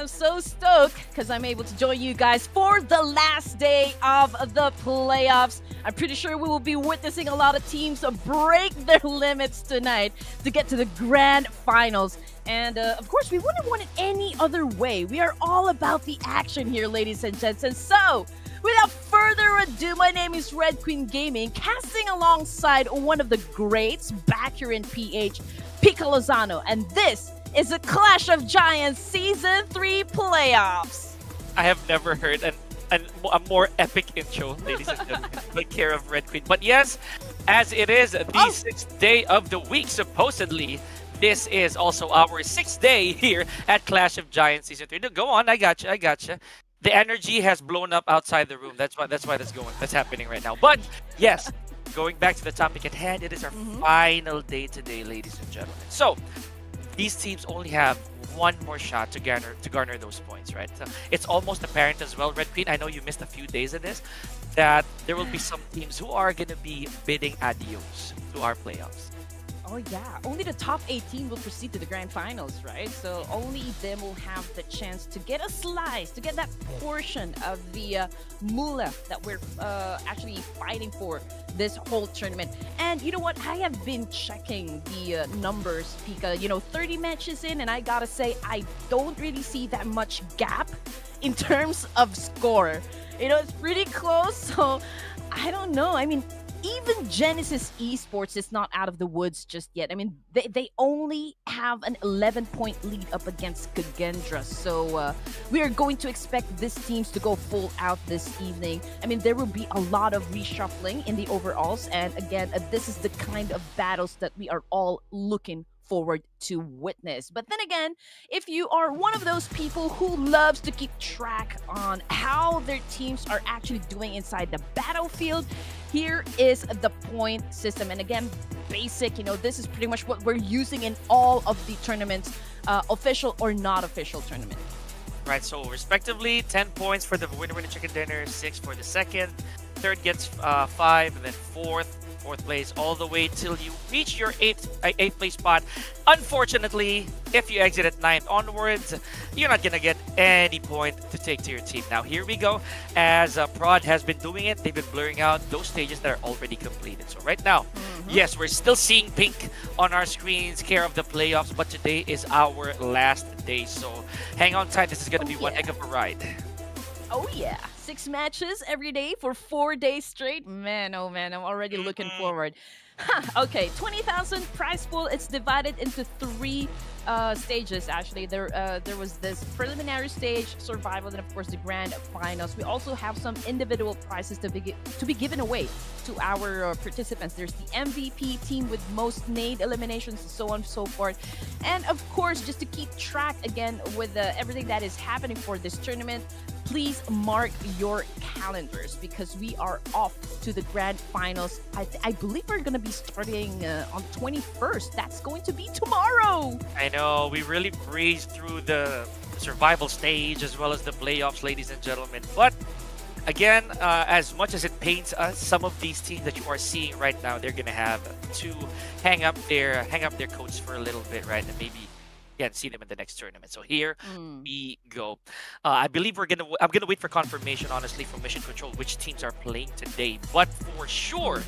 I'm so stoked because I'm able to join you guys for the last day of the playoffs. I'm pretty sure we will be witnessing a lot of teams break their limits tonight to get to the grand finals. And of course, we wouldn't want it any other way. We are all about the action here, ladies and gents. And so, without further ado, my name is Red Queen Gaming, casting alongside one of the greats back here in PH, Pika Lozano. And this is a Clash of Giants Season 3 playoffs. I have never heard a more epic intro, ladies and gentlemen. Take care of Red Queen. But yes, as it is the sixth day of the week, supposedly, this is also our sixth day here at Clash of Giants Season 3. No, go on, I gotcha. The energy has blown up outside the room. That's why that's happening right now. But yes, going back to the topic at hand, it is our final day today, ladies and gentlemen. So these teams only have one more shot to garner those points, right? So it's almost apparent as well, Red Queen. I know you missed a few days of this, that there will be some teams who are gonna be bidding adios to our playoffs. Oh yeah, only the top 18 will proceed to the grand finals, right? So only them will have the chance to get a slice, to get that portion of the moolah that we're actually fighting for this whole tournament. And you know what? I have been checking the numbers, Pika. 30 matches in, and I gotta say, I don't really see that much gap in terms of score. It's pretty close, so I don't know. I mean, even Genesis Esports is not out of the woods just yet. I mean, they only have an 11-point lead up against KAGENDRA. So we are going to expect these teams to go full out this evening. I mean, there will be a lot of reshuffling in the overalls. And again, this is the kind of battles that we are all looking forward to witness. But then again, if you are one of those people who loves to keep track on how their teams are actually doing inside the battlefield, here is the point system. And again, basic, this is pretty much what we're using in all of the tournaments, official or not official tournament. Right, so respectively, 10 points for the winner chicken dinner, 6 for the second, third gets 5, and then fourth place all the way till you reach your eighth place spot. Unfortunately, if you exit at 9th onwards, you're not gonna get any point to take to your team. Now here we go, as Prod has been doing it, they've been blurring out those stages that are already completed. So right now, yes, we're still seeing pink on our screens, care of the playoffs, but today is our last day, so hang on tight. This is gonna be one heck of a ride. Oh yeah, 6 matches every day for 4 days straight. Man, oh man, I'm already looking forward. Okay, 20,000 prize pool. It's divided into 3 stages. Actually, there was this preliminary stage, survival, and of course the grand finals. We also have some individual prizes to be given away to our participants. There's the MVP team with most nade eliminations, and so on and so forth. And of course, just to keep track again with everything that is happening for this tournament, please mark your calendars because we are off to the grand finals. I believe we're going to be starting on 21st. That's going to be tomorrow. I know, we really breezed through the survival stage as well as the playoffs, ladies and gentlemen. But again, as much as it pains us, some of these teams that you are seeing right now, they're going to have to hang up their coats for a little bit, right? And maybe see them in the next tournament. So here we go. I believe I'm gonna wait for confirmation, honestly, from Mission Control which teams are playing today. But for sure,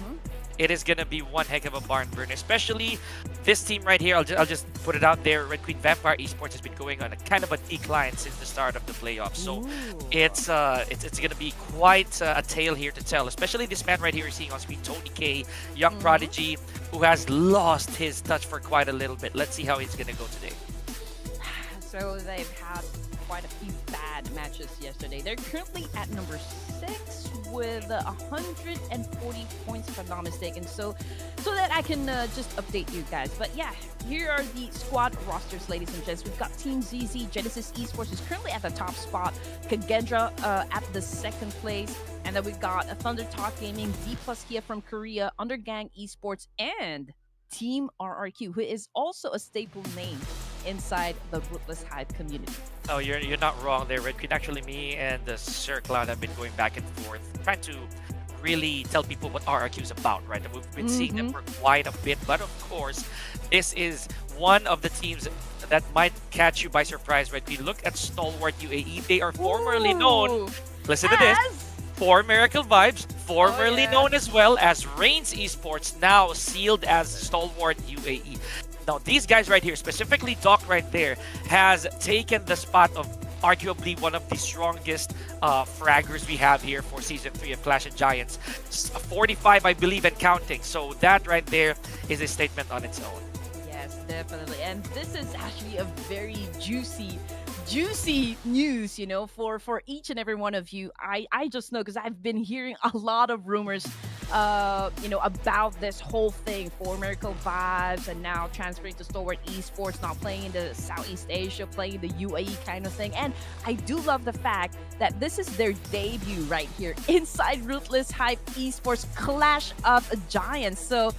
it is gonna be one heck of a barn burner, especially this team right here. I'll just put it out there. Red Queen Vampire Esports has been going on a kind of a decline since the start of the playoffs. So it's gonna be quite a tale here to tell, especially this man right here you're seeing on screen, Tony K, young prodigy, who has lost his touch for quite a little bit. Let's see how he's gonna go today. So they've had quite a few bad matches yesterday. They're currently at number 6 with 140 points, if I'm not mistaken. So that I can just update you guys. But yeah, here are the squad rosters, ladies and gents. We've got Team ZZ, Genesis Esports is currently at the top spot. KAGENDRA at the 2nd place. And then we've got Thunder Talk Gaming, D+ Kia from Korea, Undergang Esports, and Team RRQ, who is also a staple name inside the Ruthless Hype community. Oh, you're not wrong there, Red Queen. Actually, me and the Sir Cloud have been going back and forth, trying to really tell people what RRQ is about, right? And we've been seeing them for quite a bit. But of course, this is one of the teams that might catch you by surprise, right? We look at Stalwart UAE. They are formerly known, listen to this, for Miracle Vibes, formerly known as well as AGONxI8 Esports, now sealed as Stalwart UAE. Now, these guys right here, specifically Doc right there, has taken the spot of arguably one of the strongest fraggers we have here for Season 3 of Clash of Giants. 45, I believe, and counting. So that right there is a statement on its own. Yes, definitely. And this is actually a very juicy news, you know, for each and every one of you. I just know because I've been hearing a lot of rumors, you know, about this whole thing for Miracle Vibes and now transferring to Stalwart Esports, not playing in the Southeast Asia, playing in the UAE kind of thing. And I do love the fact that this is their debut right here inside Ruthless Hype Esports Clash of Giants. So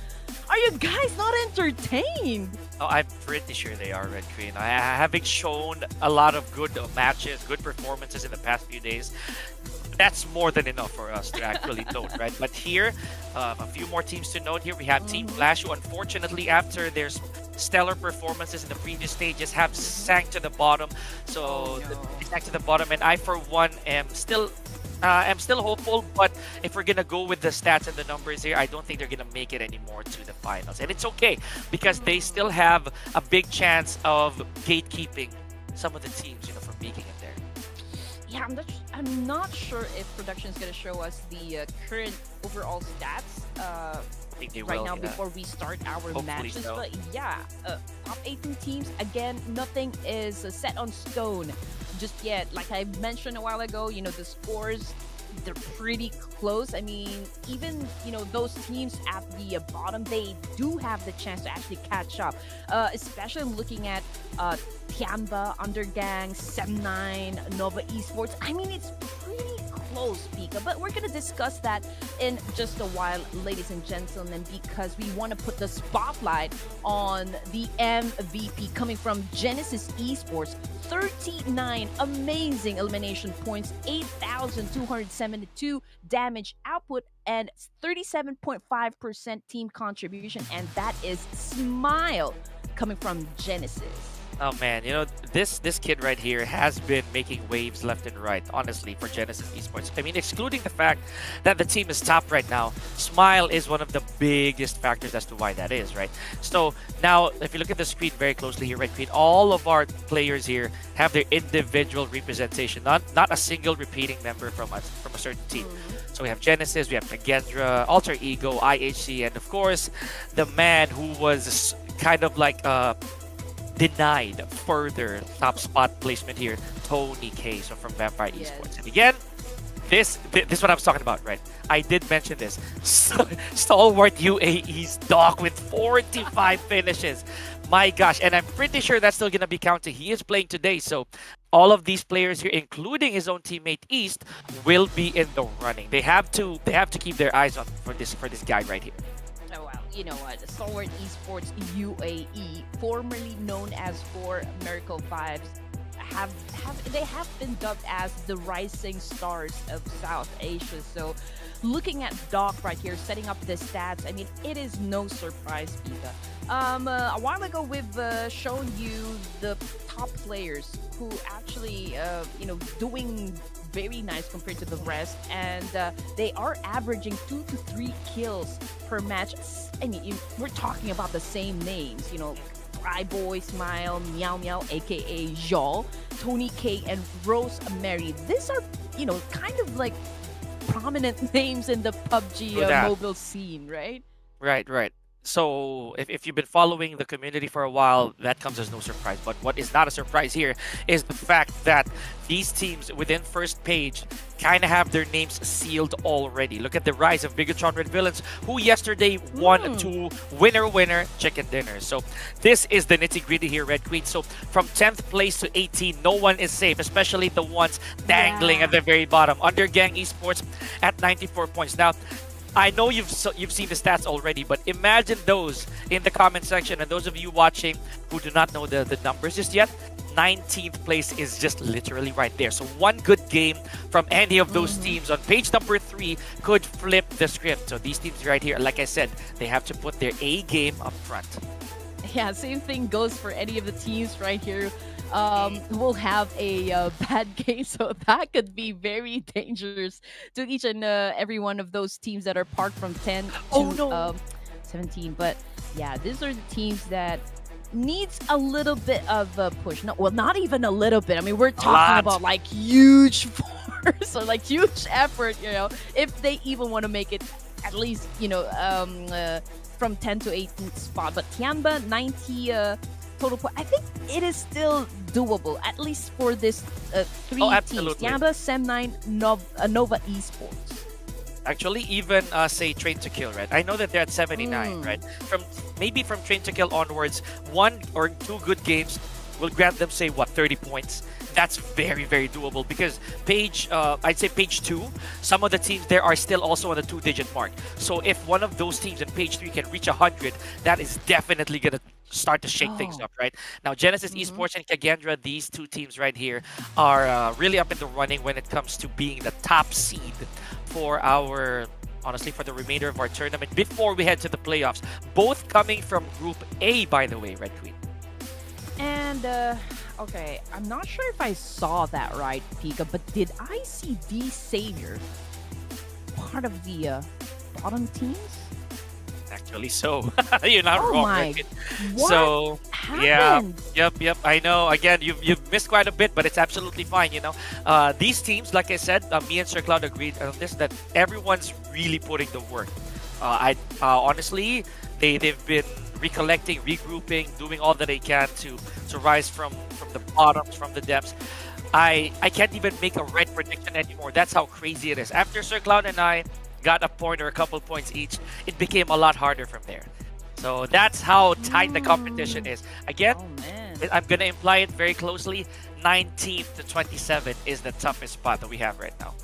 are you guys not entertained? Oh, I'm pretty sure they are, Red Queen. Having shown a lot of good matches, good performances in the past few days, that's more than enough for us to actually note, right? But here, a few more teams to note here. We have Team Flash, who unfortunately, after their stellar performances in the previous stages, have sank to the bottom. So, sank to the bottom, and I, for one, am still hopeful, but if we're gonna go with the stats and the numbers here, I don't think they're gonna make it anymore to the finals. And it's okay, because they still have a big chance of gatekeeping some of the teams, you know, from making it there. Yeah, I'm not sure if production is going to show us the current overall stats I think they right will, now before we start our Hopefully matches. so. But yeah, top 18 teams, again, nothing is set on stone just yet. Like I mentioned a while ago, you know, the scores, they're pretty close. I mean, even, you know, those teams at the bottom, they do have the chance to actually catch up, especially looking at Tianba, Undergang, Sem9, Nova Esports. I mean, it's pretty close, Pika, but we're gonna discuss that in just a while, ladies and gentlemen, because we want to put the spotlight on the MVP coming from Genesis Esports. 39 amazing elimination points, 8,272 damage output, and 37.5% team contribution, and that is Smile coming from Genesis. Oh man, you know, this kid right here has been making waves left and right, honestly, for Genesis Esports. I mean, excluding the fact that the team is top right now, Smile is one of the biggest factors as to why that is, right? So now, if you look at the screen very closely here, Red Queen, all of our players here have their individual representation, not a single repeating member from a certain team. So we have Genesis, we have KAGENDRA, Alter Ego, IHC, and of course, the man who was kind of like denied further top spot placement here, Tony K, so from Vampire Esports. And again, this is what I was talking about, right? I did mention this. Stalwart UAE's Doc with 45 finishes. My gosh, and I'm pretty sure that's still gonna be counted. He is playing today, so all of these players here, including his own teammate East, will be in the running. They have to keep their eyes on for this guy right here. Oh well, you know what? Stalwart Esports UAE, formerly known as for Miracle Vibes, have been dubbed as the rising stars of South Asia. So looking at Doc right here, setting up the stats, I mean, it is no surprise, Pika. A while ago, we've shown you the top players who actually, you know, doing very nice compared to the rest, and they are averaging 2 to 3 kills per match. I mean, we're talking about the same names, you know, Boy, Smile, Meow Meow, aka Zhao, Tony K, and Rosemary. These are, you know, kind of like prominent names in the PUBG mobile scene, right? Right. So if you've been following the community for a while, that comes as no surprise. But what is not a surprise here is the fact that these teams within first page kind of have their names sealed already. Look at the rise of BIGETRON Red Villains, who yesterday won 2 winner chicken dinners. So this is the nitty-gritty here, Red Queen. So from 10th place to 18, no one is safe, especially the ones dangling at the very bottom. Undergang Esports at 94 points. Now, I know you've seen the stats already, but imagine those in the comment section, and those of you watching who do not know the numbers just yet. 19th place is just literally right there. So one good game from any of those teams on page number 3 could flip the script. So these teams right here, like I said, they have to put their A game up front. Yeah, same thing goes for any of the teams right here. Will have a bad game, so that could be very dangerous to each and every one of those teams that are parked from 10 to 17. But yeah, these are the teams that needs a little bit of a push. No, well, not even a little bit. I mean, we're talking about like huge force or like huge effort, you know, if they even want to make it at least, you know, from 10 to 18th spot. But Tianba, 90 total point. I think it is still doable, at least for this 3 teams. Tianba, Sem9, Nova Esports. Actually, even say Train to Kill, right? I know that they're at 79, right? Maybe from Train to Kill onwards, 1 or 2 good games will grant them, say, what, 30 points. That's very, very doable because I'd say page 2, some of the teams there are still also on the 2-digit mark. So if one of those teams in page 3 can reach 100, that is definitely gonna start to shake things up, right? Now, Genesis Esports and Kagendra, these 2 teams right here are really up in the running when it comes to being the top seed for honestly, for the remainder of our tournament before we head to the playoffs. Both coming from Group A, by the way, Red Queen. And, okay, I'm not sure if I saw that right, Pika, but did I see D Savior part of the bottom teams? Actually, so you're not wrong. My, what so happened? Yep. I know. Again, you've missed quite a bit, but it's absolutely fine. You know, these teams, like I said, me and Sir Cloud agreed on this that everyone's really putting the work. Honestly, they've been recollecting, regrouping, doing all that they can to rise from the bottoms, from the depths. I can't even make a right prediction anymore. That's how crazy it is. After Sir Cloud and I got a point or a couple points each, it became a lot harder from there. So that's how tight the competition is. Again, I'm going to imply it very closely. 19th to 27 is the toughest spot that we have right now.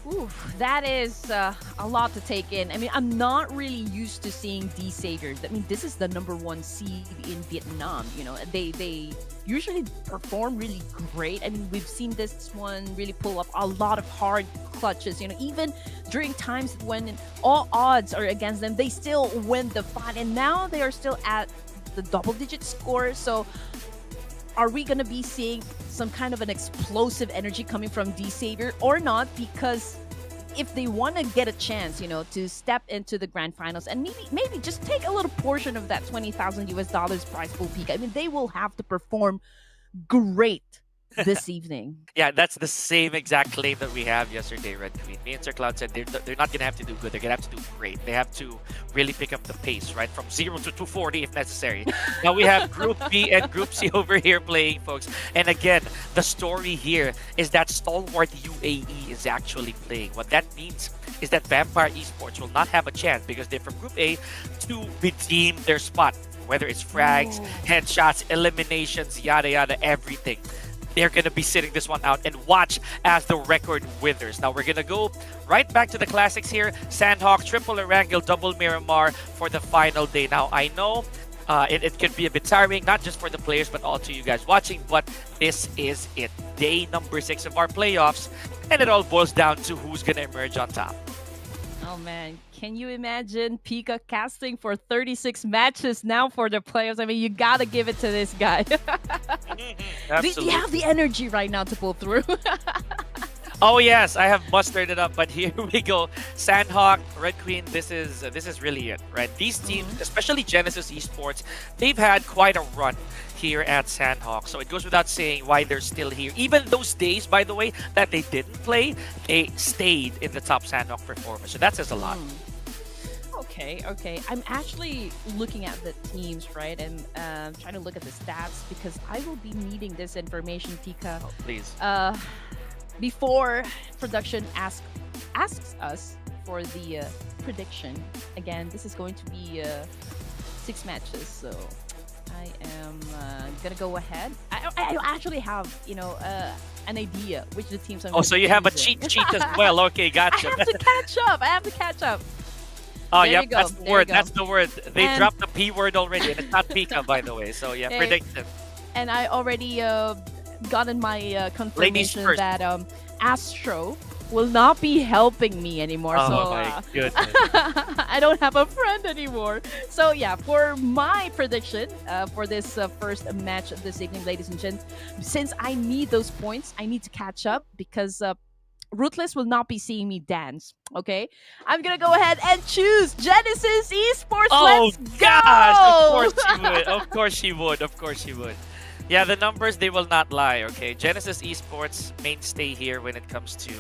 Ooh, that is a lot to take in. I mean, I'm not really used to seeing D Saviors. I mean, this is the #1 seed in Vietnam. You know, they usually perform really great. I mean, we've seen this one really pull up a lot of hard clutches. You know, even during times when all odds are against them, they still win the fight. And now they are still at the double-digit score. So are we going to be seeing some kind of an explosive energy coming from D Savior or not? Because if they want to get a chance, you know, to step into the grand finals and maybe just take a little portion of that $20,000 prize pool peak, I mean, they will have to perform great this evening. Yeah, that's the same exact claim that we have yesterday, Red Queen. Me and Sir Cloud said they're not going to have to do good. They're going to have to do great. They have to really pick up the pace, right? From 0 to 240 if necessary. Now we have Group B and Group C over here playing, folks. And again, the story here is that Stalwart UAE is actually playing. What that means is that Vampire Esports will not have a chance because they're from Group A to redeem their spot. Whether it's frags, headshots, eliminations, yada yada, everything. They're going to be sitting this one out and watch as the record withers. Now, we're going to go right back to the classics here. SANHOK, triple Erangel, double Miramar for the final day. Now, I know it could be a bit tiring, not just for the players, but also you guys watching. But this is it. Day number 6 of our playoffs. And it all boils down to who's going to emerge on top. Oh, man. Can you imagine Pika casting for 36 matches now for the playoffs? I mean, you got to give it to this guy. Absolutely. You have the energy right now to pull through. Oh yes, I have mustered it up, but here we go. SANHOK, Red Queen, this is really it, right? These teams, especially Genesis Esports, they've had quite a run here at SANHOK. So it goes without saying why they're still here. Even those days, by the way, that they didn't play, they stayed in the top SANHOK performance. So that says a lot. Okay. I'm actually looking at the teams, right? And trying to look at the stats because I will be needing this information, Pika. Oh, please. Before production asks us for the prediction. Again, this is going to be 6 matches, so I am gonna go ahead. I actually have, you know, an idea which the teams I'm. Oh, so you have a cheat sheet as well. Okay, gotcha. I have to catch up. Oh, there yeah, that's the word. That's the word. They dropped the P word already, and it's not Pika, by the way. So, yeah, prediction. And I already gotten my Ladies confirmation first. that Astro will not be helping me anymore. Oh So my goodness. I don't have a friend anymore. So yeah, for my prediction for this first match this evening, ladies and gents, since I need those points, I need to catch up because Ruthless will not be seeing me dance. Okay, I'm gonna go ahead and choose Genesis Esports. Oh Let's gosh, of go! course she would. Of course she would. Of course she would. Yeah, the numbers, they will not lie, okay? Genesis Esports mainstay here when it comes to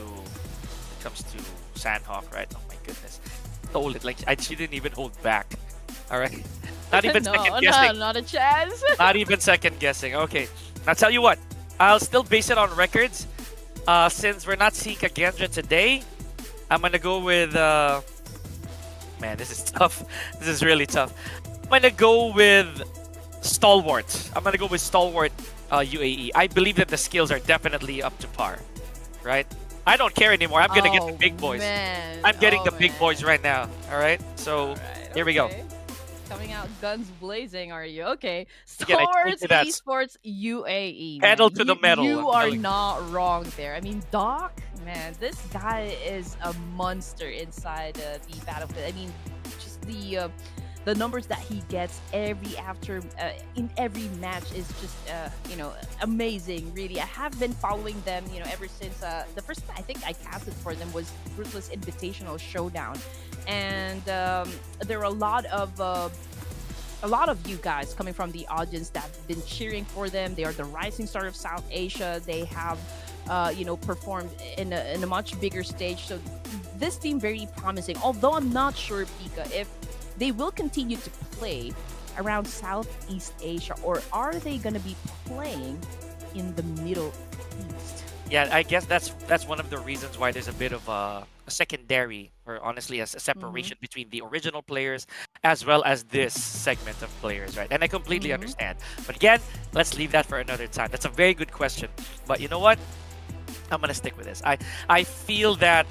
SANHOK, right? Oh my goodness. Hold it, like she didn't even hold back. Alright. Not even No, second guessing. not a chance. Not even second guessing. Okay. Now tell you what, I'll still base it on records. Since we're not seeing KAGENDRA today, I'm gonna go with man, this is tough. This is really tough. I'm gonna go with Stalwart. I'm gonna go with Stalwart UAE. I believe that the skills are definitely up to par. Right? I don't care anymore. I'm gonna get the big boys. Man. I'm getting the Oh, big man. boys right now. Alright? So Alright, here we go. okay. Coming out guns blazing, are you? Okay. Again, I told Swords you that. Esports UAE. Pedal man. to the metal, You I'm are telling you. not wrong there. I mean, Doc, man, this guy is a monster inside the battlefield. I mean, just the numbers that he gets in every match is just amazing. Really, I have been following them ever since the first time I think I casted for them was Ruthless Invitational Showdown, and there are a lot of you guys coming from the audience that have been cheering for them. They are the rising star of South Asia. They have performed in a much bigger stage, so this team very promising, although I'm not sure, Pika, if they will continue to play around Southeast Asia, or are they going to be playing in the Middle East? Yeah, I guess that's one of the reasons why there's a bit of a secondary, or honestly a separation between the original players as well as this segment of players, right? And I completely understand. But again, let's leave that for another time. That's a very good question. But you know what? I'm gonna stick with this. I feel that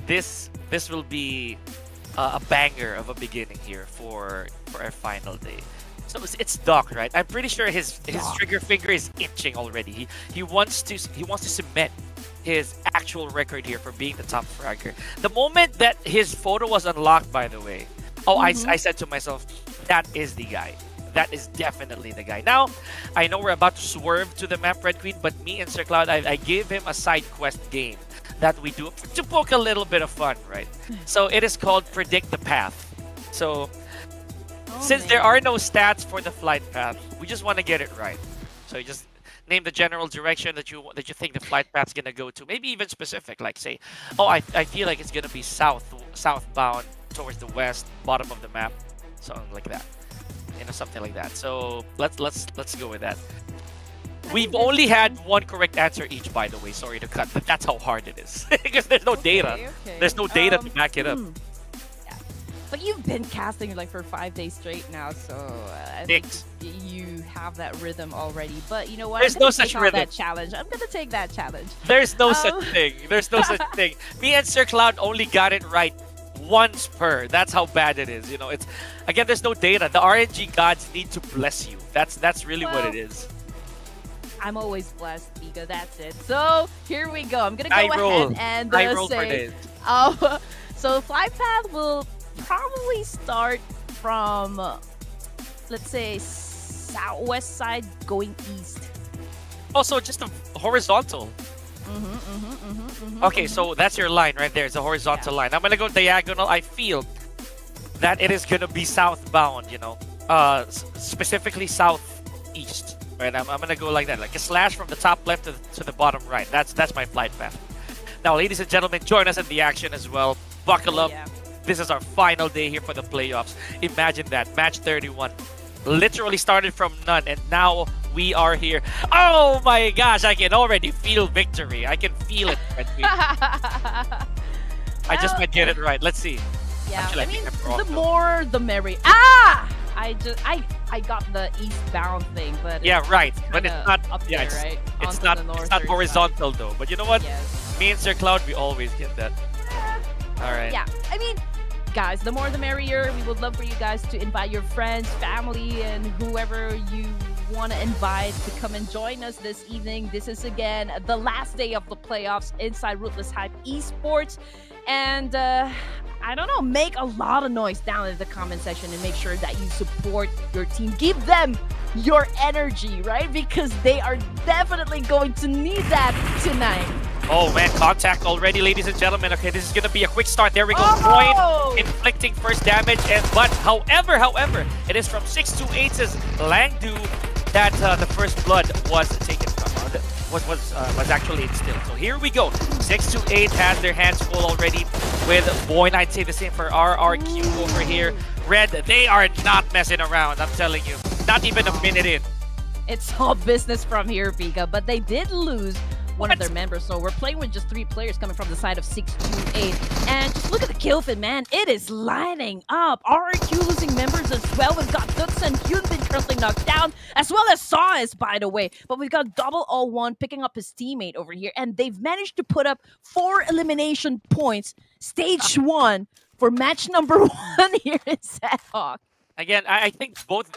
this will be a banger of a beginning here for our final day. So it's Doc, right? I'm pretty sure his trigger finger is itching already. He wants to cement his actual record here for being the top fragger. The moment that his photo was unlocked, by the way, I said to myself, that is the guy. That is definitely the guy. Now, I know we're about to swerve to the map, Red Queen, but me and Sir Cloud, I gave him a side quest game that we do to poke a little bit of fun, right? So it is called Predict the Path. So since there are no stats for the flight path, we just want to get it right. So you just name the general direction that you think the flight path's gonna go to. Maybe even specific, like say, I feel like it's gonna be southbound towards the west, bottom of the map, something like that. Something like that. So let's go with that. We've only had one correct answer each, by the way. Sorry to cut, but that's how hard it is because there's no data. Okay. There's no data to back it up. Yeah. But you've been casting like for 5 days straight now, so I think you have that rhythm already. But you know what? There's no such rhythm. That challenge. I'm gonna take that challenge. There's no such thing. There's no such thing. Me and Sir Cloud only got it right once per. That's how bad it is. It's again, there's no data. The RNG gods need to bless you. That's really what it is. I'm always blessed, Pika. That's it. So here we go. I'm gonna go roll. ahead and I roll say, for days. so flight path will probably start from let's say southwest side going east. Also, just a horizontal. Okay, so that's your line right there. It's a horizontal line. I'm gonna go diagonal. I feel that it is gonna be southbound. Specifically southeast. Right, I'm gonna go like that, like a slash from the top left to the bottom right. That's my flight path. Now, ladies and gentlemen, join us in the action as well. Buckle up. Yeah. This is our final day here for the playoffs. Imagine that, match 31. Literally started from none, and now we are here. Oh my gosh, I can already feel victory. I can feel it. I just might get it right. Let's see. Yeah, Actually, I mean, think I'm wrong, the though. more the merry. I got the eastbound thing, but Yeah, right. But it's kinda not up yeah, there, right? it's Onto not the it's not northern horizontal though. But you know what? side. Yes. Me and Sir Cloud, we always get that. All right. Yeah, I mean, guys, the more the merrier. We would love for you guys to invite your friends, family, and whoever you want to invite to come and join us this evening. This is again the last day of the playoffs inside Ruthless Hype Esports. And I don't know, make a lot of noise down in the comment section and make sure that you support your team. Give them your energy, right? Because they are definitely going to need that tonight. Oh man, contact already, ladies and gentlemen. Okay, this is gonna be a quick start. There we go. Oh! Point inflicting first damage, and but however, it is from 628's Langdu that the first blood was taken from. Was actually instilled. So here we go. 628 has their hands full already with Boyne. I'd say the same for RRQ over here. Red, they are not messing around. I'm telling you, not even a minute in. It's all business from here, Pika, but they did lose one of their members, so we're playing with just 3 players coming from the side of 628. And just look at the kill feed, man. It is lining up. RRQ losing members as well. We've got Dux and Hyunbin currently knocked down, as well as Saws, by the way. But we've got Double O1 picking up his teammate over here, and they've managed to put up 4 elimination points, stage 1, for match number 1 here in SANHOK. Again, I think both,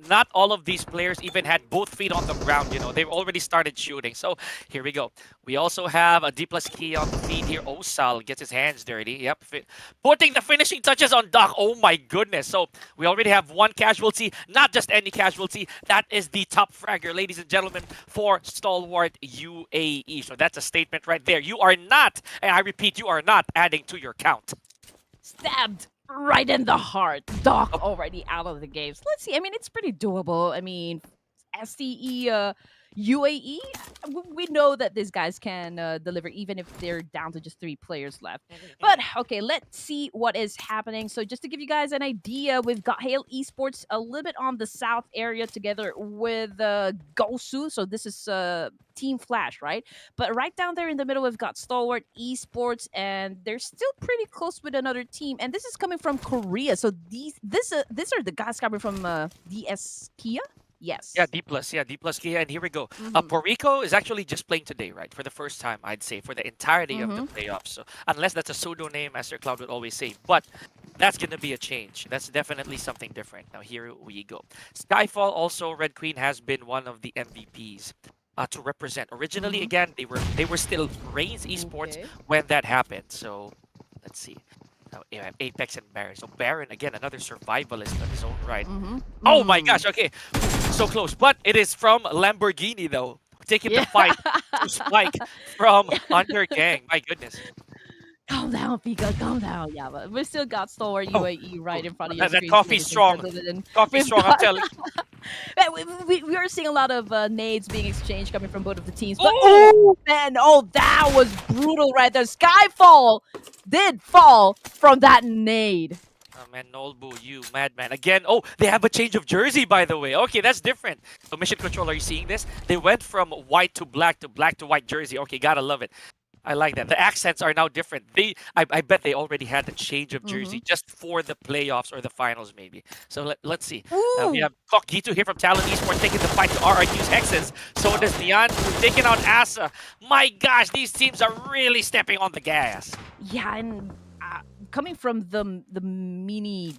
not all of these players even had both feet on the ground, you know. They've already started shooting. So here we go. We also have a D+ key on the feed here. Osal gets his hands dirty. Yep. Putting the finishing touches on Doc. Oh my goodness. So we already have 1 casualty. Not just any casualty. That is the top fragger, ladies and gentlemen, for Stalwart UAE. So that's a statement right there. You are not, and I repeat, you are not adding to your count. Stabbed right in the heart. Doc already out of the games. Let's see. I mean, it's pretty doable. I mean, STE UAE, we know that these guys can deliver even if they're down to just 3 players left. But okay, let's see what is happening. So just to give you guys an idea, we've got Hale Esports a little bit on the south area together with Gosu. So this is Team Flash, right? But right down there in the middle, we've got Stalwart Esports, and they're still pretty close with another team. And this is coming from Korea. So these are the guys coming from DS Kia. Yes. Yeah, D+. Yeah, D+ key. And here we go. Porrico is actually just playing today, right? For the first time, I'd say, for the entirety of the playoffs. So unless that's a pseudo name, as Sir Cloud would always say. But that's going to be a change. That's definitely something different. Now, here we go. Skyfall, also, Red Queen has been one of the MVPs to represent. Originally, again, they were still Reigns Esports when that happened. So let's see. Now, Apex and Baron. So Baron, again, another survivalist on his own right. Oh my gosh, okay. So close. But it is from Lamborghini, though. Taking the fight to Spike from Under Gang. My goodness. Calm down, Pika, calm down. Yeah, but we still got Stalwart UAE right in front of you. That coffee's strong. Coffee's strong, I'm telling you. We are seeing a lot of nades being exchanged coming from both of the teams. But oh man, that was brutal right there. Skyfall did fall from that nade. Oh man, Nolbu, you madman. Again, they have a change of jersey, by the way. Okay, that's different. So Mission Control, are you seeing this? They went from white to black to white jersey. Okay, gotta love it. I like that. The accents are now different. I bet they already had the change of jersey just for the playoffs or the finals, maybe. So let's see. We have Kokito here from Talon Esports taking the fight to RRQ's Hexes. So does Neon, taking out Asa. My gosh, these teams are really stepping on the gas. Yeah, and coming from the mini,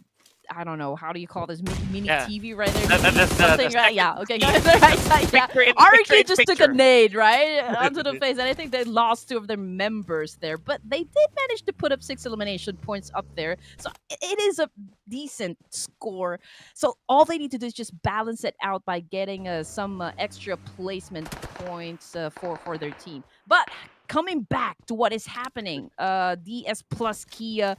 I don't know, how do you call this, mini TV right there? Something, right? Yeah, okay, the right side, yeah. RRQ just took a nade, right, onto the face, and I think they lost 2 of their members there, but they did manage to put up 6 elimination points up there, so it is a decent score. So all they need to do is just balance it out by getting some extra placement points for their team. But coming back to what is happening, DS plus Kia,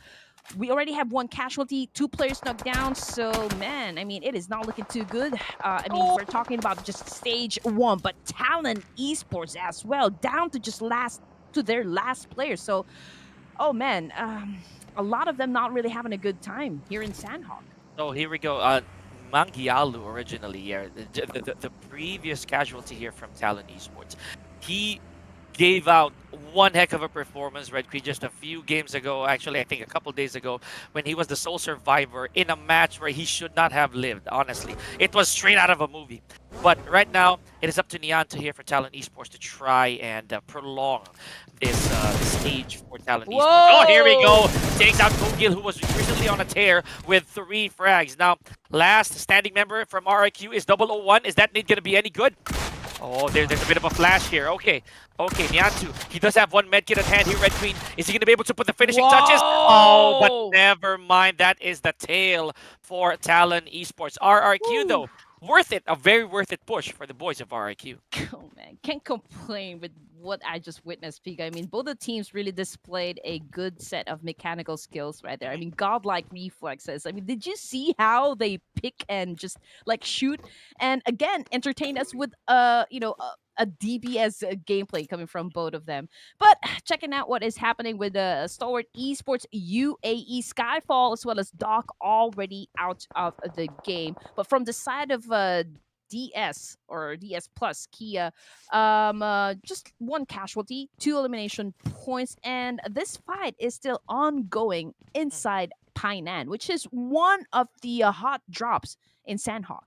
we already have 1 casualty, 2 players knocked down. So, man, I mean, it is not looking too good. I mean, we're talking about just stage 1, but Talon Esports as well, down to just their last player. So, oh man, a lot of them not really having a good time here in SANHOK. Oh, here we go. Mangialu originally, yeah, the previous casualty here from Talon Esports. He gave out one heck of a performance, Red Queen, just a few games ago, actually I think a couple days ago, when he was the sole survivor in a match where he should not have lived, honestly. It was straight out of a movie. But right now, it is up to Neon to here for Talon Esports to try and prolong this stage for Talon Esports. Oh, here we go. Whoa! Takes out Kogil, who was recently on a tear with 3 frags. Now, last standing member from RIQ is 001. Is that nade going to be any good? Oh, there's a bit of a flash here. Okay, Niantu. He does have 1 medkit at hand here, Red Queen. Is he going to be able to put the finishing touches? Oh, but Whoa! never mind. That is the tail for Talon Esports. RRQ, though, worth it. A very worth it push for the boys of RIQ. Oh man, can't complain with what I just witnessed, Pika. I mean, both the teams really displayed a good set of mechanical skills right there. I mean, godlike reflexes. I mean, did you see how they pick and just like shoot and again entertain us with a DBS gameplay coming from both of them. But checking out what is happening with the Stalwart Esports UAE Skyfall as well as Doc already out of the game. But from the side of DS or DS Plus Kia, just 1 casualty, 2 elimination points, and this fight is still ongoing inside Tainan, which is one of the hot drops in SANHOK.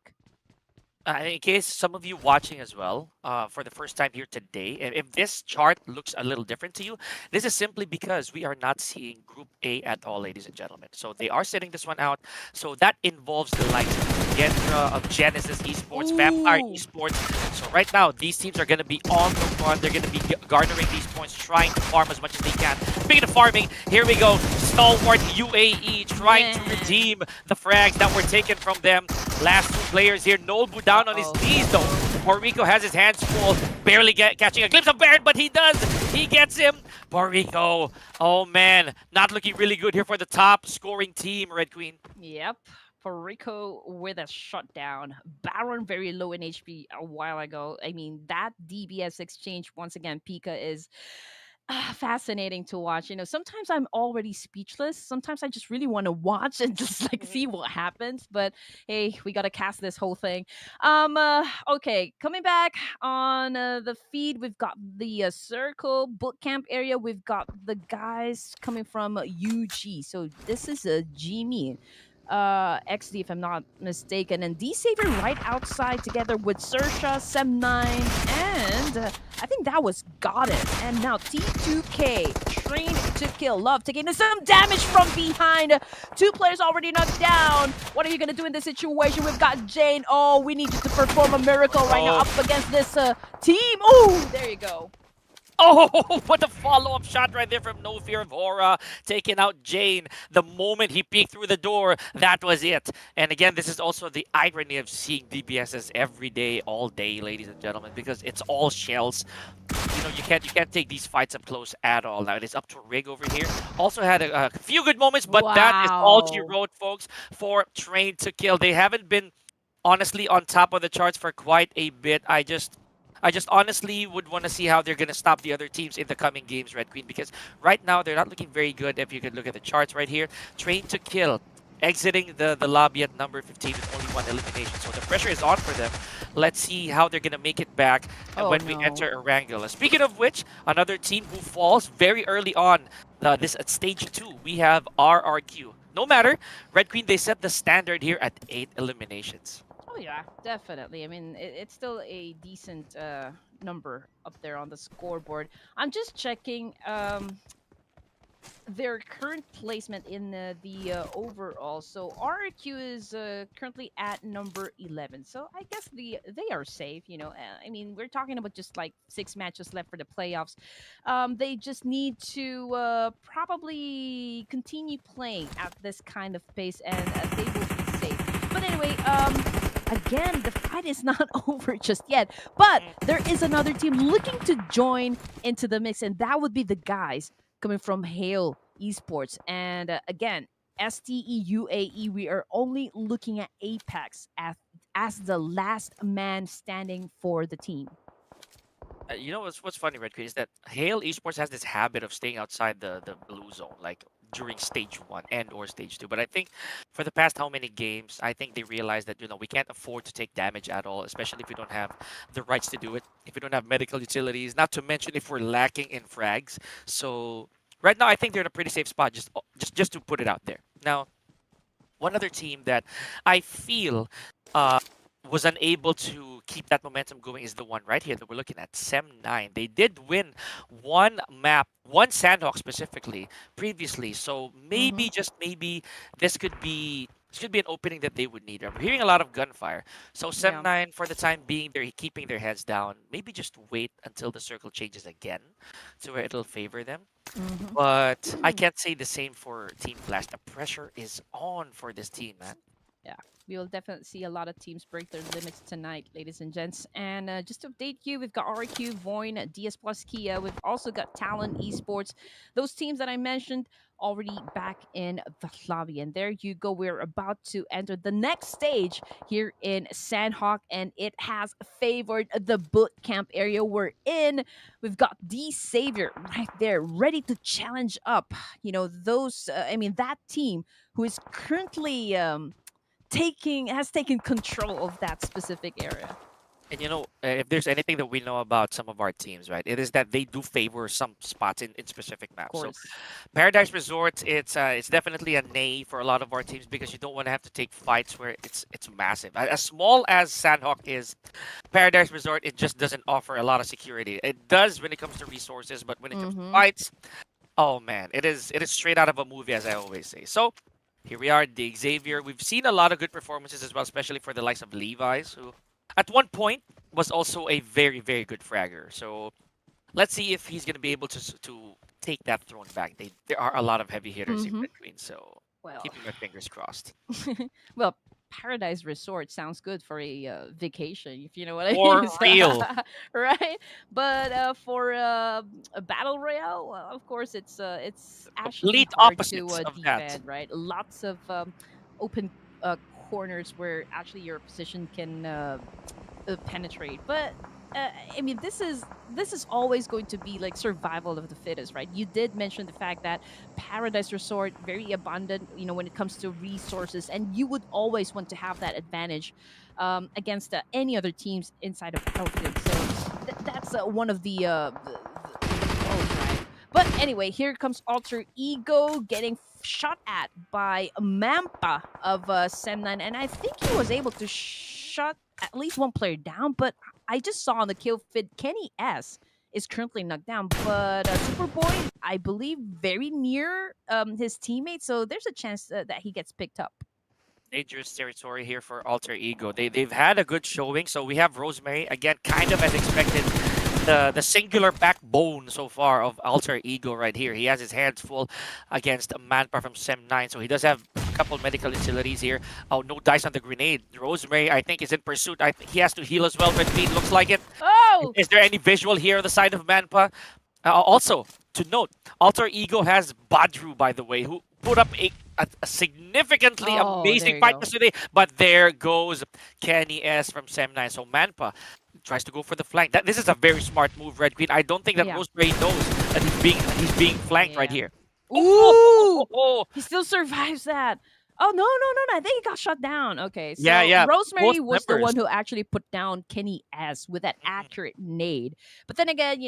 In case some of you watching as well, for the first time here today, if this chart looks a little different to you, this is simply because we are not seeing Group A at all, ladies and gentlemen. So they are setting this one out. So that involves the likes of KAGENDRA, of Genesis Esports, Vampire Esports. So right now, these teams are going to be on the run. They're going to be garnering these points, trying to farm as much as they can. Speaking of farming, here we go. Stalwart UAE trying to redeem the frags that were taken from them. Last 2 players here. Nolbu down on his knees though. Borrico has his hands full, barely catching a glimpse of Baron, but he does. He gets him. Borrico, oh man, not looking really good here for the top scoring team, Red Queen. Yep. Rico with a shutdown. Baron very low in HP a while ago. I mean, that DBS exchange, once again, Pika, is fascinating to watch. You know, sometimes I'm already speechless. Sometimes I just really want to watch and just like see what happens. But hey, we gotta cast this whole thing. Okay, coming back on the feed, we've got the circle bootcamp area. We've got the guys coming from UG. So this is a Jimmy. XD if I'm not mistaken, and D Savior right outside together with Sersha, Sem9, and I think that was Got It. And now T2K, trained to kill. Love taking some damage from behind. 2 players already knocked down. What are you gonna do in this situation? We've got Jane. Oh, we need you to perform a miracle right now up against this team. Oh, there you go. Oh, what a follow-up shot right there from No Fear of Horror, taking out Jane. The moment he peeked through the door, that was it. And again, this is also the irony of seeing DBSs every day, all day, ladies and gentlemen, because it's all shells. You know, you can't take these fights up close at all. Now it is up to Rig over here. Also had a few good moments, but that is all she wrote, folks, for Train to Kill. They haven't been honestly on top of the charts for quite a bit. I just honestly would want to see how they're going to stop the other teams in the coming games, Red Queen, because right now they're not looking very good. If you could look at the charts right here, Train to Kill, exiting the lobby at number 15 with only 1 elimination. So the pressure is on for them. Let's see how they're going to make it back when we enter ERANGEL. Speaking of which, another team who falls very early on this at stage 2, we have RRQ. No matter, Red Queen, they set the standard here at 8 eliminations. Oh yeah, definitely. I mean, it's still a decent number up there on the scoreboard. I'm just checking their current placement in the overall. So RQ is currently at number 11. So I guess they are safe. You know, I mean, we're talking about just like 6 matches left for the playoffs. They just need to probably continue playing at this kind of pace, and they will be safe. But anyway, again, the fight is not over just yet, but there is another team looking to join into the mix, and that would be the guys coming from Hail Esports. And again, STE UAE, we are only looking at Apex as the last man standing for the team. You know what's funny, Red Queen, is that Hail Esports has this habit of staying outside the blue zone, like during stage 1 and or stage 2. But I think for the past how many games, I think they realized that, you know, we can't afford to take damage at all, especially if we don't have the rights to do it, if we don't have medical utilities, not to mention if we're lacking in frags. So right now, I think they're in a pretty safe spot, just to put it out there. Now, one other team that I feel was unable to keep that momentum going is the one right here that we're looking at, Sem9. They did win one map, one SANHOK specifically previously, so Mm-hmm. maybe just maybe this could be an opening that they would need. I'm hearing a lot of gunfire, so Yeah. Sem9 for the time being they're keeping their heads down. Maybe just wait until the circle changes again, to where it'll favor them. But I Mm-hmm. can't say the same for Team Flash. The pressure is on for this team, man. Yeah, we will definitely see a lot of teams break their limits tonight, ladies and gents. And just to update you, we've got RQ, Voin, DS Plus Kia. We've also got Talon Esports. Those teams that I mentioned already back in the lobby. And there you go. We're about to enter the next stage here in SANHOK, and it has favored the boot camp area we're in. We've got the Savior right there, ready to challenge up. That team who is currently taking has taken control of that specific area. And if there's anything that we know about some of our teams, right, it is that they do favor some spots in specific Of maps. So course. Paradise Resort, it's definitely a nay for a lot of our teams because you don't want to have to take fights where it's massive. As small as SANHOK is, Paradise Resort, it just doesn't offer a lot of security. It does when it comes to resources, but when it comes to Mm-hmm. fights, oh man, it is straight out of a movie, as I always say. So here we are, the Xavier. We've seen a lot of good performances as well, especially for the likes of Levi's, who at one point was also a very, very good fragger. So let's see if he's gonna be able to take that throne back. There are a lot of heavy hitters in Mm-hmm. Red Queen, so Well, keeping my fingers crossed. well, Paradise Resort sounds good for a vacation, if you know what I mean. For real. Right? But for a battle royale, well, of course, it's actually Complete hard to opposites of that. defend, right? Lots of open corners where actually your position can penetrate. But uh, this is always going to be like survival of the fittest, right? You did mention the fact that Paradise Resort very abundant, when it comes to resources, and you would always want to have that advantage against any other teams inside of Battlefield. So that's one of the pros, right? But anyway, here comes Alter Ego getting shot at by Mampa of Sem9, and I think he was able to shut at least one player down. But I just saw on the kill feed Kenny S is currently knocked down, but Superboy, I believe, very near his teammates, so there's a chance that he gets picked up. Dangerous territory here for Alter Ego. They've had a good showing. So we have Rosemary again, kind of as expected. The singular backbone so far of Alter Ego right here. He has his hands full against Manpower from Sem9, so he does have a couple medical utilities here. Oh, no dice on the grenade. Rosemary, I think, is in pursuit. I think he has to heal as well. Red Queen looks like it. Oh, Is there any visual here on the side of Manpa? Also, to note, Alter Ego has Badru, by the way, who put up a significantly oh, there amazing you fight go. yesterday. But there goes Kenny S from Sem9. So Manpa tries to go for the flank. This is a very smart move, Red Queen. I don't think that Yeah, Rosemary knows that he's being flanked right yeah. here. Ooh, Oh, he still survives that. Oh, no, no, no, no! I think he got shut down. Okay, yeah, so yeah. Both Rosemary was the members. one who actually put down Kenny S with that Mm, accurate nade. But then again,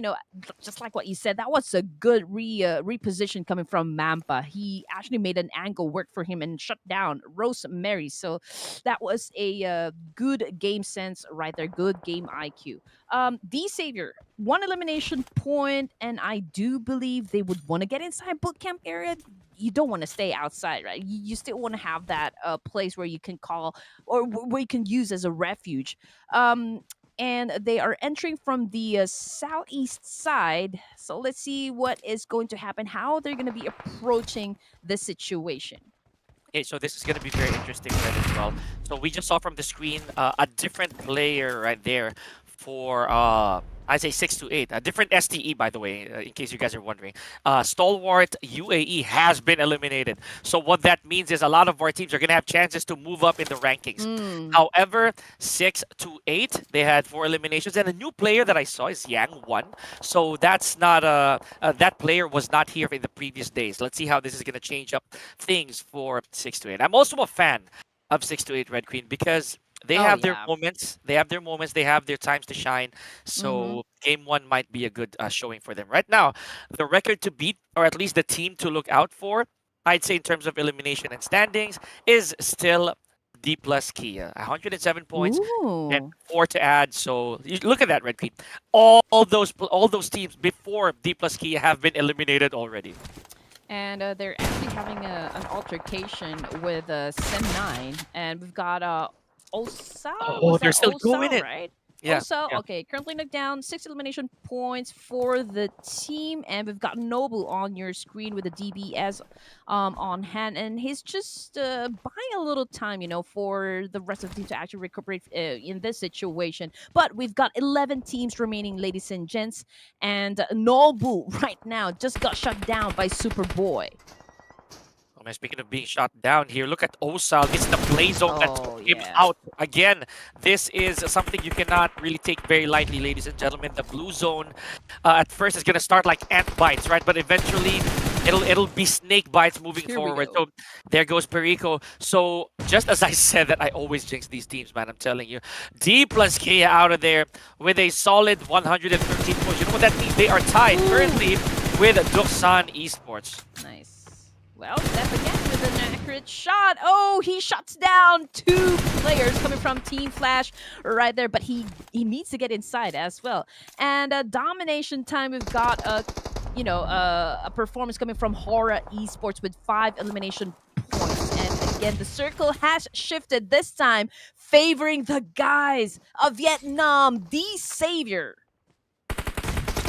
just like what you said, that was a good reposition coming from Mampa. He actually made an angle work for him and shut down Rosemary. So that was a good game sense right there. Good game IQ. The Savior, one elimination point, and I do believe they would want to get inside bootcamp area. You don't want to stay outside, right? You still want to have that place where you can call or where you can use as a refuge. Um, and they are entering from the southeast side. So let's see what is going to happen, how they're going to be approaching the situation. Okay, so this is going to be very interesting then as well. So we just saw from the screen a different player right there for I say 6 to 8, a different STE by the way, in case you guys are wondering. Stalwart UAE has been eliminated. So what that means is a lot of our teams are going to have chances to move up in the rankings. Mm. However, 6 to 8, they had 4 eliminations, and a new player that I saw is Yang 1. So that's not that player was not here in the previous days. Let's see how this is going to change up things for 6 to 8. I'm also a fan of 6 to 8 Red Queen because they Oh have their yeah. moments. They have their moments. They have their times to shine. Mm-hmm. So game one might be a good showing for them. Right now, the record to beat, or at least the team to look out for, I'd say in terms of elimination and standings, is still D plus Kia. 107 points and Ooh. 4 to add. So look at that, Red Queen. All those teams before D plus Kia have been eliminated already. And they're actually having an altercation with Sem9, and we've got Osa. Oh, Was they're that still Osa, doing it. right? Yeah, Osa. yeah. Okay, currently knocked down. 6 elimination points for the team, and we've got Noble on your screen with the DBS on hand, and he's just buying a little time, for the rest of the team to actually recuperate in this situation. But we've got 11 teams remaining, ladies and gents, and Noble right now just got shut down by Superboy. Oh man, speaking of being shot down here, look at Osal. It's the play zone that Oh, took him yeah. out. Again, this is something you cannot really take very lightly, ladies and gentlemen. The blue zone at first is going to start like ant bites, right? But eventually it'll be snake bites moving Here we forward. go. So there goes Perico. So just as I said that I always jinx these teams, man, I'm telling you. D plus Kia out of there with a solid 113 points. You know what that means? They are tied currently with Doksan Esports. Nice. Well, Steph again with an accurate shot. Oh, he shuts down 2 players coming from Team Flash right there, but he needs to get inside as well. And domination time, we've got a performance coming from Hora Esports with 5 elimination points. And again, the circle has shifted this time, favoring the guys of Vietnam, the savior.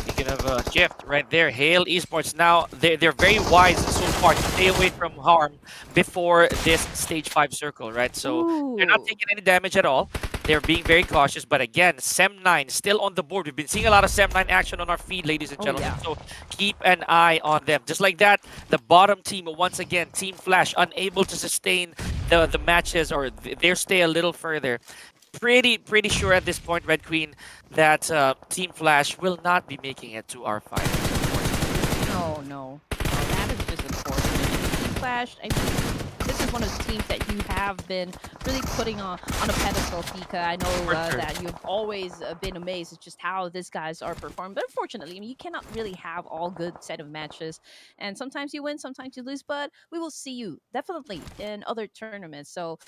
Speaking of shift right there, Hale Esports now, they're very wise so far to stay away from harm before this stage 5 circle, right? So they're not Ooh. taking any damage at all. They're being very cautious, but again, Sem9 still on the board. We've been seeing a lot of Sem9 action on our feed, ladies and gentlemen. Yeah. So keep an eye on them. Just like that, the bottom team, once again, Team Flash, unable to sustain the matches or their stay a little further. Pretty sure at this point, Red Queen, that Team Flash will not be making it to our finals. Oh, no. That is just unfortunate. Team Flash, I mean, this is one of the teams that you have been really putting on a pedestal, Fika. I know For sure. that you've always been amazed at just how these guys are performing. But unfortunately, I mean, you cannot really have all good set of matches. And sometimes you win, sometimes you lose. But we will see you definitely in other tournaments. So,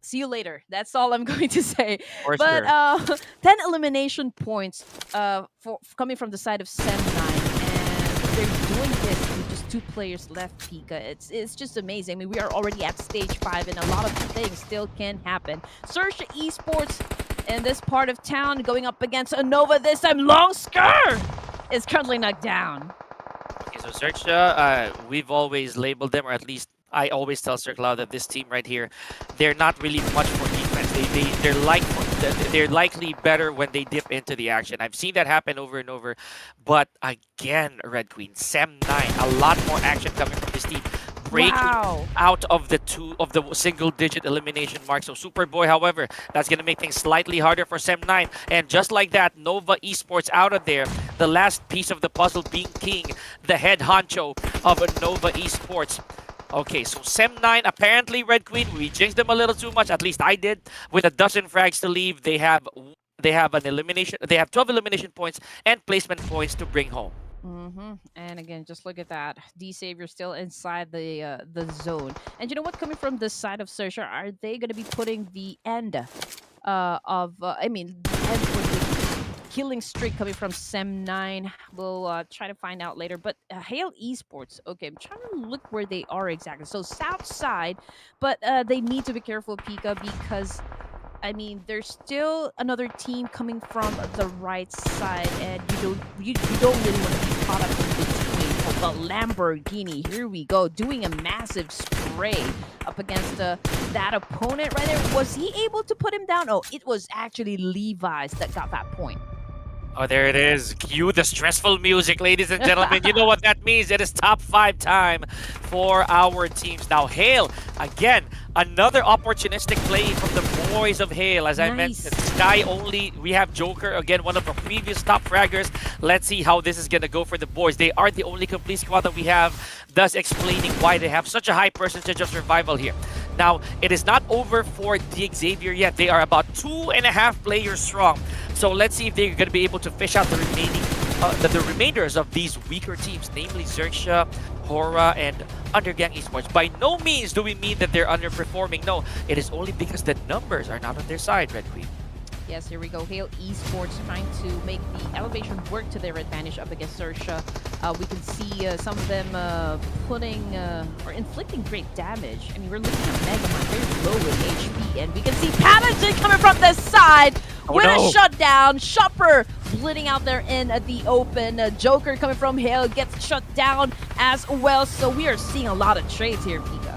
see you later. That's all I'm going to say. For But sure. 10 elimination points for coming from the side of Sem9, and they're doing this with just 2 players left, Pika. It's just amazing. I mean, we are already at stage 5, and a lot of things still can happen. Search Esports in this part of town going up against Anova this time. Long Scar is currently knocked down. Okay, so Search, we've always labeled them, or at least I always tell Circloud that this team right here, they're not really much for defense. They're likely better when they dip into the action. I've seen that happen over and over. But again, Red Queen, Sem9, a lot more action coming from this team. Breaking out of the single-digit elimination mark. So Superboy, however, that's going to make things slightly harder for Sem9. And just like that, Nova Esports out of there. The last piece of the puzzle being King, the head honcho of Nova Esports. Okay, so Sem9, apparently, Red Queen, we jinxed them a little too much. At least I did. With a dozen frags to leave, they have an elimination. They have 12 elimination points and placement points to bring home. And again, just look at that. D Savior still inside the zone. And you know what? Coming from this side of Searcher, are they going to be putting the end the end for the killing streak coming from Sem9? We'll try to find out later. But Hale Esports, okay, I'm trying to look where they are exactly. So south side, but they need to be careful, Pika, because I mean, there's still another team coming from the right side, and you don't really want to be caught up in between. Oh, but Lamborghini, here we go, doing a massive spray up against that opponent right there. Was he able to put him down? Oh, it was actually Levi's that got that point. Oh, there it is. Cue the stressful music, ladies and gentlemen. You know what that means. It is top 5 time for our teams. Now, Hale, again, another opportunistic play from the boys of Hale. As I mentioned, Sky only. We have Joker, again, one of the previous top fraggers. Let's see how this is going to go for the boys. They are the only complete squad that we have, thus explaining why they have such a high percentage of survival here. Now, it is not over for the Xavier yet. They are about 2.5 players strong. So let's see if they're going to be able to fish out the remaining the remainders of these weaker teams, namely Xerxia, Hora, and AGONxI8 ESPORTS. By no means do we mean that they're underperforming. No, it is only because the numbers are not on their side, Red Queen. Yes, here we go. Hale Esports trying to make the elevation work to their advantage up against Xerxia. We can see some of them putting or inflicting great damage. I mean, we're looking at MIRAMAR very low with HP, and we can see PUBG coming from the side with a shutdown. Shopper bleeding out there in the open. Joker coming from Hale gets shut down as well. So we are seeing a lot of trades here, Pika.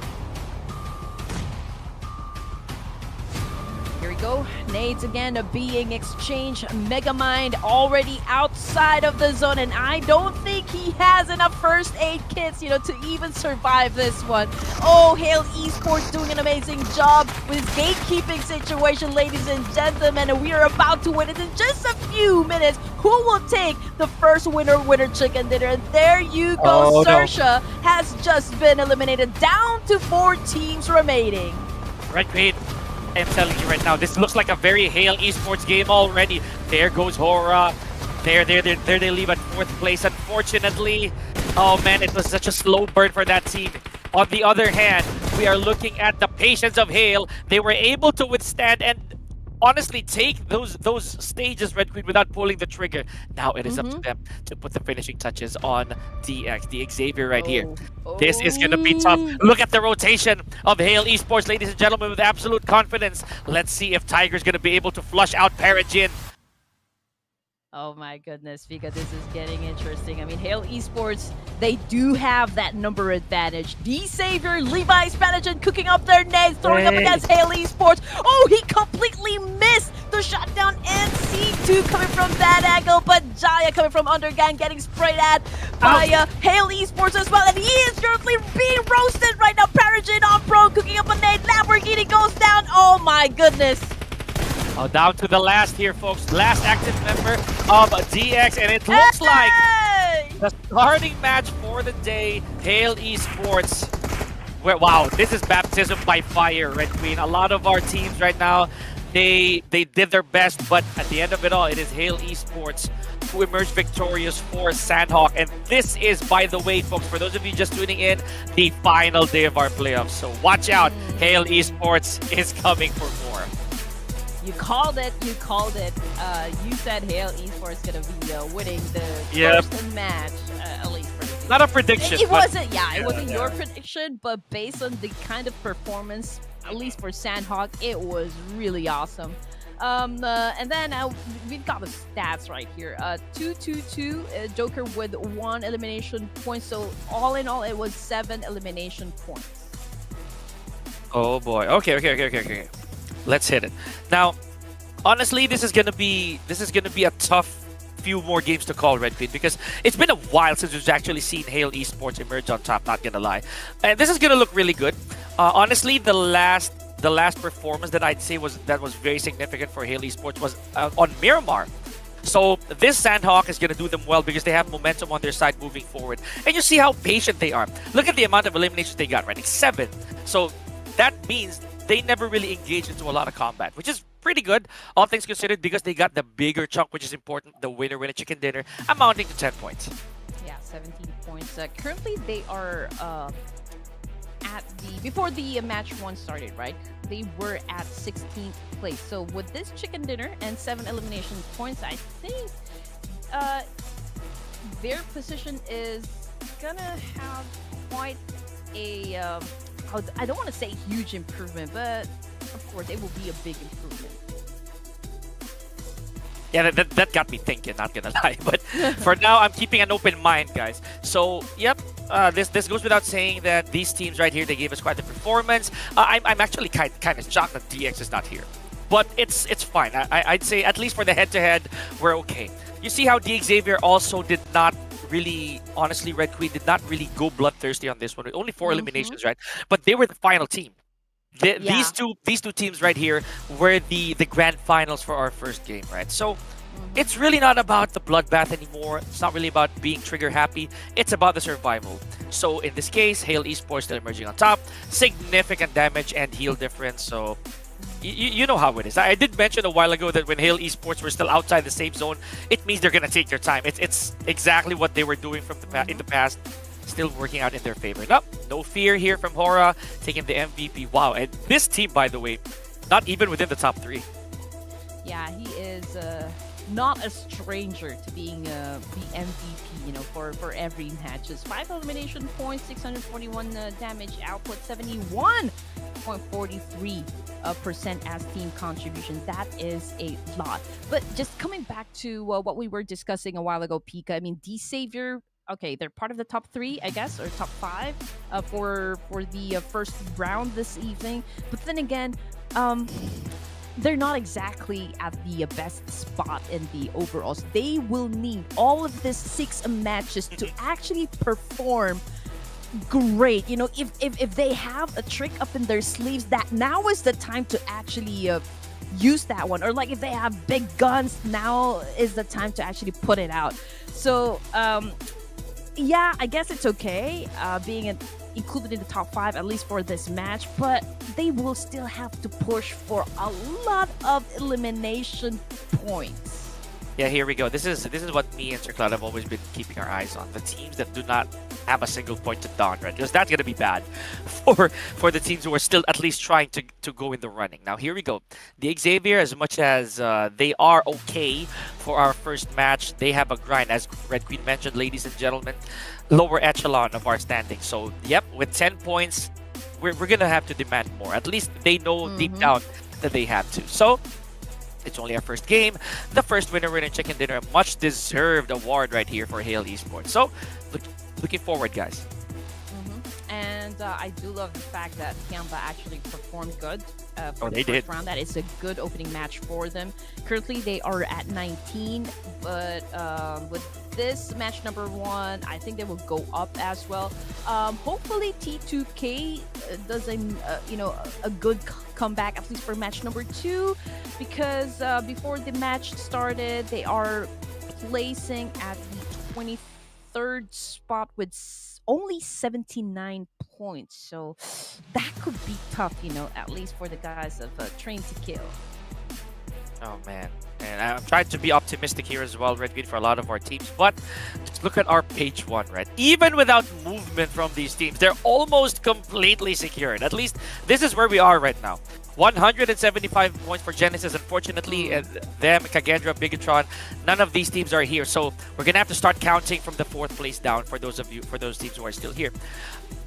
Here we go. Nades again being exchanged. Megamind already outside of the zone, and I don't think he has enough first aid kits, to even survive this one. Oh, Hale Esports doing an amazing job with his gatekeeping situation, ladies and gentlemen, and we are about to win it in just a few minutes. Who will take the first winner chicken dinner? And there you go. Xerxia has just been eliminated, down to 4 teams remaining. Right, Queen. I'm telling you right now, this looks like a very Hale Esports game already. There goes Hora. There they leave at 4th place, unfortunately. Oh man, it was such a slow burn for that team. On the other hand, we are looking at the patience of Hale. They were able to withstand and honestly take those stages, Red Queen, without pulling the trigger. Now it is up to them to put the finishing touches on DX, the Xavier right here. This is going to be tough. Look at the rotation of Hale Esports, ladies and gentlemen, with absolute confidence. Let's see if Tiger's going to be able to flush out Parajin. Oh my goodness, Vika, this is getting interesting. I mean, Hale Esports, they do have that number advantage. D-Savior, Levi's Parajin cooking up their nades, throwing up against Hale Esports. Oh, he completely missed the shutdown, and C2 coming from that angle, but Jaya coming from Undergang getting sprayed at by Hale Esports as well, and he is currently being roasted right now. Parajin on pro, cooking up a nade, Lamborghini goes down. Oh my goodness. Oh, down to the last here, folks. Last active member of DX, and it looks like the starting match for the day, Hale Esports. Wow, this is baptism by fire, Red Queen. A lot of our teams right now, they did their best, but at the end of it all, it is Hale Esports who emerged victorious for SANHOK. And this is, by the way, folks, for those of you just tuning in, the final day of our playoffs. So watch out, Hale Esports is coming for more. You called it. You called it. You said Hale Esports gonna be winning the first match, at least for the season. Not a prediction. It wasn't. Yeah, it wasn't your prediction, but based on the kind of performance, at least for SANHOK, it was really awesome. And then we've got the stats right here. 2-2-2. Joker with 1 elimination point. So all in all, it was 7 elimination points. Oh boy. Okay. Let's hit it. Now, honestly, this is gonna be a tough few more games to call, Red Queen, because it's been a while since we've actually seen Hale Esports emerge on top, not gonna lie. And this is gonna look really good. Honestly, the last performance that I'd say was very significant for Hale Esports was on Miramar. So this SANHOK is going to do them well because they have momentum on their side moving forward. And you see how patient they are. Look at the amount of eliminations they got, right? Like 7. So that means they never really engaged into a lot of combat, which is pretty good, all things considered, because they got the bigger chunk, which is important, the winner chicken dinner, amounting to 10 points. Yeah, 17 points. Currently, they are before the match 1 started, right? They were at 16th place. So with this chicken dinner and 7 elimination points, I think their position is gonna have quite a I don't want to say huge improvement, but of course it will be a big improvement. Yeah, that got me thinking, not gonna lie. But for now, I'm keeping an open mind, guys. So, yep, this goes without saying that these teams right here, they gave us quite the performance. I'm actually kind of shocked that DX is not here. But it's fine. I'd say, at least for the head-to-head, we're okay. You see how Xavier also did not really, honestly, Red Queen did not really go bloodthirsty on this one. Only 4 eliminations, right? But they were the final team. These two teams right here were the grand finals for our first game, right? So it's really not about the bloodbath anymore. It's not really about being trigger happy. It's about the survival. So in this case, Hale Esports still emerging on top. Significant damage and heal difference. So You know how it is. I did mention a while ago that when Hale Esports were still outside the safe zone, it means they're gonna take their time. It's exactly what they were doing from in the past, still working out in their favor. No fear here from Hora, taking the MVP. Wow, and this team, by the way, not even within the top 3. Yeah, he is not a stranger to being the MVP, you know, for every match. Just 5 elimination points, 641 damage output, 71.43% as team contribution. That is a lot. But just coming back to what we were discussing a while ago, Pika, I mean, D-Savior, okay, they're part of the top 3, I guess, or top 5 for the first round this evening. But then again, they're not exactly at the best spot in the overalls. They will need all of these 6 matches to actually perform great. You know, if they have a trick up in their sleeves, that now is the time to actually use that one. Or like if they have big guns, now is the time to actually put it out. So yeah, I guess it's okay being included in the top 5, at least for this match, but they will still have to push for a lot of elimination points. Yeah, here we go. This is what me and Sir Cloud have always been keeping our eyes on. The teams that do not have a single point to don, right? Because that's going to be bad for the teams who are still at least trying to go in the running. Now, here we go. The Xavier, as much as they are okay for our first match, they have a grind, as Red Queen mentioned, ladies and gentlemen, lower echelon of our standing. So, yep, with 10 points, we're going to have to demand more. At least they know deep down that they have to. So, it's only our first game. The first winner chicken dinner, a much deserved award right here for Hale Esports. So, looking forward, guys. And I do love the fact that Kiamba actually performed good for the they first did. round. That is a good opening match for them. Currently, they are at 19, but with this match number 1, I think they will go up as well. Hopefully, T2K does a good comeback, at least for match number 2, because before the match started, they are placing at the 23rd spot with only 79 points. So that could be tough, you know, at least for the guys of Train to Kill. Oh, man. And I'm trying to be optimistic here as well, Red Green, for a lot of our teams. But just look at our page 1, right? Even without movement from these teams, they're almost completely secured. At least this is where we are right now. 175 points for Genesis. Unfortunately, them, KAGENDRA, BIGETRON, none of these teams are here. So we're gonna have to start counting from the 4th place down for those teams who are still here.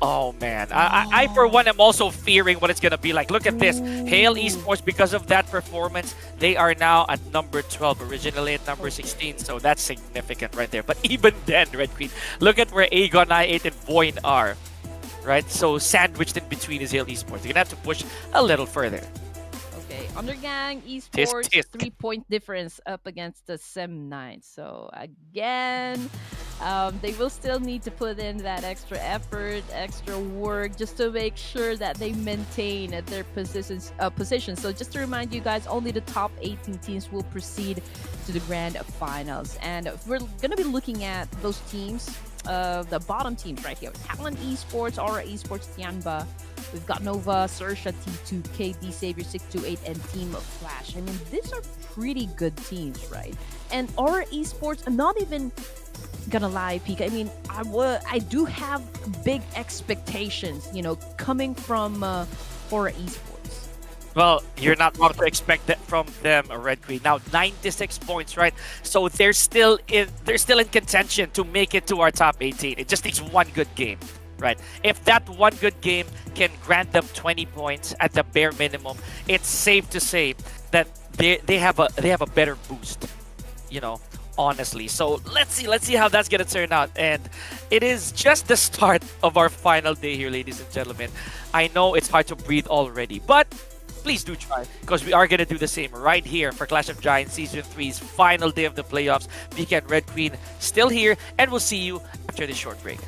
Oh man, I for one am also fearing what it's gonna be like. Look at this, Hale Esports, because of that performance, they are now at number 12, originally at number 16. So that's significant right there. But even then, Red Queen, look at where AGONxI8 and Voin are. Right, so sandwiched in between is Hale Esports. You're gonna have to push a little further. Okay, Undergang Esports, 3-point difference up against the Sem9. So again, they will still need to put in that extra effort, extra work, just to make sure that they maintain their positions. So just to remind you guys, only the top 18 teams will proceed to the grand finals, and we're gonna be looking at those teams. The bottom teams right here: Talent Esports, Aura Esports, Tianba. We've got Nova, Sersha, T2K, D-Savior, 628, and Team Flash. I mean, these are pretty good teams, right? And Aura Esports, I'm not even gonna lie, Pika. I mean, I do have big expectations, you know, coming from Aura Esports. Well, you're not wrong to expect that from them, Red Queen. Now 96 points, right? So they're still in contention to make it to our top 18. It just takes one good game, right? If that one good game can grant them 20 points at the bare minimum, it's safe to say that they have a better boost, you know, honestly. So let's see how that's gonna turn out. And it is just the start of our final day here, ladies and gentlemen. I know it's hard to breathe already, but please do try, because we are going to do the same right here for Clash of Giants Season 3's final day of the playoffs. Pika and Red Queen still here, and we'll see you after this short break.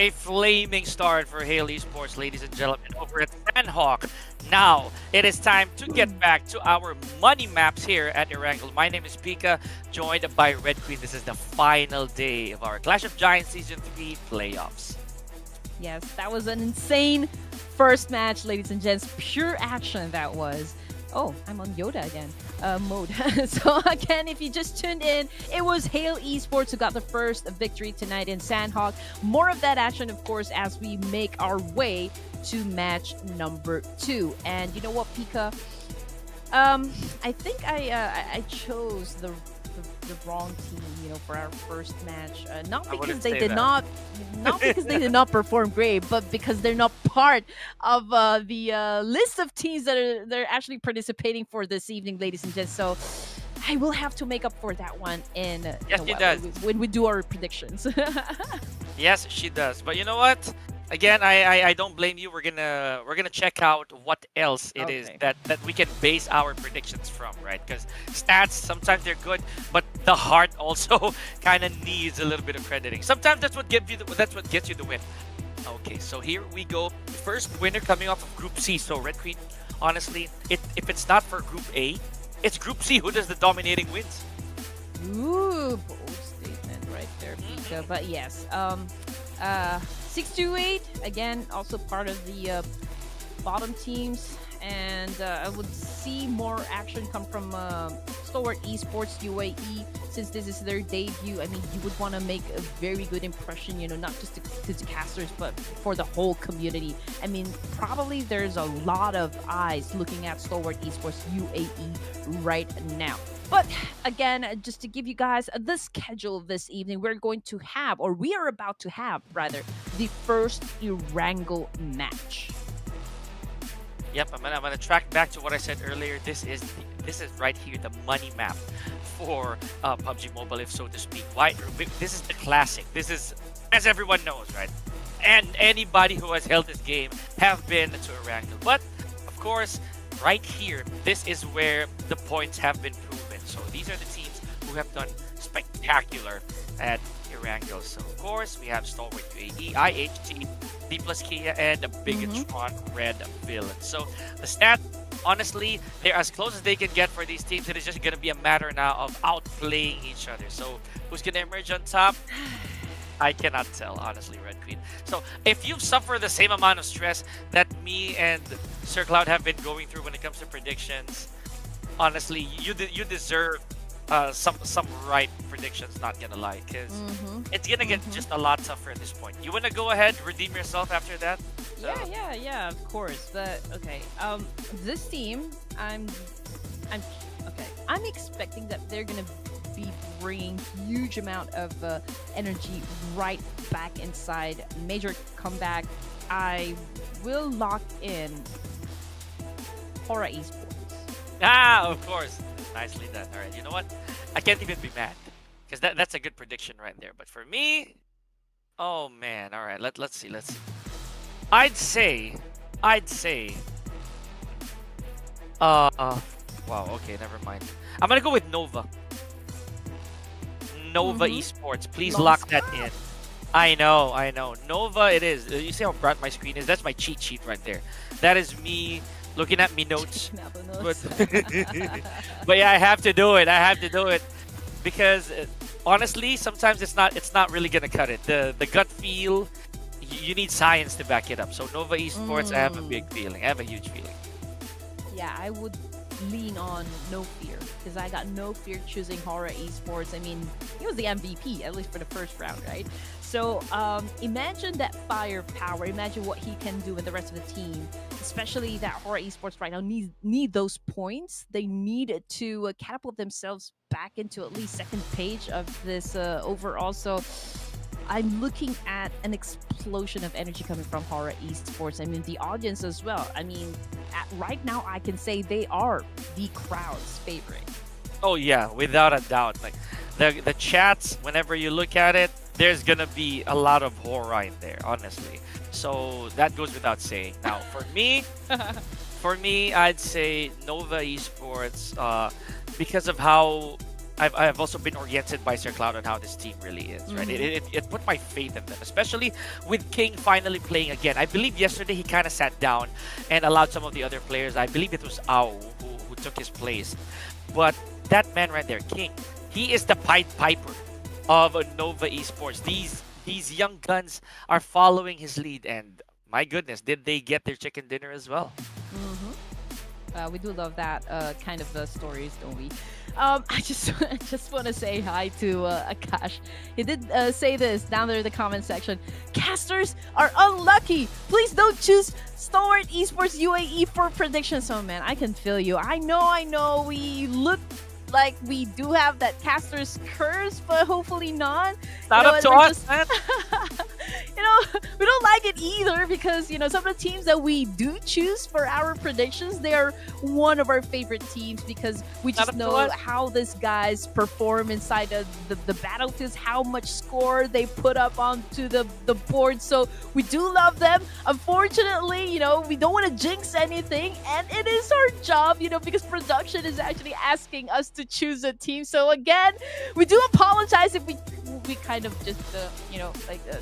a flaming start for Hale Esports, ladies and gentlemen, over at SANHOK. Now, it is time to get back to our money maps here at ERANGEL. My name is Pika, joined by Red Queen. This is the final day of our Clash of Giants Season 3 playoffs. Yes, that was an insane first match, ladies and gents. Pure action that was. Oh, I'm on Yoda again mode. So again, if you just tuned in, it was Hale Esports who got the first victory tonight in SANHOK. More of that action, of course, as we make our way to match number 2. And you know what, Pika? I think I chose the wrong team, you know, for our first match. Not because they did not because they did not perform great, but because they're not part of the list of teams that are actually participating for this evening, ladies and gents. So I will have to make up for that one in Yes, she does. when we do our predictions. Yes, she does. But you know what? Again, I don't blame you. We're gonna check out what else it is that we can base our predictions from, right? Because stats sometimes they're good, but the heart also kind of needs a little bit of crediting. Sometimes that's what gets you the win. Okay, so here we go. First winner coming off of Group C. So Red Queen, honestly, if it's not for Group A, it's Group C who does the dominating wins. Ooh, bold statement right there, Pika. But yes, 628 again, also part of the bottom teams, and I would see more action come from Stalwart Esports UAE since this is their debut. I mean, you would want to make a very good impression, you know, not just to the casters, but for the whole community. I mean, probably there's a lot of eyes looking at Stalwart Esports UAE right now. But again, just to give you guys the schedule this evening, we are about to have, rather, the first ERANGEL match. Yep, I'm gonna track back to what I said earlier. This is right here the money map for PUBG Mobile, if so to speak. Why? This is the classic. This is, as everyone knows, right? And anybody who has held this game have been to ERANGEL. But of course, right here, this is where the points have been proven. So these are the teams who have done spectacular at ERANGEL. So of course, we have Stalwart UAE, IHT, D plus Kia, and BIGETRON Red Villain. So the stat, honestly, they're as close as they can get for these teams. It is just going to be a matter now of outplaying each other. So who's going to emerge on top? I cannot tell, honestly, Red Queen. So if you've suffered the same amount of stress that me and Sir Cloud have been going through when it comes to predictions, honestly, you deserve some right predictions, not gonna lie, because it's gonna get just a lot tougher at this point. You wanna go ahead, redeem yourself after that? So. Yeah, of course. But okay, this team, I'm expecting that they're gonna be bringing huge amount of energy right back inside. Major comeback. I will lock in Hora Esports. Ah, of course. Nicely done. All right, you know what? I can't even be mad because that's a good prediction right there. But for me, oh man. All right, let's see. I'd say. Wow. Okay, never mind. I'm gonna go with Nova. Nova Esports. Please lock that in. I know. Nova it is. You see how bright my screen is? That's my cheat sheet right there. That is me looking at me notes. But yeah, I have to do it because honestly, sometimes it's not really gonna cut it. The gut feel, you need science to back it up. So Nova Esports, I have a big feeling. I have a huge feeling. Yeah, I would lean on No Fear because I got no fear choosing Hora Esports. I mean, he was the MVP, at least for the first round, right? So imagine that firepower. Imagine what he can do with the rest of the team, especially that Hora Esports right now need those points. They need to catapult themselves back into at least second page of this overall. So I'm looking at an explosion of energy coming from Hora Esports. I mean, the audience as well. I mean, right now, I can say they are the crowd's favorite. Oh yeah, without a doubt. Like the chats, whenever you look at it, there's gonna be a lot of horror in there, honestly. So that goes without saying. Now, for me, I'd say Nova Esports because of how I've also been oriented by Sir Cloud on how this team really is, right? It put my faith in them, especially with King finally playing again. I believe yesterday he kind of sat down and allowed some of the other players. I believe it was Ao who took his place. But that man right there, King, he is the Pied Piper of Nova Esports. These young guns are following his lead, and my goodness, did they get their chicken dinner as well? We do love that kind of stories, don't we? I just want to say hi to Akash. He did say this down there in the comment section. Casters are unlucky. Please don't choose Stalwart Esports UAE for predictions. Oh man, I can feel you. I know. We look like we do have that caster's curse, but hopefully not. Not up to us, man. We don't like it either because, some of the teams that we do choose for our predictions, they are one of our favorite teams because we just know how these guys perform inside the battlefields, how much score they put up onto the board. So we do love them. Unfortunately, we don't want to jinx anything, and it is our job, because production is actually asking us to choose a team. So again, we do apologize if we kind of just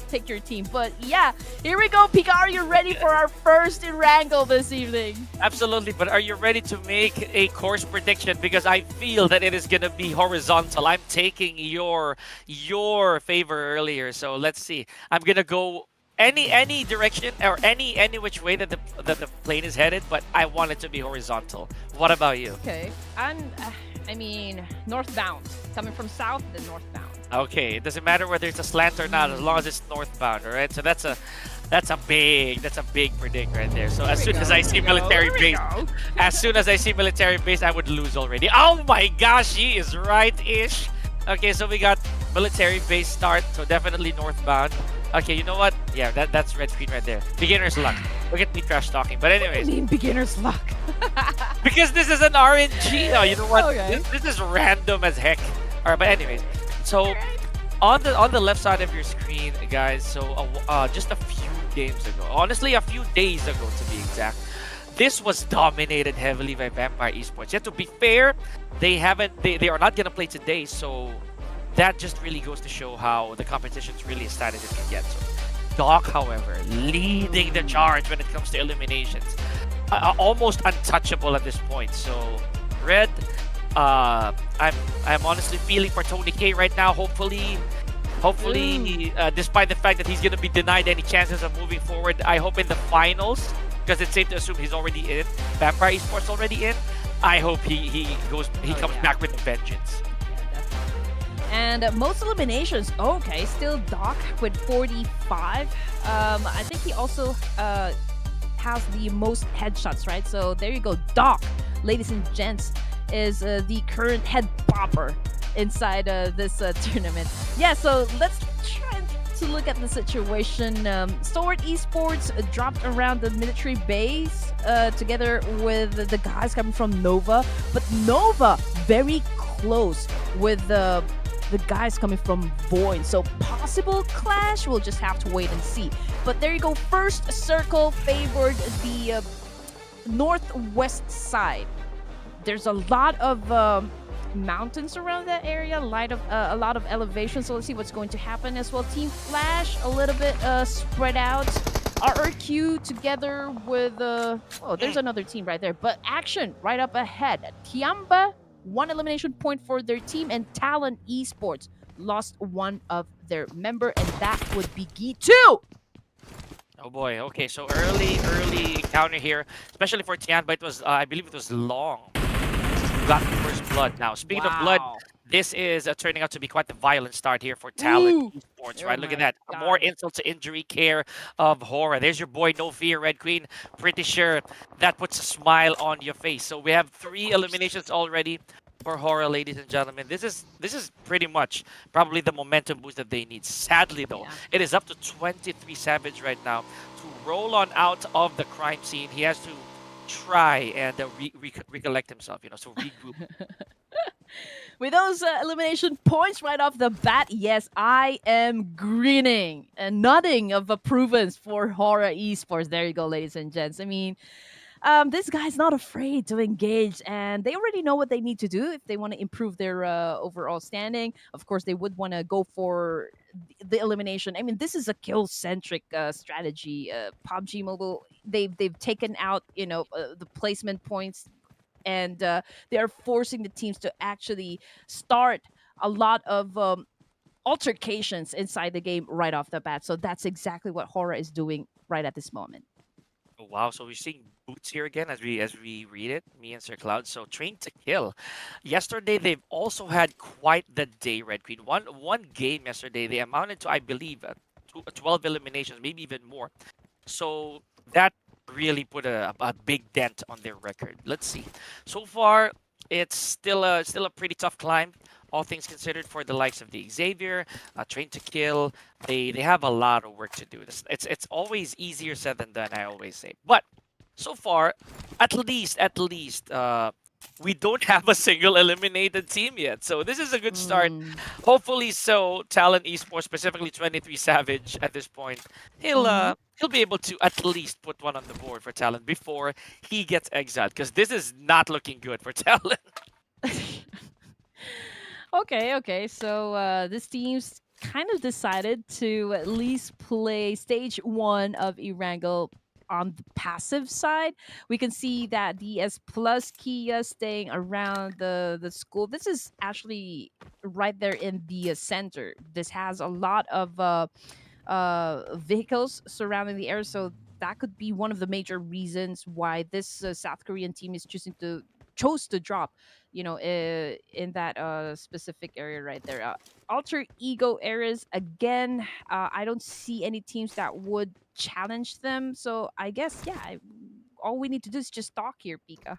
take your team. But yeah, here we go. Pika, are you ready for our first Erangel this evening? Absolutely, but are you ready to make a course prediction? Because I feel that it is going to be horizontal. I'm taking your favor earlier, so let's see. I'm going to go any direction or any which way that the plane is headed, but I want it to be horizontal. What about you? Okay, I mean northbound. Coming from south, then northbound. Okay, it doesn't matter whether it's a slant or not, as long as it's northbound, all right? So that's a big predict right there. So as soon as I see military base, I would lose already. Oh my gosh, he is right-ish. Okay, so we got military base start, so definitely northbound. Okay, you know what? Yeah, that's red screen right there. Beginner's luck. Look at me trash talking. But anyways. What do you mean beginner's luck? Because this is an RNG. Oh, you know what? Okay. This is random as heck. Alright, but anyways. So on the left side of your screen, guys, so just a few games ago, honestly a few days ago to be exact, this was dominated heavily by Vampire Esports. Yet to be fair, they are not gonna play today, so that just really goes to show how the competition's really as tight as it can get. So Doc, however, leading the charge when it comes to eliminations, almost untouchable at this point. So Red, I'm honestly feeling for Tony K right now. Hopefully, despite the fact that he's gonna be denied any chances of moving forward, I hope in the finals, because it's safe to assume he's already in. Vampire Esports already in. I hope he comes back with a vengeance. And most eliminations, okay, still Doc with 45. I think he also has the most headshots, right? So there you go, Doc, ladies and gents, is the current head popper inside this tournament. Yeah, so let's try to look at the situation. Stalwart Esports dropped around the military base together with the guys coming from Nova, but Nova very close with the guys coming from Void. So possible clash, we'll just have to wait and see. But there you go, first circle favored the northwest side. There's a lot of mountains around that area, a lot of elevation, so let's see what's going to happen as well. Team Flash a little bit spread out. RRQ together with there's another team right there, but Action right up ahead. Tiamba, 1 elimination point for their team, and Talon Esports lost one of their member, and that would be G2. Oh boy, okay, so early encounter here, especially for Tian, but it was, I believe it was long. Got the first blood now. Speaking of blood, this is turning out to be quite the violent start here for Talon Esports, right? Look at that. God. More insult to injury care of Horror. There's your boy, No Fear, Red Queen. Pretty sure that puts a smile on your face. So we have 3 eliminations already for Horror, ladies and gentlemen. This is pretty much probably the momentum boost that they need. Sadly, though, it is up to 23 Savage right now to roll on out of the crime scene. He has to try and recollect himself, so regroup. With those elimination points right off the bat, yes, I am grinning and nodding of approvals for Horror Esports. There you go, ladies and gents. I mean, this guy's not afraid to engage, and they already know what they need to do if they want to improve their overall standing. Of course, they would want to go for the elimination. I mean, this is a kill centric strategy. PUBG Mobile, they've taken out the placement points, and they are forcing the teams to actually start a lot of altercations inside the game right off the bat. So that's exactly what Horror is doing right at this moment. Oh, wow, so we're seeing boots here again as we read it, me and Sir Cloud. So train to kill. Yesterday they've also had quite the day, Red Queen. One game yesterday, they amounted to, I believe, 12 eliminations, maybe even more. So that really put a big dent on their record. Let's see. So far, it's still a pretty tough climb, all things considered, for the likes of the Xavier, Train to Kill. They have a lot of work to do. It's always easier said than done, I always say. But so far, at least, we don't have a single eliminated team yet. So this is a good start. Mm. Hopefully so. Talent Esports, specifically 23 Savage at this point, Mhm. he'll be able to at least put one on the board for Talent before he gets exiled, because this is not looking good for Talent. Okay. So this team's kind of decided to at least play stage one of Erangel on the passive side. We can see that DS plus Kia staying around the school. This is actually right there in the center. This has a lot of vehicles surrounding the area, so that could be one of the major reasons why this South Korean team is choosing to chose to drop, in that specific area right there. Alter ego areas again. I don't see any teams that would challenge them. So I guess all we need to do is just talk here, Pika.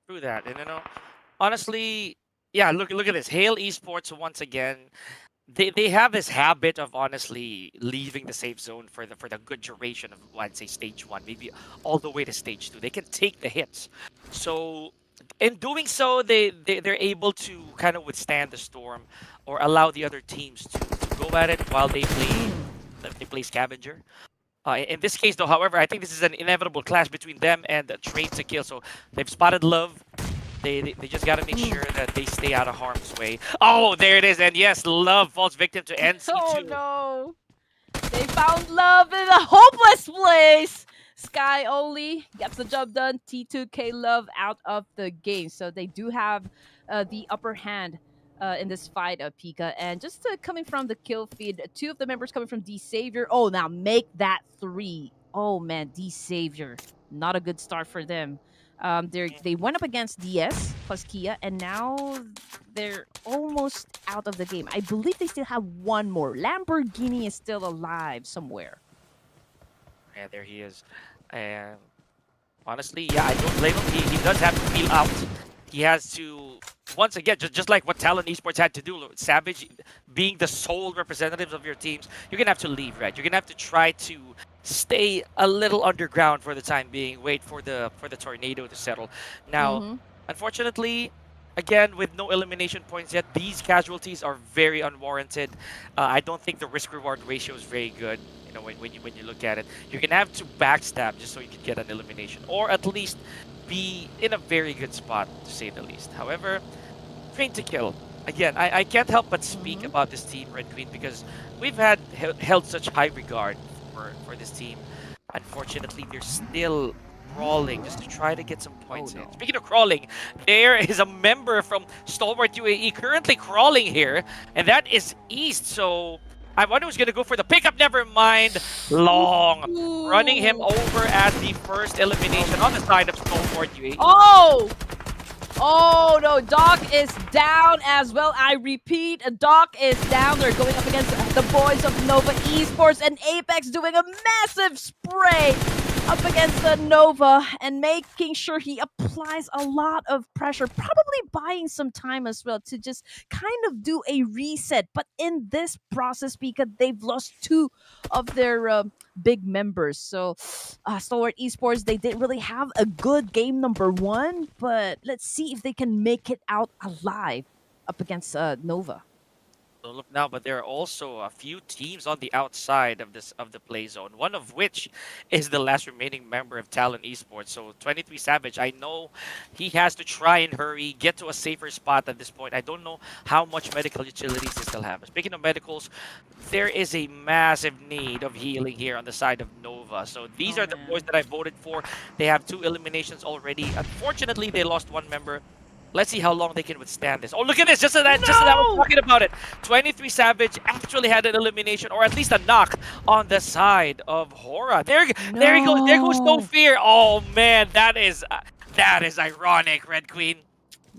Through that, and honestly, yeah, look at this. Hail Esports once again. They have this habit of honestly leaving the safe zone for the good duration of, I'd say, stage one, maybe all the way to stage two. They can take the hits. So in doing so, they're able to kind of withstand the storm, or allow the other teams to go at it while they play scavenger. In this case, though, however, I think this is an inevitable clash between them and Train to Kill. So they've spotted Love. They just got to make sure that they stay out of harm's way. Oh, there it is. And yes, Love falls victim to NC2. Oh no! They found love in a hopeless place. Sky only gets the job done. T2K Love out of the game. So they do have the upper hand in this fight, Pika. And just coming from the kill feed, two of the members coming from D Savior. Oh, now make that three. Oh man, D Savior. Not a good start for them. They went up against DS plus Kia, and now they're almost out of the game. I believe they still have one more. Lamborghini is still alive somewhere. Yeah, there he is. And honestly, yeah, I don't blame him. He does have to feel out. He has to, once again, just like what Talent Esports had to do, Savage being the sole representatives of your teams, you're going to have to leave, right? You're going to have to try to stay a little underground for the time being, wait for the tornado to settle. Now, Mhm. unfortunately, again, with no elimination points yet, these casualties are very unwarranted. I don't think the risk-reward ratio is very good. When you look at it, you're gonna have to backstab just so you can get an elimination, or at least be in a very good spot, to say the least. However, Train to Kill. Again, I can't help but speak Mhm. about this team, Red Queen, because we've held such high regard for this team. Unfortunately, they're still crawling just to try to get some points Oh, in. no. Speaking of crawling, there is a member from Stalwart UAE currently crawling here, and that is East. So I wonder who's going to go for the pickup. Never mind. Long. Running him Ooh. over as the first elimination on the side of Stalwart UAE. Oh! Oh no, Doc is down as well. I repeat, Doc is down. They're going up against the boys of Nova Esports, and Apex doing a massive spray up against the Nova and making sure he applies a lot of pressure, probably buying some time as well to just kind of do a reset. But in this process, because they've lost two of their big members. So, Stalwart Esports, they didn't really have a good game number one, but let's see if they can make it out alive up against Nova. Don't look now, but there are also a few teams on the outside of the play zone. One of which is the last remaining member of Talon Esports. So 23 Savage, I know he has to try and hurry, get to a safer spot at this point. I don't know how much medical utilities he still have. Speaking of medicals, there is a massive need of healing here on the side of Nova. So these Oh are the boys man. that I voted for. They have 2 eliminations already. Unfortunately, they lost one member. Let's see how long they can withstand this. Oh, look at this! Just as I was No! talking about it, 23 Savage actually had an elimination, or at least a knock, on the side of Hora. There he goes. There goes No No! Fear. Oh man, that is ironic, Red Queen.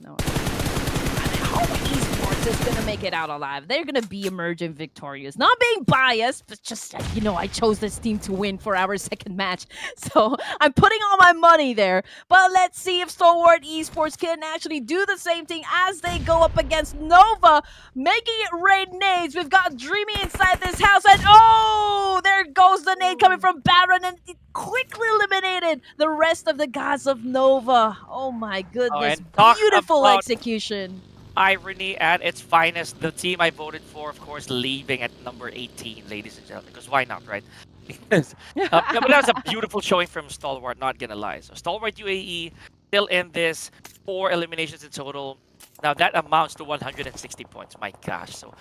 No. How esports is gonna make it out alive? They're gonna be emerging victorious. Not being biased, but just I chose this team to win for our second match, so I'm putting all my money there. But let's see if Stalwart Esports can actually do the same thing as they go up against Nova, making it rain nades. We've got Dreamy inside this house, and oh, there goes the nade coming from Baron, and it quickly eliminated the rest of the gods of Nova. Oh my Oh, goodness, and talk beautiful about execution. irony at its finest. The team I voted for, of course, leaving at number 18, ladies and gentlemen. Because why not, right? Because yeah, but that was a beautiful showing from Stalwart, not gonna lie. So Stalwart UAE still in this, 4 eliminations in total. Now that amounts to 160 points. My gosh. So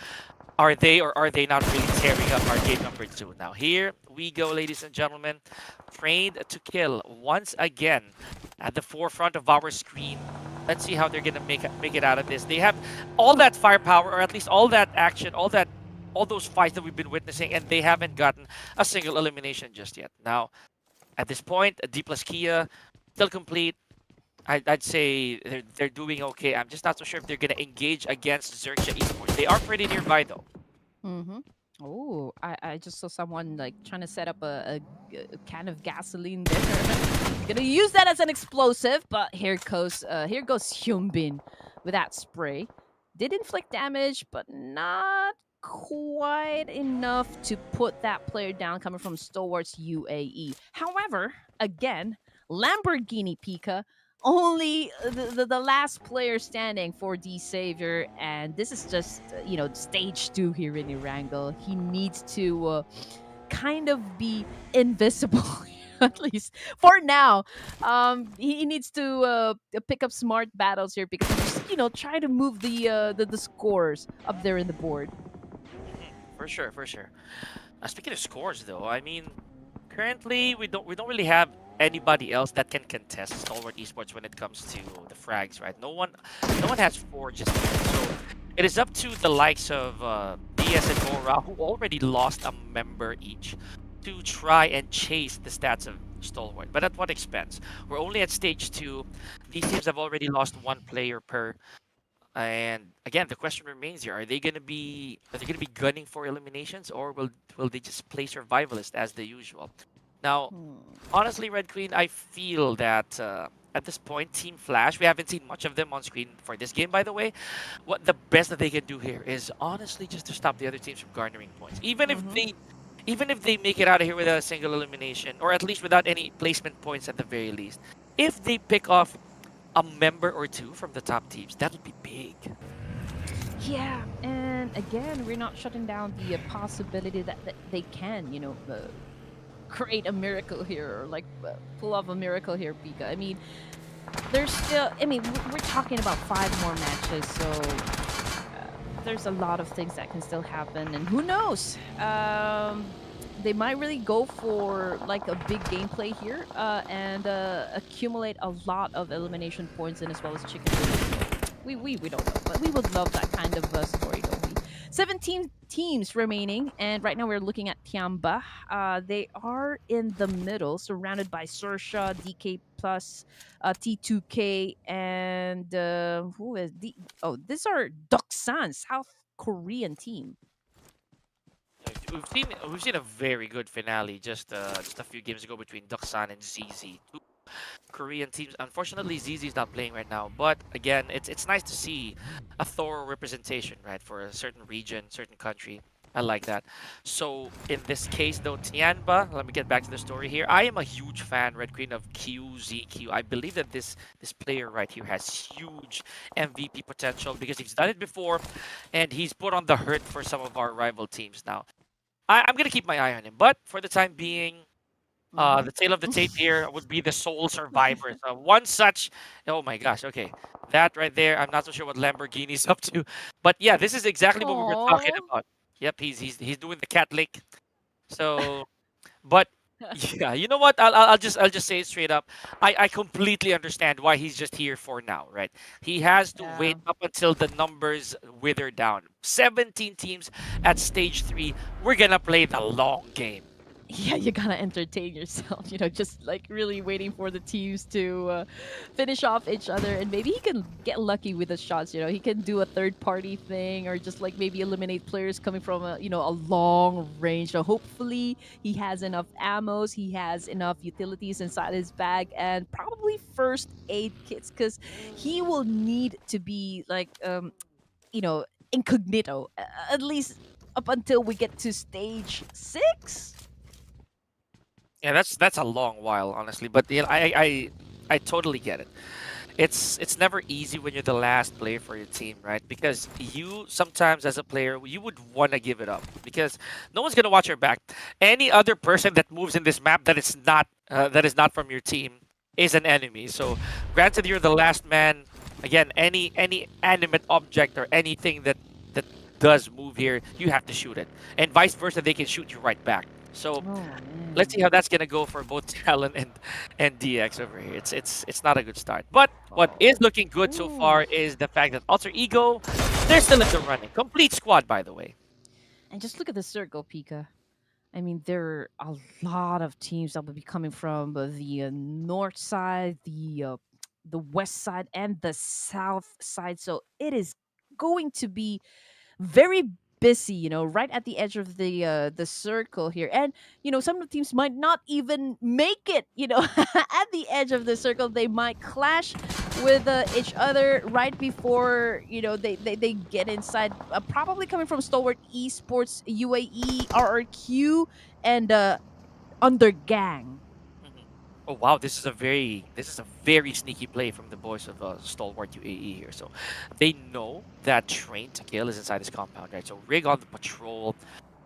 are they or are they not really tearing up our game number 2? Now here we go, ladies and gentlemen. Trained to kill once again at the forefront of our screen. Let's see how they're gonna make it out of this. They have all that firepower, or at least all that action, all those fights that we've been witnessing, and they haven't gotten a single elimination just yet. Now, at this point, D plus Kia still complete. I'd say they're doing okay. I'm just not so sure if they're gonna engage against Xerxia Esports. They are pretty nearby though. Mm-hmm. Oh, I just saw someone like trying to set up a can of gasoline there. Gonna use that as an explosive, but here goes Hyunbin with that spray. Did inflict damage, but not quite enough to put that player down coming from Stalwarts UAE. However, again, Lamborghini Pika only the last player standing for the savior, and this is just stage 2 here in Erangel. He needs to kind of be invisible at least for now. He needs to pick up smart battles here because just try to move the scores up there in the board. For sure, for sure. Speaking of scores, though, I mean, currently we don't really have anybody else that can contest Stalwart Esports when it comes to the frags, right? No one has 4 just yet. So it is up to the likes of DS and Nora, who already lost a member each, to try and chase the stats of Stalwart. But at what expense? We're only at stage 2. These teams have already lost 1 player per. And again, the question remains here: are they gonna be gunning for eliminations, or will they just play survivalist as the usual? Now, Hmm. honestly, Red Queen, I feel that at this point, Team Flash, we haven't seen much of them on screen for this game, by the way. What the best that they can do here is honestly just to stop the other teams from garnering points. Mhm. Even if they make it out of here without a single elimination, or at least without any placement points at the very least, if they pick off a member or 2 from the top teams, that would be big. Yeah, and again, we're not shutting down the possibility that they can, create a miracle here, or like pull off a miracle here, Pika. I mean, there's still. I mean, we're talking about 5 more matches, so there's a lot of things that can still happen, and who knows? They might really go for like a big gameplay here, and accumulate a lot of elimination points, and as well as chicken wings. We don't know, but we would love that kind of story, don't we? 17 teams remaining, and right now we're looking at Tiamba. They are in the middle, surrounded by Sersha, DK Plus, T2K, and who is the? Oh, these are Doksan, South Korean team. We've seen a very good finale just a few games ago between Doksan and ZZ. Two Korean teams. Unfortunately, ZZ is not playing right now, but again, it's nice to see a thorough representation, right, for a certain region, certain country. I like that. So in this case though, Tianba, let me get back to the story here. I am a huge fan, Red Queen, of QZQ. I believe that this player right here has huge MVP potential because he's done it before and he's put on the hurt for some of our rival teams now. I'm gonna keep my eye on him, but for the time being, Mhm. the tail of the tape here would be the sole survivors. One such, oh my gosh, okay, that right there. I'm not so sure what Lamborghini's up to, but yeah, this is exactly what we were talking Aww. about. Yep, he's doing the cat lick. So, but yeah, you know what? I'll just say it straight up. I completely understand why he's just here for now, right? He has to Yeah. wait up until the numbers wither down. 17 teams at stage 3. We're gonna play the long game. Yeah, you gotta entertain yourself, just like really waiting for the teams to finish off each other, and maybe he can get lucky with the shots. He can do a third party thing, or just like maybe eliminate players coming from a long range. So hopefully he has enough ammos, he has enough utilities inside his bag, and probably first aid kits, because he will need to be like you know incognito, at least up until we get to stage 6. Yeah, that's a long while, honestly. But yeah, I totally get it. It's never easy when you're the last player for your team, right? Because you sometimes as a player you would want to give it up because no one's gonna watch your back. Any other person that moves in this map that is not from your team is an enemy. So granted you're the last man. Again, any animate object or anything that does move here, you have to shoot it, and vice versa. They can shoot you right back. So Oh let's man. see how that's gonna go for both Talon and DX over here. It's not a good start. But what Oh. is looking good so Ooh. far is the fact that Alter Ego, they're still in the running. Complete squad, by the way. And just look at the circle, Pika. I mean, there are a lot of teams that will be coming from the north side, the west side, and the south side. So it is going to be very busy, right at the edge of the circle here. And some of the teams might not even make it, at the edge of the circle. They might clash with each other right before they get inside, probably coming from Stalwart Esports, UAE, RRQ, and Under Gang. Mhm. Oh wow, this is a very sneaky play from the boys of Stalwart UAE here. So they know that Train to Kill is inside his compound, right? So Rig on the patrol.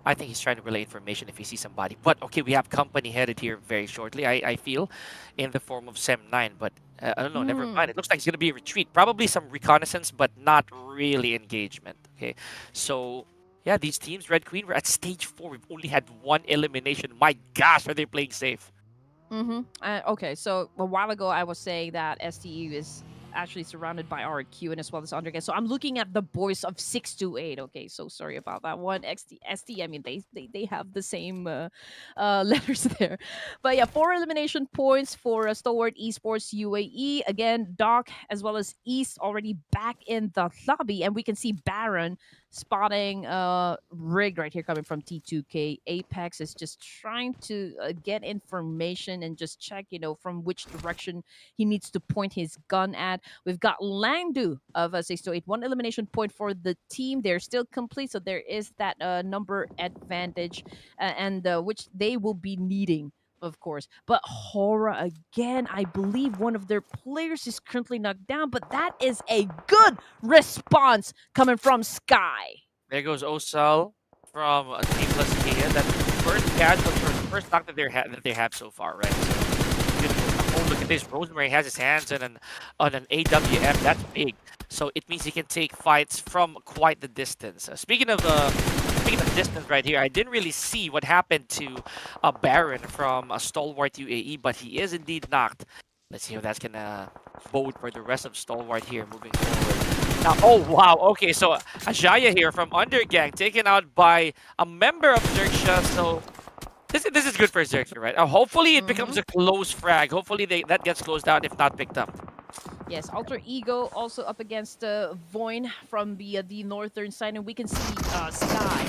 I think he's trying to relay information if he sees somebody. But okay, we have company headed here very shortly, I feel, in the form of Sem9. But I don't know, never mind. Hmm. It looks like it's going to be a retreat. Probably some reconnaissance, but not really engagement. Okay, so yeah, these teams, Red Queen, we're at stage 4. We've only had one elimination. My gosh, are they playing safe? Mm-hmm. Okay, so a while ago I was saying that STE is actually surrounded by RQ and as well as Undergas. So I'm looking at the boys of 628. Okay, so sorry about that one. ST, I mean they have the same letters there. But yeah, 4 elimination points for Stalwart Esports UAE. Again, Doc as well as East already back in the lobby, and we can see Baron spotting Rig right here coming from T2K. Apex is just trying to get information and just check, from which direction he needs to point his gun at. We've got Langdu of 628, 1 elimination point for the team. They're still complete, so there is that number advantage, and which they will be needing, of course. But Hora again, I believe one of their players is currently knocked down, but that is a good response coming from Sky. There goes Osal from Team Plus Kia. That's the first casual or the first knock that they have so far, right? So, beautiful. Oh, look at this. Rosemary has his hands on an AWM. That's big. So it means he can take fights from quite the distance. Speaking of distance right here, I didn't really see what happened to Baron from Stalwart UAE, but he is indeed knocked. Let's see how that's gonna bode for the rest of Stalwart here moving forward. Now, oh wow, okay, so Ajaya here from Undergang taken out by a member of Xerxia, so this is good for Xerxia, right? Hopefully it becomes Mhm. a close frag. Hopefully that gets closed down if not picked up. Yes, Alter Ego also up against Voin from the northern side, and we can see Sky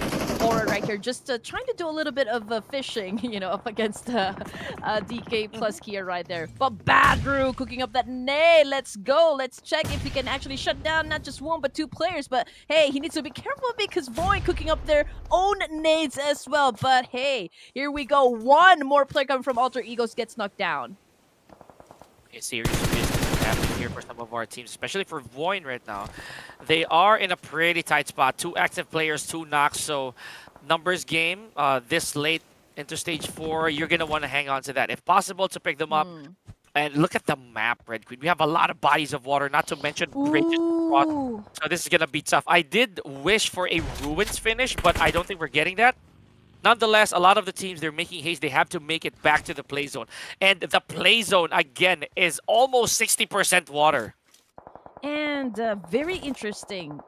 Aura right here, just trying to do a little bit of fishing, you know, up against DK plus Kia right there. But Badru cooking up that nade. Let's go. Let's check if he can actually shut down not just one but two players. But hey, he needs to be careful because Void cooking up their own nades as well. But hey, here we go. One more player coming from Alter Egos gets knocked down. A serious business happening here for some of our teams, especially for Void right now. They are in a pretty tight spot. 2 active players, 2 knocks. So numbers game this late into stage 4, you're going to want to hang on to that. If possible, to pick them up. And look at the map, Red Queen. We have a lot of bodies of water, not to mention bridges across. So this is going to be tough. I did wish for a Ruins finish, but I don't think we're getting that. Nonetheless, a lot of the teams, they're making haste. They have to make it back to the play zone. And the play zone, again, is almost 60% water. And very interesting,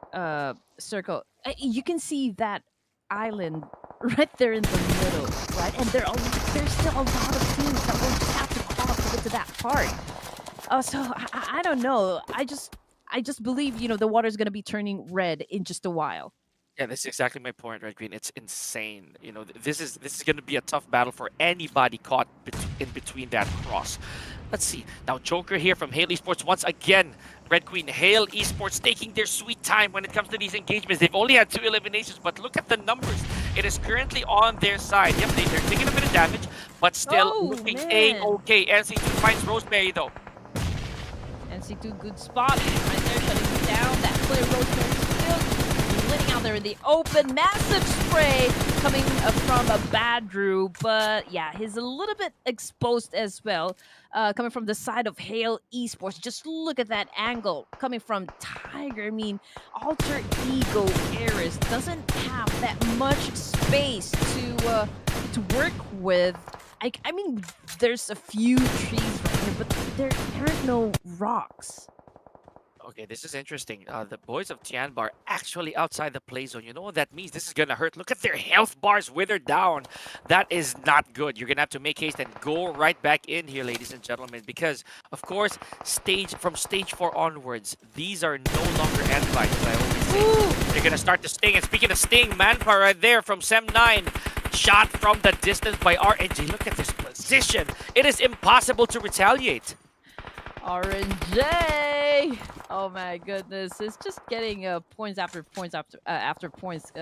Circle. You can see that island right there in the middle, right? And there's still a lot of teams that will just have to crawl to get to that part. So I don't know. I just believe, you know, the water is going to be turning red in just a while. Yeah, that's exactly my point, Red Green. It's insane. You know, this is going to be a tough battle for anybody caught in between that cross. Let's see. Now, Joker here from Hale Esports once again. Red Queen, Hale Esports taking their sweet time when it comes to these engagements. They've only had 2 eliminations, but look at the numbers. It is currently on their side. Yep, they're taking a bit of damage, but still looking A-okay. NC2 finds Rosemary, though. NC2, good spot. Right there, shutting down that clear Rosemary still letting out there in the open. Massive spray coming from a Badru, but yeah, he's a little bit exposed as well. Coming from the side of Hale Esports. Just look at that angle coming from Tiger. I mean, Alter Ego Eris doesn't have that much space to work with. I mean, there's a few trees right here, but there aren't no rocks. Okay, this is interesting. The boys of Tianba are actually outside the play zone. You know what that means? This is going to hurt. Look at their health bars withered down. That is not good. You're going to have to make haste and go right back in here, ladies and gentlemen, because, of course, from stage 4 onwards, these are no longer end bites, as I always say. They're going to start to sting. And speaking of sting, manpower right there from Sem9. Shot from the distance by RNG. Look at this position. It is impossible to retaliate. RNG! Oh my goodness, it's just getting points after points after points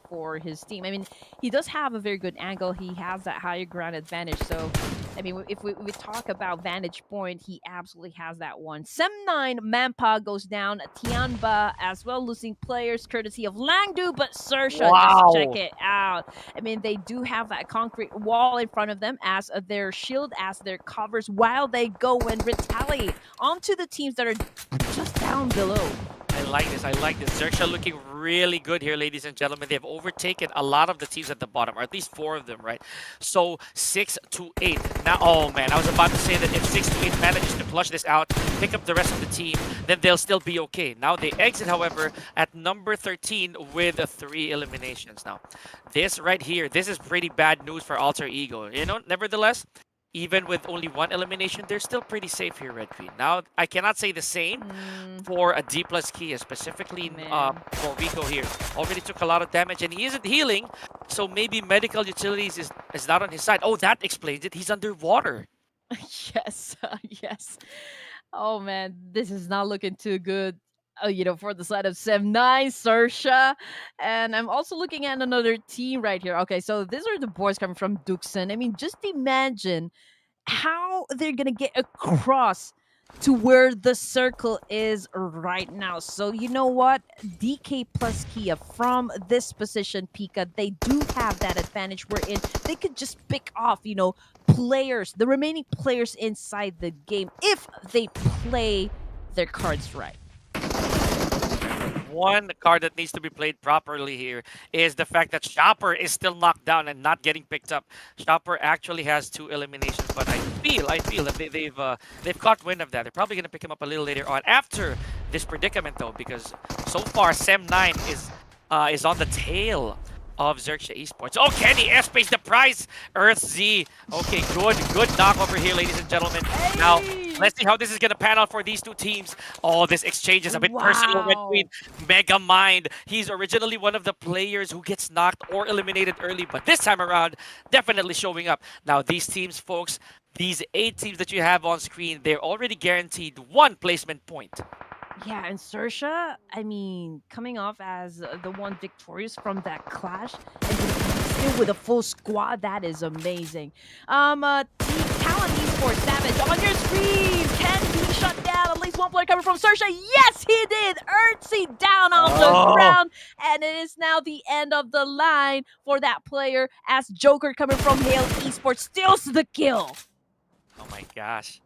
for his team. I mean, he does have a very good angle. He has that higher ground advantage. So, I mean, if we talk about vantage point, he absolutely has that one. Sem9 Manpa goes down. Tianba as well, losing players courtesy of Langdu, but Sersha, just check it out. I mean, they do have that concrete wall in front of them as their shield, as their covers, while they go and retaliate onto the teams that are just down below. I like this. I like this. Sersha looking really good here, ladies and gentlemen. They've overtaken a lot of the teams at the bottom, or at least 4 of them, right? So 6-8. Now, oh man, I was about to say that if 6-8 manages to flush this out, pick up the rest of the team, then they'll still be okay. Now they exit, however, at number 13 with 3 eliminations. Now, this right here, this is pretty bad news for Alter Ego. You know, nevertheless, even with only 1 elimination, they're still pretty safe here, Red Queen. Now, I cannot say the same for a D plus Kia, specifically for Rico here. Already took a lot of damage, and he isn't healing, so maybe medical utilities is not on his side. Oh, that explains it. He's underwater. Yes, yes. Oh, man, this is not looking too good. You know, for the side of Sem9, Sersha, and I'm also looking at another team right here. Okay, so these are the boys coming from Duxon. I mean, just imagine how they're gonna get across to where the circle is right now. So you know what, DK plus Kia from this position, Pika, they do have that advantage wherein they could just pick off, you know, players, the remaining players inside the game if they play their cards right. One card that needs to be played properly here is the fact that Shopper is still knocked down and not getting picked up. Shopper actually has 2 eliminations, but I feel that they've caught wind of that. They're probably gonna pick him up a little later on after this predicament, though, because so far Sem9 is on the tail of Xerxia Esports. Oh, Kenny S pays the price. Earth Z. Okay, good knock over here, ladies and gentlemen. Now, Let's see how this is going to pan out for these two teams. Oh, this exchange is a bit personal. Red Queen, Wow. Mega Mind. He's originally one of the players who gets knocked or eliminated early, but this time around, definitely showing up. Now, these teams, folks, these 8 teams that you have on screen, they're already guaranteed 1 placement point. Yeah, and Sersha, I mean, coming off as the one victorious from that clash, and still with a full squad, that is amazing. Team Talent Esports Savage on your screen. Can he shut down at least one player coming from Sersha? Yes, he did. ERANGEL down on the Oh, ground, and it is now the end of the line for that player as Joker coming from Hale Esports steals the kill. oh my gosh.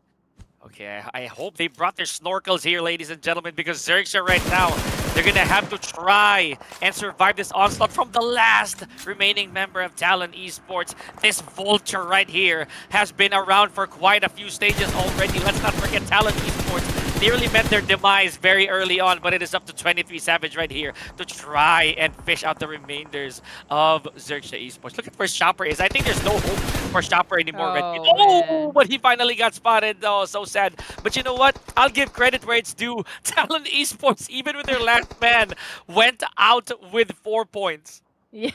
Okay, I hope they brought their snorkels here, ladies and gentlemen, because Xerxia right now, they're going to have to try and survive this onslaught from the last remaining member of Talon Esports. This Vulture right here has been around for quite a few stages already. Let's not forget Talon Esports nearly met their demise very early on, but it is up to 23 Savage right here to try and fish out the remainders of Xerxia Esports. Look at where Shopper is. I think there's no hope for Shopper anymore, Red Kid. Oh, Oh, man. but he finally got spotted. Oh, so sad. But you know what? I'll give credit where it's due. Talon Esports, even with their last man, went out with 4 points. Yeah.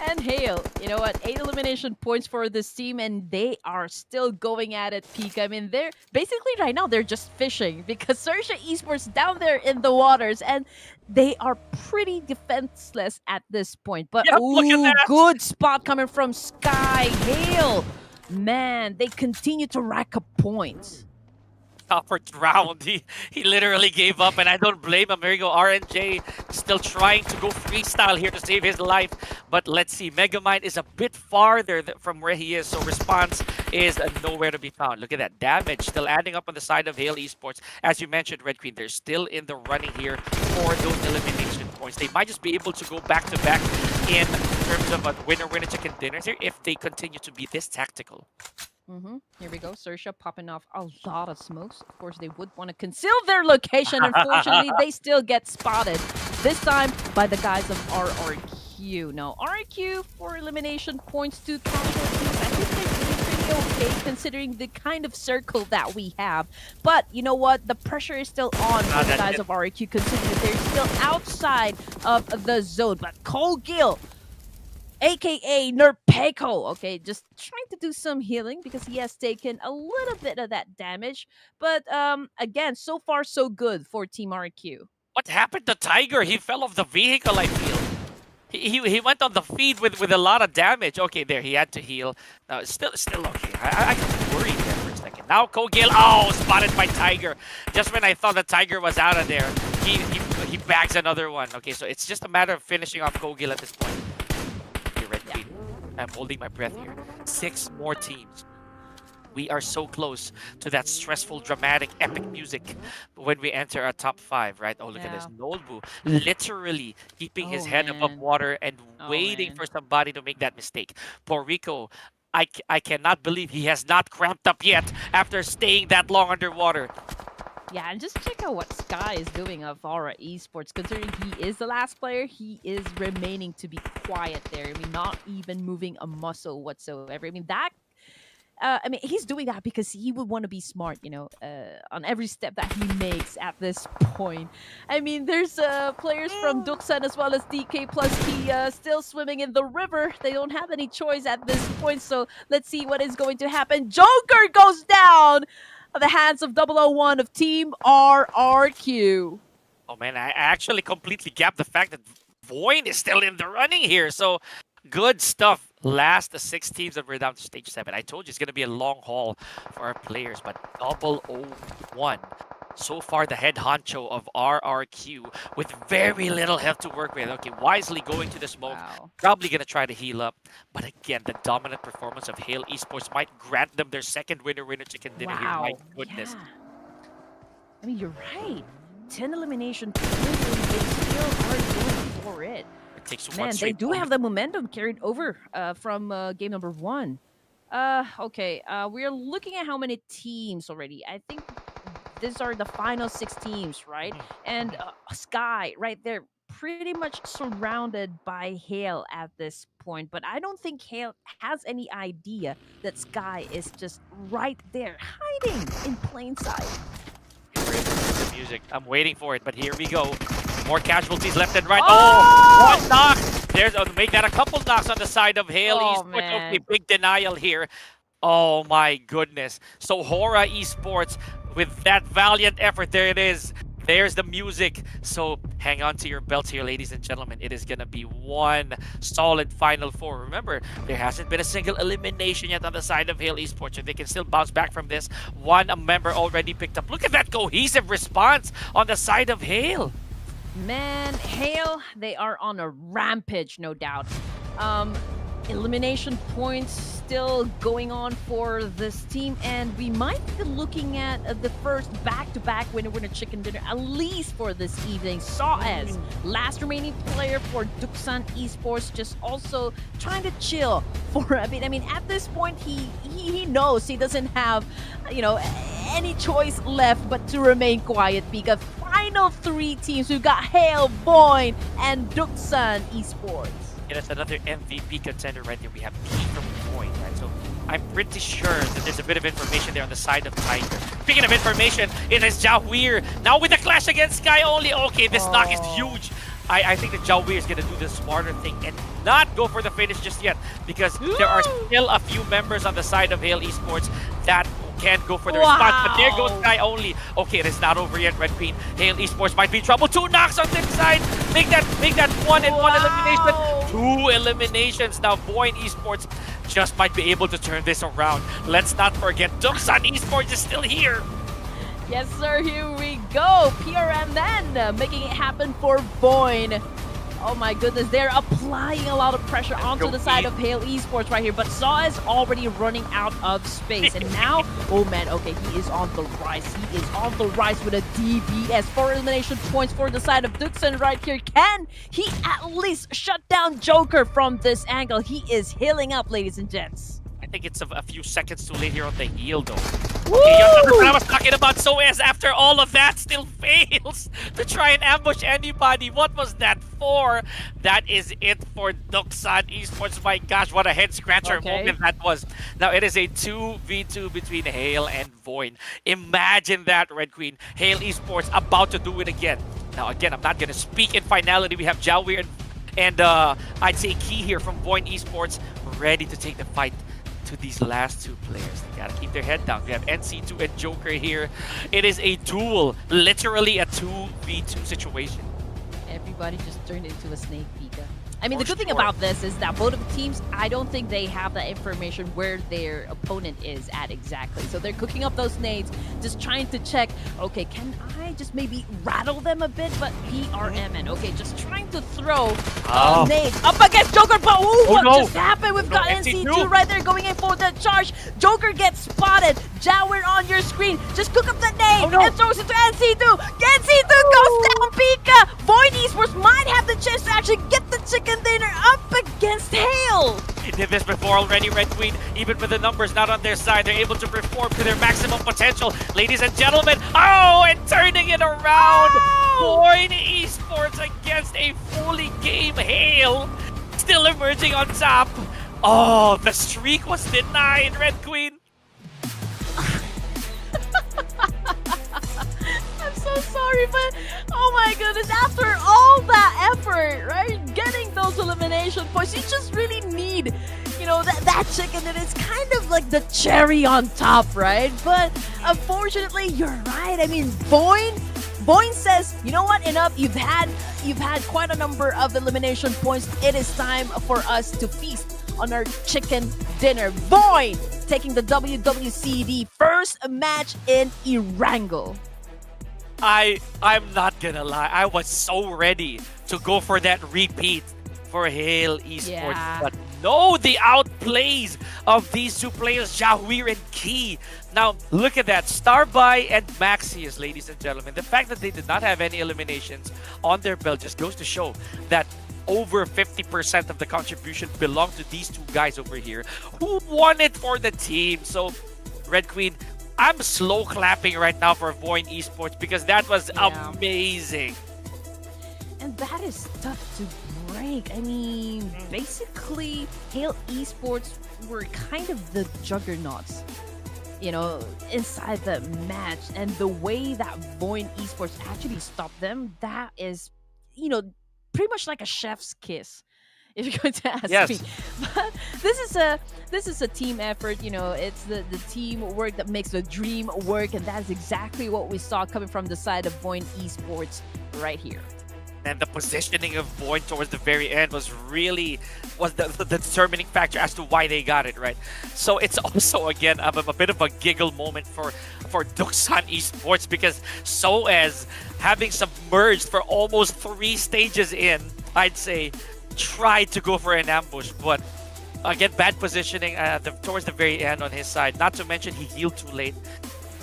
And Hale, you know what? 8 elimination points for this team, and they are still going at it, peak. I mean, they're basically right now, they're just fishing because Sersha Esports down there in the waters, and they are pretty defenseless at this point. But, Yep, look at ooh, that. good spot coming from Sky. Hale, man, they continue to rack up points. Chopper drowned. He literally gave up, and I don't blame him. There you go, RNJ still trying to go freestyle here to save his life. But let's see, Megamind is a bit farther from where he is, so response is nowhere to be found. Look at that damage still adding up on the side of Hale Esports. As you mentioned, Red Queen, they're still in the running here for those elimination points. They might just be able to go back to back in terms of a winner chicken dinners here if they continue to be this tactical. Here we go. Sersha popping off a lot of smokes. Of course, they would want to conceal their location. Unfortunately, they still get spotted. This time by the guys of RRQ. Now, RRQ for elimination points to casual teams. I think they're doing pretty okay considering the kind of circle that we have. But you know what? The pressure is still on for the guys of RRQ considering that they're still outside of the zone. But Cole Gill, aka Nerpeko, okay, just trying to do some healing because he has taken a little bit of that damage. But again, so far so good for Team RQ. What happened to Tiger? He fell off the vehicle, I feel. He went on the feed with a lot of damage. Okay, there, he had to heal. Still okay. I got worried there for a second. Now Kogil, oh, spotted by Tiger. Just when I thought the Tiger was out of there, he bags another one. Okay, so it's just a matter of finishing off Kogil at this point. Red Queen. I'm holding my breath here. 6 more teams. We are so close to that stressful, dramatic, epic music when we enter our top 5, right? Oh, look at this. Nolbu literally keeping his head above water and waiting for somebody to make that mistake. Puerto Rico, I cannot believe he has not cramped up yet after staying that long underwater. Yeah, and just check out what Sky is doing of Aura Esports. Considering he is the last player, he is remaining to be quiet there. I mean, not even moving a muscle whatsoever. I mean, he's doing that because he would want to be smart, you know, on every step that he makes at this point. I mean, there's players from Duxan as well as DK plus he still swimming in the river. They don't have any choice at this point, so let's see what is going to happen. Joker goes down at the hands of 001 of Team RRQ. Oh man, I actually completely gapped the fact that Void is still in the running here, so good stuff. Last 6 teams and we're down to stage 7. I told you it's going to be a long haul for our players, but 001 so far the head honcho of RRQ with very little health to work with. Okay, wisely going to the smoke. Wow. Probably going to try to heal up. But again, the dominant performance of Hale Esports might grant them their second winner chicken dinner here. My goodness. Yeah. I mean, you're right. 10 elimination points, and they still are going for it. It takes Man, they do have the momentum carried over from game number 1. Okay, we're looking at how many teams already. I think these are the final 6 teams, right? And Sky right there, pretty much surrounded by Hale at this point, but I don't think Hale has any idea that Sky is just right there, hiding in plain sight. Here it is, the music. I'm waiting for it, but here we go. More casualties left and right. Oh, one knock. There's make that a couple knocks on the side of Hale Esports. Man. Okay, big denial here. Oh my goodness. So Hora Esports with that valiant effort, there it is. There's the music. So hang on to your belts here, ladies and gentlemen. It is gonna be one solid Final Four. Remember, there hasn't been a single elimination yet on the side of Hale Esports, so they can still bounce back from this. One member already picked up. Look at that cohesive response on the side of Hale. Man, Hale, they are on a rampage, no doubt. Elimination points still going on for this team, and we might be looking at the first back-to-back winner chicken dinner, at least for this evening. Saez, last remaining player for Duksan Esports, just also trying to chill for a bit. I mean, at this point, he knows he doesn't have, you know, any choice left but to remain quiet, because final three teams, we've got Hale, Boyne, and Duksan Esports. And it's another MVP contender right there. We have P from Point, right? So I'm pretty sure that there's a bit of information there on the side of Tiger. Speaking of information, it is Jawir. Now with the clash against Sky only. Okay, this knock is huge. I think that Jawir is going to do the smarter thing and not go for the finish just yet, because there are still a few members on the side of Hale Esports that can't go for the response, but there goes Sky only. Okay, it is not over yet, Red Queen. Hale Esports might be in trouble. Two knocks on this side. Make that one and one elimination. Two eliminations. Now Boyne Esports just might be able to turn this around. Let's not forget, Duksan Esports is still here. Yes, sir, here we go. PRM then making it happen for Boyne. Oh my goodness, they're applying a lot of pressure onto the side of Hale Esports right here, but Saw is already running out of space. And now, oh man, okay, he is on the rise. He is on the rise with a DBS. 4 elimination points for the side of Duksan right here. Can he at least shut down Joker from this angle? He is healing up, ladies and gents. I think it's a few seconds too late here on the heal, though. Okay, I was talking about Soez after all of that still fails to try and ambush anybody. What was that for? That is it for Duksan Esports. My gosh, what a head scratcher moment that was. Now it is a 2v2 between Hale and Boyne. Imagine that, Red Queen. Hale Esports about to do it again. Now again, I'm not going to speak in finality. We have Jawir and I'd say Key here from Boyne Esports ready to take the fight to these last two players. They gotta keep their head down. We have NC2 and Joker here. It is a duel, literally a 2v2 situation. Everybody just turned into a snake, Pika. I mean, the good thing about this is that both of the teams, I don't think they have that information where their opponent is at exactly. So they're cooking up those nades, just trying to check, okay, can I just maybe rattle them a bit? But PRM, okay, just trying to throw nades up against Joker. But what just happened? We've got NC2 right there going in for the charge. Joker gets spotted. Jawir on your screen. Just cook up the nade and throws it to NC2. NC2 goes down, Pika. Void Esports might have the chance to actually get the chicken dinner up against Hale. They did this before already, Red Queen. Even with the numbers not on their side, they're able to perform to their maximum potential. Ladies and gentlemen, and turning it around. Boyne Esports against a fully game Hale. Still emerging on top. Oh, the streak was denied, Red Queen. I'm so sorry, but oh my goodness, after all that effort, right? Getting those elimination points, you just really need, you know, that chicken, and it's kind of like the cherry on top, right? But unfortunately, you're right. I mean, Boyne says, you know what, enough. You've had quite a number of elimination points. It is time for us to feast on our chicken dinner. Boyne taking the WWCD first match in ERANGEL. I'm not gonna lie, I was so ready to go for that repeat for Hale Esports, but no, the outplays of these two players, Jawir and Key. Now, look at that, Starby and Maxius, ladies and gentlemen. The fact that they did not have any eliminations on their belt just goes to show that over 50% of the contribution belonged to these two guys over here who won it for the team. So, Red Queen, I'm slow clapping right now for Boyne Esports because that was amazing. And that is tough to break. I mean, basically, Hale Esports were kind of the juggernauts, inside the match. And the way that Void Esports actually stopped them, that is, you know, pretty much like a chef's kiss, if you're going to ask me. Yes. But this is a team effort. It's the teamwork that makes the dream work, and that's exactly what we saw coming from the side of Void Esports right here. And the positioning of Boyd towards the very end was the determining factor as to why they got it, right? So it's also, again, a bit of a giggle moment for AGONxI8 Esports, because so as having submerged for almost 3 stages in, I'd say, tried to go for an ambush, but again, bad positioning towards the very end on his side. Not to mention he healed too late.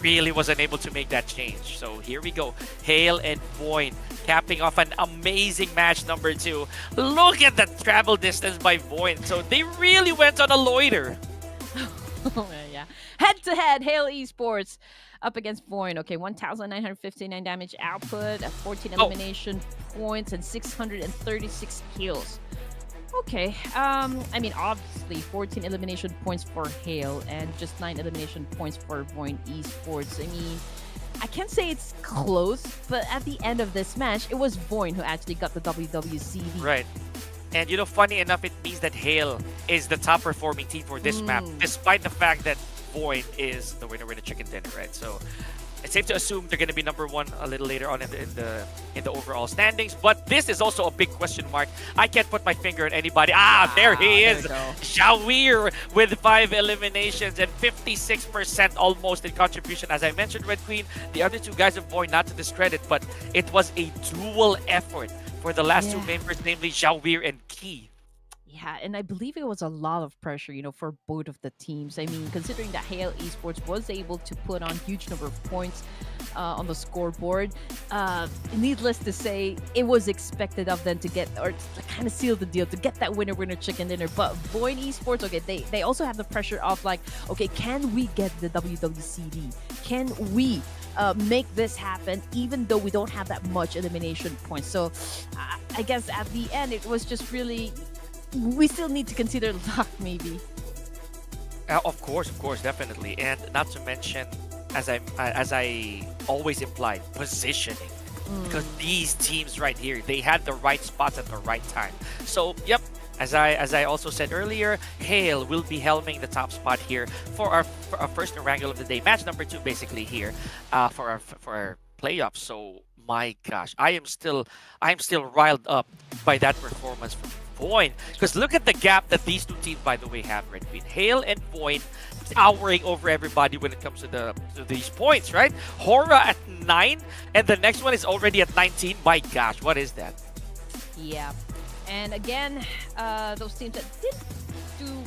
Really was unable to make that change. So here we go. Hale and Void capping off an amazing match number 2. Look at the travel distance by Void. So they really went on a loiter. Yeah. Head to head, Hale Esports up against Void. Okay, 1,959 damage output, 14 elimination points, and 636 kills. Okay, I mean, obviously 14 elimination points for Hale and just 9 elimination points for Void Esports. I mean, I can't say it's close, but at the end of this match, it was Void who actually got the WWCD. Right. And funny enough, it means that Hale is the top performing team for this map, despite the fact that Void is the winner with the chicken dinner, right? So it's safe to assume they're going to be number 1 a little later on in the overall standings. But this is also a big question mark. I can't put my finger on anybody. There he is. Shawir with 5 eliminations and 56% almost in contribution. As I mentioned, Red Queen, the other 2 guys of Void, not to discredit, but it was a dual effort for the last 2 members, namely Shawir and Key. Yeah, and I believe it was a lot of pressure, for both of the teams. I mean, considering that Hale Esports was able to put on huge number of points on the scoreboard, needless to say, it was expected of them to get, or to kind of seal the deal, to get that winner chicken dinner. But Void Esports, okay, they also have the pressure of like, okay, can we get the WWCD? Can we make this happen, even though we don't have that much elimination points? So I guess at the end, it was just really, we still need to consider luck, maybe. Of course, definitely. And not to mention, as I always implied, positioning. Because these teams right here, they had the right spots at the right time. So, yep, as I also said earlier, Hale will be helming the top spot here for our first ERANGEL of the day. Match number 2, basically, here for our playoffs. So, my gosh, I am still riled up by that performance from Void, because look at the gap that these 2 teams, by the way, have, Red Queen. Hale and Void towering over everybody when it comes to these points, right? Hora at 9, and the next one is already at 19. My gosh, what is that? Yeah, and again, those teams that did do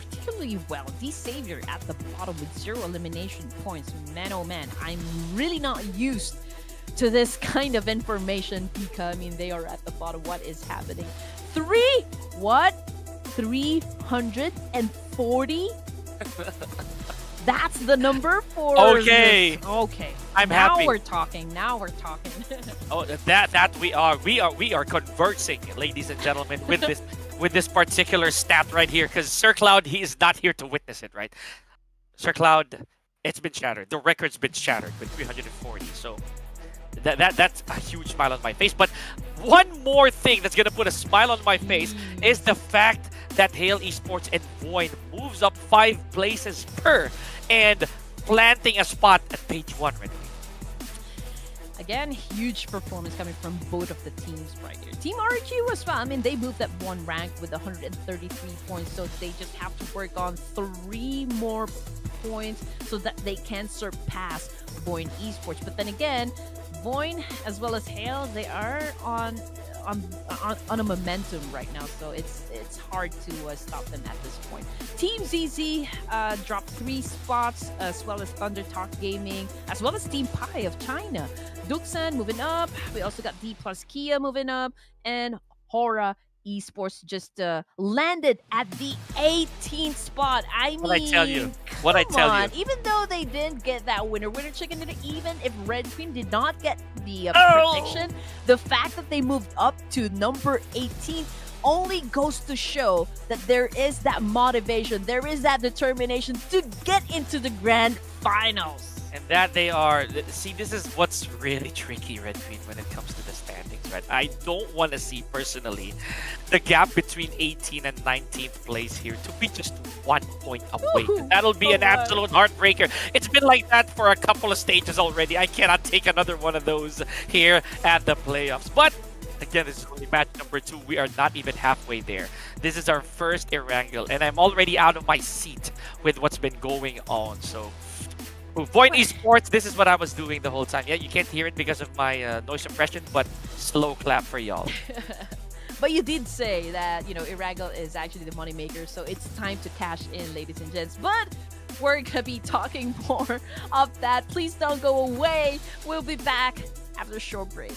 particularly well. The Savior at the bottom with 0 elimination points. Man, oh man, I'm really not used to this kind of information, Pika. I mean, they are at the bottom. What is happening? 340? That's the number for Okay. this. Okay. I'm happy. Now we're talking. Oh, that we are conversing, ladies and gentlemen, with this particular stat right here, because Sir Cloud, he is not here to witness it, right? Sir Cloud, it's been shattered. The record's been shattered with 340. So that's a huge smile on my face. But one more thing that's gonna put a smile on my face is the fact that Hale Esports and Void moves up 5 places per, and planting a spot at page 1 right now. Again, huge performance coming from both of the teams right here. Team RQ as well. I mean, they moved up 1 rank with 133 points, so they just have to work on 3 more points so that they can surpass Void Esports. But then again, Void as well as Hale, they are on a momentum right now, so it's hard to stop them at this point. Team ZZ dropped 3 spots, as well as Thunder Talk Gaming, as well as Team Pi of China. Duxan moving up. We also got D plus Kia moving up, and Hora Esports just landed at the 18th spot. I What I tell you. mean, What I come tell you. on. Even though they didn't get that winner chicken dinner, even if Red Queen did not get the Oh! prediction, the fact that they moved up to number 18 only goes to show that there is that motivation, there is that determination to get into the grand finals. And that they are. See, this is what's really tricky, Red Queen, when it comes to the standings, right? I don't want to see, personally, the gap between 18 and 19th place here to be just 1 point away. Ooh, That'll be an come on. absolute heartbreaker. It's been like that for a couple of stages already. I cannot take another one of those here at the playoffs. But again, this is only match number 2. We are not even halfway there. This is our first Erangel, and I'm already out of my seat with what's been going on. So, Void Esports, this is what I was doing the whole time. Yeah, you can't hear it because of my noise suppression, but slow clap for y'all. But you did say that, you know, Erangel is actually the moneymaker, so it's time to cash in, ladies and gents. But we're gonna be talking more of that. Please don't go away. We'll be back after a short break.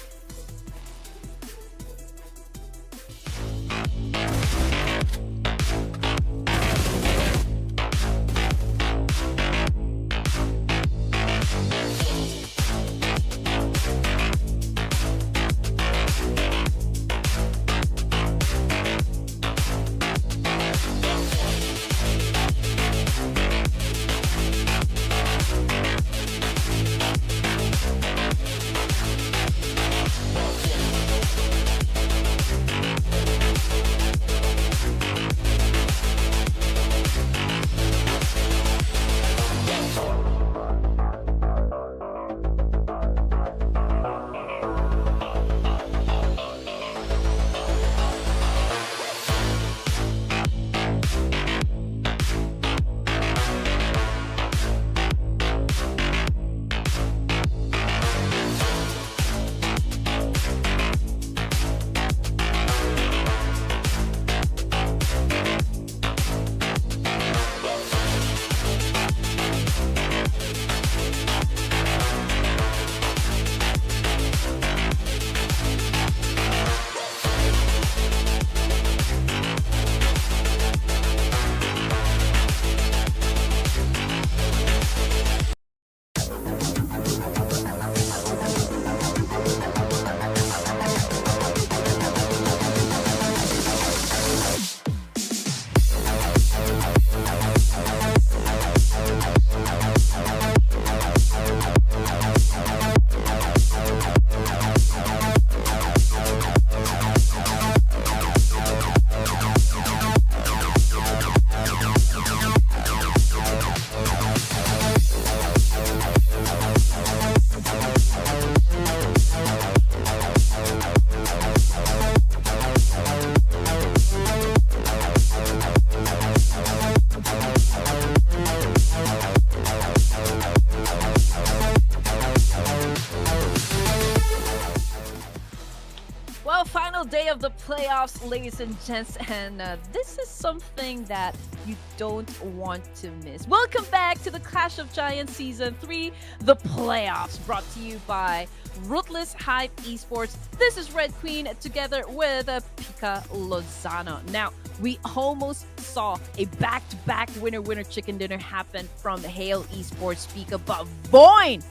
Well, final day of the playoffs, ladies and gents, and this is something that you don't want to miss. Welcome back to the Clash of Giants Season 3, the playoffs, brought to you by Ruthless Esports. This is Red Queen together with Pika Lozano. Now, we almost saw a back-to-back winner chicken dinner happen from Hail Esports Pika, but Voin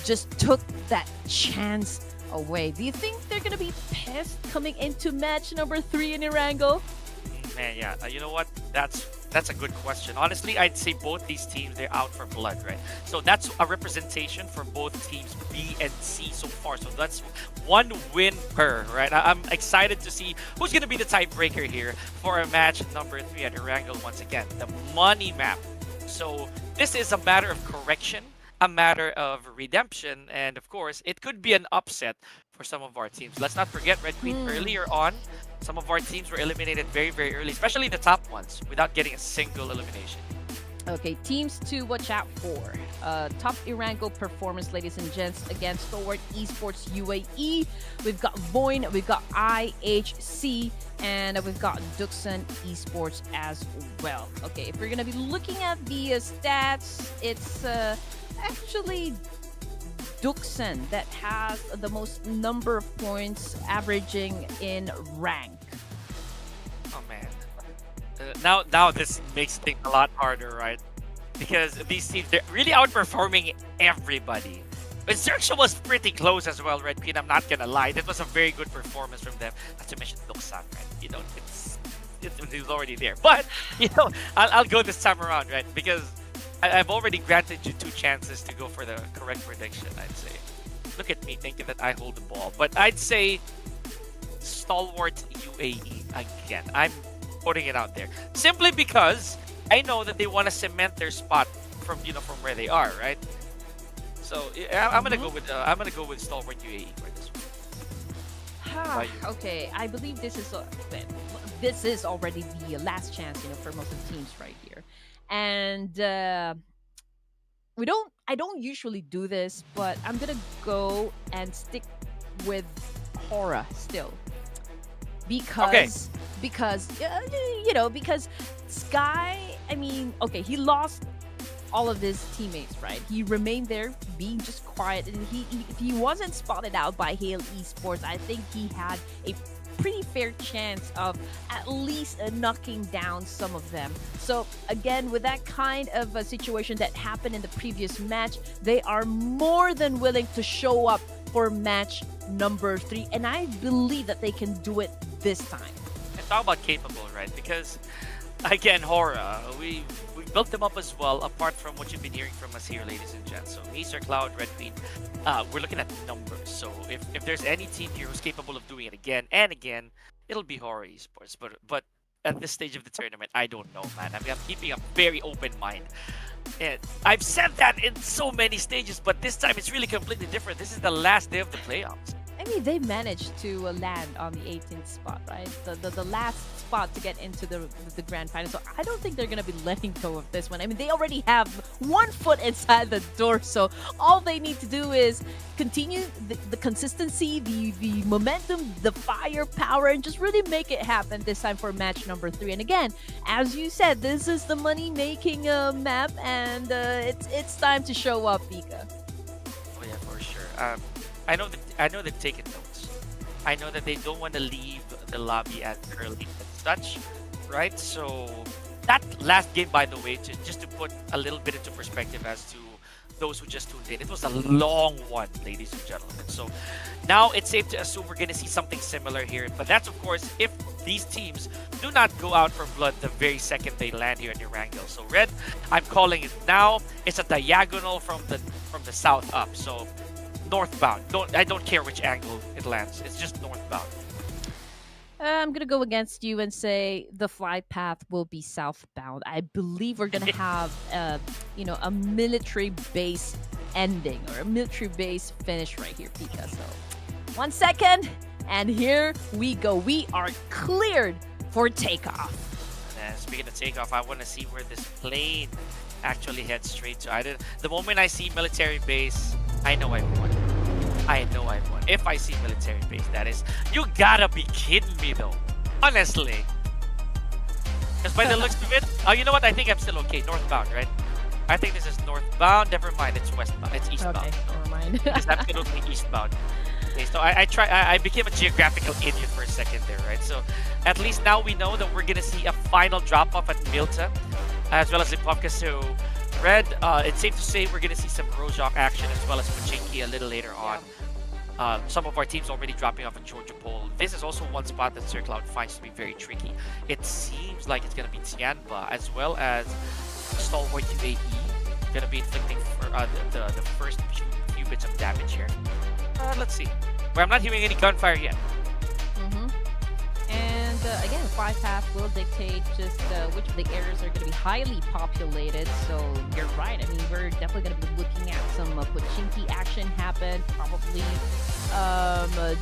just took that chance away. Do you think they're gonna be pissed coming into match number 3 in Erangel? Man, yeah. You know what? That's a good question. Honestly, I'd say both these teams, they're out for blood, right? So that's a representation for both teams B and C so far. So that's 1 win per, right? I'm excited to see who's going to be the tiebreaker here for a match number 3 at Erangel once again. The money map. So this is a matter of correction, a matter of redemption, and of course, it could be an upset for some of our teams. Let's not forget, Red Queen, earlier on, some of our teams were eliminated very, very early, especially the top ones, without getting a single elimination. Okay, teams to watch out for. Top Erangel performance, ladies and gents, against Stalwart Esports UAE. We've got Voin, we've got IHC, and we've got Duxon Esports as well. Okay, if we're gonna be looking at the stats, it's actually Duxon that has the most number of points averaging in rank. Now this makes things a lot harder, right? Because these teams, they're really outperforming everybody. But Xerxia was pretty close as well, Red Queen. I'm not gonna lie. That was a very good performance from them. Not to mention Luxan, right? You know, it's already there. But you know, I'll go this time around, right? Because I've already granted you 2 chances to go for the correct prediction. I'd say. Look at me thinking that I hold the ball, but I'd say Stalwart UAE again. I'm putting it out there simply because I know that they want to cement their spot from from where they are, right? So I'm gonna go with Stalwart UAE for this one. Okay, I believe this is already the last chance, for most of the teams right here, and I don't usually do this, but I'm gonna go and stick with Hora still because because Sky. I mean, okay, he lost all of his teammates, right? He remained there, being just quiet, and if he wasn't spotted out by Hale Esports, I think he had a pretty fair chance of at least knocking down some of them. So again, with that kind of a situation that happened in the previous match, they are more than willing to show up for match number 3, and I believe that they can do it this time. And talk about capable, right? Because again, Hora, we built them up as well, apart from what you've been hearing from us here, ladies and gents. So Mr. Cloud, Red Queen, we're looking at numbers. So if there's any team here who's capable of doing it again and again, it'll be Hora Esports. But at this stage of the tournament, I don't know, man. I mean, I'm keeping a very open mind. And I've said that in so many stages, but this time it's really completely different. This is the last day of the playoffs. I mean, they managed to land on the 18th spot, right? The last spot to get into the grand final. So I don't think they're gonna be letting go of this one. I mean, they already have 1 foot inside the door, so all they need to do is continue the consistency, the momentum, the firepower, and just really make it happen this time for match number 3. And again, as you said, this is the money-making map, and it's time to show up, Pika. Oh yeah, for sure. I know they've taken notes. I know that they don't want to leave the lobby as early as such, right? So that last game, by the way, just to put a little bit into perspective as to those who just tuned in, it was a long one, ladies and gentlemen. So now it's safe to assume we're going to see something similar here. But that's, of course, if these teams do not go out for blood the very second they land here in Erangel. So Red, I'm calling it now. It's a diagonal from the south up. So northbound. I don't care which angle it lands. It's just northbound. I'm gonna go against you and say the flight path will be southbound. I believe we're gonna have a military base ending or a military base finish right here, Pika. So 1 second, and here we go. We are cleared for takeoff. And speaking of takeoff, I want to see where this plane actually heads straight to. The moment I see military base, I know I've won. I know I've won. If I see military base, that is. You gotta be kidding me, though. Honestly. Because by the looks of it... Oh, you know what? I think I'm still okay. Northbound, right? I think this is northbound. Never mind. It's westbound. It's eastbound. Okay, never mind. It's absolutely eastbound. Okay, so I became a geographical idiot for a second there, right? So at least now we know that we're gonna see a final drop-off at Milta, as well as Lipovka. So Red, it's safe to say we're going to see some Rojok action as well as Pachinki a little later on. Some of our teams already dropping off at Georgia Pole. This is also one spot that Sir Cloud finds to be very tricky. It seems like it's going to be Tianba as well as Stalwart UAE. Going to be inflicting the first few bits of damage here. Let's see. But I'm not hearing any gunfire yet. And again, flight path will dictate just which of the areas are going to be highly populated. So you're right. I mean, we're definitely going to be looking at some Pachinki action happen. Probably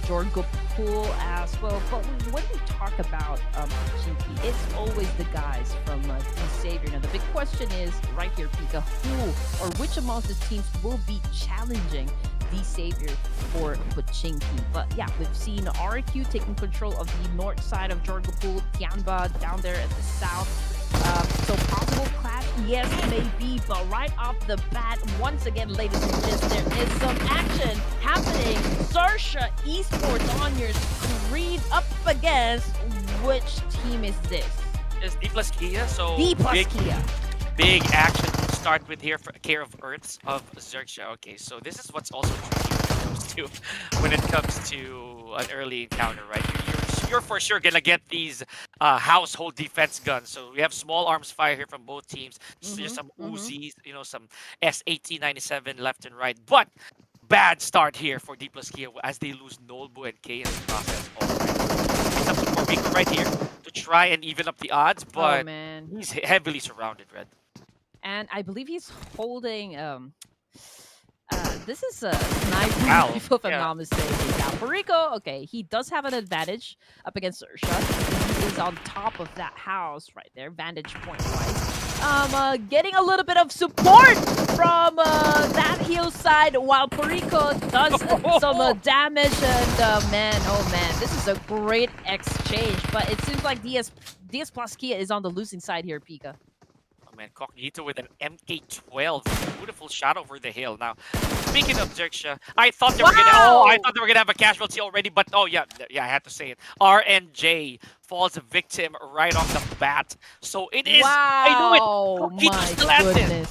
Jorgo Pool as well. But when we talk about Pachinki, it's always the guys from the Savior. Now, the big question is right here, Pika, who or which amongst the teams will be challenging the Savior for Pachinki. But yeah, we've seen RQ taking control of the north side of Jorgapul, Tianba down there at the south. So possible clash, yes, maybe, but right off the bat, once again, ladies and gents, there is some action happening. SANHOK Esports on your screen up against which team is this? is D plus Kia, so D plus big Kia. big action to start with here for care of Earths of Xerxia. Okay, so this is what's also tricky when it comes to an early encounter, right? You're for sure gonna get these household defense guns. So we have small arms fire here from both teams. Just some Uzis, some S1897 left and right. But bad start here for D plus Kia as they lose Nolbu and K in the process. All right. Up to Rico right here to try and even up the odds, Oh but man. he's heavily surrounded, Red. And I believe he's holding this is a sniper Wow. rifle if I'm Yeah. not mistaken. Now Perico, okay, he does have an advantage up against Ursha. He is on top of that house right there, vantage point wise. Getting a little bit of support from that hillside while Perico does some damage and man, oh man, this is a great exchange. But it seems like DS plus Kia is on the losing side here, Pika. Man, Cognito with an MK12. Beautiful shot over the hill. Now, speaking of Xerxia, I thought they were gonna have a casualty already, but oh yeah, I had to say it. RNJ falls a victim right on the bat. So it is. Wow, I knew it. Cognito still has it.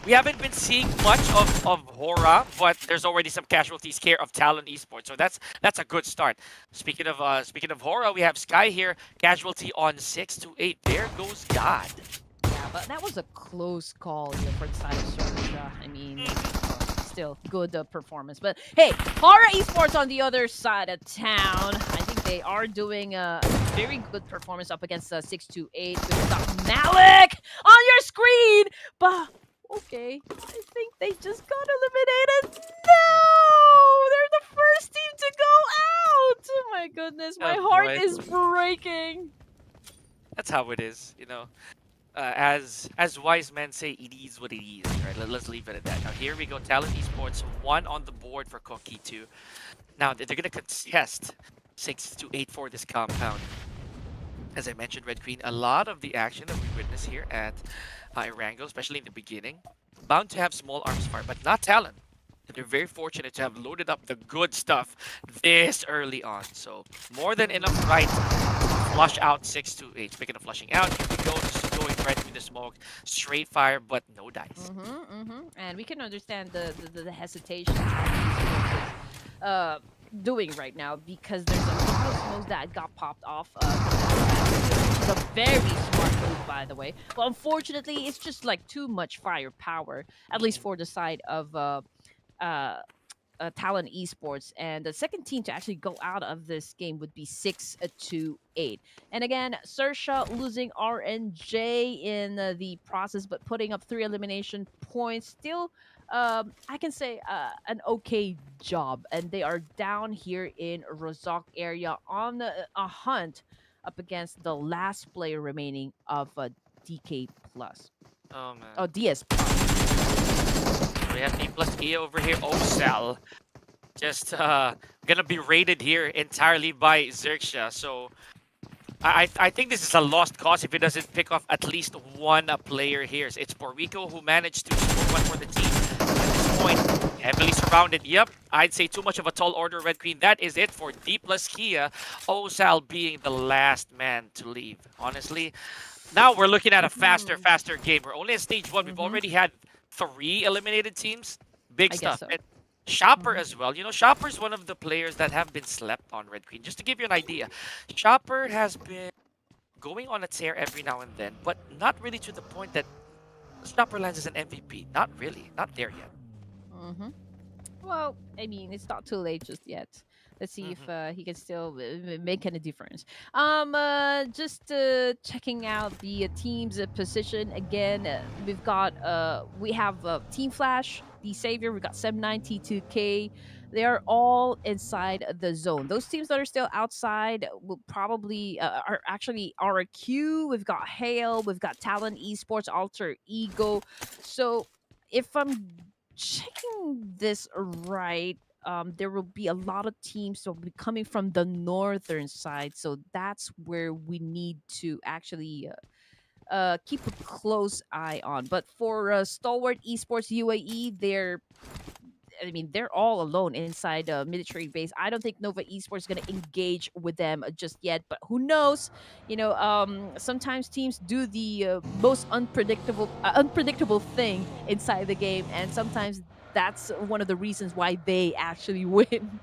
We haven't been seeing much of Hora, but there's already some casualties care of Talon Esports, so that's a good start. Speaking of Hora, we have Sky here, casualty on 6 to 8. There goes God. Yeah, but that was a close call here for the side of Serbia. I mean, still good performance. But hey, Hora Esports on the other side of town. I think they are doing a very good performance up against 628. We've got Malik on your screen, but okay, I think they just got eliminated. No, they're the first team to go out. Oh my goodness, my heart is breaking. That's how it is, as wise men say, it is what it is. Right, let's leave it at that. Now here we go. Talon Esports 1 on the board for Cognito. Now they're gonna contest 6 to 8 for this compound. As I mentioned, Red Queen, a lot of the action that we witness here at ERANGEL, especially in the beginning, bound to have small arms fire, but not Talon. They're very fortunate to have loaded up the good stuff this early on. So more than enough right to flush out 6 to 8. Speaking of flushing out, here we go. Just going right through the smoke. Straight fire, but no dice. And we can understand the hesitation doing right now because there's a lot of smokes that got popped off. It's a very smart move, by the way. But unfortunately, it's just like too much firepower, at least for the side of Talon Esports, and the second team to actually go out of this game would be 6 to 8. And again, Sersha losing RNJ in the process, but putting up 3 elimination points. Still, I can say an okay job, and they are down here in Rozok area on a hunt up against the last player remaining of DK plus. Oh man. Oh, DS plus. We have D plus E over here. Osal just gonna be raided here entirely by Xerxia. So I think this is a lost cause if he doesn't pick off at least one player here. It's Porrico who managed to score one for the team. At this point, heavily surrounded. Yep, I'd say too much of a tall order, Red Queen. That is it for D plus Kia. Osal being the last man to leave. Honestly, now we're looking at a faster game. We're only at stage 1. We've already had 3 eliminated teams. Big stuff. So. And Shopper as well. Shopper's one of the players that have been slept on, Red Queen. Just to give you an idea, Shopper has been going on a tear every now and then, but not really to the point that Shopper lands as an MVP. Not really. Not there yet. Well, I mean, it's not too late just yet. Let's see if he can still make any difference. Just checking out the team's position again. We have Team Flash, the Savior. We got Sem9, T2K. They are all inside the zone. Those teams that are still outside will probably are actually RQ. We've got Hale. We've got Talon Esports, Alter Ego. So if I'm checking this right, there will be a lot of teams that will be coming from the northern side, so that's where we need to actually keep a close eye on. But for Stalwart Esports UAE, I mean, they're all alone inside a military base. I don't think Nova Esports is going to engage with them just yet, but who knows? Sometimes teams do the most unpredictable thing inside the game, and sometimes that's one of the reasons why they actually win.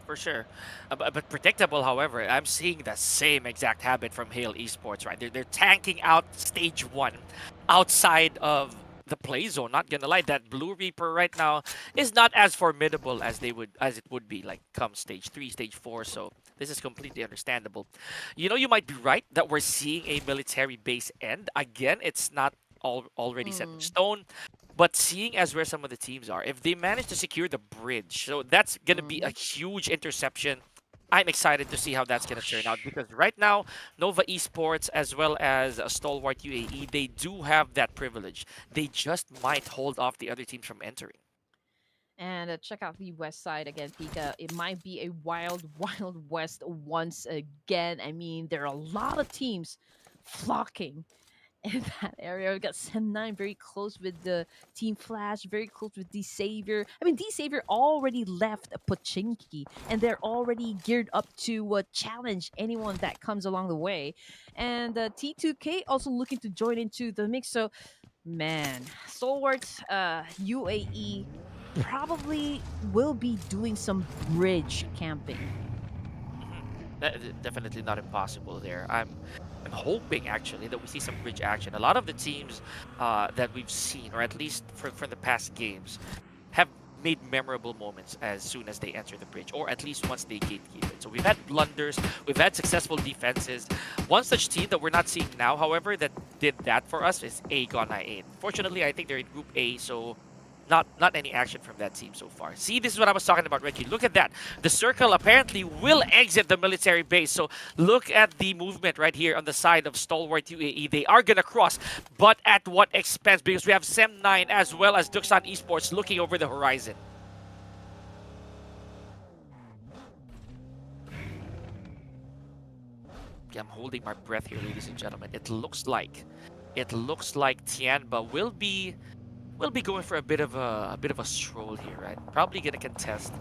For sure. But predictable, however, I'm seeing the same exact habit from Hale Esports, right? They're tanking out stage 1 outside of the play zone. Not gonna lie, that Blue Reaper right now is not as formidable as it would be like come stage 3, stage 4. So this is completely understandable. You might be right that we're seeing a military base end. Again, it's not already set in Mm. stone. But seeing as where some of the teams are, if they manage to secure the bridge, so that's going to be a Mhm. huge interception. I'm excited to see how that's going to turn out because right now, Nova Esports as well as Stalwart UAE, they do have that privilege. They just might hold off the other teams from entering. And check out the west side again, Pika. It might be a wild, wild west once again. I mean, there are a lot of teams flocking in that area. We got Sem9 very close with the Team Flash, very close with D Savior. I mean, D Savior already left Pochinki, and they're already geared up to challenge anyone that comes along the way. And T2K also looking to join into the mix. So, man, Stalwart UAE probably will be doing some bridge camping. Definitely not impossible there. I'm hoping actually that we see some bridge action. A lot of the teams that we've seen, or at least from the past games, have made memorable moments as soon as they enter the bridge, or at least once they gatekeep it. So we've had blunders, we've had successful defenses. One such team that we're not seeing now, however, that did that for us is AGONxI8. Fortunately, I think they're in Group A, so not any action from that team so far. See, this is what I was talking about, Reggie. Look at that. The circle apparently will exit the military base. So look at the movement right here on the side of Stalwart UAE. They are going to cross, but at what expense? Because we have Sem9 as well as Duxan Esports looking over the horizon. Yeah, I'm holding my breath here, ladies and gentlemen. It looks like Tianba will be going for a bit of a stroll here, right? Probably gonna contest,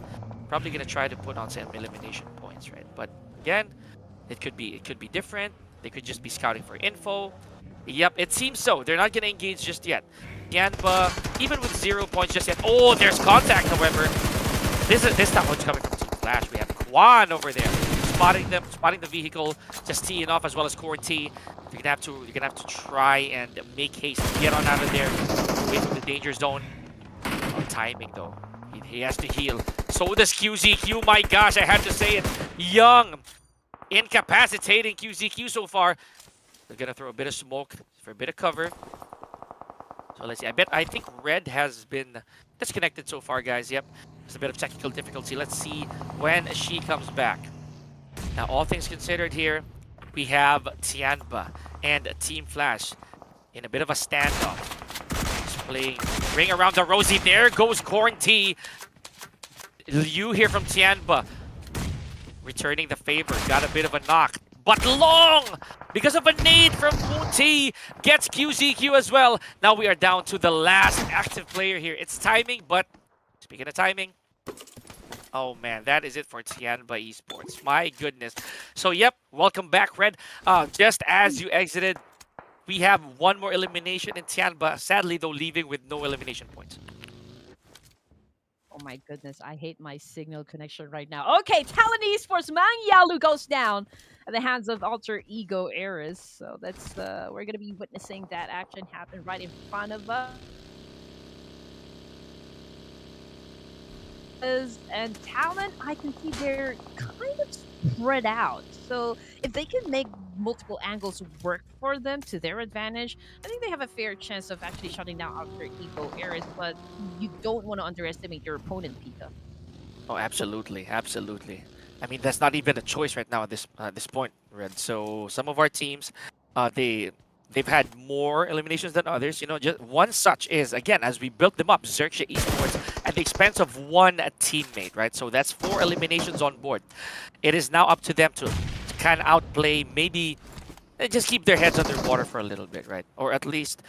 probably gonna try to put on some elimination points, right? But again, it could be different. They could just be scouting for info. Yep, it seems so. They're not gonna engage just yet. Tianba, even with 0 points just yet. Oh, there's contact, however. This time one's coming from Team Flash. We have Kwan over there, spotting the vehicle, just teeing off as well as Core T. You're gonna have to try and make haste to get on out of there, away from the danger zone. Oh, timing though. He has to heal. So does QZQ. My gosh, I had to say it. Young, incapacitating QZQ so far. They're gonna throw a bit of smoke for a bit of cover. So let's see. I think Red has been disconnected so far, guys. Yep. There's a bit of technical difficulty. Let's see when she comes back. Now, all things considered here, we have Tianba and Team Flash in a bit of a standoff. Just playing ring around the rosy. There goes Corn T. Liu here from Tianba. Returning the favor. Got a bit of a knock. But Long, because of a nade from Moon T, gets QZQ as well. Now we are down to the last active player here. It's timing, but speaking of timing, oh man, that is it for Tianba Esports. My goodness. So yep, welcome back, Red. Just as you exited, we have one more elimination in Tianba. Sadly, though, leaving with no elimination points. Oh my goodness, I hate my signal connection right now. Okay, Talon Esports, Mang Yalu goes down at the hands of Alter Ego Eris. So that's we're gonna be witnessing that action happen right in front of us. And Talon, I can see they're kind of spread out. So if they can make multiple angles work for them to their advantage, I think they have a fair chance of actually shutting down Alter Ego Eris. But you don't want to underestimate your opponent, Pika. Oh, absolutely, absolutely. I mean, that's not even a choice right now at this point, Red. So some of our teams, they've had more eliminations than others. You know, just one such is, again, as we built them up, Xerxia Esports at the expense of one teammate, right? So that's 4 eliminations on board. It is now up to them to kind of outplay, maybe just keep their heads under water for a little bit, right? Or at least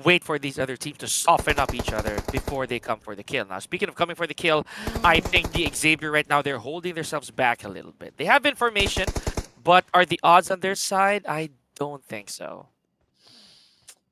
wait for these other teams to soften up each other before they come for the kill. Now, speaking of coming for the kill, I think the Xavier right now, they're holding themselves back a little bit. They have information, but are the odds on their side? I don't think so.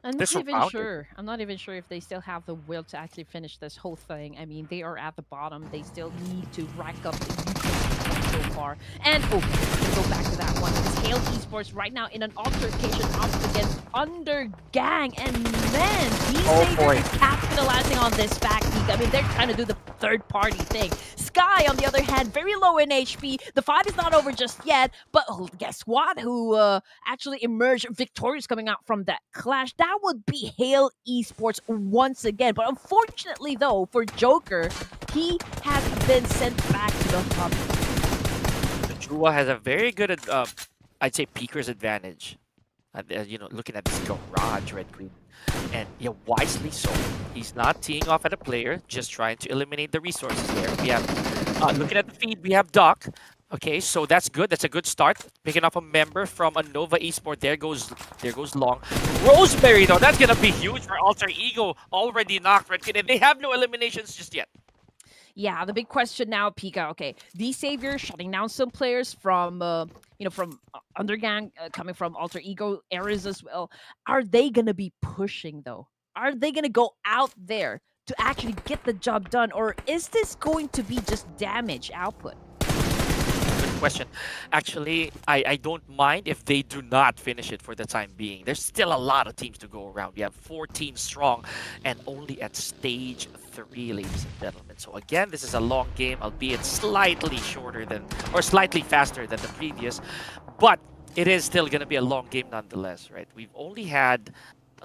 I'm They're not even surrounded. sure. I'm not even sure if they still have the will to actually finish this whole thing. I mean, they are at the bottom. They still need to rack up the points so far. And oh, let's go back to that one. It's Hail Esports right now in an altercation up against Undergang. And man, these are capitalizing on this fact. I mean, they're trying to do the third-party thing. Sky, on the other hand, very low in HP. The fight is not over just yet. But guess what? Who actually emerged victorious coming out from that clash? That would be Hail Esports once again. But unfortunately, though, for Joker, he has been sent back to the hub. The Drua has a very good, I'd say, peeker's advantage. You know, looking at this garage, Red Queen. And yeah, wisely so. He's not teeing off at a player, just trying to eliminate the resources there. We have, looking at the feed, we have Doc. Okay, so that's good. That's a good start. Picking up a member from a Nova Esport. There goes Long. Rosemary, though, that's gonna be huge for Alter Ego. Already knocked, Red Queen, and they have no eliminations just yet. Yeah, the big question now, Pika. Okay, the Savior shutting down some players from, from Undergang, coming from Alter Ego areas as well. Are they gonna be pushing though? Are they gonna go out there to actually get the job done, or is this going to be just damage output? Good question. Actually, I don't mind if they do not finish it for the time being. There's still a lot of teams to go around. We have 14 strong and only at stage 3, ladies and gentlemen. So again, this is a long game, albeit slightly shorter than, or slightly faster than the previous, but it is still going to be a long game nonetheless, right? We've only had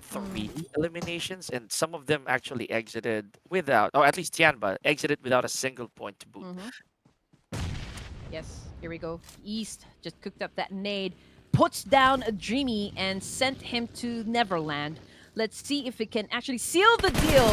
3 eliminations, and some of them actually exited without, or at least Tianba exited without a single point to boot. Yes, here we go. East just cooked up that nade, puts down a Dreamy, and sent him to Neverland. Let's see if it can actually seal the deal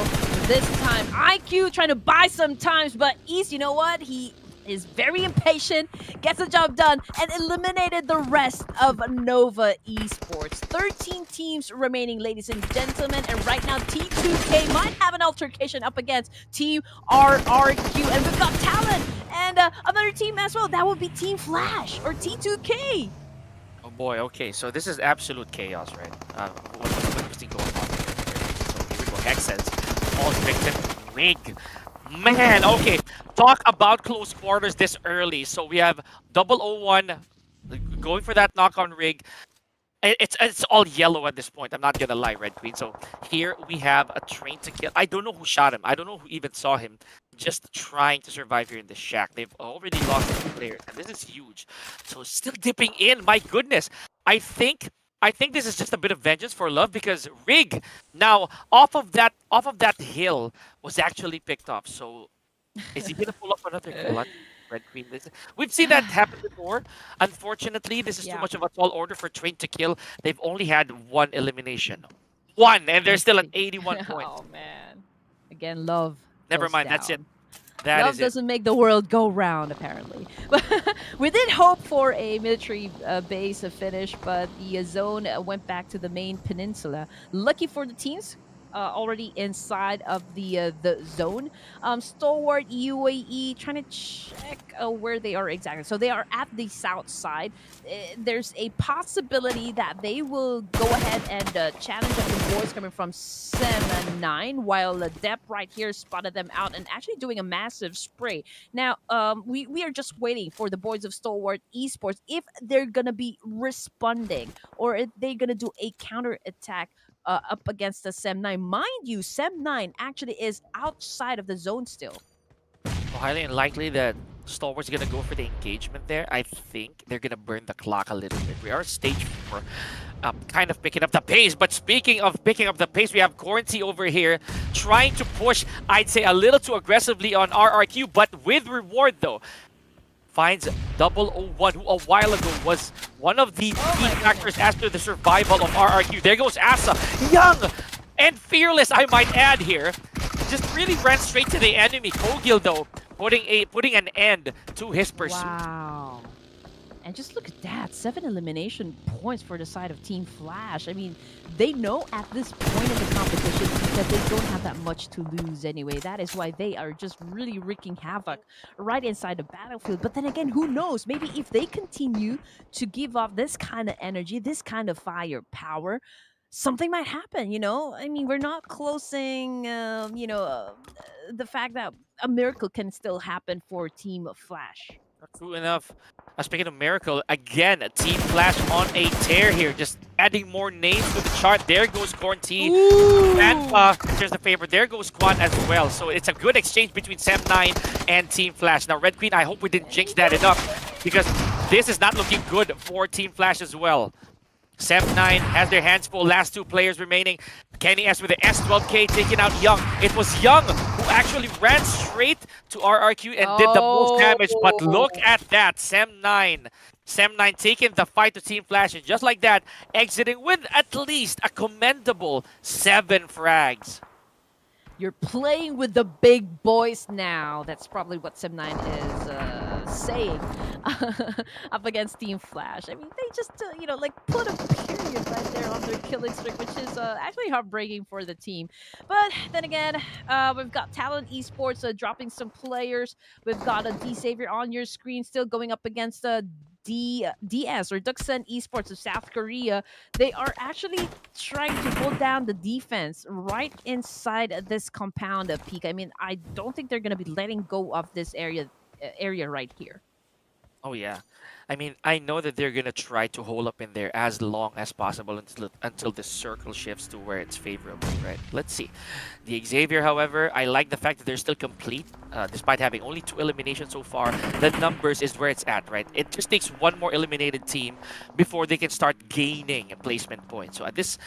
this time. IQ trying to buy some times, but East, you know what? He is very impatient, gets the job done, and eliminated the rest of Nova Esports. 13 teams remaining, ladies and gentlemen, and right now T2K might have an altercation up against Team RRQ, and we've got Talent and another team as well. That would be Team Flash or T2K. Oh boy, okay, so this is absolute chaos, right? What's going on here? So here we go, Hexens, falls victim, Rig. Man, okay, talk about close quarters this early. So we have 001 going for that knock on Rig. It's all yellow at this point. I'm not gonna lie, Red Queen. So here we have a train to kill. I don't know who shot him. I don't know who even saw him. Just trying to survive here in the shack. They've already lost 2 players, and this is huge. So still dipping in. My goodness, I think this is just a bit of vengeance for Love, because Rig now off of that hill was actually picked off. So is he gonna pull up another kill? Red Queen. We've seen that happen before. Unfortunately, this is too much of a tall order for Train to kill. They've only had 1 elimination. 1, and they're still at 81 points. Oh man. Again, Love. Never mind, down. that's it. Love doesn't make the world go round, apparently. We did hope for a military base finish, but the zone went back to the main peninsula. Lucky for the teams already inside of the zone. Stalwart UAE trying to check where they are exactly. So they are at the south side. There's a possibility that they will go ahead and challenge up the boys coming from Sem 9, while Depp right here spotted them out and actually doing a massive spray. Now, we are just waiting for the boys of Stalwart Esports if they're going to be responding or if they're going to do a counter attack up against the Sem 9. Mind you, Sem 9 actually is outside of the zone still. Well, highly unlikely that Stalwart's going to go for the engagement there. I think they're going to burn the clock a little bit. We are stage 4, kind of picking up the pace. But speaking of picking up the pace, we have AGONxI8 over here trying to push, I'd say, a little too aggressively on RRQ, but with reward though. Finds 001, who a while ago was one of the key factors after the survival of RRQ. There goes Asa, young and fearless, I might add here. Just really ran straight to the enemy. Kogil though, putting an end to his pursuit. Wow. And just look at that, 7 elimination points for the side of Team Flash. I mean, they know at this point in the competition that they don't have that much to lose anyway. That is why they are just really wreaking havoc right inside the battlefield. But then again, who knows? Maybe if they continue to give off this kind of energy, this kind of firepower, something might happen, you know? I mean, we're not closing, the fact that a miracle can still happen for Team Flash. True enough. Speaking of miracle, again, Team Flash on a tear here, just adding more names to the chart. There goes Quarantine. And there's the favor. There goes Squad as well. So it's a good exchange between Sem9 and Team Flash. Now, Red Queen, I hope we didn't jinx that enough, because this is not looking good for Team Flash as well. Sem9 has their hands full. Last 2 players remaining. Kenny S with the S12K taking out Young. It was Young who actually ran straight to RRQ and did the most damage. But look at that. Sem9 taking the fight to Team Flash, and just like that, exiting with at least a commendable 7 frags. You're playing with the big boys now. That's probably what Sem9 is saying up against Team Flash. I mean, they just, put a period right there on their killing streak, which is actually heartbreaking for the team. But then again, we've got Talent Esports dropping some players. We've got a D Savior on your screen still going up against DS or Duxan Esports of South Korea. They are actually trying to hold down the defense right inside this compound of Peak. I mean, I don't think they're going to be letting go of this area right here. Oh yeah. I mean, I know that they're going to try to hold up in there as long as possible until the circle shifts to where it's favorable, right? Let's see. The Xavier, however, I like the fact that they're still complete, despite having only 2 eliminations so far. The numbers is where it's at, right? It just takes 1 more eliminated team before they can start gaining placement points. So at this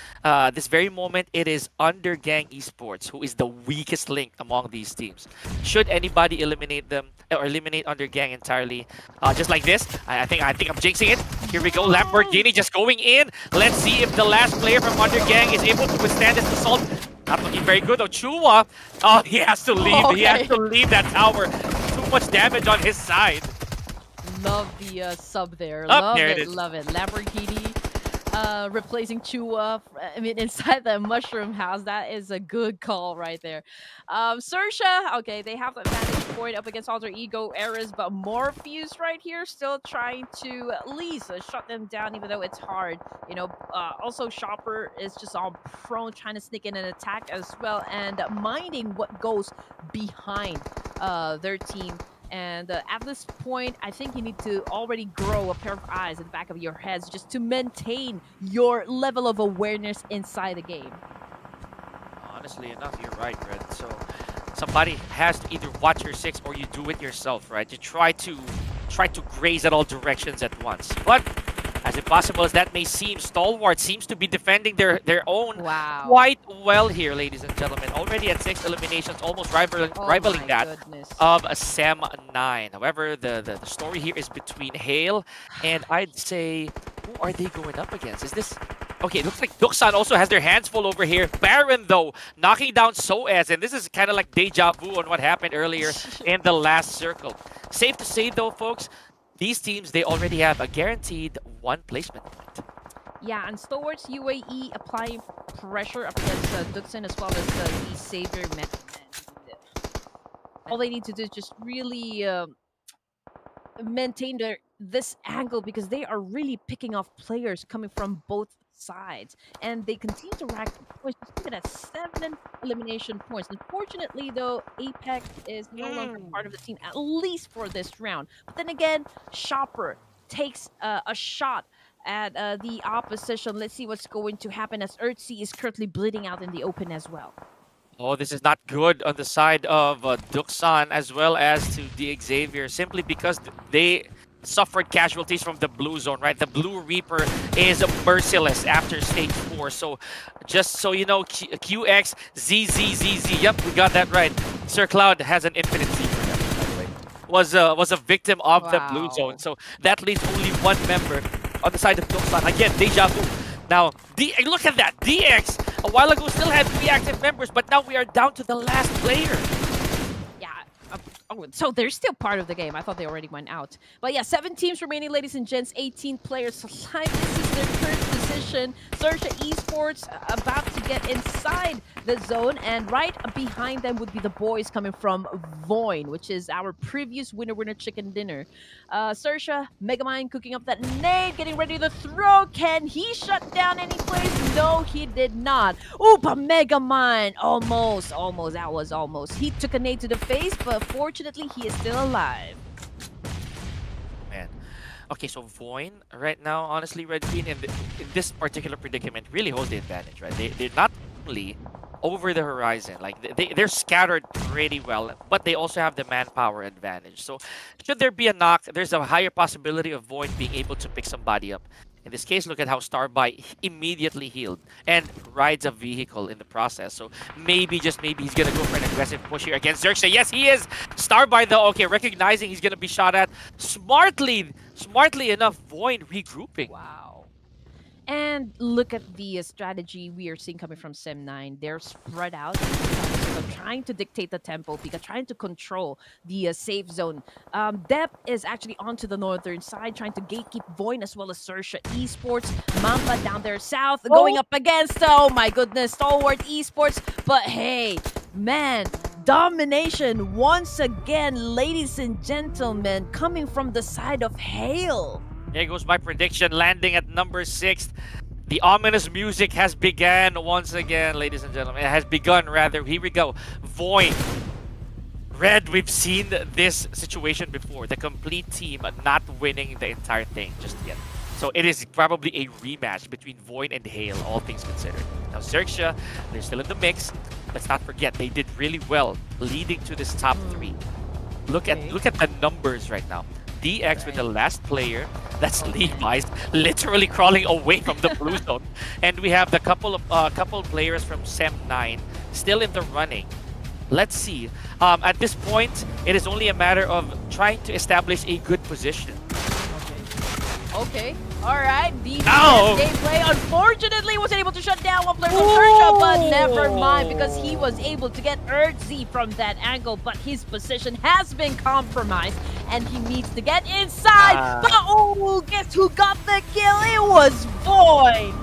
very moment, it is AGONxI8 ESPORTS who is the weakest link among these teams. Should anybody eliminate them or eliminate AGONxI8 entirely, just like this, I think I'm jinxing it. Here we go. Lamborghini just going in. Let's see if the last player from AGONxI8 is able to withstand this assault. Not looking very good though. Chua, oh, he has to leave. Okay. He has to leave that tower. Too much damage on his side. Love the sub there. There it is. Love it. Lamborghini replacing Chua. I mean, inside the mushroom house. That is a good call right there. Sersha, okay, they have the advantage point up against Alter Ego Eras, but Morpheus right here still trying to at least shut them down, even though it's hard. Also Shopper is just all prone, trying to sneak in an attack as well, and minding what goes behind their team. And at this point, I think you need to already grow a pair of eyes in the back of your heads just to maintain your level of awareness inside the game. Honestly enough, you're right, Red. So somebody has to either watch your 6 or you do it yourself, right? You try to graze at all directions at once. But as impossible as that may seem, Stalwart seems to be defending their own quite well here, ladies and gentlemen. Already at 6 eliminations, almost rivaling that of a Sem9. However, the story here is between Hale and I'd say, who are they going up against? Is this... Okay, it looks like Duxan also has their hands full over here. Baron, though, knocking down Soez, and this is kind of like deja vu on what happened earlier in the last circle. Safe to say, though, folks, these teams, they already have a guaranteed 1 placement point. Yeah, and Stalwarts UAE applying pressure up against Duxan as well as the Savior method. All they need to do is just really maintain this angle, because they are really picking off players coming from both sides, and they continue to rack points. Just look at that, 7 elimination points. Unfortunately, though, Apex is no longer part of the team, at least for this round. But then again, Shopper takes a shot at the opposition. Let's see what's going to happen, as Earthsea is currently bleeding out in the open as well. Oh, this is not good on the side of Duxan as well as to the Xavier, simply because they suffered casualties from the blue zone, right? The Blue Reaper is merciless after stage 4. So just so you know, QX, ZZZZ, yep, we got that right. Sir Cloud has an infinite Z for them, by the way. Was a victim of the blue zone. So that leaves only 1 member on the side of Duxan. Again, deja vu. Now, look at that. DX, a while ago, still had 3 active members, but now we are down to the last player. Yeah, Oh, so they're still part of the game. I thought they already went out. But yeah, 7 teams remaining, ladies and gents. 18 players alive. This is their current position. Sersha Esports about to get inside the zone. And right behind them would be the boys coming from Voin, which is our previous winner chicken dinner. Sersha, Megamind cooking up that nade, getting ready to throw. Can he shut down any plays? No, he did not. Ooh, but Megamind, almost. That was almost. He took a nade to the face, but fortunately, he is still alive. Man. Okay, so Voin right now, honestly, Red Queen in this particular predicament really holds the advantage, right? They're not only over the horizon, like they're scattered pretty well, but they also have the manpower advantage. So should there be a knock, there's a higher possibility of Voin being able to pick somebody up. In this case, look at how Starby immediately healed and rides a vehicle in the process. So maybe, just maybe, he's going to go for an aggressive push here against Xerxes. Yes, he is! Starby, though, okay, recognizing he's going to be shot at. Smartly enough, Void regrouping. Wow. And look at the strategy we are seeing coming from Sem9. They're spread out, trying to dictate the tempo, Pika, trying to control the safe zone. Dep is actually onto the northern side, trying to gatekeep Voin as well as Sersha Esports. Mamba down there south, going up against, oh my goodness, Stalwart Esports. But hey, man, domination once again, ladies and gentlemen, coming from the side of Hale. There goes my prediction, landing at number 6. The ominous music has begun once again, ladies and gentlemen. It has begun, rather. Here we go. Void. Red, we've seen this situation before. The complete team not winning the entire thing just yet. So it is probably a rematch between Void and Hale, all things considered. Now, Xerxes, they're still in the mix. Let's not forget, they did really well leading to this top 3. Look at the numbers right now. DX with the last player, that's Levi's, literally crawling away from the blue zone. And we have the couple players from Sem9 still in the running. Let's see. At this point, it is only a matter of trying to establish a good position. Okay. Alright, the gameplay unfortunately wasn't able to shut down one player from Sersha, but never mind, because he was able to get Urzi from that angle, but his position has been compromised and he needs to get inside. But oh, guess who got the kill? It was Void.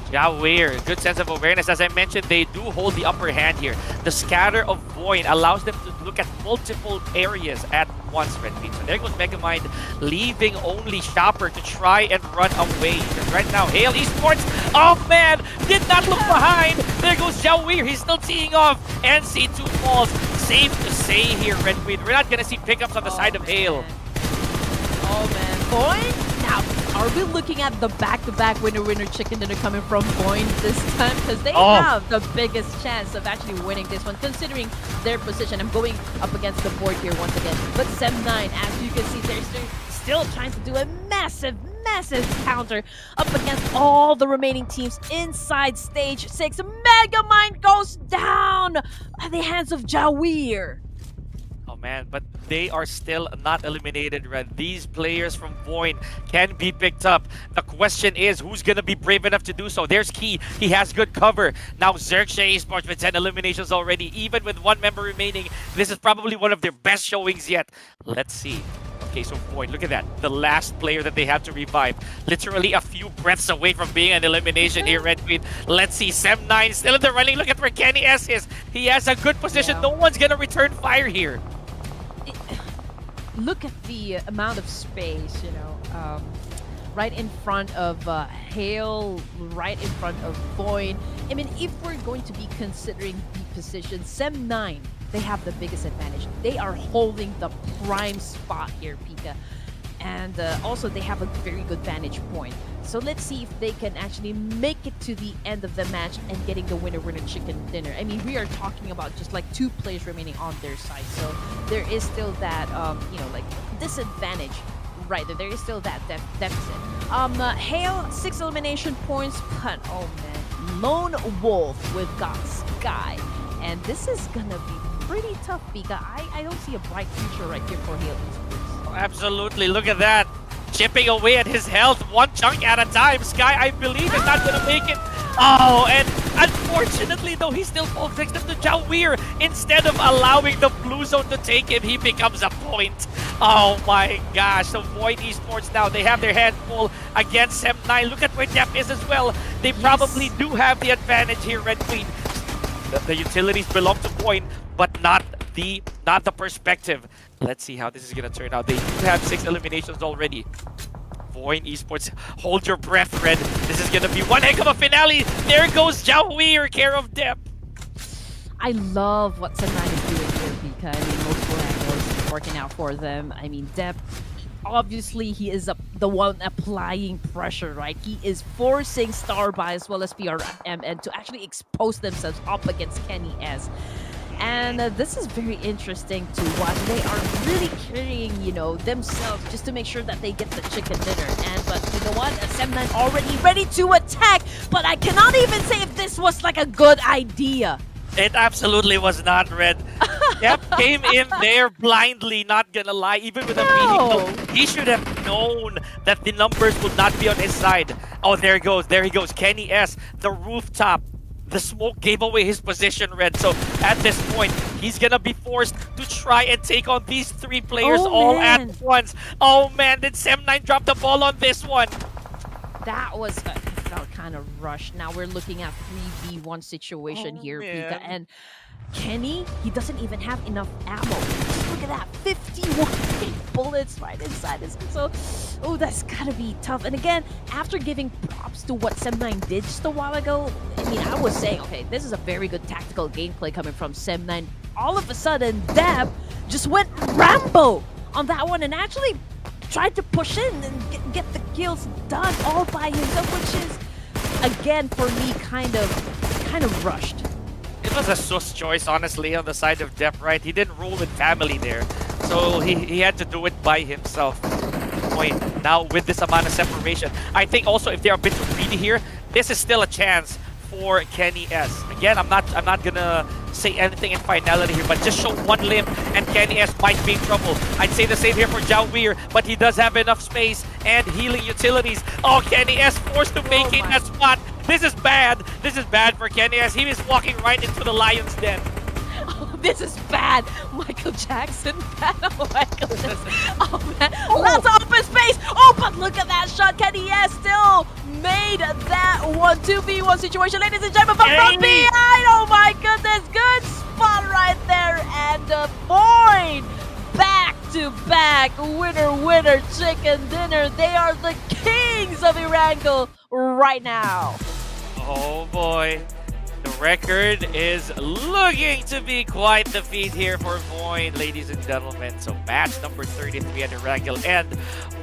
Jawir, good sense of awareness. As I mentioned, they do hold the upper hand here. The scatter of Void allows them to look at multiple areas at once, Red Queen. So there goes Megamind, leaving only Shopper to try and run away. Because right now, Hale Esports, oh man, did not look behind. There goes Jawir, he's still teeing off. NC2 falls. Safe to say here, Red Queen, we're not going to see pickups on the side of Hale. Oh man, Void? Now, are we looking at the back-to-back winner chicken dinner coming from Void this time? Because they have the biggest chance of actually winning this one, considering their position. I'm going up against the board here once again. But Sem9, as you can see, they're still trying to do a massive counter up against all the remaining teams inside stage 6. Megamind goes down at the hands of Jawir. Oh man, but they are still not eliminated, Red. These players from Void can be picked up. The question is, who's gonna be brave enough to do so? There's Key, he has good cover. Now Xerxes Esports with 10 eliminations already, even with 1 member remaining. This is probably one of their best showings yet. Let's see. Okay, so Void, look at that. The last player that they have to revive. Literally a few breaths away from being an elimination here, Red Queen. Let's see, Sem9 still in the running. Look at where Kenny S is. He has a good position. No one's gonna return fire here. Look at the amount of space, you know, right in front of Hale, right in front of Void. I mean, if we're going to be considering the position, Sem9, they have the biggest advantage. They are holding the prime spot here, Pika. And also, they have a very good vantage point. So let's see if they can actually make it to the end of the match and getting the winner chicken dinner. I mean, we are talking about just like 2 players remaining on their side. So there is still that, you know, like disadvantage right there. There is still that deficit. Hale, 6 elimination points, but oh man, Lone Wolf with got Sky. And this is gonna be pretty tough, Pika. I don't see a bright future right here for Hale. Absolutely, look at that. Chipping away at his health, 1 chunk at a time. Sky, I believe, is not going to make it. Oh, and unfortunately, though, he still falls victim to Jawir. Instead of allowing the blue zone to take him, he becomes a point. Oh my gosh. So Void Esports now, they have their hand full against M9. Look at where Dep is as well. They probably do have the advantage here, Red Queen. The utilities belong to Void, but not the perspective. Let's see how this is gonna turn out. They do have 6 eliminations already. Void Esports, hold your breath, Red. This is gonna be one heck of a finale. There goes Zhao Wei, care of Dep. I love what SANHOK is doing here, because I mean, multiple angles working out for them. I mean, Dep, obviously he is the one applying pressure, right? He is forcing Starby as well as PRMN to actually expose themselves up against Kenny S. And this is very interesting to watch. They are really carrying, you know, themselves just to make sure that they get the chicken dinner. But you know what? SM9 already ready to attack. But I cannot even say if this was like a good idea. It absolutely was not, Red. Dep came in there blindly, not gonna lie. Even with a vehicle, he should have known that the numbers would not be on his side. Oh, there he goes. There he goes. Kenny S, the rooftop. The smoke gave away his position, Red. So at this point, he's gonna be forced to try and take on these 3 players at once. Oh man, did Sem9 drop the ball on this one? That was kind of rushed. Now we're looking at 3v1 situation here, Pika. And Kenny, he doesn't even have enough ammo. Just look at that, 51 bullets right inside his head. So, oh, that's gotta be tough. And again, after giving props to what Sem9 did just a while ago, I mean, I was saying, okay, this is a very good tactical gameplay coming from Sem9. All of a sudden, Dep just went Rambo on that one and actually tried to push in and get the kills done all by himself, which is, again, for me, kind of rushed. It was a sus choice, honestly, on the side of Dep, right? He didn't roll with family there, so he had to do it by himself. Point now with this amount of separation. I think also if they're a bit too greedy here, this is still a chance for Kenny S. Again, I'm not gonna say anything in finality here, but just show one limb and Kenny S might be in trouble. I'd say the same here for Zhao Wei, but he does have enough space and healing utilities. Oh, Kenny S forced to vacate that spot. This is bad. This is bad for Kenny S. He is walking right into the lion's den. Oh, this is bad. Michael Jackson. Oh my goodness. Oh man. Lots of open space. Oh, but look at that shot. Kenny S still made that 1-2v1 situation. Ladies and gentlemen, from behind. Oh my goodness. Good spot right there. And the Void back to back. Winner, winner, chicken dinner. They are the kings of ERANGEL right now. Oh boy. The record is looking to be quite the feat here for Void, ladies and gentlemen. So match number 33 at ERANGEL, and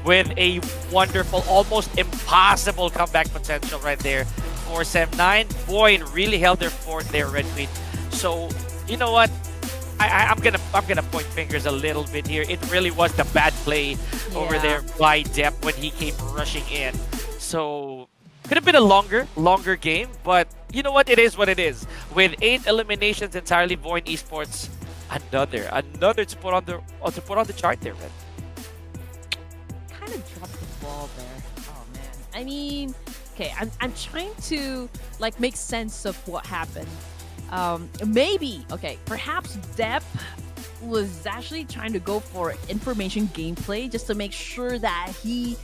with a wonderful, almost impossible comeback potential right there for Sem9. Void really held their fort there, Red Queen. So you know what? I'm gonna point fingers a little bit here. It really was the bad play over there by Dep when he came rushing in. So could have been a longer game, but you know what? It is what it is. With 8 eliminations entirely, Void Esports, another to put on the chart there, Red. Kind of dropped the ball there. Oh man. I mean, okay, I'm trying to like make sense of what happened. Maybe, okay, perhaps Dep was actually trying to go for information gameplay just to make sure that he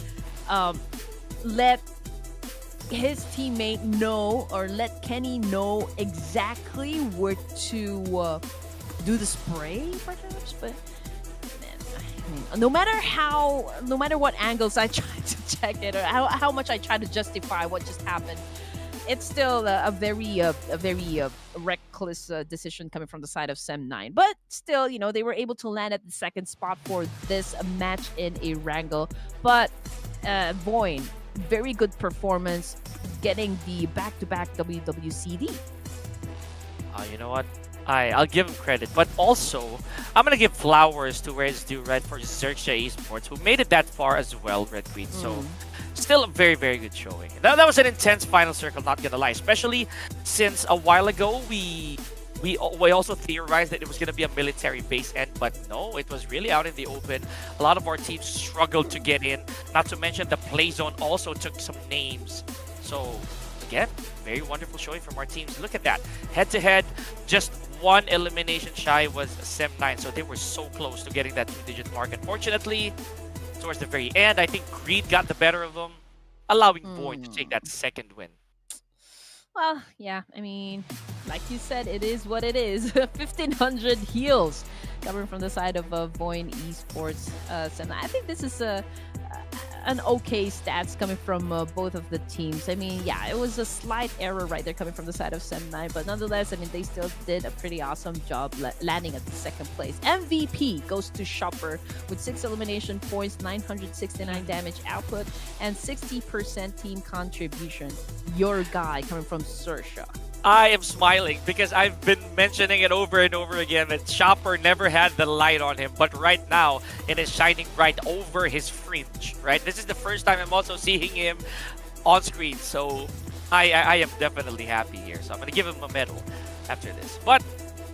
let his teammate know, or let Kenny know exactly where to do the spray, perhaps. But man, I mean, no matter what angles I try to check it, or how much I try to justify what just happened, it's still a very reckless decision coming from the side of Sem9. But still, you know, they were able to land at the 2nd spot for this match in ERANGEL. But Void, very good performance, getting the back-to-back WWCD. You know what? I'll give him credit, but also I'm gonna give flowers to where it's due, right, for AGONxI8 ESPORTS, who made it that far as well, Red Queen. So still a very, very good showing. That was an intense final circle, not gonna lie, especially since a while ago we also theorized that it was going to be a military base end, but no, it was really out in the open. A lot of our teams struggled to get in, not to mention the play zone also took some names. So again, very wonderful showing from our teams. Look at that, head to head, just One elimination shy was Sem9, so they were so close to getting that 2-digit mark. Unfortunately, towards the very end, I think greed got the better of them, allowing Void to take that second win. Well, yeah, I mean, like you said, it is what it is. 1,500 heals coming from the side of Void Esports. So I think this is an okay stats coming from both of the teams. I mean, yeah, it was a slight error right there coming from the side of Sem9, but nonetheless, I mean, they still did a pretty awesome job landing at the second place. MVP goes to Shopper with 6 elimination points, 969 damage output, and 60% team contribution. Your guy coming from Sersha. I am smiling because I've been mentioning it over and over again that Chopper never had the light on him, but right now it is shining bright over his fringe, right? This is the first time I'm also seeing him on screen, so I am definitely happy here. So I'm going to give him a medal after this. But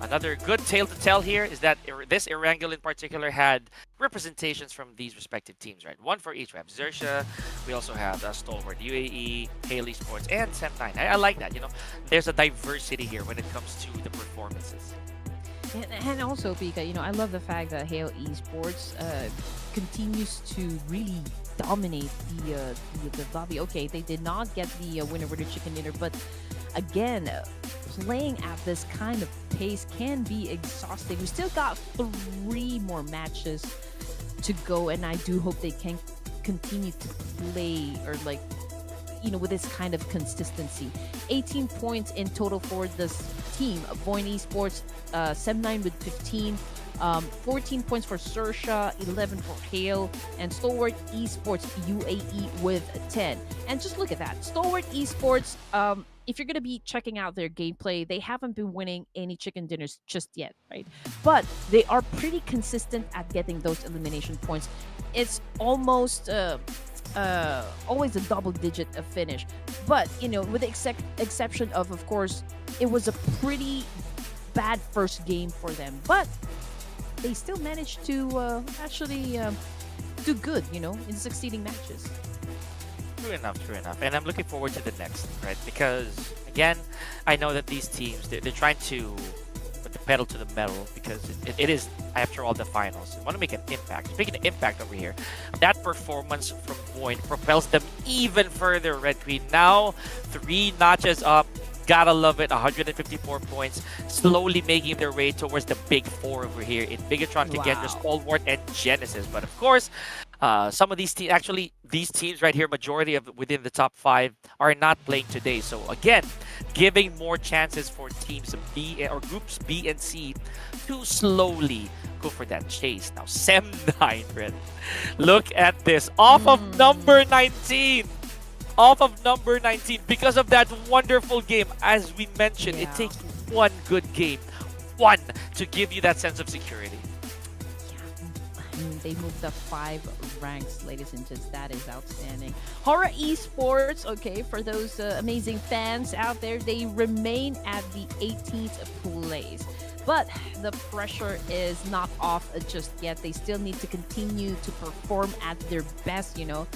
another good tale to tell here is that this ERANGEL in particular had representations from these respective teams, right? One for each. We have Xerxia, we also have Stalwart UAE, Haley Sports, and Sem9. I like that, you know. There's a diversity here when it comes to the performances. And also, Pika, you know, I love the fact that Hale Esports continues to really dominate the lobby. Okay, they did not get the winner with the chicken dinner, but again, playing at this kind of pace can be exhausting. We still got 3 more matches to go, and I do hope they can continue to play or like, you know, with this kind of consistency. 18 points in total for this team. Void Esports, Sem9 with 15. 14 points for Sersha, 11 for Hale, and Stalwart Esports UAE with 10. And just look at that. Stalwart Esports, if you're going to be checking out their gameplay, they haven't been winning any chicken dinners just yet, right? But they are pretty consistent at getting those elimination points. It's almost always a double-digit finish. But, you know, with the exception of course, it was a pretty bad first game for them. But they still managed to actually do good, you know, in succeeding matches. True enough, true enough. And I'm looking forward to the next, right? Because, again, I know that these teams, they're trying to put the pedal to the metal because it is, after all, the finals. They want to make an impact. Making an impact over here. That performance from Void propels them even further, Red Queen. Now, 3 notches up. Gotta love it. 154 points. Slowly making their way towards the big 4 over here in BIGETRON, KAGENDRA, Stalwart, and Genesis. But of course, some of these teams, actually, these teams right here, majority of within the top 5 are not playing today. So again, giving more chances for teams B or groups B and C to slowly go for that chase. Now, Sem9, Red. Look at this. Off of number 19. Off of number 19 because of that wonderful game. As we mentioned, it takes one good game, one, to give you that sense of security. I mean, they moved up 5 ranks, ladies and gents. That is outstanding. Horror Esports, okay, for those amazing fans out there, they remain at the 18th place. But the pressure is not off just yet. They still need to continue to perform at their best, you know.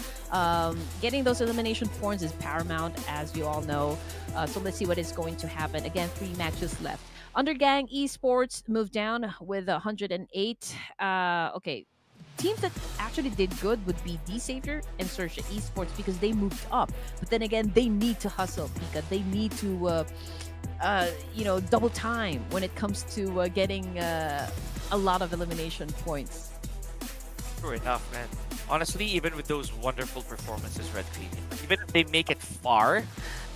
Getting those elimination points is paramount, as you all know. So let's see what is going to happen. Again, 3 matches left. Undergang Esports moved down with 108. Okay, teams that actually did good would be D-Savior and Sersha Esports because they moved up. But then again, they need to hustle, Pika. They need to... you know, double time when it comes to getting a lot of elimination points. True enough, man. Honestly, even with those wonderful performances, Red Queen, even if they make it far,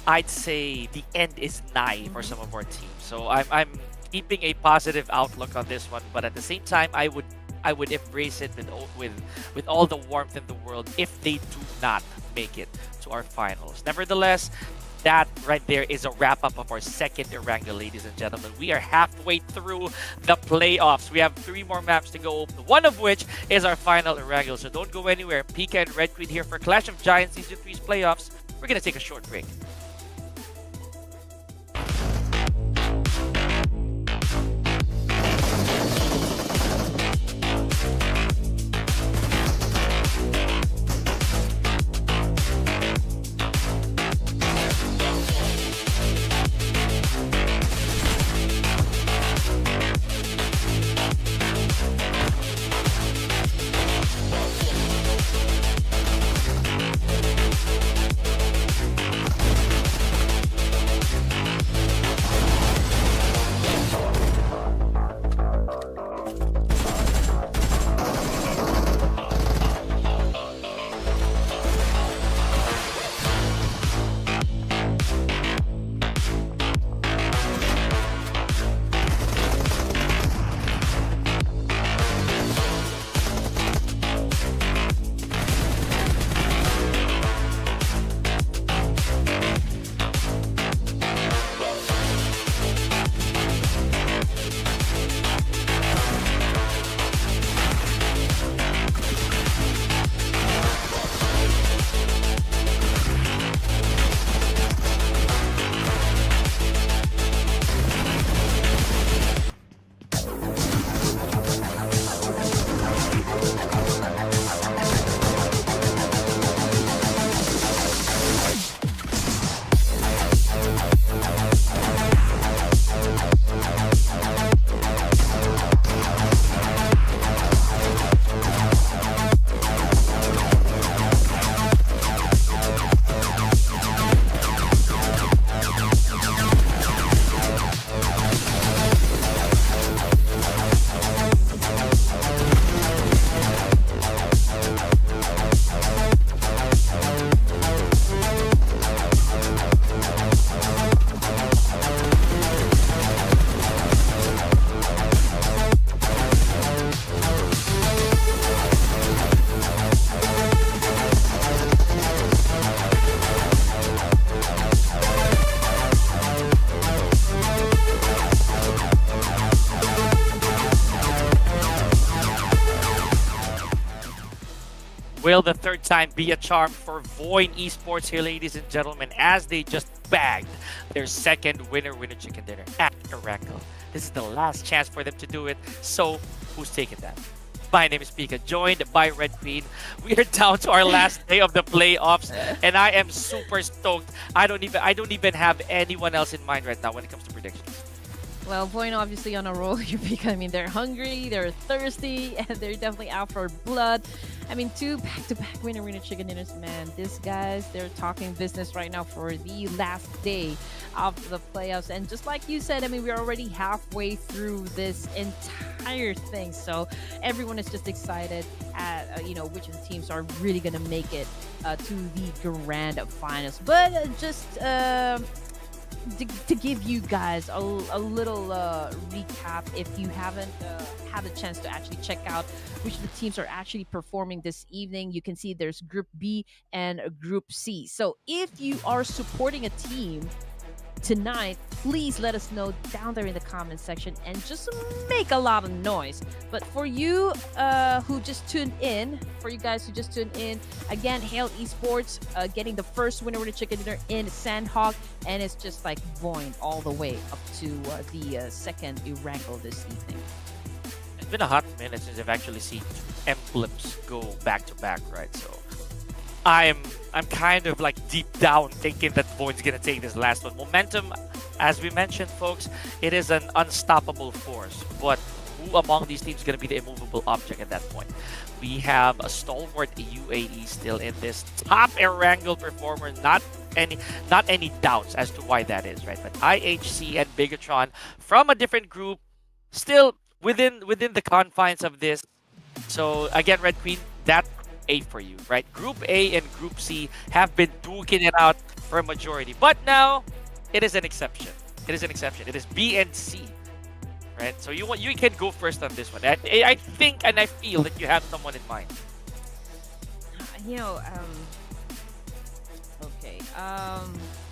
I'd say the end is nigh for some of our teams. So I'm keeping a positive outlook on this one, but at the same time, I would embrace it with all the warmth in the world if they do not make it to our finals. Nevertheless, that right there is a wrap-up of our second ERANGEL, ladies and gentlemen. We are halfway through the playoffs. We have 3 more maps to go, one of which is our final ERANGEL. So don't go anywhere. Pika and Red Queen here for Clash of Giants Season 3's playoffs. We're going to take a short break. Will the third time be a charm for Voin Esports here, ladies and gentlemen, as they just bagged their second winner chicken dinner at ERANGEL. This is the last chance for them to do it, so who's taking that? My name is Pika, joined by Red Queen. We are down to our last day of the playoffs, and I am super stoked. I don't even have anyone else in mind right now when it comes to predictions. Well, Voin obviously on a roll here because, I mean, they're hungry, they're thirsty, and they're definitely out for blood. I mean, 2 back-to-back winner chicken dinners, man. These guys, they're talking business right now for the last day of the playoffs. And just like you said, I mean, we're already halfway through this entire thing. So everyone is just excited at, you know, which of the teams are really going to make it to the grand finals. But to give you guys a little recap, if you haven't had a chance to actually check out which of the teams are actually performing this evening, you can see there's Group B and Group C. So if you are supporting a team tonight, please let us know down there in the comment section and just make a lot of noise. But for you who just tuned in, again, Hail Esports getting the first winner chicken dinner in SANHOK, and it's just like Voin all the way up to the second ERANGEL this evening. It's been a hot minute since I've actually seen two emblems go back to back, right? So I'm kind of like deep down thinking that Voin's gonna take this last one. Momentum, as we mentioned, folks, it is an unstoppable force. But who among these teams is gonna be the immovable object at that point? We have a stalwart UAE still in this top ERANGEL performer. Not any doubts as to why that is, right? But IHC and BIGETRON from a different group, still within the confines of this. So again, Red Queen, that A for you, right? Group A and Group C have been duking it out for a majority, but now it is an exception. It is B and C, right? So you can go first on this one. I think and I feel that you have someone in mind. You know, okay.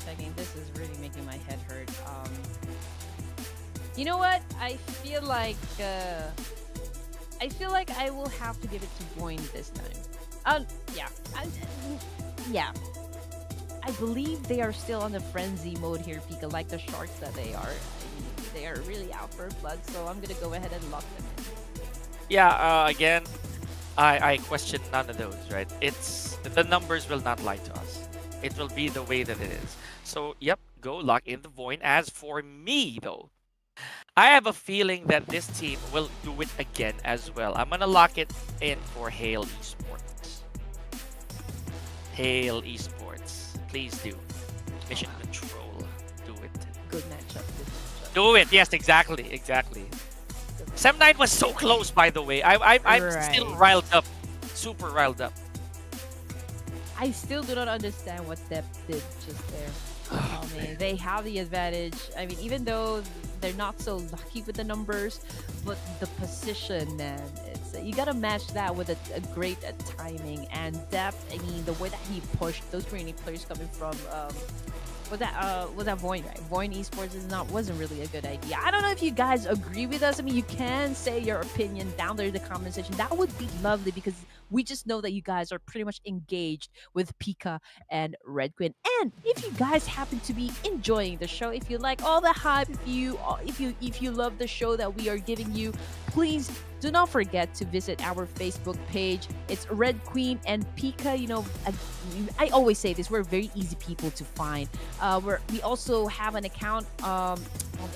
Checking. This is really making my head hurt. You know what? I feel like I will have to give it to Voin this time. Yeah. I believe they are still on the frenzy mode here, Pika, like the sharks that they are. I mean, they are really out for blood, so I'm gonna go ahead and lock them in. Yeah, again, I question none of those, right? It's the numbers will not lie to us. It will be the way that it is. So, yep, go lock in the Voin. As for me, though, I have a feeling that this team will do it again as well. I'm gonna lock it in for Hail Esports. Hail Esports, please do. Mission Control, do it. Good matchup. Do it. Yes, exactly. Sem9 was so close, by the way. I'm still riled up, super riled up. I still do not understand what Depth did just there. Oh man, they have the advantage. I mean, even though they're not so lucky with the numbers, but the position, man, it's you gotta match that with a great timing and depth. I mean, the way that he pushed those Greeny players coming from was that Voin, right? Voin Esports wasn't really a good idea. I don't know if you guys agree with us. I mean, you can say your opinion down there in the comment section. That would be lovely because we just know that you guys are pretty much engaged with Pika and Red Queen. And if you guys happen to be enjoying the show, if you like all the hype, if you love the show that we are giving you, please do not forget to visit our Facebook page. It's Red Queen and Pika. You know, I always say this, we're very easy people to find. We also have an account on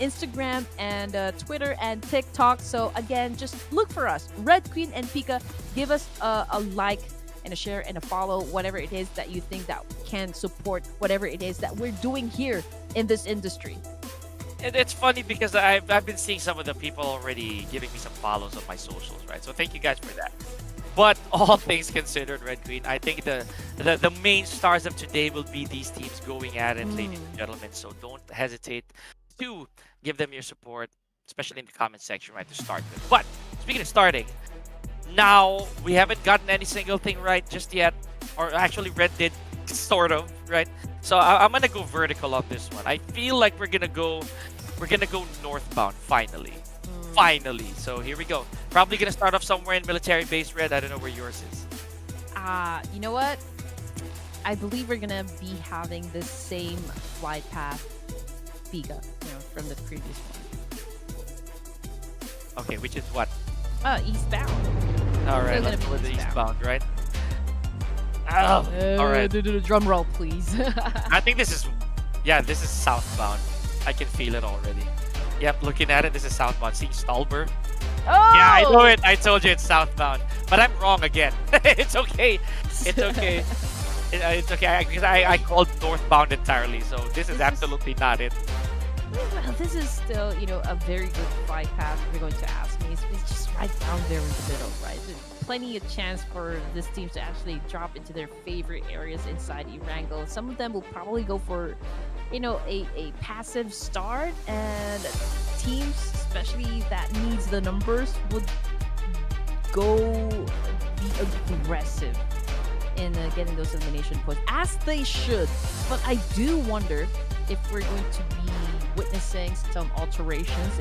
Instagram and Twitter and TikTok. So again, just look for us, Red Queen and Pika. Give us a like and a share and a follow, whatever it is that you think that can support whatever it is that we're doing here in this industry. And it's funny because I've been seeing some of the people already giving me some follows on my socials, right? So thank you guys for that. But all things considered, Red Queen, I think the main stars of today will be these teams going at it, ladies and gentlemen. So don't hesitate to give them your support, especially in the comment section, right, to start with. But speaking of starting, now we haven't gotten any single thing right just yet, or actually Red did, sort of, right? So I'm gonna go vertical on this one. I feel like we're gonna go northbound finally. Finally. So here we go. Probably gonna start off somewhere in military base, Red. I don't know where yours is. You know what? I believe we're gonna be having the same flight path, Biga, from the previous one. Okay, which is what? Eastbound. All right, They're let's gonna go be with the eastbound. eastbound, right? Oh, all right. Drum roll, please. I think this is, yeah, this is southbound. I can feel it already. Yep, looking at it, this is southbound. See Stalber? Oh! Yeah, I know it. I told you it's southbound. But I'm wrong again. It's okay. It's okay. It's okay, because I called northbound entirely, so this is absolutely not it. Well, this is still, a very good flight path. If you're going to ask me, it's just right down there in the middle, right? There's plenty of chance for this team to actually drop into their favorite areas inside ERANGEL. Some of them will probably go for, a passive start, and teams, especially that needs the numbers, would go be aggressive in getting those elimination points, as they should. But I do wonder if we're going to be witnessing some alterations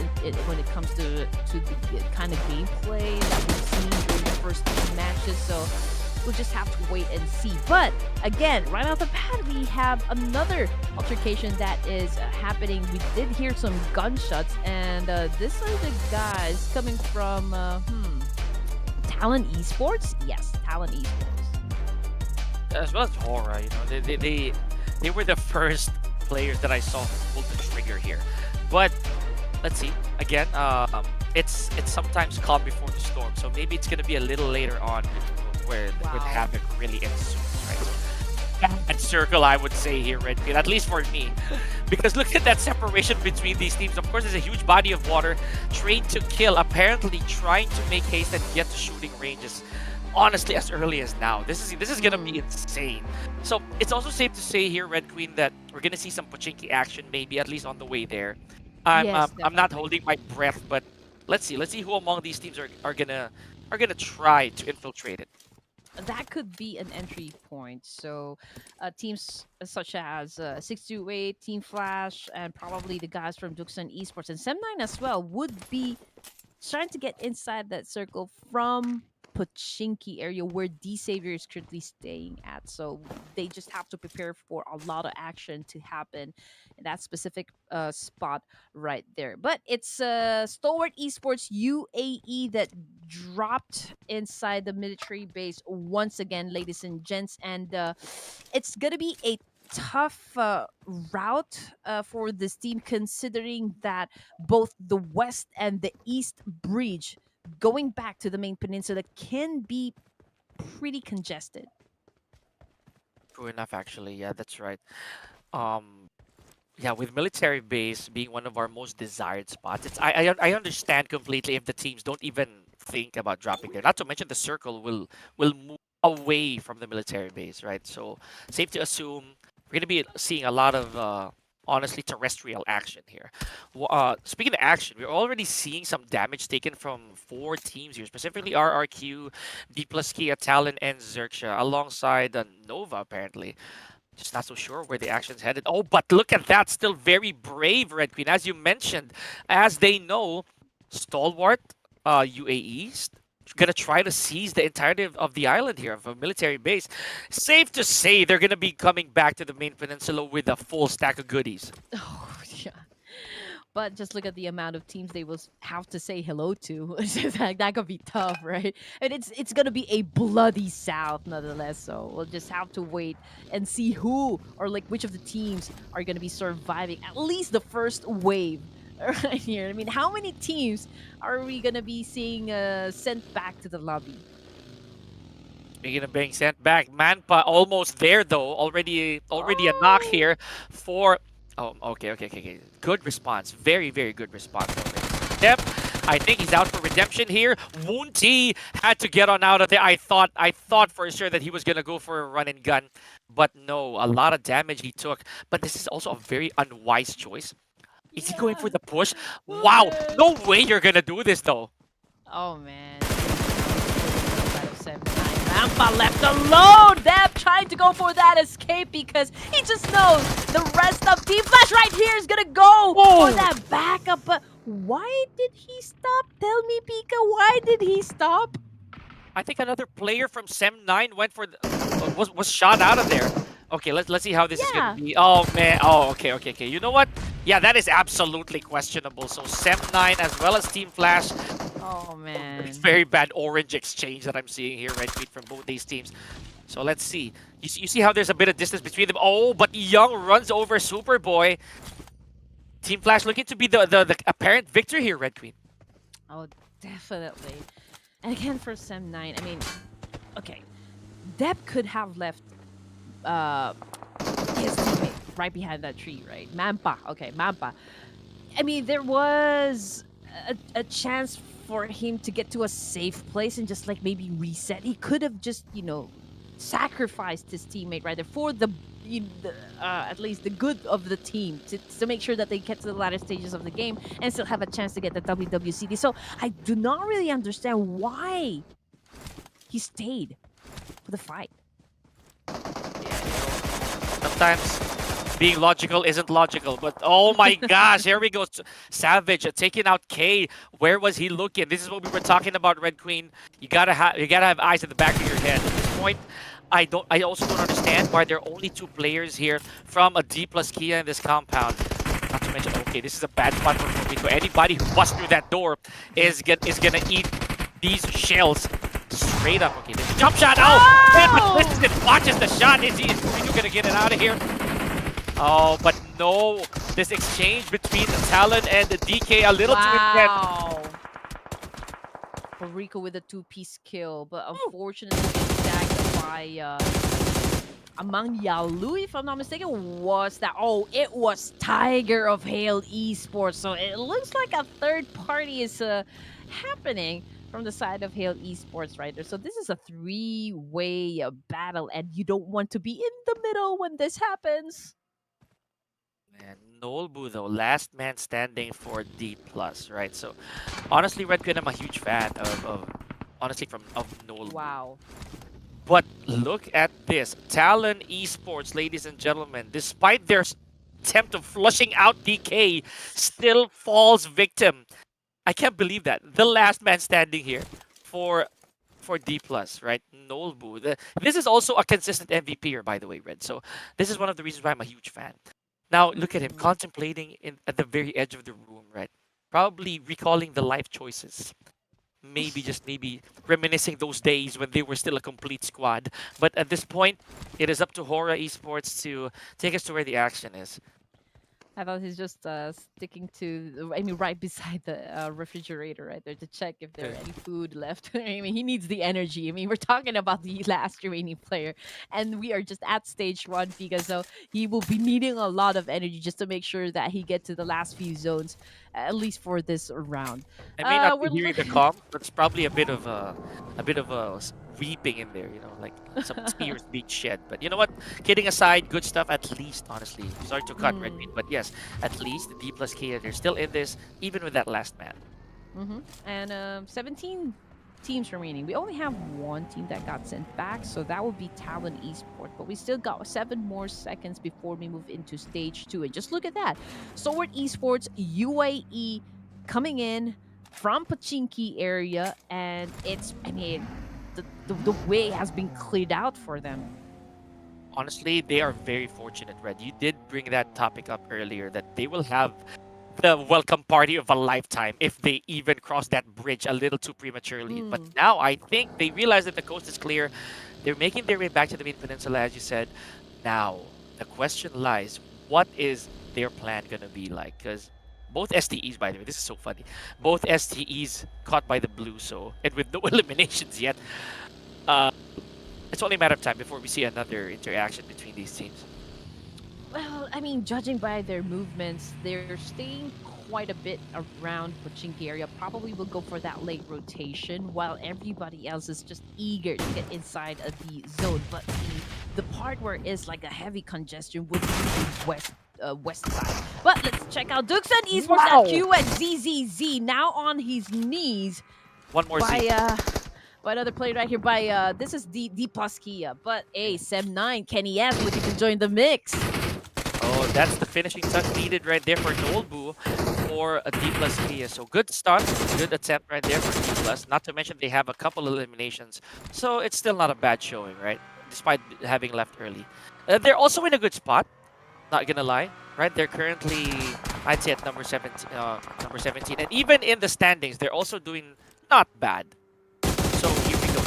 when it comes to the kind of gameplay that we've seen during the first two matches. So we'll just have to wait and see. But again, right off the bat, we have another altercation that is happening. We did hear some gunshots, and this are the guys coming from Talent Esports. Yes, Talent Esports. As well as Hora, they were the first players that I saw pull the trigger here. But let's see. Again, it's sometimes calm before the storm, so maybe it's gonna be a little later on where havoc really ensues, right? Bad circle, I would say here, Red Queen, at least for me, because look at that separation between these teams. Of course, there's a huge body of water. Trained to kill, apparently trying to make haste and get to shooting ranges. Honestly, as early as now, this is gonna be insane. So it's also safe to say here, Red Queen, that we're gonna see some Pochinki action, maybe at least on the way there. I'm not holding my breath, but let's see who among these teams are gonna try to infiltrate it. That could be an entry point. So teams such as 628, Team Flash, and probably the guys from AGONxI8 ESPORTS and Sem9 as well would be trying to get inside that circle from Pochinki area where D-Savior is currently staying at. So they just have to prepare for a lot of action to happen in that specific spot right there. But it's Stalwart Esports UAE that dropped inside the military base once again, ladies and gents. And it's going to be a tough route for this team, considering that both the west and the east bridge going back to the main peninsula can be pretty congested. True enough, actually. Yeah, that's right. Yeah, with military base being one of our most desired spots, I understand completely if the teams don't even think about dropping there. Not to mention the circle will move away from the military base, right? So safe to assume we're gonna be seeing a lot of honestly terrestrial action here. Speaking of action, we're already seeing some damage taken from 4 teams here, specifically RRQ, D plus Kia, Talon, and Xerxia, alongside Nova apparently. Just not so sure where the action's headed. Oh, but look at that, still very brave, Red Queen, as you mentioned. As they know, Stalwart UAE gonna try to seize the entirety of the island here, of a military base. Safe to say they're gonna be coming back to the main peninsula with a full stack of goodies. Oh, yeah. But just look at the amount of teams they will have to say hello to. That could be tough, right? And it's gonna be a bloody south, nonetheless. So we'll just have to wait and see who or which of the teams are gonna be surviving at least the first wave. Right here. I mean, how many teams are we gonna be seeing sent back to the lobby? Speaking of being sent back, Manpa almost there though. Already a knock here for. Oh, okay. Good response. Very, very good response. Yep. I think he's out for redemption here. Woonti had to get on out of there. I thought for sure that he was gonna go for a run and gun, but no. A lot of damage he took. But this is also a very unwise choice. Is he going for the push? Wow, no way you're gonna do this though. Oh man. Rampa left alone. Deb trying to go for that escape because he just knows the rest of Team Flash right here is gonna go for that backup. But why did he stop? Tell me, Pika, why did he stop? I think another player from Sem9 went for the, was shot out of there. Okay, let's see how this is gonna Yeah. be. Oh man. Oh, okay. You know what? Yeah, that is absolutely questionable. So Sem9 as well as Team Flash. Oh It's man. very bad orange exchange that I'm seeing here, Red Queen, from both these teams. So let's see. You see how there's a bit of distance between them. Oh, but Young runs over Superboy. Team Flash looking to be the apparent victor here, Red Queen. Oh, definitely. And again for Sem9, I mean, okay, Deb could have left uh his teammate right behind that tree, right? Mampa. Okay, Mampa. I mean, there was a chance for him to get to a safe place and just like maybe reset. He could have just, sacrificed his teammate right there for at least the good of the team to make sure that they get to the latter stages of the game and still have a chance to get the WWCD. So I do not really understand why he stayed for the fight. Sometimes being logical isn't logical, but oh my gosh, here we go. Savage taking out K. Where was he looking? This is what we were talking about, Red Queen. You gotta have eyes at the back of your head. At this point, I also don't understand why there are only 2 players here from a D plus Kia in this compound. Not to mention, okay, this is a bad spot for Rico. Anybody who busts through that door is gonna eat these shells straight up. Okay, there's a jump shot. Oh! Listen, watches the shot. Is Rico gonna get it out of here? Oh, but no. This exchange between the Talon and the DK a little too intense. Wow. Rico with a 2-piece kill, but unfortunately tagged by among Yalu, if I'm not mistaken, was that it was Tiger of Hailed Esports. So it looks like a third party is happening from the side of Hailed Esports right there. So this is a 3-way battle, and you don't want to be in the middle when this happens. And Nolbu though, last man standing for D plus, right? So honestly, Red Queen, I'm a huge fan of honestly of Nolbu. Wow. But look at this. Talon Esports, ladies and gentlemen, despite their attempt of flushing out DK, still falls victim. I can't believe that. The last man standing here for D plus, right? Nolbu. This is also a consistent MVP here, by the way, Red. So this is one of the reasons why I'm a huge fan. Now, look at him contemplating at the very edge of the room, right? Probably recalling the life choices. Maybe reminiscing those days when they were still a complete squad. But at this point, it is up to Hora Esports to take us to where the action is. I thought he's just sticking to, right beside the refrigerator right there to check if there are any food left. I mean, he needs the energy. I mean, we're talking about the last remaining player, and we are just at stage 1, Pika, so he will be needing a lot of energy just to make sure that he gets to the last few zones, at least for this round. I may not be hearing the comm, but it's probably a bit of a weeping in there, like some tears being shed. But you know what? Kidding aside, good stuff at least, honestly. Sorry to cut, Red Meat, but yes, at least the D plus K, they're still in this, even with that last man. And 17 teams remaining. We only have 1 team that got sent back, so that would be Talon Esports. But we still got 7 more seconds before we move into stage 2. And just look at that. Sword Esports UAE coming in from Pachinki area, and it's, the way has been cleared out for them. Honestly, they are very fortunate, Red. You did bring that topic up earlier, that they will have the welcome party of a lifetime if they even cross that bridge a little too prematurely. But now I think they realize that the coast is clear. They're making their way back to the main peninsula, as you said. Now, the question lies, what is their plan going to be like? Because both STEs, by the way, this is so funny. Both STEs caught by the blue, so, and with no eliminations yet. It's only a matter of time before we see another interaction between these teams. Well, judging by their movements, they're staying quite a bit around Pachinki area. Probably will go for that late rotation, while everybody else is just eager to get inside of the zone. But the part where it's like a heavy congestion would be the west side. But let's check out Duxan Esports at QXZZZ now on his knees. One more Z. By another player right here by this is D plus Kia, but Sem9 Kenny S looking to join the mix. Oh, that's the finishing touch needed right there for Nolbu for a D plus Kia. So good start, good attempt right there for D plus. Not to mention they have a couple eliminations. So it's still not a bad showing, right? Despite having left early. They're also in a good spot, not gonna lie, right? They're currently, I'd say, at number 17, and even in the standings, they're also doing not bad. So here we go.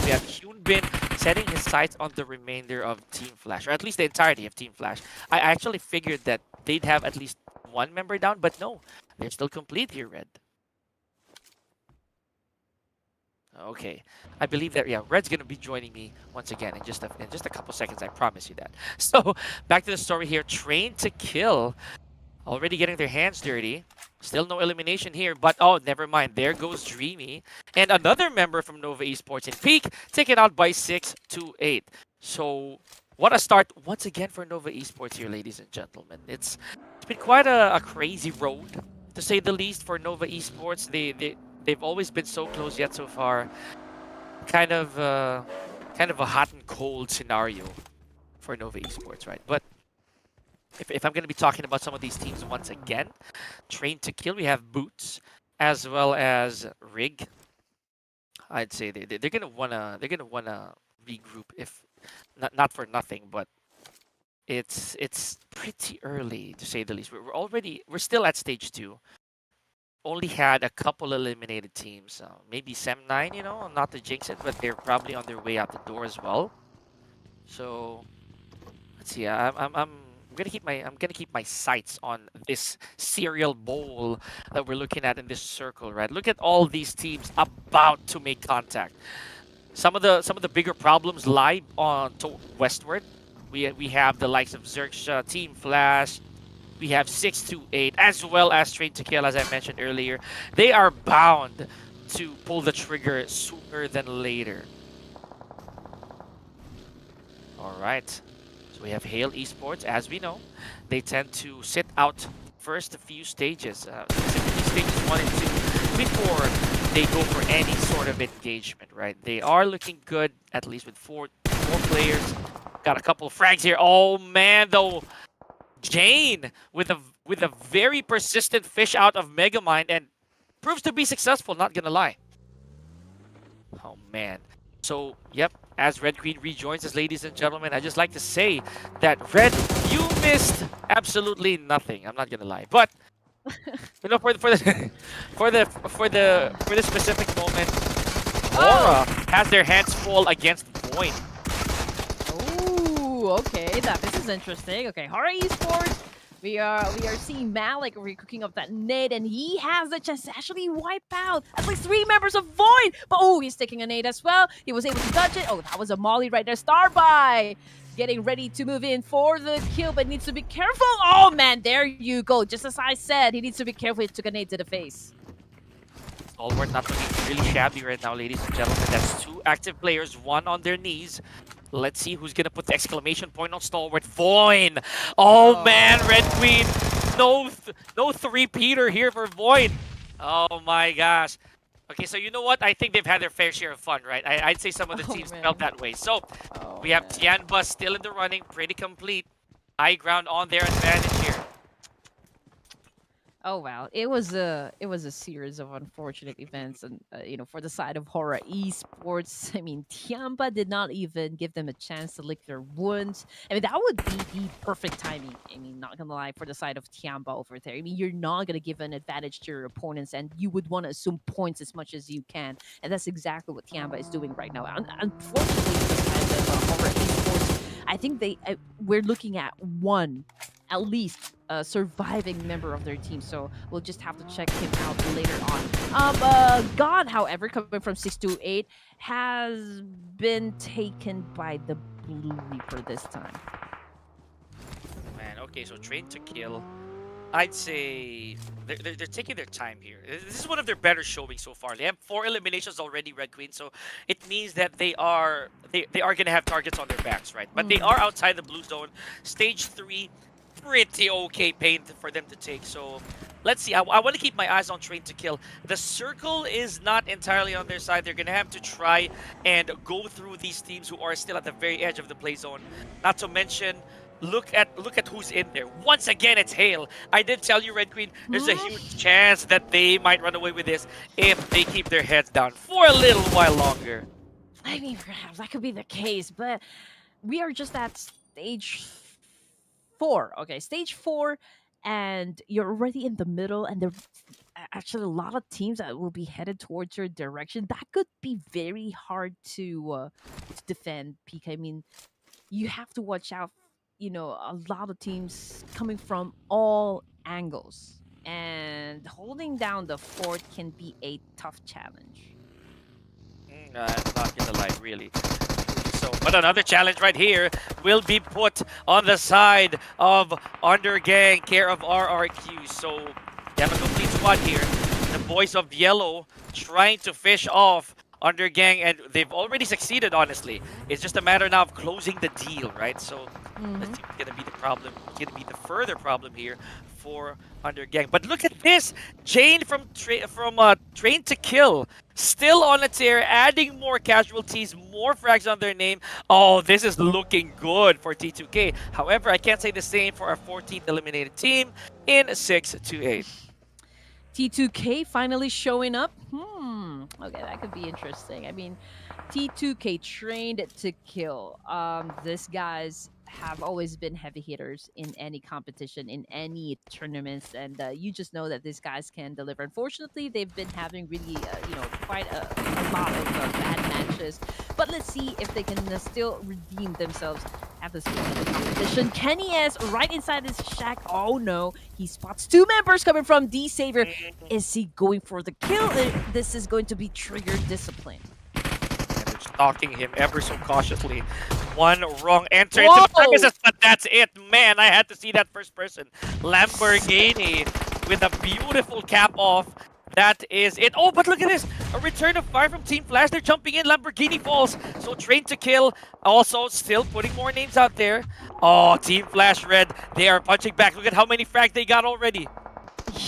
We have Hyunbin setting his sights on the remainder of Team Flash, or at least the entirety of Team Flash. I actually figured that they'd have at least one member down, but no, they're still complete here, Red. Okay, I believe that, yeah, Red's gonna be joining me once again in just a couple seconds. I promise you that. So back to the story here. Train to Kill, already getting their hands dirty. Still no elimination here, but oh, never mind. There goes Dreamy. And another member from Nova Esports in Peak, taken out by 6-8. So, what a start once again for Nova Esports here, ladies and gentlemen. It's been quite a crazy road, to say the least, for Nova Esports. They've always been so close, yet so far, kind of a hot and cold scenario for Nova Esports, right? But if I'm going to be talking about some of these teams once again, Train to Kill, we have Boots as well as Rig. I'd say they're gonna wanna regroup, if not for nothing, but it's pretty early, to say the least. We're still at stage 2. Only had a couple eliminated teams, maybe Sem9, you know, not to jinx it, but they're probably on their way out the door as well. So let's see. I'm gonna keep my sights on this cereal bowl that we're looking at in this circle, right? Look at all these teams about to make contact. Some of the bigger problems lie on to westward. We have the likes of Zerksha, Team Flash. We have 6-8, as well as Train to Kill, as I mentioned earlier. They are bound to pull the trigger sooner than later. All right. We have Hail Esports, as we know. They tend to sit out first few stages, stages 1 and 2, before they go for any sort of engagement, right? They are looking good, at least with four players. Got a couple of frags here. Oh man, though, Jane with a very persistent fish out of Megamind, and proves to be successful, not gonna lie. Oh man. So, yep, as Red Queen rejoins us, ladies and gentlemen, I just like to say that Red, you missed absolutely nothing. I'm not gonna lie, but you know, for the specific moment, Aura has their hands full against Void. Oh, okay, this is interesting. Okay, Hara Esports. We are seeing Malik cooking up that nade, and he has the chance to actually wipe out at least 3 members of Void. But oh, he's taking a nade as well. He was able to dodge it. Oh, that was a molly right there. Starby getting ready to move in for the kill, but needs to be careful. Oh man, there you go. Just as I said, he needs to be careful. He took a nade to the face. Stalwart not looking really shabby right now, ladies and gentlemen. That's 2 active players, 1 on their knees. Let's see who's gonna put the exclamation point on Stalwart. Void! Oh man, Red Queen! No 3-peater here for Void. Oh my gosh. Okay, so you know what? I think they've had their fair share of fun, right? I'd say some of the teams felt that way. So we have Tianba still in the running, pretty complete. High ground on their advantage here. Oh wow, it was a series of unfortunate events, and you know, for the side of Hora Esports, I mean, Tiamba did not even give them a chance to lick their wounds. I mean, that would be the perfect timing. I mean, not gonna lie, for the side of Tiamba over there. I mean, you're not gonna give an advantage to your opponents, and you would want to assume points as much as you can, and that's exactly what Tiamba is doing right now. Unfortunately, for the side of Hora Esports, I think we're looking at at least a surviving member of their team, so we'll just have to check him out later on. God, however, coming from 6-8, has been taken by the Blue Reaper this time. Man, okay, so Train to Kill, I'd say they're taking their time here. This is one of their better showings so far. They have 4 eliminations already, Red Queen, so it means that they are gonna have targets on their backs, right? But they are outside the blue zone. Stage 3, pretty okay pain for them to take. So let's see. I want to keep my eyes on Train to Kill. The circle is not entirely on their side. They're gonna have to try and go through these teams who are still at the very edge of the play zone. Not to mention, look at who's in there. Once again, it's Hale. I did tell you, Red Queen, there's a Hmm? huge chance that they might run away with this if they keep their heads down for a little while longer. I mean, perhaps that could be the case, but we are just at stage 4. Okay, stage 4, and you're already in the middle, and there actually a lot of teams that will be headed towards your direction. That could be very hard to defend, PK. I mean, you have to watch out. You know, a lot of teams coming from all angles, and holding down the fort can be a tough challenge. I'm not gonna lie, really. So, but another challenge right here will be put on the side of Undergang, care of RRQ. So, you have a complete squad here. The boys of Yellow trying to fish off Undergang, and they've already succeeded, honestly. It's just a matter now of closing the deal, right? So, Mhm. that's gonna be the problem. Gonna be the further problem here for Undergang. But look at this, Jane from Train to Kill, still on a tear, adding more casualties, more frags on their name. Oh, this is looking good for T2K. However, I can't say the same for our 14th eliminated team in 6-8. T2K finally showing up. Okay, that could be interesting. I mean, T2K trained to kill. These guys have always been heavy hitters in any competition, in any tournaments, and you just know that these guys can deliver. Unfortunately, they've been having really, quite a lot of bad matches. But let's see if they can still redeem themselves at this point of the competition. Kenny S right inside his shack. Oh no, he spots 2 members coming from D Savior. Is he going for the kill? This is going to be trigger discipline. And they're stalking him ever so cautiously. One wrong enter into Whoa! the premises, but that's it. Man, I had to see that first person. Lamborghini with a beautiful cap off. That is it. Oh, but look at this. A return of fire from Team Flash. They're jumping in. Lamborghini falls. So Train to Kill also still putting more names out there. Oh, Team Flash Red. They are punching back. Look at how many frags they got already.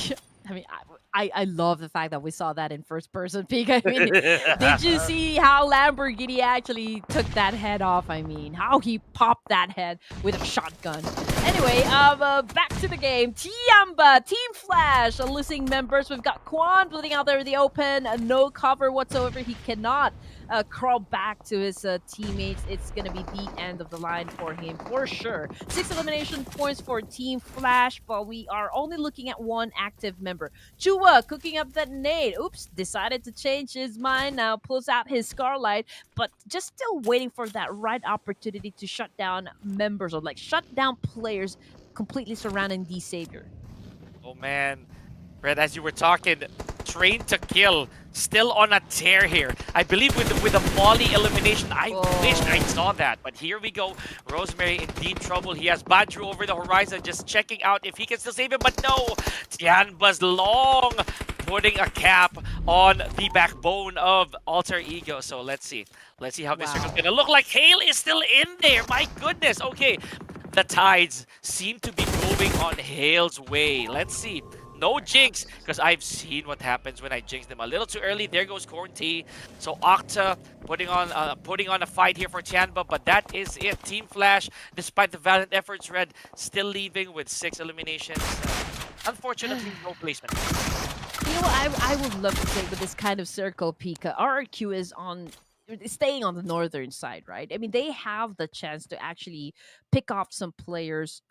Yeah, I mean, I love the fact that we saw that in first person peek. I mean, did you see how Lamborghini actually took that head off? I mean, how he popped that head with a shotgun. Anyway, back to the game. Tiamba, Team Flash, losing members. We've got Quan bleeding out there in the open. No cover whatsoever. He cannot crawl back to his teammates. It's gonna be the end of the line for him for sure. 6 elimination points for Team Flash, but we are only looking at 1 active member. Chua cooking up that nade. Oops, decided to change his mind now. Pulls out his Scarlight, but just still waiting for that right opportunity to shut down members or like shut down players completely surrounding the Savior. Oh man, Red, as you were talking, Train to Kill still on a tear here. I believe with the Molly elimination, I wish I saw that. But here we go. Rosemary in deep trouble. He has Badru over the horizon, just checking out if he can still save him. But no, Tianba's long putting a cap on the backbone of Alter Ego. So let's see. Let's see how this circle's gonna look like. Hale is still in there. My goodness. Okay. The tides seem to be going on Hale's way. Let's see. No jinx, because I've seen what happens when I jinx them a little too early. There goes Corn T. So Octa putting on a fight here for Tianba, but that is it. Team Flash, despite the valiant efforts, Red still leaving with 6 eliminations. Unfortunately, no placement. You know what I would love to say with this kind of circle, Pika. RRQ is staying on the northern side, right? I mean, they have the chance to actually pick off some players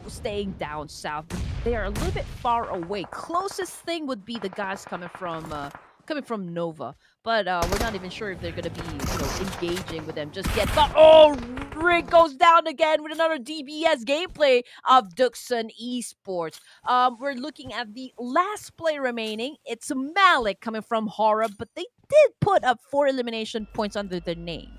staying down south. They are a little bit far away. Closest thing would be the guys coming from Nova, but we're not even sure if they're gonna be engaging with them just yet. But Rick goes down again with another DBS gameplay of AGONxI8 ESPORTS. We're looking at the last play remaining. It's Malik coming from Horror, but they did put up 4 elimination points under their name.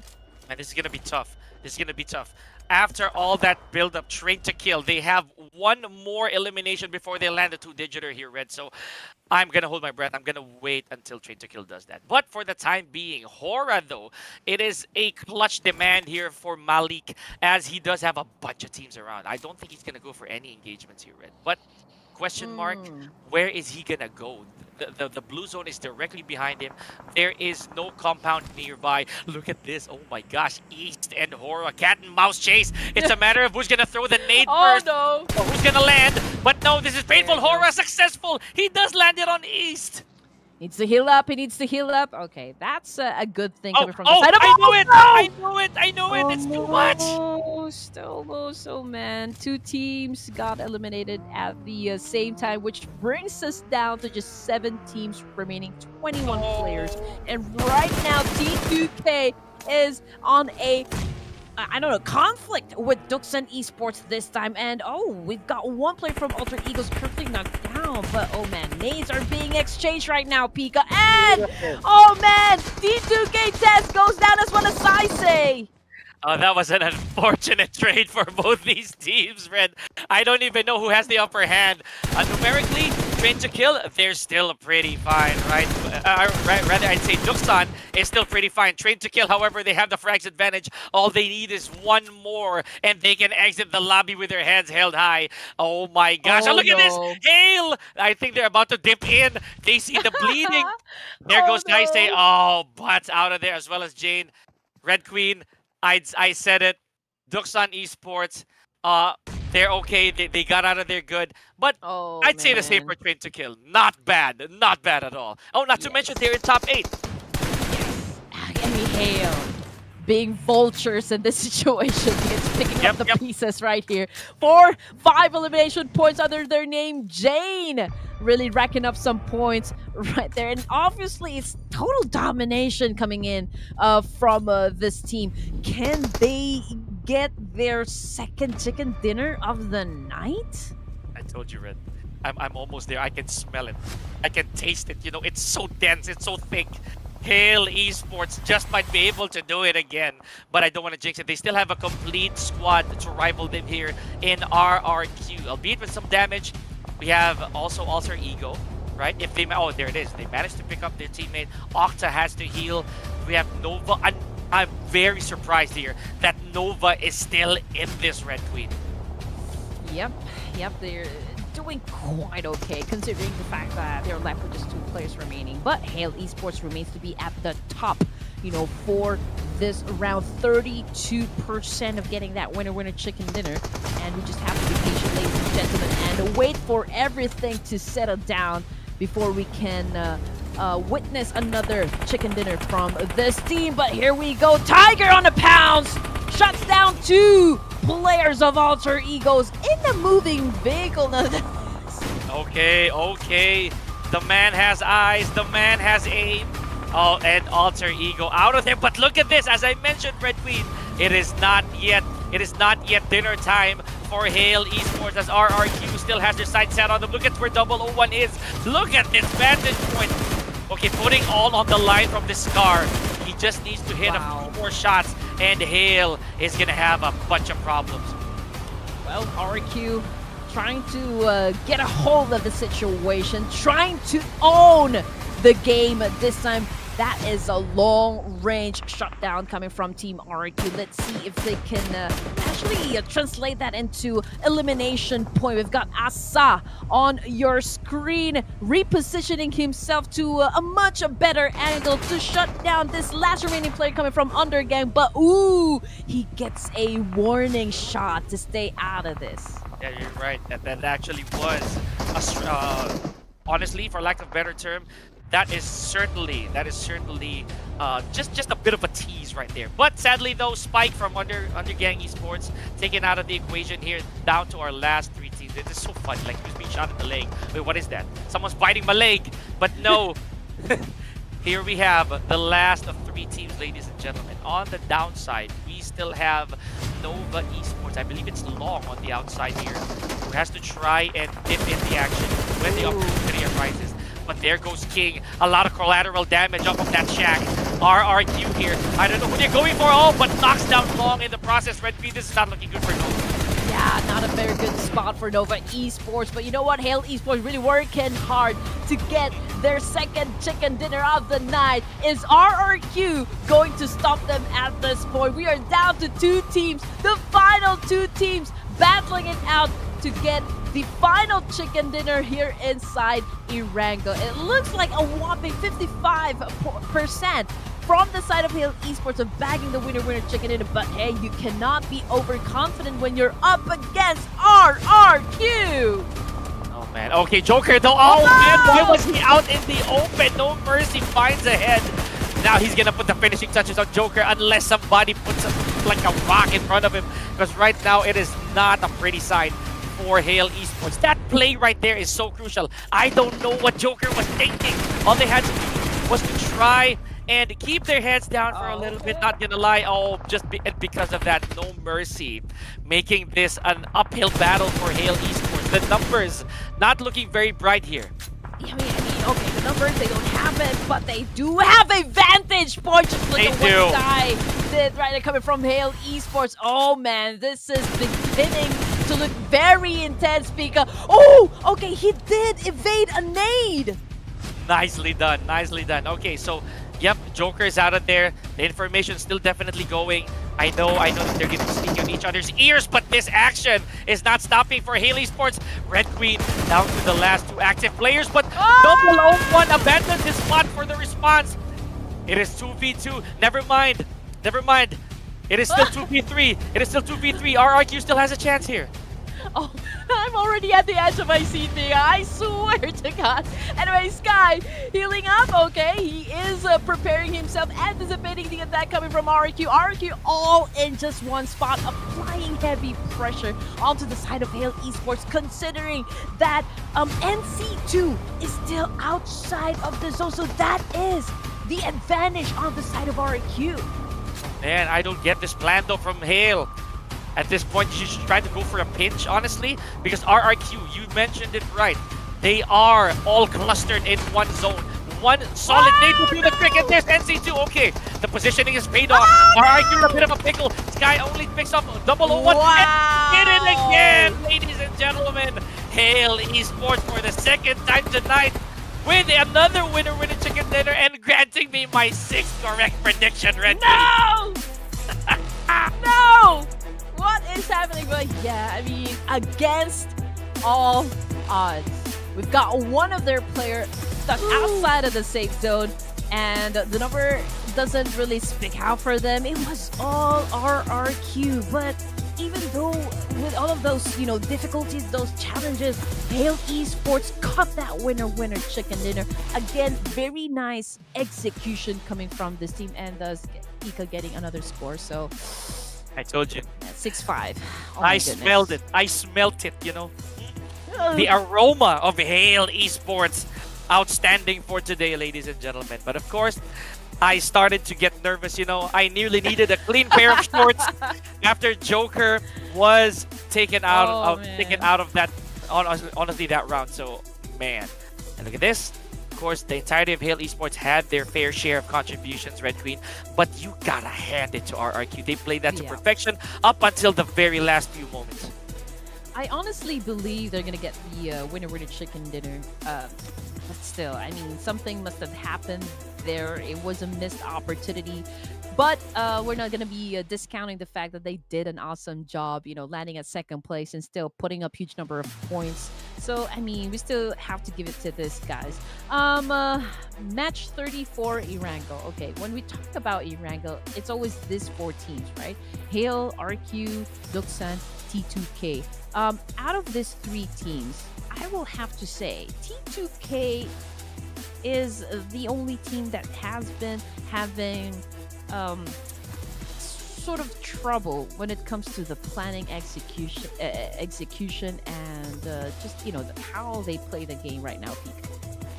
Man, this is gonna be tough. This is gonna be tough. After all that build-up, Train to Kill, they have 1 more elimination before they land the 2-digiter here, Red. So I'm gonna hold my breath. I'm gonna wait until Train to Kill does that. But for the time being, Hora though, it is a clutch demand here for Malik, as he does have a bunch of teams around. I don't think he's gonna go for any engagements here, Red. But question mark, where is he gonna go? the blue zone is directly behind him. There is no compound nearby. Look at this. Oh my gosh. East and Hora. Cat and mouse chase. It's a matter of who's going to throw the nade Oh first. no! Or who's going to land. But no, this is painful. There it Hora successful. He does land it on East. Needs to heal up. He needs to heal up. Okay, that's a good thing Oh, coming from the oh, side of I knew it. no! I knew it. I knew it. It's too much. Almost, oh man. 2 teams got eliminated at the same time, which brings us down to just 7 teams remaining, 21 players. And right now, T2K is on a I don't know, conflict with AGONxI8 ESPORTS this time. And oh, we've got one player from Alter Egos currently knocked down. But oh man, nades are being exchanged right now, Pika. And oh man, T2K Test goes down as well as Saisei. Oh, that was an unfortunate trade for both these teams, Red. I don't even know who has the upper hand. Numerically, Train to Kill, they're still pretty fine, right? Rather, I'd say AGONxI8 is still pretty fine. Train to Kill, however, they have the frags advantage. All they need is one more, and they can exit the lobby with their heads held high. Oh my gosh, Oh, look at this! no. Hail! I think they're about to dip in. They see the bleeding. There goes no. Daisei. Oh, butts out of there, as well as Jane. Red Queen. I said it. AGONxI8 ESPORTS, they're okay. They got out of there good. But Oh, I'd say the same for Train to Kill. Not bad. Not bad at all. Oh, not to mention they're in top 8. Yes. And Hail being vultures in this situation. It's picking up the pieces right here. 4, 5 elimination points under their name. Jane really racking up some points right there. And obviously, it's total domination coming in from this team. Can they get their second chicken dinner of the night? I told you, Red. I'm almost there. I can smell it. I can taste it. You know, it's so dense. It's so thick. Hail Esports just might be able to do it again, but I don't want to jinx it. They still have a complete squad to rival them here in RRQ, albeit with some damage. We have also Alter Ego, right? If they oh, there it is. They managed to pick up their teammate. Octa has to heal. We have Nova. I'm very surprised here that Nova is still in this Red Queen. Yep, they're doing quite okay considering the fact that they're left with just 2 players remaining. But Hail Esports remains to be at the top, you know, for this round. 32% of getting that winner chicken dinner. And we just have to be patient, ladies and gentlemen, and wait for everything to settle down before we can witness another chicken dinner from this team. But here we go. Tiger on the pounce! Shuts down 2 players of Alter Egos in the moving vehicle. Okay. The man has eyes. The man has aim. Oh, and Alter Ego out of there. But look at this. As I mentioned, Red Queen, it is not yet dinner time for Hail Esports, as RRQ still has their sights set on them. Look at where 001 is. Look at this vantage point. Okay, putting all on the line from this Scar. He just needs to hit a few more shots, and Hail is going to have a bunch of problems. Well, RQ trying to get a hold of the situation, trying to own the game this time. That is a long-range shutdown coming from Team RQ. Let's see if they can actually translate that into elimination point. We've got Asa on your screen, repositioning himself to a much better angle to shut down this last remaining player coming from Undergang. But ooh, he gets a warning shot to stay out of this. Yeah, you're right. That actually was, honestly, for lack of a better term, that is certainly just a bit of a tease right there. But sadly though, Spike from Undergang Esports taken out of the equation here, down to our last 3 teams. It is so fun, like who's being shot in the leg. Wait, what is that? Someone's biting my leg. But no. Here we have the last of 3 teams, ladies and gentlemen. On the downside, we still have Nova Esports. I believe it's Long on the outside here, who has to try and dip in the action when the opportunity arises. But there goes King. A lot of collateral damage off of that shack. RRQ here. I don't know who they're going for. Oh, but knocks down Long in the process. Red P, this is not looking good for Nova. Yeah, not a very good spot for Nova Esports. But you know what? Hail Esports really working hard to get their second chicken dinner of the night. Is RRQ going to stop them at this point? We are down to 2 teams. The final 2 teams battling it out to get the final chicken dinner here inside ERANGEL. It looks like a whopping 55% from the side of Hail Esports of bagging the winner chicken dinner, but hey, you cannot be overconfident when you're up against RRQ. Oh man, okay, Joker though, oh man, why was he out in the open? No mercy, finds ahead. Now he's gonna put the finishing touches on Joker unless somebody puts like a rock in front of him, because right now it is not a pretty sight for Hail Esports. That play right there is so crucial. I don't know what Joker was thinking. All they had to do was to try and keep their heads down for a little bit, not gonna lie. Oh, because of that, no mercy, making this an uphill battle for Hail Esports. The numbers not looking very bright here. I mean, okay, the numbers, they don't have it, but they do have a vantage point. Just look at what this guy did right there coming from Hail Esports. Oh man, this is beginning to look very intense, Pika. Oh, okay, he did evade a nade. Nicely done, nicely done. Okay, so yep, Joker is out of there. The information is still definitely going. I know that they're getting sneaky on each other's ears, but this action is not stopping for Hail Esports. Red Queen down to the last two active players, but Double 01 abandoned his spot for the response. It is 2v2. Never mind. It is still 2v3. It is still 2v3. RRQ still has a chance here. Oh, I'm already at the edge of my seat, Mia. I swear to God. Anyway, Sky healing up. Okay, he is preparing himself, anticipating the attack coming from RRQ. RRQ all in just one spot, applying heavy pressure onto the side of Hail Esports, considering that NC2 is still outside of the zone. So that is the advantage on the side of RRQ. Man, I don't get this plan though from Hail. At this point, you should try to go for a pinch, honestly, because RRQ, you mentioned it right. They are all clustered in one zone. One solid nade to do the trick, and there's NC2. Okay, the positioning is paid off. RRQ in a bit of a pickle. Sky only picks up 001 and did it again, ladies and gentlemen. Hail Esports for the second time tonight with another winner chicken dinner and granting me my 6th correct prediction, Red. No! No! What is happening? But yeah, I mean, against all odds, we've got one of their players stuck outside of the safe zone, and the number doesn't really speak out for them. It was all RRQ, but even though with all of those, difficulties, those challenges, Hail Esports caught that winner chicken dinner. Again, very nice execution coming from this team, and thus Ika getting another score. So I told you. 6-5. Oh I smelled it. I smelt it, The aroma of Hail Esports. Outstanding for today, ladies and gentlemen. But of course, I started to get nervous, I nearly needed a clean pair of shorts after Joker was taken out of that, honestly, that round. So, man. And look at this. Of course, the entirety of Hail Esports had their fair share of contributions, Red Queen, but you gotta hand it to RRQ. They played that to perfection up until the very last few moments. I honestly believe they're gonna get the winner chicken dinner, but still, I mean, something must have happened there. It was a missed opportunity, but we're not gonna be discounting the fact that they did an awesome job, landing at 2nd place and still putting up huge number of points. So, I mean, we still have to give it to this, guys. Match 34 ERANGEL. Okay, when we talk about ERANGEL, it's always these 4 teams, right? Hail, RQ, Duxan, T2K. Out of these 3 teams, I will have to say T2K is the only team that has been having sort of trouble when it comes to the planning, execution, and just how they play the game right now.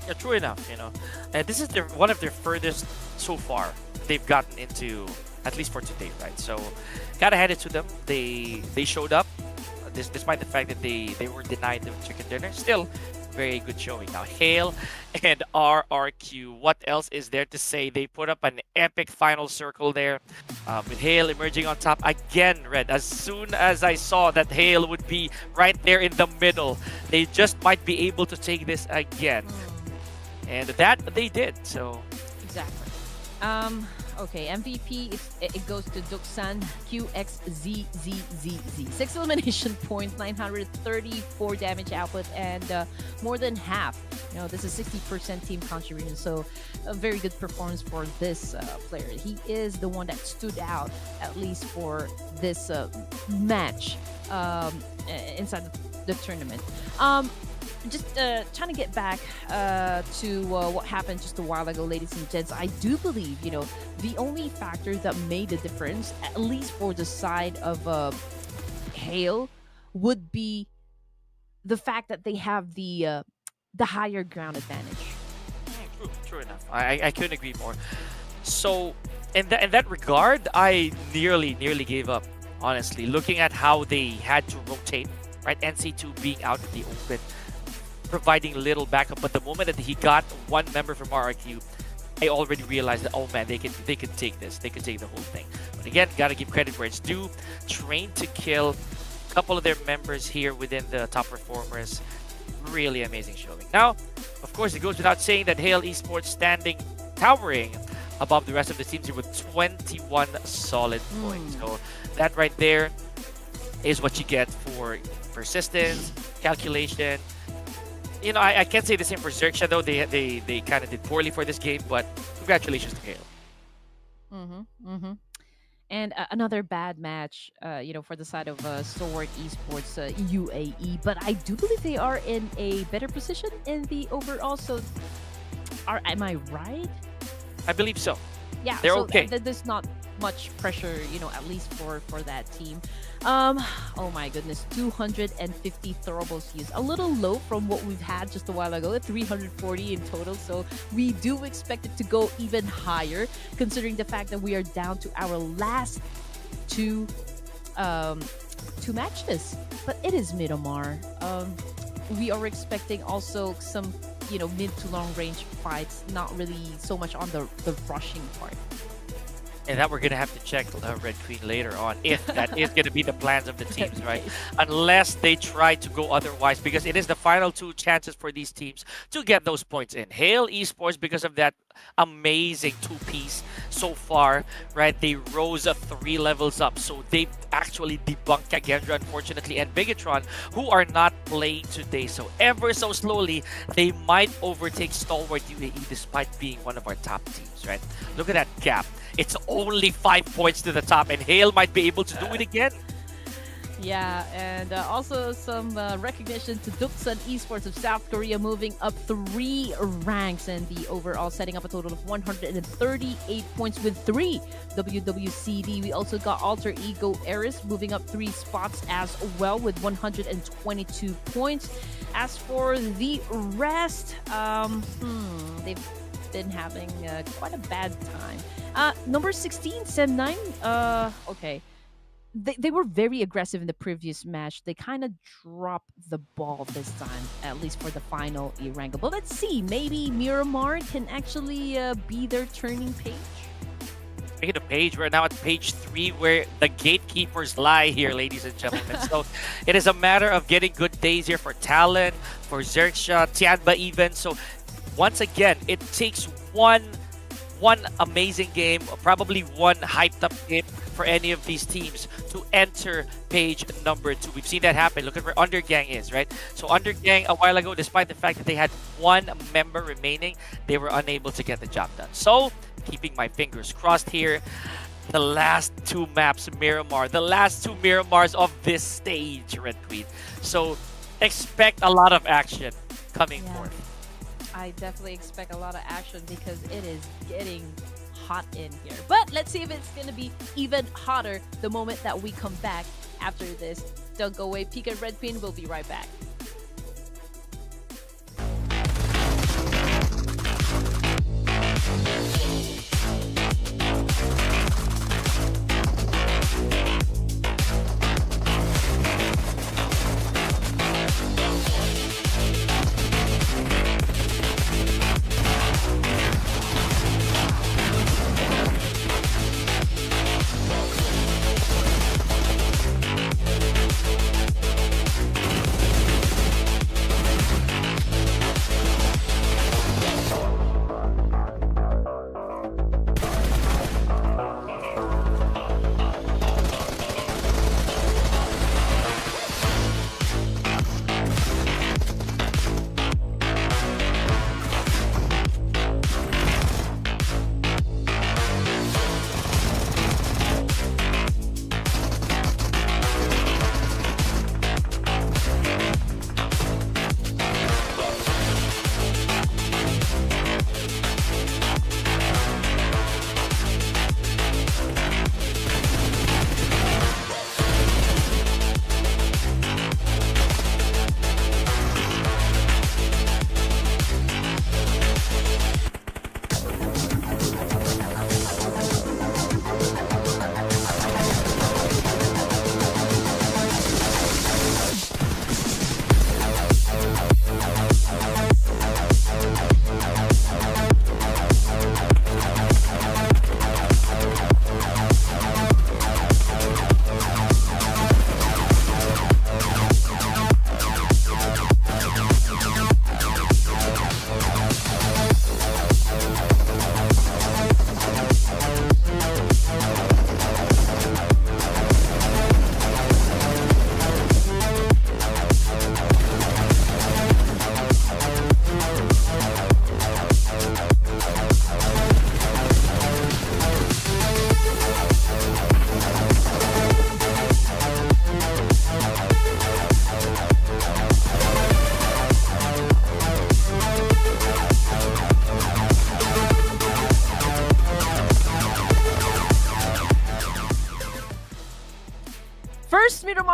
Yeah, true enough. And this is one of their furthest so far they've gotten into, at least for today, right? So, gotta hand it to them. They showed up, despite the fact that they were denied the chicken dinner. Still, very good showing. Now, Hail and RRQ, what else is there to say? They put up an epic final circle there, with Hail emerging on top again, Red. As soon as I saw that Hail would be right there in the middle, they just might be able to take this again. And that they did, so... Exactly. Okay, MVP, it goes to Duksan QXZZZZ. 6 elimination points, 934 damage output, and more than half. This is 60% team contribution, so a very good performance for this player. He is the one that stood out, at least for this match inside the tournament. Just trying to get back to what happened just a while ago, ladies and gents. I do believe, the only factor that made the difference, at least for the side of Hale, would be the fact that they have the higher ground advantage. True enough. I couldn't agree more. So, in that regard, I nearly gave up, honestly. Looking at how they had to rotate, right? NC2 being out in the open, providing little backup, but the moment that he got one member from RRQ, I already realized that, oh man, they could take this. They could take the whole thing. But again, gotta give credit where it's due. Trained to kill. A couple of their members here within the top performers. Really amazing showing. Now, of course, it goes without saying that Hale Esports towering above the rest of the teams here with 21 solid points. So that right there is what you get for persistence, calculation. I can't say the same for Xerxia, though. They kind of did poorly for this game, but congratulations to Hale. And another bad match, for the side of Sword Esports UAE. But I do believe they are in a better position in the overall. So, am I right? I believe so. Yeah, they're so okay. There's not much pressure, at least for that team. Oh my goodness, 250 throwables used. A little low from what we've had just a while ago, 340 in total. So we do expect it to go even higher, considering the fact that we are down to our last two matches. But it is Miramar. We are expecting also some, mid to long range fights, not really so much on the rushing part. And that we're going to have to check Red Queen later on, if that is going to be the plans of the teams, right? Unless they try to go otherwise, because it is the final two chances for these teams to get those points in. Hale Esports, because of that amazing two-piece so far, right? They rose 3 levels up, so they've actually debunked KAGENDRA, unfortunately, and BIGETRON, who are not playing today. So ever so slowly, they might overtake Stalwart UAE despite being one of our top teams, right? Look at that gap. It's only 5 points to the top, and Hale might be able to do it again. Yeah, and also some recognition to Duksan Esports of South Korea, moving up 3 ranks in the overall, setting up a total of 138 points with 3 WWCD. We also got Alter Ego Eris moving up 3 spots as well with 122 points. As for the rest, they've been having quite a bad time. Number 16, Sem9, okay. They were very aggressive in the previous match. They kind of dropped the ball this time, at least for the final ERANGEL. But let's see, maybe Miramar can actually be their turning page. Speaking of page, we're now at page 3, where the gatekeepers lie here, ladies and gentlemen. So it is a matter of getting good days here for Talon, for Xerxia, Tianba even. So once again, it takes one amazing game, probably one hyped up game for any of these teams to enter page number 2. We've seen that happen. Look at where Undergang is, right? So Undergang, a while ago, despite the fact that they had 1 member remaining, they were unable to get the job done. So, keeping my fingers crossed here, the last 2 maps, Miramar, the last 2 Miramars of this stage, Red Queen. So, expect a lot of action coming forth. I definitely expect a lot of action because it is getting hot in here. But let's see if it's going to be even hotter the moment that we come back after this. Don't go away. Peek at Red Queen. We'll be right back.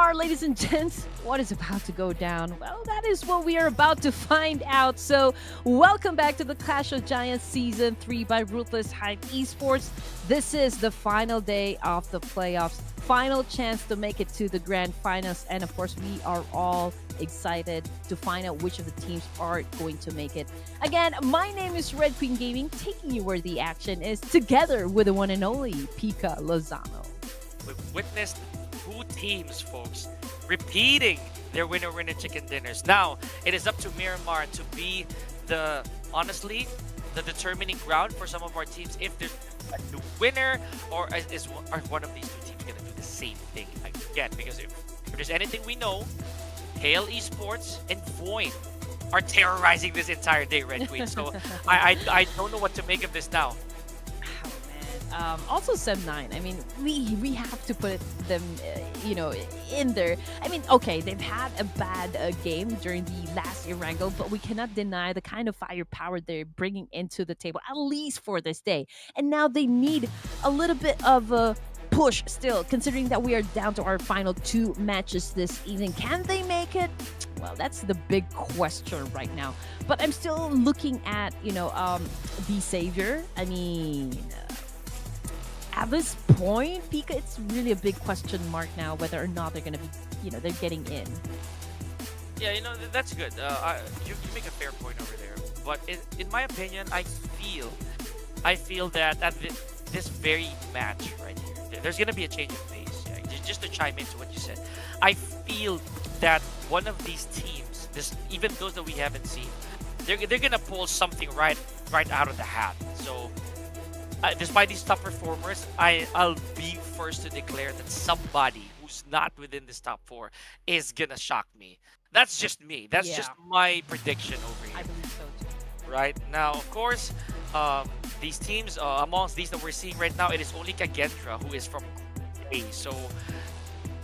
Miramar, ladies and gents, what is about to go down? Well, that is what we are about to find out. So, welcome back to the Clash of Giants Season 3 by Ruthless Esports. This is the final day of the playoffs, final chance to make it to the grand finals. And of course, we are all excited to find out which of the teams are going to make it. Again, my name is Red Queen Gaming, taking you where the action is, together with the one and only Pika Lozano. We've witnessed two teams, folks, repeating their winner-winner chicken dinners. Now, it is up to Miramar to be honestly, the determining ground for some of our teams. If there's a winner, or are one of these two teams going to do the same thing again? Because if there's anything we know, Hail Esports and Void are terrorizing this entire day, Red Queen. So I don't know what to make of this now. Also Sem9, I mean, we have to put them in there. I mean, okay, they've had a bad game during the last ERANGEL, but we cannot deny the kind of firepower they're bringing into the table, at least for this day. And now they need a little bit of a push still, considering that we are down to our final 2 matches this evening. Can they make it? Well, that's the big question right now. But I'm still looking at, the Savior. I mean, at this point, Pika, it's really a big question mark now whether or not they're going to be, they're getting in. Yeah, that's good. You make a fair point over there. But in my opinion, I feel that at this very match right here, there's going to be a change of pace. Yeah, just to chime into what you said, I feel that one of these teams, even those that we haven't seen, they're going to pull something right out of the hat. So, despite these top performers, I'll be first to declare that somebody who's not within this top 4 is gonna shock me. That's just me. That's just my prediction over here. I believe so too. Right now, of course, these teams, amongst these that we're seeing right now, it is only KAGENDRA who is from A. So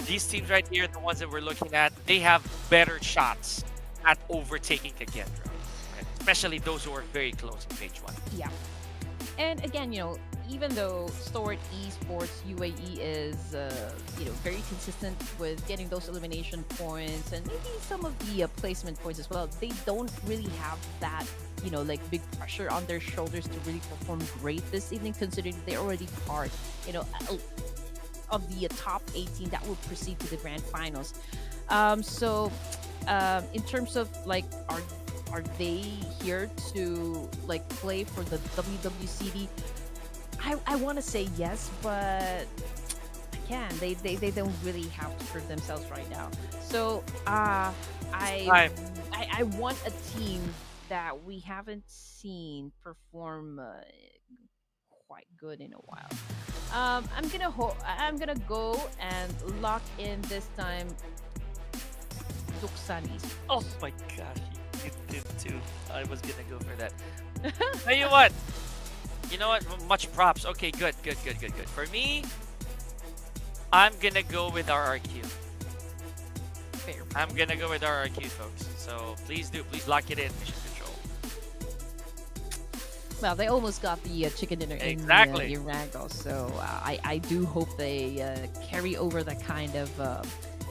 these teams right here, the ones that we're looking at, they have better shots at overtaking KAGENDRA, right? Especially those who are very close in page 1. Yeah. And again, even though Stored Esports UAE is, very consistent with getting those elimination points and maybe some of the placement points as well, they don't really have that, big pressure on their shoulders to really perform great this evening, considering they're already part, of the top 18 that will proceed to the grand finals. In terms of are they here to play for the WWCD? I want to say yes, but again, they don't really have to prove themselves right now. So I want a team that we haven't seen perform quite good in a while. I'm gonna go and lock in this time Duxanis. Oh my gosh, you did too. I was gonna go for that. Tell you what. You know what? Much props. Okay, good. For me, I'm gonna go with RRQ. Fair. I'm gonna go with RRQ, folks. So please lock it in, Mission Control. Well, they almost got the chicken dinner Exactly. in ERANGEL, so I do hope they carry over that kind of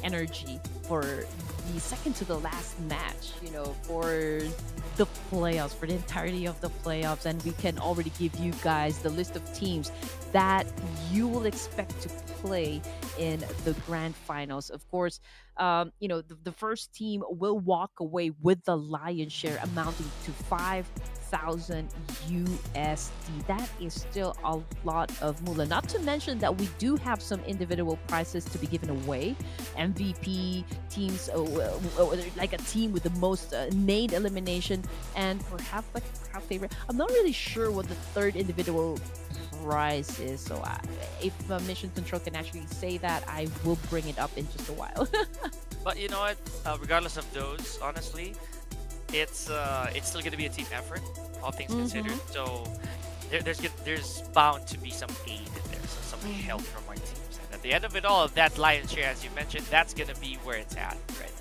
energy for the second to the last match, for the playoffs, for the entirety of the playoffs. And we can already give you guys the list of teams that you will expect to play in the grand finals. Of course, the first team will walk away with the lion's share, amounting to 5,000 USD. That is still a lot of moolah. Not to mention that we do have some individual prizes to be given away. MVP teams, like a team with the most nade elimination, and perhaps crowd favorite. I'm not really sure what the third individual prize is, so if Mission Control can actually say that, I will bring it up in just a while. But you know what? Regardless of those, honestly, it's still gonna be a team effort, all things considered. So there's bound to be some aid in there, so some help from our teams. And at the end of it all, that lion's share, as you mentioned, that's gonna be where it's at, right?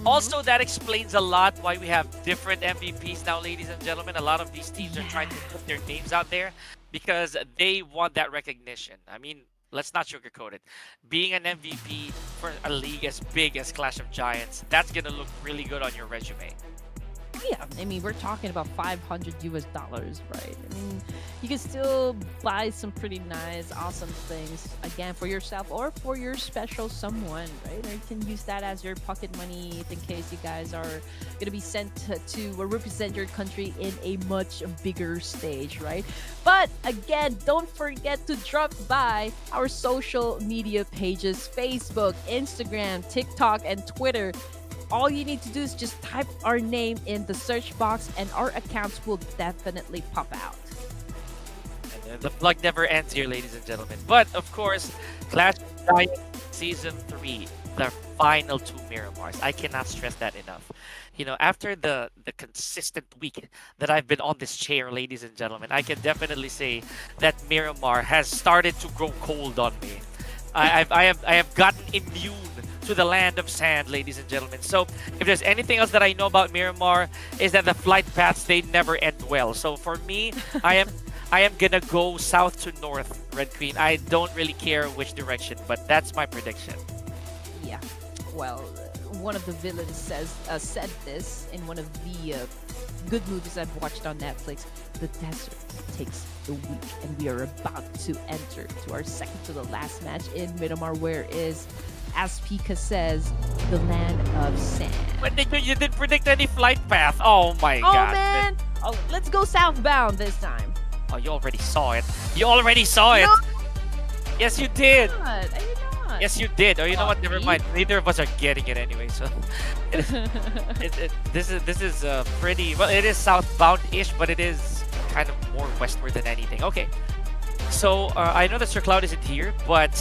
Also, that explains a lot why we have different MVPs now, ladies and gentlemen. A lot of these teams are trying to put their names out there because they want that recognition. I mean, let's not sugarcoat it. Being an MVP for a league as big as Clash of Giants, that's gonna look really good on your resume. Yeah, I mean, we're talking about $500 US, right? I mean, you can still buy some pretty nice, awesome things again for yourself or for your special someone, right? Or you can use that as your pocket money if in case you guys are gonna be sent to represent your country in a much bigger stage, right? But again, don't forget to drop by our social media pages: Facebook, Instagram, TikTok, and Twitter. All you need to do is just type our name in the search box and our accounts will definitely pop out. And the plug never ends here, ladies and gentlemen. But of course, Clash of Giants Season 3, the final 2 Miramars. I cannot stress that enough. You know, after the consistent week that I've been on this chair, ladies and gentlemen, I can definitely say that Miramar has started to grow cold on me. I have gotten immune to the land of sand, ladies and gentlemen. So if there's anything else that I know about Miramar, is that the flight paths, they never end well. So for me, I am gonna go south to north, Red Queen. I don't really care which direction, but that's my prediction. Yeah. Well, one of the villains said this in one of the good movies I've watched on Netflix. The desert takes a week, and we are about to enter to our second to the last match in Miramar, where is, as Pika says, the land of sand. But you didn't predict any flight path. Oh my Oh god. man! Oh, let's go southbound this time. Oh, you already saw it. You already saw it. No, Yes, you did. I did not. Yes, you did. Oh, you know what? Never me? mind. Neither of us are getting it anyway. So, this is pretty well. It is southbound-ish, but it is kind of more westward than anything. Okay. So I know that Sir Cloud isn't here, but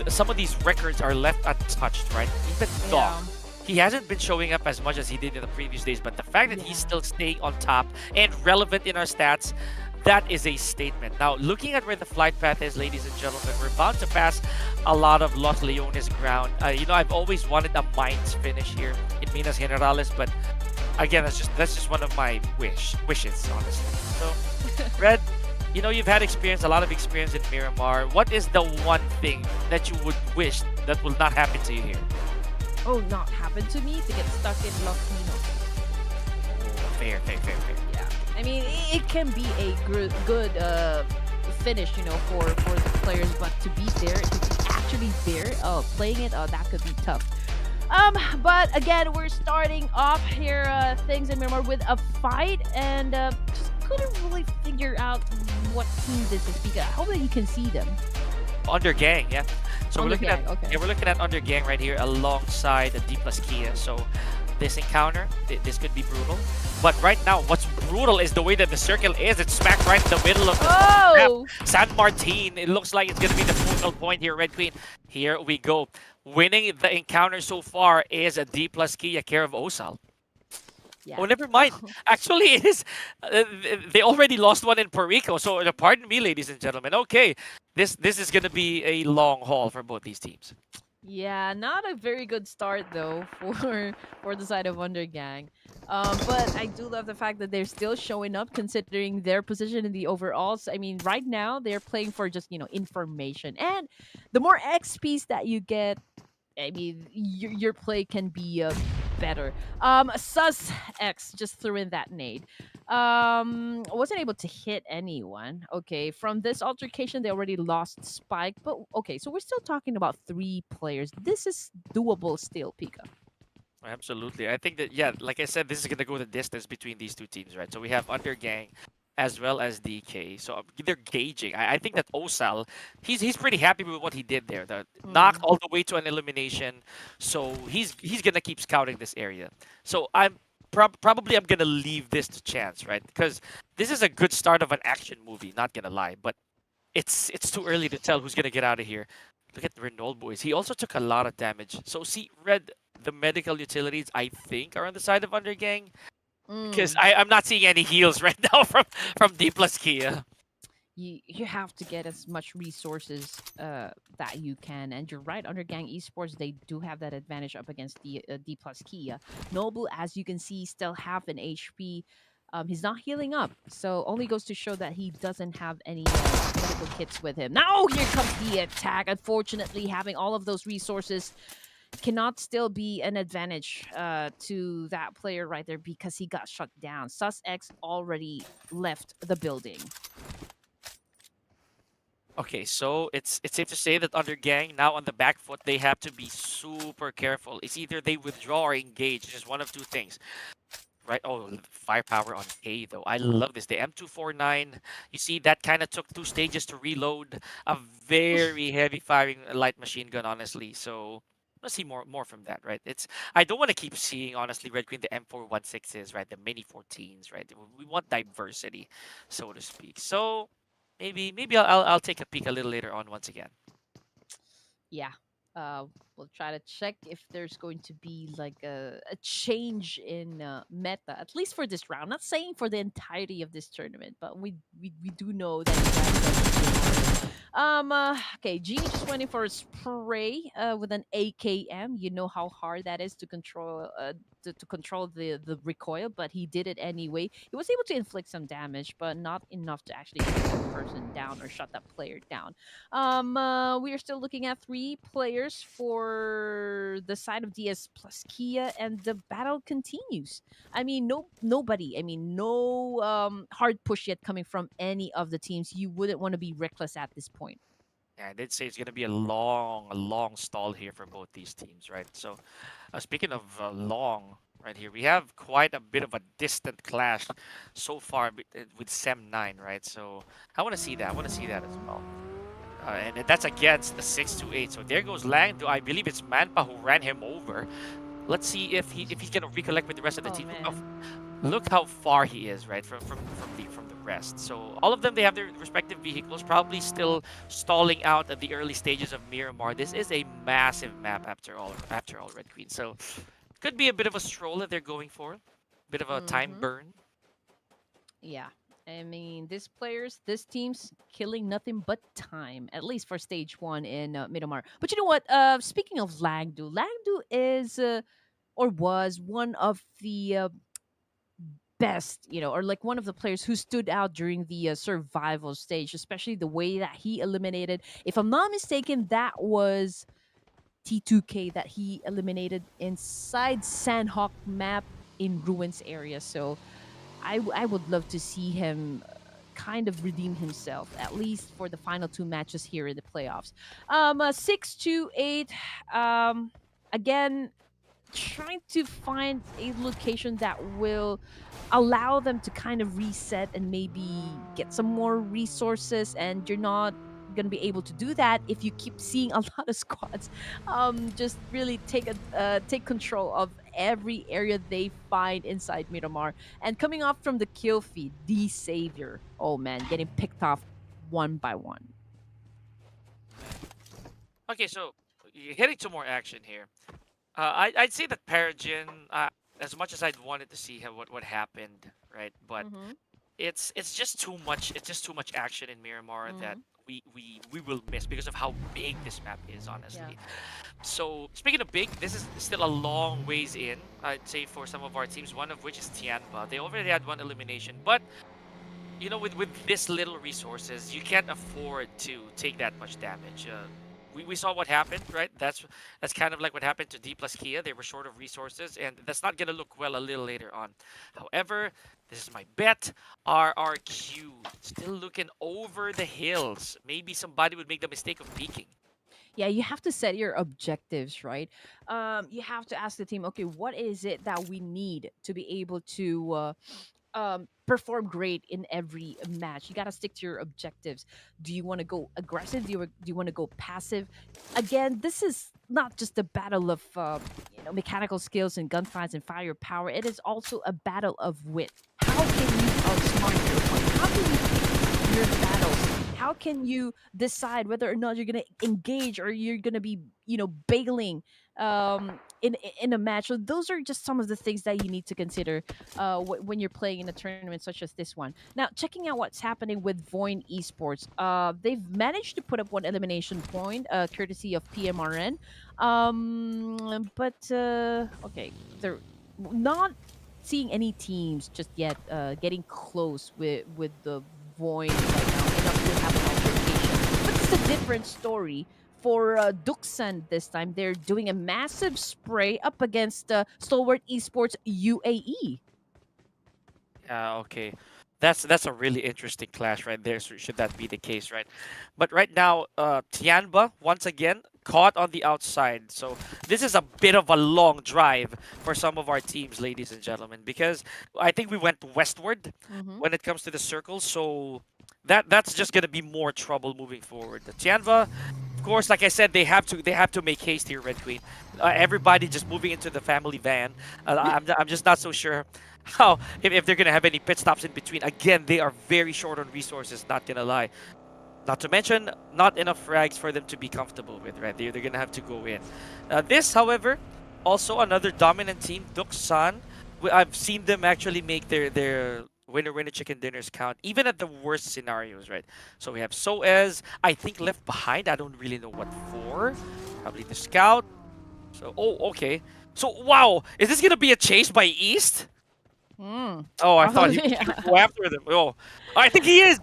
some of these records are left untouched, right? Even though Yeah. he hasn't been showing up as much as he did in the previous days, but the fact that he's Yeah. still staying on top and relevant in our stats, that is a statement. Now, looking at where the flight path is, ladies and gentlemen, we're bound to pass a lot of Los Leones ground. You know, I've always wanted a mines finish here in Minas Generales, but again, that's just one of my wishes, honestly. So, Red, you know, you've had experience, a lot of experience in Miramar. What is the one thing that you would wish that will not happen to you here? Oh, not happened to me to get stuck in Los Pinos. Fair. Yeah. I mean, it can be a good finish, you know, for the players, but to be there, to be actually there, playing it, that could be tough. But again, we're starting off here things in Miramar with a fight, and just couldn't really figure out what team this is because I hope that you can see them. Under Gang, yeah. So Under we're looking Gang, at okay. yeah, we're looking at Under Gang right here alongside the D plus Kia. So this encounter, this could be brutal. But right now, what's brutal is the way that the circle is. It's smack right in the middle of the Oh! map. San Martin. It looks like it's gonna be the focal point here, Red Queen. Here we go. Winning the encounter so far is a D plus Kia care of Osal. Yeah. Oh, never mind. Actually, it is. They already lost one in Perico. So, pardon me, ladies and gentlemen. Okay, this is gonna be a long haul for both these teams. Yeah, not a very good start though for the side of Undergang. But I do love the fact that they're still showing up considering their position in the overalls. I mean, right now they're playing for just, you know, information. And the more XPs that you get, I mean, your play can be better. Sus X just threw in that nade. Wasn't able to hit anyone. Okay, from this altercation, they already lost Spike. But okay, so we're still talking about 3 players. This is doable still, Pika. Absolutely. I think that, yeah, like I said, this is gonna go the distance between these two teams, right? So we have Undergang as well as DK. So they're gauging. I think that Osal, he's pretty happy with what he did there. The knock all the way to an elimination. So he's gonna keep scouting this area. So I'm probably I'm gonna leave this to chance, right? Because this is a good start of an action movie, not gonna lie. But it's too early to tell who's gonna get out of here. Look at Renault boys. He also took a lot of damage. So see, Red, the medical utilities I think are on the side of Undergang. Because I'm not seeing any heals right now from D plus Kia. You have to get as much resources that you can, and you're right. Under AGONxI8 they do have that advantage up against the D plus Kia. Noble, as you can see, still have an HP. He's not healing up, so only goes to show that he doesn't have any medical kits with him. Now here comes the attack. Unfortunately, having all of those resources cannot still be an advantage to that player right there because he got shut down. Sus X already left the building. Okay, so it's safe to say that under Gang now on the back foot, they have to be super careful. It's either they withdraw or engage. It's just one of two things. Right. Oh, firepower on K though. I love this. The M249. You see, that kind of took 2 stages to reload. A very heavy firing light machine gun, honestly. So let's see more from that, right? It's I don't want to keep seeing honestly Red Queen the M416s, right? The Mini 14s, right? We want diversity, so to speak. So maybe I'll take a peek a little later on once again. Yeah. We'll try to check if there's going to be like a change in meta, at least for this round. Not saying for the entirety of this tournament, but we do know that you guys okay, Genie just went in for a spray with an AKM. You know how hard that is to control to control the recoil, but he did it anyway. He was able to inflict some damage, but not enough to actually shut that person down or shut that player down. We are still looking at 3 players for the side of DS plus Kia, and the battle continues. I mean, nobody. I mean, no hard push yet coming from any of the teams. You wouldn't want to be reckless at this point. Yeah, I did say it's gonna be a long stall here for both these teams, right? So, speaking of long, right here, we have quite a bit of a distant clash so far with Sem 9, right? So, I want to see that. I want to see that as well. And that's against the 628. So there goes Lang. I believe it's Manpa who ran him over. Let's see if he's gonna recollect with the rest of the Oh team. man. Look how far he is, right, from the rest. So all of them, they have their respective vehicles, probably still stalling out at the early stages of Miramar. This is a massive map after all, Red Queen. So could be a bit of a stroll that they're going for, bit of a time Mm-hmm. burn. Yeah. I mean, this team's killing nothing but time, at least for stage 1 in Miramar. But you know what? Speaking of Langdu is or was one of the best, or like one of the players who stood out during the survival stage, especially the way that he eliminated. If I'm not mistaken, that was T2K that he eliminated inside SANHOK map in Ruins area. So I would love to see him kind of redeem himself, at least for the final 2 matches here in the playoffs. 628. Again, trying to find a location that will allow them to kind of reset and maybe get some more resources, and you're not going to be able to do that if you keep seeing a lot of squads just really take control of every area they find inside Miramar. And coming off from the kill feed, the savior, oh man, getting picked off one by one. Okay, so you're heading to more action here. I'd say that Peregrine, as much as I'd wanted to see what happened, right? But Mm-hmm. it's just too much. It's just too much action in Miramar that Mm-hmm. we will miss because of how big this map is, Yeah. honestly. So speaking of big, this is still a long ways in. I'd say for some of our teams, one of which is Tianpa. They already had one elimination, but with this little resources, you can't afford to take that much damage. We saw what happened, right? That's kind of like what happened to D plus Kia. They were short of resources, and that's not gonna look well a little later on. However, this is my bet. RRQ still looking over the hills. Maybe somebody would make the mistake of peeking. Yeah, you have to set your objectives, right? You have to ask the team, okay, what is it that we need to be able to perform great in every match? You got to stick to your objectives. Do you want to go aggressive? Do you want to go passive? Again, this is not just a battle of mechanical skills and gunfights and firepower. It is also a battle of wit. How can you outsmart your opponent? How can you pick your battles? How can you decide whether or not you're gonna engage or you're gonna be, bailing in a match? So those are just some of the things that you need to consider when you're playing in a tournament such as this one. Now, checking out what's happening with Voin Esports, they've managed to put up one elimination point, courtesy of PMRN. But okay, they're not. seeing any teams just yet getting close with the Void right now enough to have an altercation. But it's a different story for Duxan this time. They're doing a massive spray up against Stalwart Esports UAE. Okay. That's a really interesting clash right there. So should that be the case, right? But right now, Tianba once again caught on the outside. So this is a bit of a long drive for some of our teams, ladies and gentlemen, because I think we went westward Mm-hmm. when it comes to the circle. So that's just gonna be more trouble moving forward. The Tianva, of course, like I said, they have to make haste here, Red Queen. Everybody just moving into the family van. I'm just not so sure how if they're gonna have any pit stops in between. Again, they are very short on resources. Not gonna lie. Not to mention, not enough frags for them to be comfortable with. Right, they're gonna have to go in. This, however, also another dominant team, Duxan. I've seen them actually make their winner chicken dinners count, even at the worst scenarios, right? So we have Soez, I think left behind. I don't really know what for. Probably the scout. So okay. So wow, is this gonna be a chase by East? Mm. Oh, I thought he was Probably. gonna go after them. Oh, I think he is.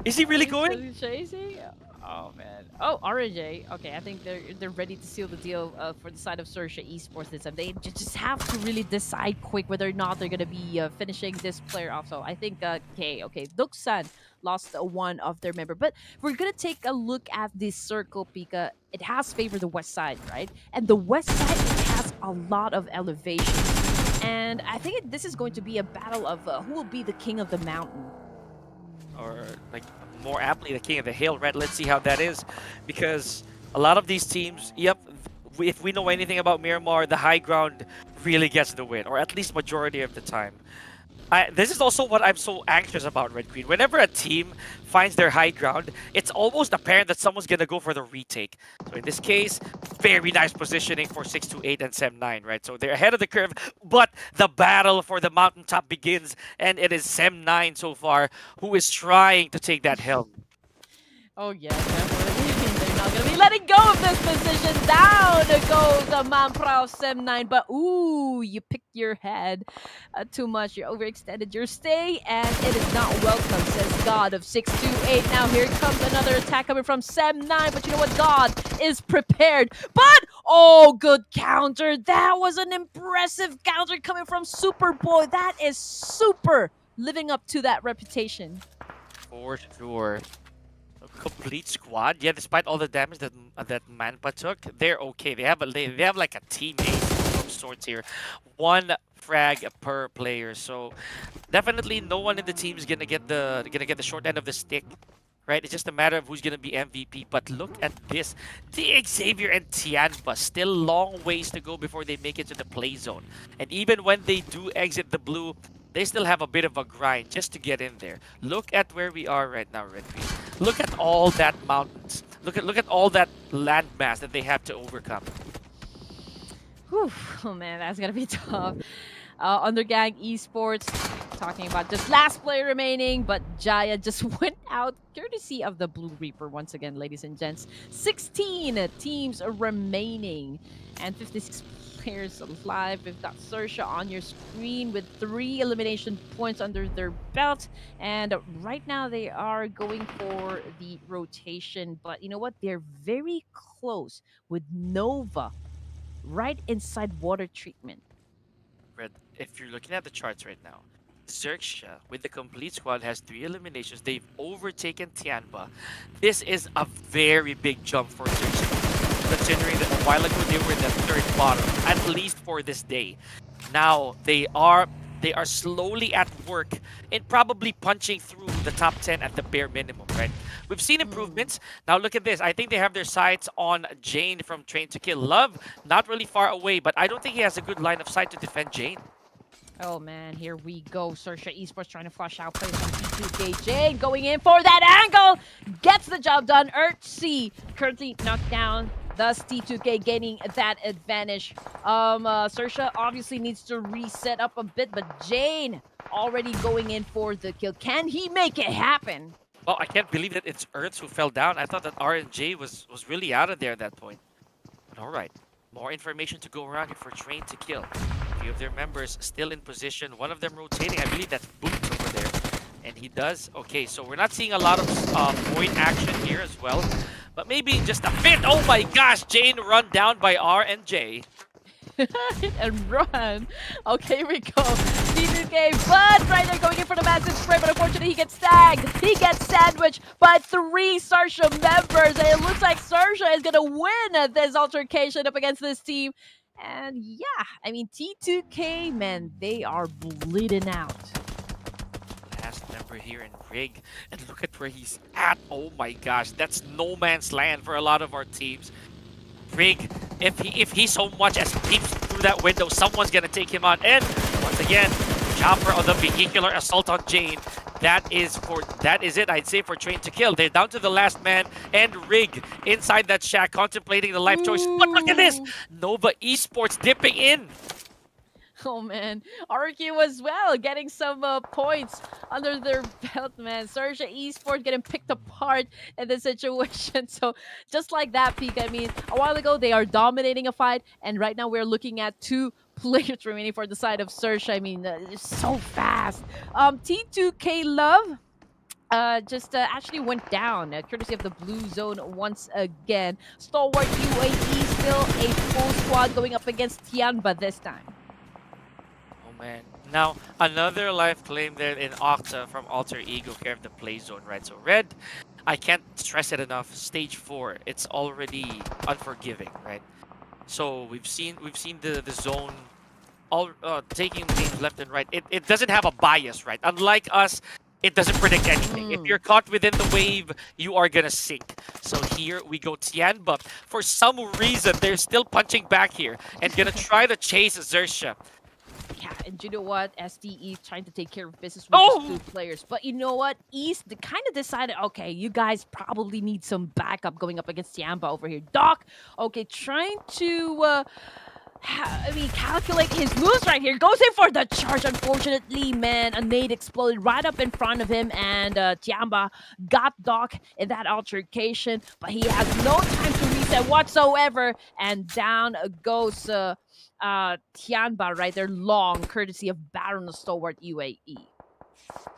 Is he really going? He's chasing. Oh man. Oh, RJ. Okay, I think they're ready to seal the deal for the side of Sersha Esports this time. They just have to really decide quick whether or not they're gonna be finishing this player off. So I think okay, Duxan lost one of their member, but we're gonna take a look at this circle, Pika. It has favored the west side, right? And the west side has a lot of elevation. And I think this is going to be a battle of who will be the king of the mountain. Or like more aptly the king of the hill, right? Let's see how that is, because a lot of these teams, yep, if we know anything about Miramar, the high ground really gets the win, or at least majority of the time. This is also what I'm so anxious about, Red Queen. Whenever a team finds their high ground, it's almost apparent that someone's gonna go for the retake. So in this case, very nice positioning for 628 and Sem9, right? So they're ahead of the curve, but the battle for the mountaintop begins, and it is Sem9 so far who is trying to take that helm. Oh yeah, definitely. They're not gonna be letting go of this position. Down goes the Manprao Sem9, but ooh, you picked your head too much. You overextended your stay, and it is not welcome, says God of 628. Now here comes another attack coming from Sem9, but you know what? God is prepared. But oh, good counter. That was an impressive counter coming from Superboy. That is super living up to that reputation. For sure. A complete squad. Yeah, despite all the damage that Manpa took, they're okay. They have like a teammate of sorts here. One frag per player. So definitely no one in the team is gonna get the short end of the stick. Right? It's just a matter of who's gonna be MVP. But look at this. The Xavier and Tianpa still long ways to go before they make it to the play zone. And even when they do exit the blue, they still have a bit of a grind just to get in there. Look at where we are right now, Red Queen. Look at all that mountains. Look at all that landmass that they have to overcome. Whew. Oh man, that's gonna be tough. Undergang Esports talking about just last player remaining, but Jaya just went out courtesy of the Blue Reaper once again, ladies and gents. 16 teams remaining and 56 players alive. We've got Sersha on your screen with 3 elimination points under their belt, and right now they are going for the rotation, but you know what? They're very close with Nova right inside water treatment. Red, if you're looking at the charts right now, Xerxia with the complete squad has 3 eliminations. They've overtaken Tianba. This is a very big jump for Xerxia, considering that a while ago they were in the 3rd bottom, at least for this day. Now they are slowly at work in probably punching through the top 10 at the bare minimum, right? We've seen improvements. Now look at this. I think they have their sights on Jane from Train to Kill. Love, not really far away, but I don't think he has a good line of sight to defend Jane. Oh man, here we go. Sersha Esports trying to flush out plays on T2K. Jane going in for that angle. Gets the job done. ERANGEL currently knocked down. Thus, T2K gaining that advantage. Sersha obviously needs to reset up a bit, but Jane already going in for the kill. Can he make it happen? Well, I can't believe that it's Earths who fell down. I thought that RNJ was really out of there at that point. But all right, more information to go around here for Train to Kill. Few of their members still in position. One of them rotating. I believe that's Boots over there. And he does. Okay, so we're not seeing a lot of point action here as well. But maybe just a bit. Oh my gosh, Jane run down by RNJ. And run. Okay, here we go. T2K, but right there going in for the massive spray, but unfortunately he gets tagged. He gets sandwiched by 3 Sarsha members, and it looks like Sarsha is gonna win this altercation up against this team. And yeah, I mean, T2K, man, they are bleeding out. Last member here in Rig, and look at where he's at. Oh my gosh, that's no man's land for a lot of our teams. Rig, if he so much as peeps through that window, someone's gonna take him out. And once again, chopper on the vehicular assault on Jane. That is it, I'd say, for Train to Kill. They're down to the last man, and Rig inside that shack contemplating the life choice. But look at this! Nova Esports dipping in. Oh man, RQ as well, getting some points under their belt, man. Sarsha Esports getting picked apart in this situation. So just like that, Peak, I mean, a while ago they are dominating a fight, and right now we're looking at 2 players remaining for the side of Sarsha. I mean, it's so fast. T2K Love just actually went down, courtesy of the blue zone once again. Stalwart UAE still a full squad going up against Tianba this time. Man. Now, another life claim there in Octa from Alter Ego, care of the play zone, right? So Red, I can't stress it enough, stage 4, it's already unforgiving, right? So we've seen the zone all taking games left and right. It doesn't have a bias, right? Unlike us, it doesn't predict anything. If you're caught within the wave, you are gonna sink. So here we go, Tianba. For some reason, they're still punching back here and gonna try to chase Xerxia. Yeah, and you know what? SDE trying to take care of business with just 2 players. But you know what? East kind of decided, okay, you guys probably need some backup going up against Tianba over here. Doc, okay, trying to, calculate his moves right here. Goes in for the charge. Unfortunately, man, a nade exploded right up in front of him, and Tianba got Doc in that altercation. But he has no time to reset whatsoever, and down goes Tianba right there, long, courtesy of Baron of Stalwart UAE.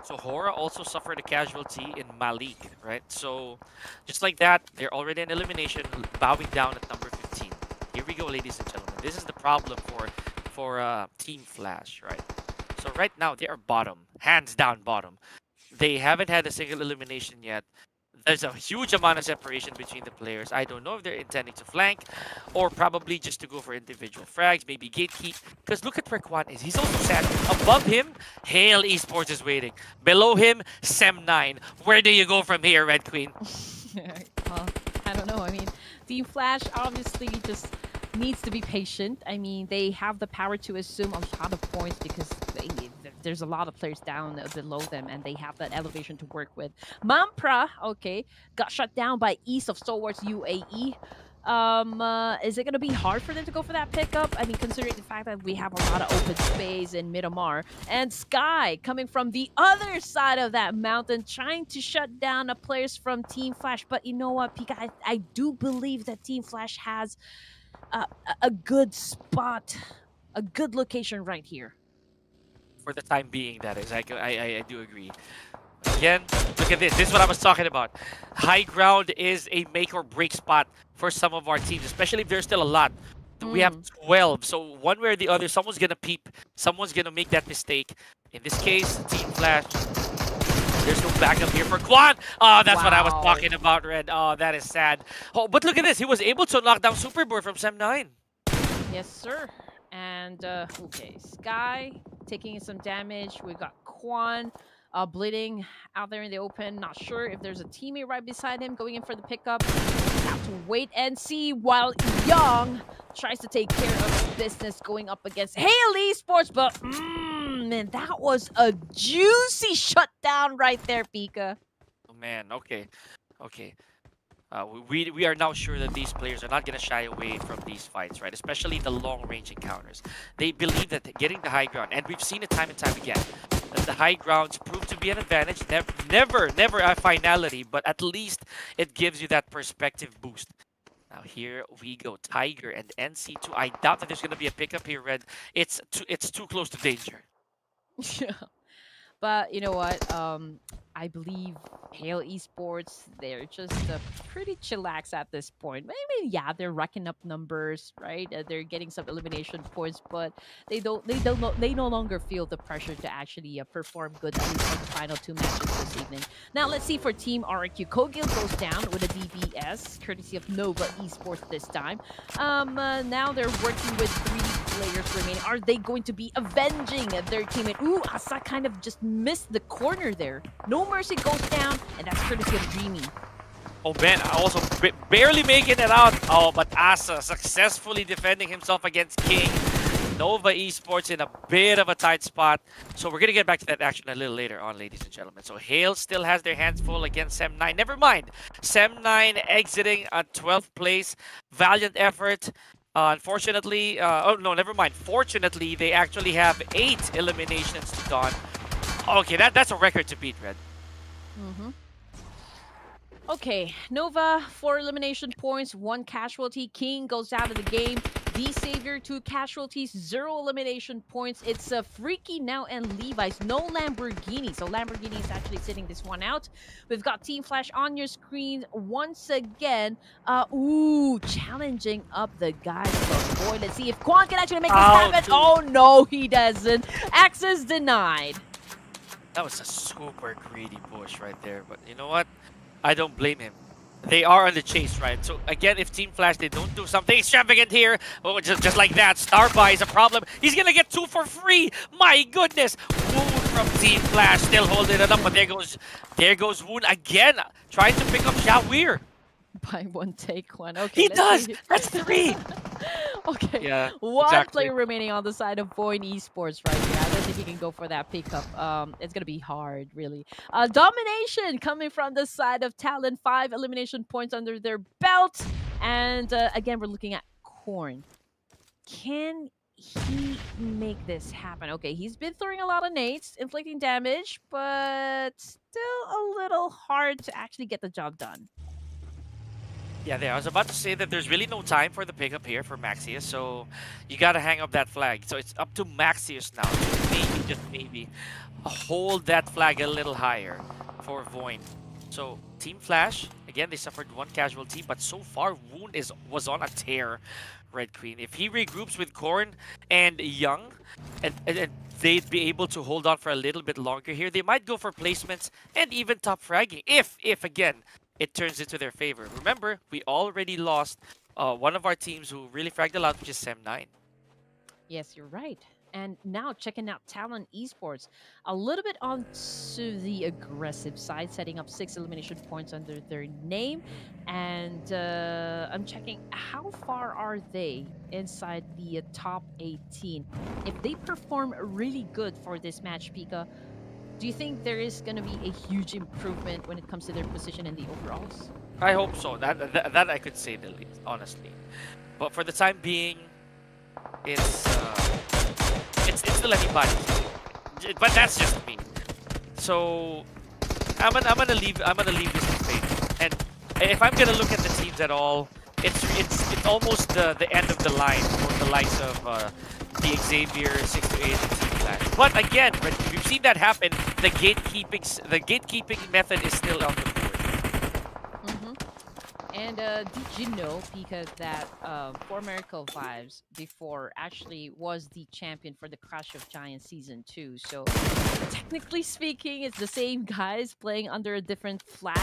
So Hora also suffered a casualty in Malik, right? So just like that, they're already in elimination, bowing down at number 15. Here we go, ladies and gentlemen. This is the problem for Team Flash, right? So right now they are bottom, hands down bottom. They haven't had a single elimination yet. There's a huge amount of separation between the players. I don't know if they're intending to flank or probably just to go for individual frags, maybe gatekeep. Because look at where Kwan is. He's also sad. Above him, Hale Esports is waiting. Below him, Sem9. Where do you go from here, Red Queen? Well, I don't know. I mean, Team Flash obviously just needs to be patient. I mean, they have the power to assume a lot of points because there's a lot of players down below them, and they have that elevation to work with. Mampra, okay, got shut down by East of Stalwarts UAE. Is it going to be hard for them to go for that pickup? I mean, considering the fact that we have a lot of open space in Miramar. And Sky coming from the other side of that mountain, trying to shut down the players from Team Flash. But you know what, Pika? I do believe that Team Flash has a good spot, a good location right here. For the time being, that is. I do agree. Again, look at this. This is what I was talking about. High ground is a make or break spot for some of our teams, especially if there's still a lot. We have 12, so one way or the other, someone's gonna peep. Someone's gonna make that mistake. In this case, Team Flash. There's no backup here for Kwan. Oh, that's what I was talking about, Red. Oh, that is sad. Oh, but look at this. He was able to knock down Superboard from Sem9. Yes, sir. And, okay, Sky taking some damage. We got Kwan bleeding out there in the open. Not sure if there's a teammate right beside him going in for the pickup. Have to wait and see while Young tries to take care of business going up against Haley Sports. But, man, that was a juicy shutdown right there, Pika. Oh, man. Okay. Okay. We are now sure that these players are not going to shy away from these fights, right? Especially the long-range encounters. They believe that getting the high ground, and we've seen it time and time again, that the high grounds prove to be an advantage. Never a finality, but at least it gives you that perspective boost. Now here we go, Tiger and NC2. I doubt that there's gonna be a pickup here, Red. It's too close to danger. Yeah. But you know what? I believe Hale Esports, they're just pretty chillax at this point. Maybe yeah, they're racking up numbers, right? They're getting some elimination points, but they no longer feel the pressure to actually perform good at least on the final two matches this evening. Now let's see for Team RQ. Kogil goes down with a DBS, courtesy of Nova Esports this time. Now they're working with 3 players remaining. Are they going to be avenging their teammate? Ooh, Asa kind of just missed the corner there. No Mercy goes down, and that's courtesy of Dreamy. Oh man, also barely making it out. Oh, but Asa successfully defending himself against King. Nova Esports in a bit of a tight spot. So we're going to get back to that action a little later on, ladies and gentlemen. So Hale still has their hands full against Sem9. Never mind. Sem9 exiting at 12th place. Valiant effort. Unfortunately, oh no, never mind. Fortunately, they actually have 8 eliminations to Dawn. Okay, that's a record to beat, Red. Mm-hmm. Okay, Nova, 4 elimination points, 1 casualty. King goes out of the game. The Savior, 2 casualties, 0 elimination points. It's Freaky now and Levi's. No Lamborghini. So Lamborghini is actually sitting this one out. We've got Team Flash on your screen once again. Ooh, challenging up the guys from Boy. Let's see if Quan can actually make this happen. Dude. Oh, no, he doesn't. Access denied. That was a super greedy push right there. But you know what? I don't blame him. They are on the chase, right? So again, if Team Flash, they don't do something extravagant here, oh, just like that, Starbuy is a problem. He's gonna get 2 for free. My goodness, Woon from Team Flash still holding it up, but there goes Woon again, trying to pick up Xiaowir. By 1 take 1. Okay, He does. That's 3. Okay, Yeah, one exactly. player remaining on the side of Void Esports right here. I don't think he can go for that pickup. It's gonna be hard, really. Domination coming from the side of Talon. 5 elimination points under their belt, and again, we're looking at Korn. Can he make this happen? Okay, he's been throwing a lot of nades, inflicting damage, but still a little hard to actually get the job done. Yeah, there. I was about to say that there's really no time for the pickup here for Maxius, so you gotta hang up that flag. So it's up to Maxius now to maybe, just maybe, hold that flag a little higher for Voin. So Team Flash, again, they suffered 1 casualty, but so far Woon was on a tear, Red Queen. If he regroups with Korn and Young, and they'd be able to hold on for a little bit longer here, they might go for placements and even top fragging, if again, it turns into their favor. Remember, we already lost one of our teams who really fragged a lot, which is Sem9. Yes, you're right. And now checking out Talon Esports, a little bit onto the aggressive side, setting up 6 elimination points under their name. And I'm checking how far are they inside the top 18. If they perform really good for this match, Pika, do you think there is going to be a huge improvement when it comes to their position in the overalls? I hope so. That I could say the least, honestly. But for the time being, it's still anybody's. But that's just me. So I'm gonna leave this to fate. And if I'm gonna look at the teams at all, it's almost the end of the line for the likes of the Xavier 6-8 and Team Flash. But again, we've seen that happen. The gatekeeping method is still on the board. And did you know, Pika, that For Miracle Vibes before actually was the champion for the Clash of Giants Season 2? So technically speaking, it's the same guys playing under a different flag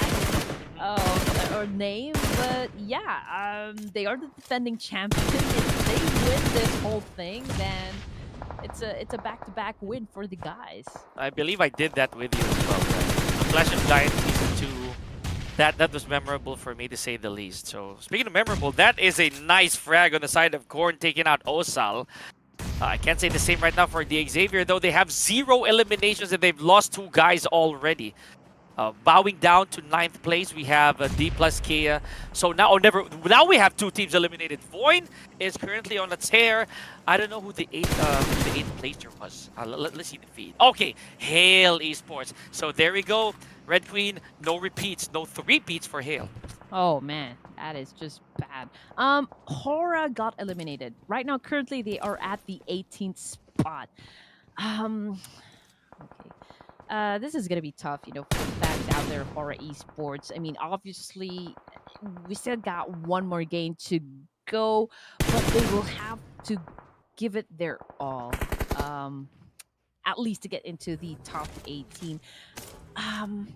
or name. But yeah, they are the defending champion. If they win this whole thing, then it's a back-to-back win for the guys. I believe I did that with you as well. Clash of Giants Season 2. That was memorable for me, to say the least. So speaking of memorable, that is a nice frag on the side of Korn, taking out Osal. I can't say the same right now for the Xavier, though. They have 0 eliminations and they've lost 2 guys already. Bowing down to 9th place, we have D plus Kia. So now, now we have 2 teams eliminated. Voin is currently on a tear. I don't know who the 8th placer was. Let's see the feed. Okay, Hale Esports. So there we go. Red Queen, no repeats, no 3-peats for Hale. Oh man, that is just bad. Hora got eliminated. Right now, currently they are at the 18th spot. Um, okay. This is gonna be tough, for the fans out there, Hora Esports. I mean, obviously, we still got one more game to go, but they will have to give it their all. Um, at least to get into the top 18. Um,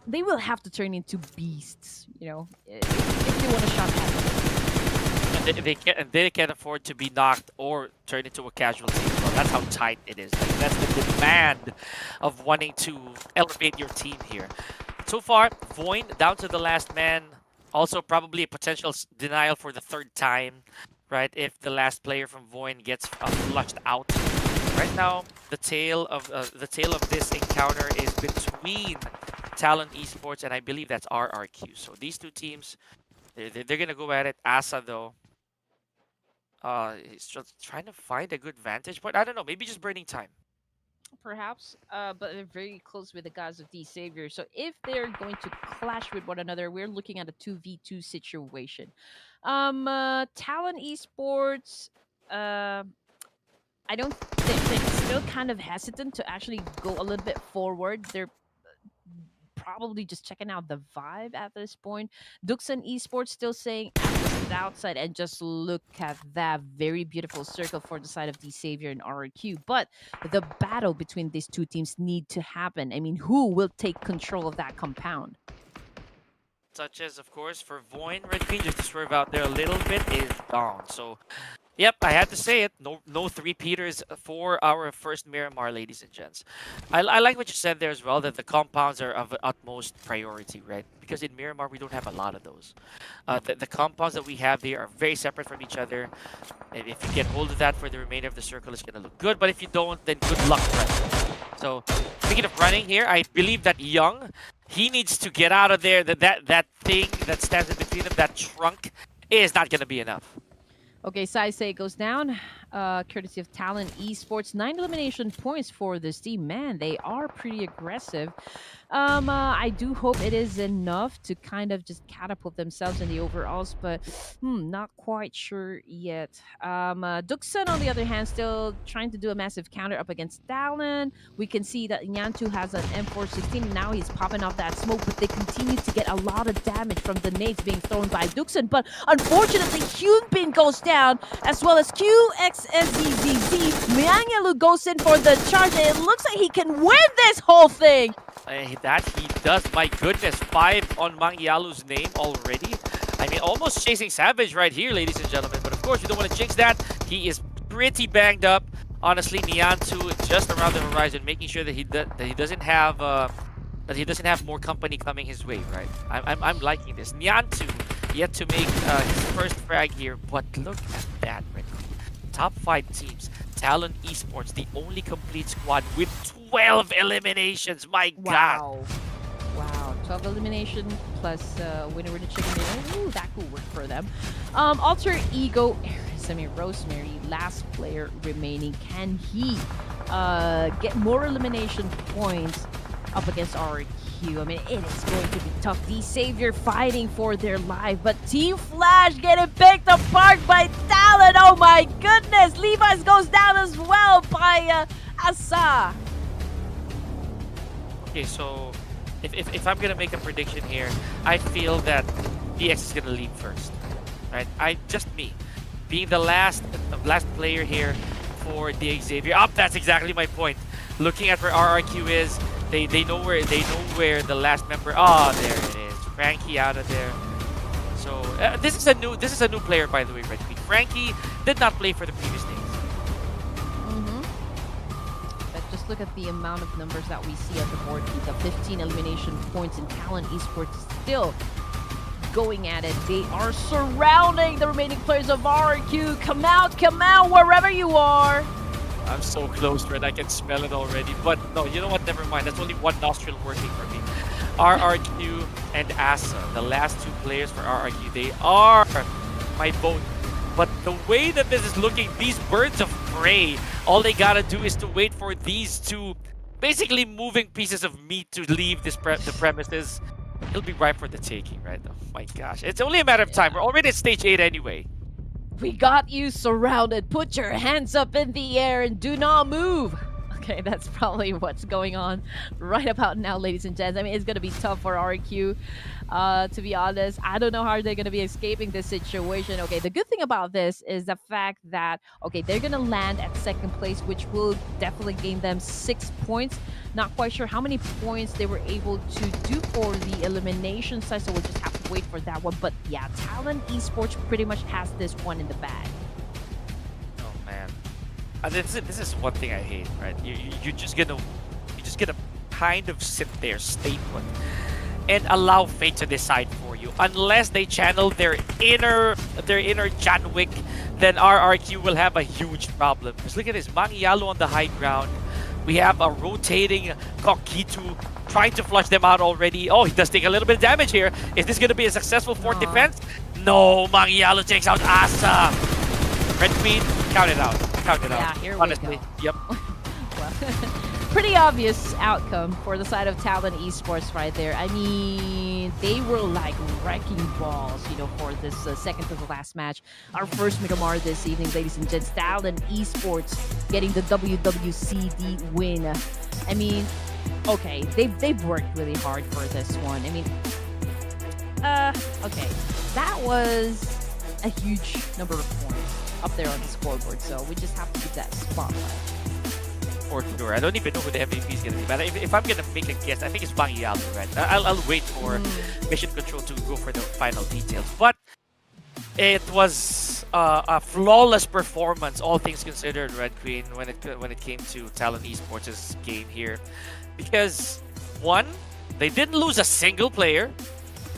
they will have to turn into beasts, if they want a shot at it. And they can't afford to be knocked or turned into a casualty. Well, that's how tight it is. Like, that's the demand of wanting to elevate your team here. So far, Voin down to the last man. Also, probably a potential denial for the third time, right? If the last player from Voin gets flushed out. Right now, the tail of this encounter is between Talon Esports and I believe that's RRQ. So these two teams, they're gonna go at it. Asa though, he's just trying to find a good vantage point. I don't know, maybe just burning time. Perhaps, but they're very close with the guys of the Savior. So if they're going to clash with one another, we're looking at a 2v2 situation. Talon Esports, I don't think they're still kind of hesitant to actually go a little bit forward. They're probably just checking out the vibe at this point. Duxan Esports still saying at the outside, and just look at that very beautiful circle for the side of the Savior and RRQ. But the battle between these two teams need to happen. I mean, who will take control of that compound? Such as, of course, for Voin, Red Queen just to swerve out there a little bit is gone. So, yep, I had to say it. No three-peaters for our first Miramar, ladies and gents. I like what you said there as well, that the compounds are of utmost priority, right? Because in Miramar, we don't have a lot of those. The compounds that we have here are very separate from each other. And if you get hold of that for the remainder of the circle, it's going to look good. But if you don't, then good luck, right? So, speaking of running here, I believe that Young, he needs to get out of there. That thing that stands in between them, that trunk, is not going to be enough. Okay, Saisei goes down, courtesy of Talon Esports. 9 elimination points for this team. Man, they are pretty aggressive. I do hope it is enough to kind of just catapult themselves in the overalls, but not quite sure yet. Duxan, on the other hand, still trying to do a massive counter up against Talon. We can see that Nyantu has an M416, and now he's popping off that smoke, but they continue to get a lot of damage from the nades being thrown by Duxan. But unfortunately, Hyunbin goes down, as well as QXSZZZ. Myangalu goes in for the charge, and it looks like he can win this whole thing. That he does. My goodness, 5 on Mang Yalu's name already. I mean, almost chasing Savage right here, ladies and gentlemen. But of course, we don't want to jinx that. He is pretty banged up. Honestly, Nyantu just around the horizon, making sure that he doesn't have more company coming his way. Right? I'm liking this. Nyantu yet to make his first frag here, but look at that, right? Top 5 teams. Talon Esports, the only complete squad with 12 eliminations. My God. Wow. 12 elimination plus winner with the chicken dinner. Ooh, that could work for them. Alter Ego, Rosemary, last player remaining. Can he get more elimination points up against RQ? I mean, it is going to be tough. The Savior fighting for their life, but Team Flash getting picked apart by Talon. Oh my goodness! Levi's goes down as well by Asa. Okay, so if I'm gonna make a prediction here, I feel that DX is gonna leave first, right? Just me, being the last player here for the Xavier. That's exactly my point. Looking at where RRQ is. They know where the last member. Oh, there it is. Frankie out of there. So this is a new player, by the way, Red Queen. Frankie did not play for the previous days. But just look at the amount of numbers that we see on the board. The 15 elimination points, and Talon Esports is still going at it. They are surrounding the remaining players of RQ. Come out, wherever you are. I'm so close, Red. I can smell it already. But no, you know what? Never mind. That's only one nostril working for me. RRQ and Asa, the last 2 players for RRQ, they are my vote. But the way that this is looking, these birds of prey, all they gotta do is to wait for these 2 basically moving pieces of meat to leave the premises. it'll be ripe for the taking, right? Oh my gosh. It's only a matter of time. We're already at stage 8 anyway. We got you surrounded. Put your hands up in the air and do not move. Okay, that's probably what's going on right about now, ladies and gents. I mean, it's going to be tough for RQ. To be honest, I don't know how they're going to be escaping this situation. Okay, the good thing about this is the fact that, okay, they're going to land at second place, which will definitely gain them 6 points. Not quite sure how many points they were able to do for the elimination side, so we'll just have to wait for that one. But yeah, Talon Esports pretty much has this one in the bag. Oh man. This is one thing I hate, right? You're just gonna kind of sit there, stay put, and allow fate to decide for you. Unless they channel their inner John Wick, then RRQ will have a huge problem. Just look at this, Mangyalo on the high ground. We have a rotating Kokitu trying to flush them out already. Oh, he does take a little bit of damage here. Is this gonna be a successful fourth defense? No, Mangyalo takes out Asa. Red Queen, count it out. Count it out. Yeah, here honestly. we go. Yep. Well, pretty obvious outcome for the side of Talon Esports right there. I mean, they were like wrecking balls, you know, for this second to the last match. Our first Miramar this evening, ladies and gents. Talon Esports getting the WWCD win. I mean, okay, they've worked really hard for this one. I mean, okay, that was a huge number of points up there on the scoreboard, so we just have to give that spotlight. For sure. I don't even know who the MVP is going to be, but if I'm going to make a guess, I think it's Mangyalo, right? I'll wait for Mission Control to go for the final details. But it was a flawless performance, all things considered, Red Queen, when it came to Talon Esports' game here. Because, one, they didn't lose a single player.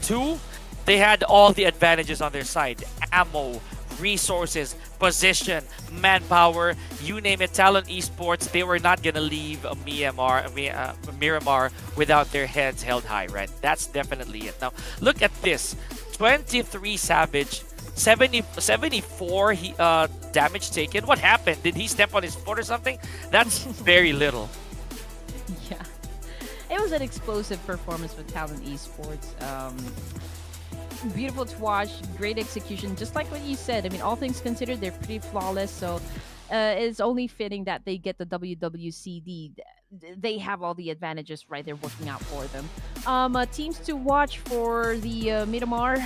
Two, they had all the advantages on their side. Ammo, resources, position, manpower, you name it. Talon Esports, they were not gonna leave Miramar without their heads held high, right? That's definitely it. Now, look at this. 23 Savage, 74 damage taken. What happened? Did he step on his foot or something? That's very little. Yeah. It was an explosive performance with Talon Esports. Beautiful to watch, great execution, just like what you said. I mean, all things considered, they're pretty flawless, so it's only fitting that they get the WWCD. They have all the advantages right there working out for them. Teams to watch for the Miramar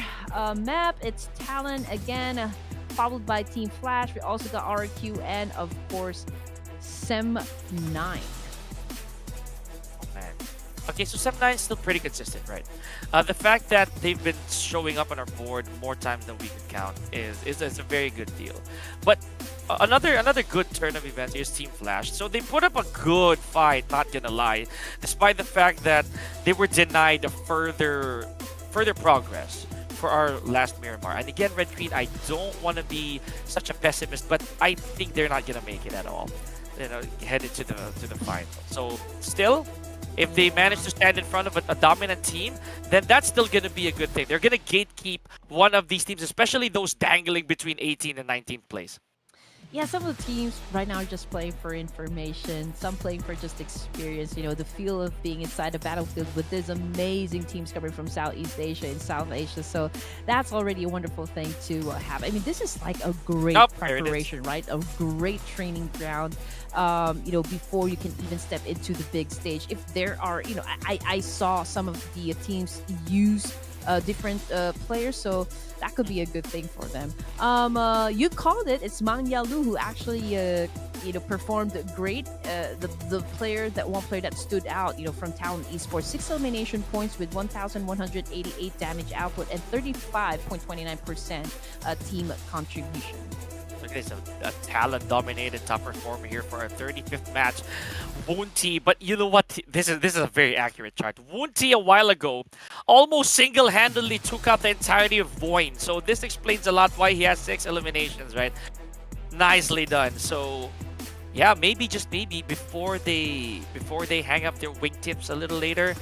map, it's Talon again, followed by Team Flash. We also got RQ and, of course, Sem9. Okay, so Sem9 is still pretty consistent, right? The fact that they've been showing up on our board more times than we can count is a very good deal. But another good turn of events is Team Flash. So they put up a good fight, not gonna lie, despite the fact that they were denied a further progress for our last Miramar. And again, Red Queen, I don't want to be such a pessimist, but I think they're not gonna make it at all. You know, headed to the final. So still, if they manage to stand in front of a dominant team, then that's still going to be a good thing. They're going to gatekeep one of these teams, especially those dangling between 18th and 19th place. Yeah, some of the teams right now are just playing for information, some playing for just experience, you know, the feel of being inside the battlefield with these amazing teams coming from Southeast Asia and South Asia. So that's already a wonderful thing to have. I mean, this is like a great preparation, right? A great training ground, you know, before you can even step into the big stage. If there are, you know, I saw some of the teams use different players, so that could be a good thing for them. You called it. It's Mangyalo who actually you know, performed great. The player that stood out, you know, from Talon Esports, 6 elimination points with 1,188 damage output and 35.29% team contribution. Look at this, a Talon-dominated top performer here for our 35th match. Woonti, but you know what? This is a very accurate chart. Woonti a while ago almost single-handedly took out the entirety of Voin. So this explains a lot why he has 6 eliminations, right? Nicely done. So yeah, maybe, just maybe, before they hang up their wingtips a little later,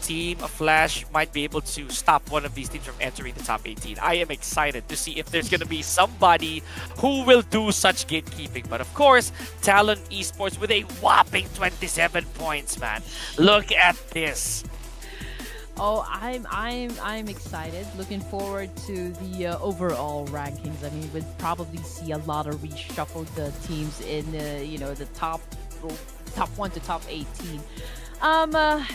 Team Flash might be able to stop one of these teams from entering the top 18. I am excited to see if there's going to be somebody who will do such gatekeeping. But of course, Talon Esports with a whopping 27 points, man. Look at this. Oh, I'm excited. Looking forward to the overall rankings. I mean, we'd probably see a lot of reshuffled teams in the well, top 1 to top 18.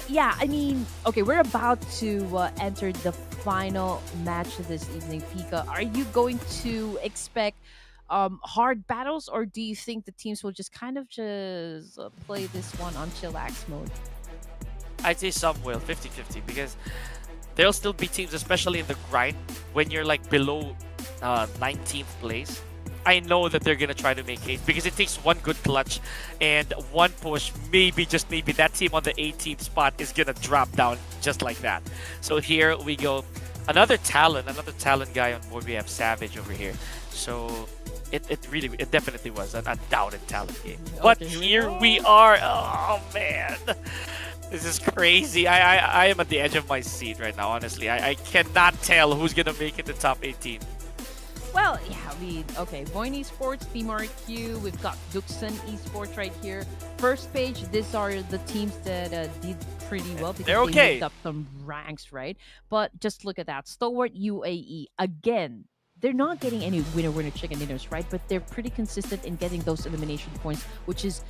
Yeah, I mean, okay, we're about to enter the final match this evening. Pika, are you going to expect hard battles, or do you think the teams will just kind of just play this one on chillax mode? I'd say some will, 50-50, because there'll still be teams, especially in the grind, when you're like below 19th place. I know that they're gonna try to make haste because it takes one good clutch and one push. Maybe, just maybe, that team on the 18th spot is gonna drop down just like that. So here we go. Another talent guy on board. We have Savage over here. So it definitely was an undoubted talent game. But Okay, here we are. Oh man. This is crazy. I am at the edge of my seat right now, honestly. I cannot tell who's gonna make it to top 18. Well, yeah, okay, AGONxI8 ESPORTS, PMRQ, we've got Duxon Esports right here. First page, these are the teams that did pretty well because They're they okay. moved up some ranks, right? But just look at that. Stalwart UAE, again, they're not getting any winner chicken dinners, right? But they're pretty consistent in getting those elimination points, which is,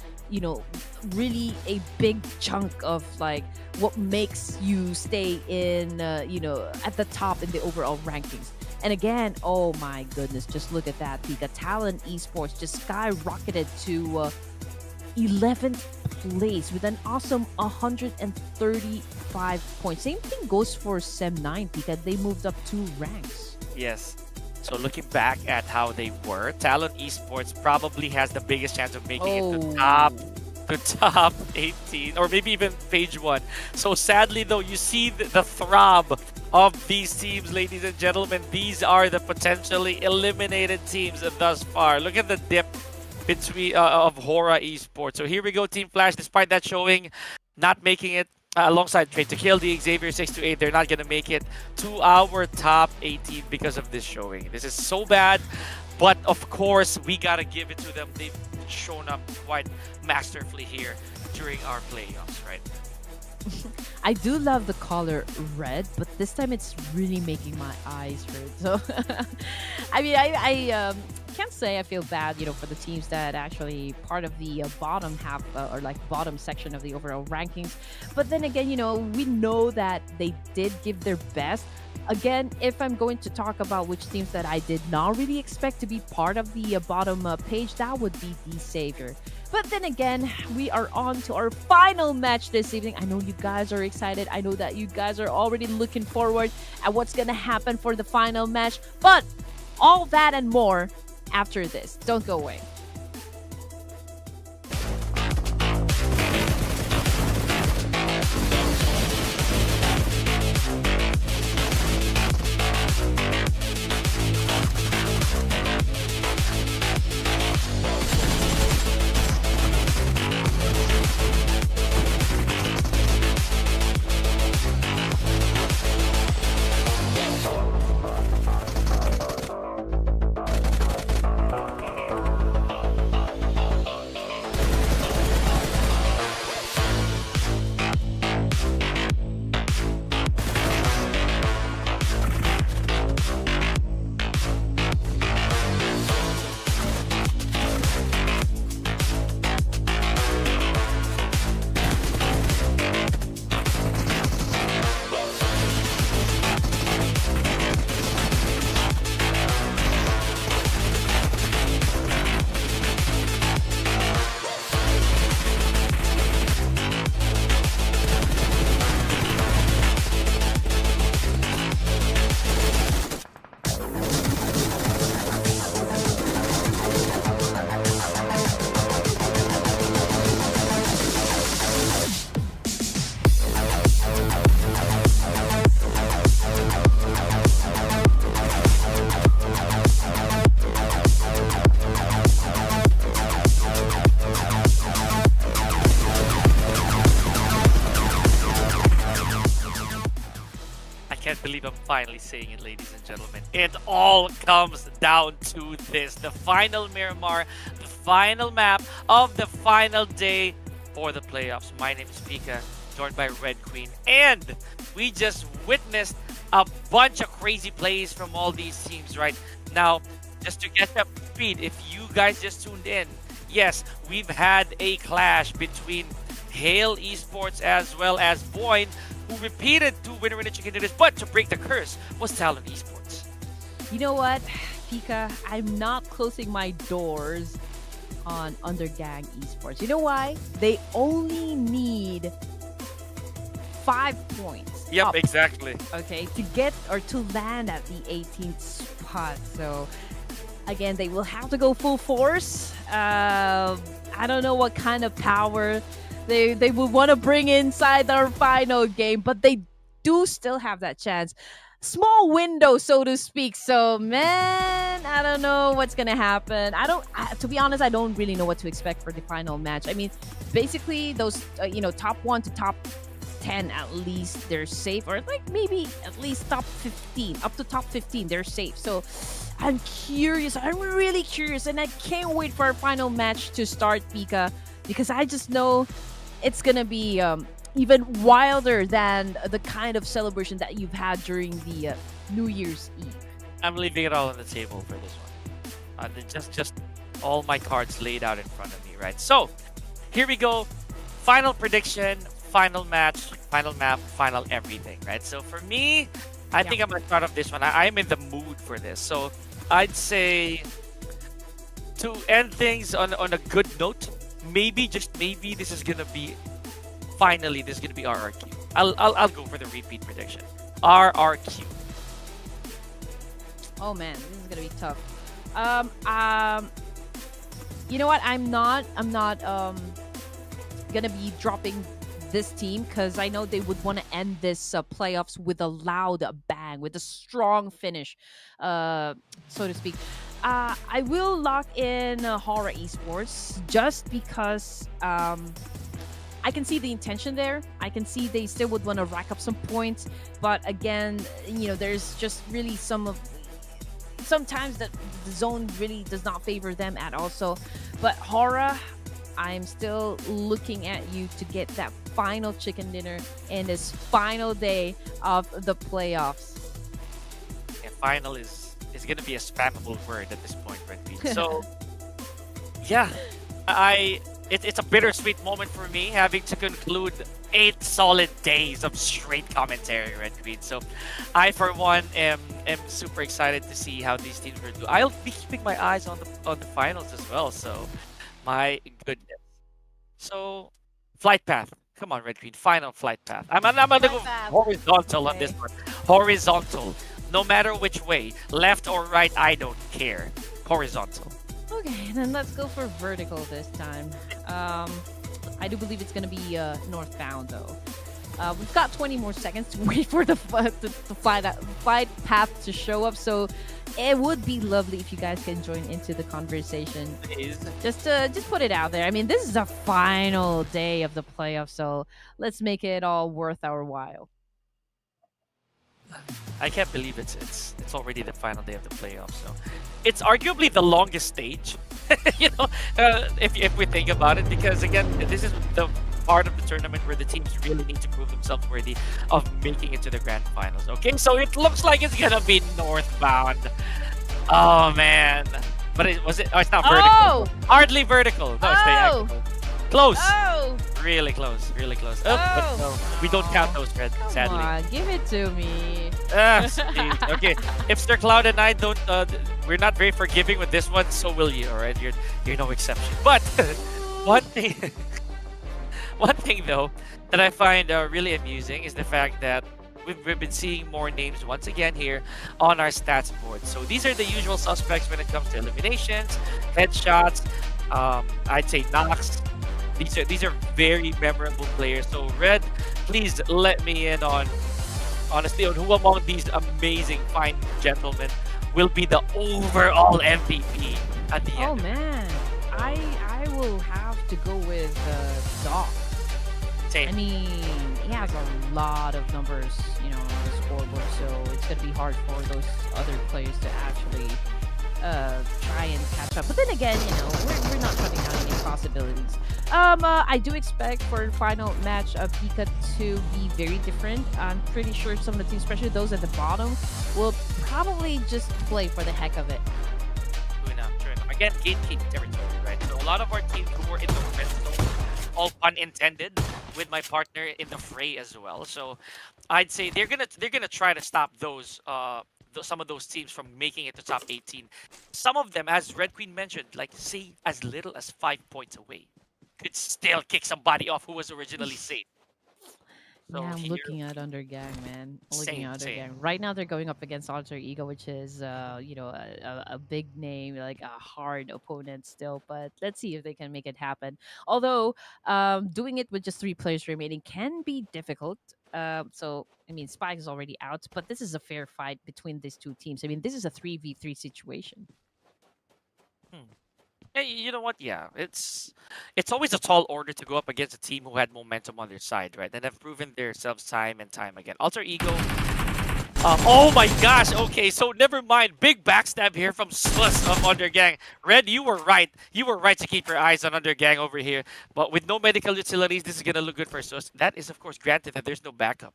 really a big chunk of like what makes you stay in, at the top in the overall rankings. And again, oh my goodness, just look at that. The Talent Esports just skyrocketed to 11th place with an awesome 135 points. Same thing goes for Sem9 because they moved up 2 ranks. Yes. So looking back at how they were, Talent Esports probably has the biggest chance of making it to top 18, or maybe even page 1. So sadly though, you see the throb of these teams, ladies and gentlemen. These are the potentially eliminated teams thus far. Look at the dip between of Hora Esports. So here we go, Team Flash, despite that showing, not making it. Alongside Trade to Kill, the Xavier 628, they're not going to make it to our top 18 because of this showing. This is so bad, but of course, we got to give it to them. They've shown up quite masterfully here during our playoffs, right? I do love the color red, but this time it's really making my eyes hurt. So, I mean, I can't say I feel bad, for the teams that actually part of the bottom half or like bottom section of the overall rankings. But then again, we know that they did give their best. Again, if I'm going to talk about which teams that I did not really expect to be part of the bottom page, that would be the Savior. But then again, we are on to our final match this evening. I know you guys are excited. I know that you guys are already looking forward at what's going to happen for the final match. But all that and more after this. Don't go away. Can't believe I'm finally saying it, ladies and gentlemen. It all comes down to this. The final Miramar, the final map of the final day for the playoffs. My name is Pika. joined by Red Queen. And we just witnessed a bunch of crazy plays from all these teams right now. Just to get up to speed, if you guys just tuned in, yes, we've had a clash between Hail Esports as well as Boyne, who repeated two winner-winner chicken dinners, but to break the curse was Talon Esports. You know what, Pika? I'm not closing my doors on Undergang Esports. You know why? They only need 5 points. Yep, up, exactly. okay, to get or to land at the 18th spot. So again, they will have to go full force. I don't know what kind of power they would want to bring inside their final game, but they do still have that chance. Small window, so to speak. So, man, I don't know what's gonna happen. To be honest, I don't really know what to expect for the final match. I mean, basically, those top 1 to top 10 at least they're safe, or like maybe at least top 15, up to top 15 they're safe. So I'm curious. I'm really curious, and I can't wait for our final match to start, Pika, because I just know it's gonna be even wilder than the kind of celebration that you've had during the New Year's Eve. I'm leaving it all on the table for this one. Just all my cards laid out in front of me, right? So here we go. Final prediction, final match, final map, final everything, right? So for me, I think I'm gonna start off this one. I'm in the mood for this. So I'd say to end things on a good note, maybe, just maybe, this is gonna be finally RRQ. I'll go for the repeat prediction. RRQ. Oh man, this is gonna be tough. You know what? I'm not gonna be dropping this team because I know they would want to end this playoffs with a loud bang, with a strong finish, so to speak. I will lock in Horror Esports just because I can see the intention there. I can see they still would want to rack up some points, but again, there's just really sometimes that the zone really does not favor them at all. So, but Horror, I'm still looking at you to get that final chicken dinner in this final day of the playoffs. And final is gonna be a spammable word at this point, right? So yeah, it's a bittersweet moment for me having to conclude 8 solid days of straight commentary, Red Queen. So I, for one, am super excited to see how these teams will do. I'll be keeping my eyes on the finals as well. So my goodness. So flight path. Come on, Red Queen. Final flight path. I'm gonna go horizontal on this one. Horizontal. No matter which way, left or right, I don't care. Horizontal. Okay, then let's go for vertical this time. I do believe it's going to be northbound, though. We've got 20 more seconds to wait for the flight path to show up, so it would be lovely if you guys can join into the conversation. Please. Just put it out there. I mean, this is a final day of the playoffs, so let's make it all worth our while. I can't believe it's already the final day of the playoffs. So it's arguably the longest stage, if we think about it, because again, this is the part of the tournament where the teams really need to prove themselves worthy of making it to the grand finals. Okay, so it looks like it's gonna be northbound. Oh man, but it's not vertical. Oh! Hardly vertical. No, it's diagonal. Close. Oh! Really close. Really close. But no, we don't count those, Red. Sadly. Come on, give it to me. Okay, if Sir Cloud and I don't, we're not very forgiving with this one, so will you. All right, you're no exception. But one thing though that I find really amusing is the fact that we've been seeing more names once again here on our stats board. So these are the usual suspects when it comes to eliminations, headshots. I'd say knocks. These are very memorable players. So Red, please let me in on honestly on who among these amazing fine gentlemen will be the overall MVP at the end. Oh man, I will have to go with Doc. Same. I mean, he has a lot of numbers, on the scoreboard, so it's gonna be hard for those other players to actually try and catch up. But then again, we're not shutting down any possibilities. I do expect for the final match of Pika to be very different. I'm pretty sure some of the teams, especially those at the bottom, will probably just play for the heck of it. True enough, true enough. Again, gatekeep territory, right? So a lot of our teams who were in the red zone, all pun intended, with my partner in the fray as well. So I'd say they're gonna try to stop those some of those teams from making it to top 18. Some of them, as Red Queen mentioned, like say as little as 5 points away, could still kick somebody off who was originally safe. Yeah, So I'm here, looking at Undergang, man. Looking same, at same. Undergang. Right now, they're going up against Alter Ego, which is, a big name, like a hard opponent still. But let's see if they can make it happen. Although, doing it with just 3 players remaining can be difficult. So I mean, Spike is already out, but this is a fair fight between these two teams. I mean, this is a 3v3 situation. Hmm. Yeah, you know what? Yeah, it's always a tall order to go up against a team who had momentum on their side, right? And have proven themselves time and time again. Alter Ego. Oh my gosh. Okay, so never mind. Big backstab here from Sluss of Undergang. Red, you were right. You were right to keep your eyes on Undergang over here. But with no medical utilities, this is gonna look good for Sluss. That is, of course, granted that there's no backup.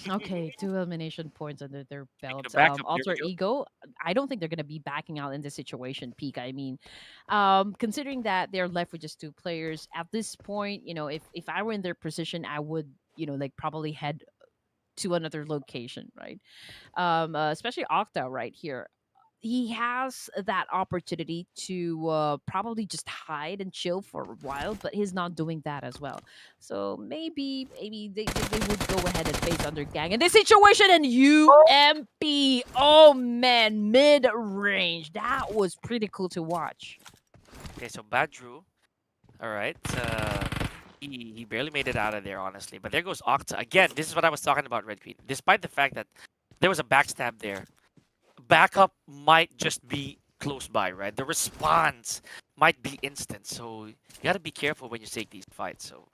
Okay, 2 elimination points under their Speaking of belts. backup, here we Alter go. Ego, I don't think they're gonna be backing out in this situation. Peak. I mean, considering that they're left with just 2 players at this point, if I were in their position, I would, like probably head to another location, right? Especially Octa right here. He has that opportunity to probably just hide and chill for a while, but he's not doing that as well. So maybe they would go ahead and face under gang in this situation. And UMP, oh man, mid range, that was pretty cool to watch. Okay, so Badru. All right. He barely made it out of there, honestly. But there goes Octa. Again, this is what I was talking about, Red Queen. Despite the fact that there was a backstab there, backup might just be close by, right? The response might be instant. So you gotta be careful when you take these fights. So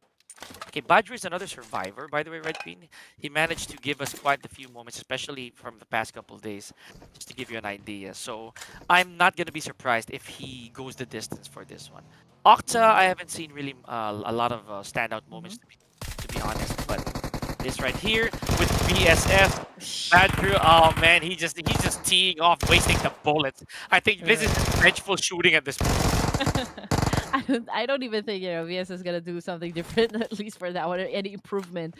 okay, Badru is another survivor, by the way, Red Queen. He managed to give us quite a few moments, especially from the past couple of days, just to give you an idea. So I'm not gonna be surprised if he goes the distance for this one. Octa, I haven't seen really a lot of standout moments, Mhm. to be honest, but this right here with BSF, Badru, oh man, he's just teeing off, wasting the bullets. I think this is Right. vengeful shooting at this point. I don't even think VS is gonna do something different at least for that one. Any improvement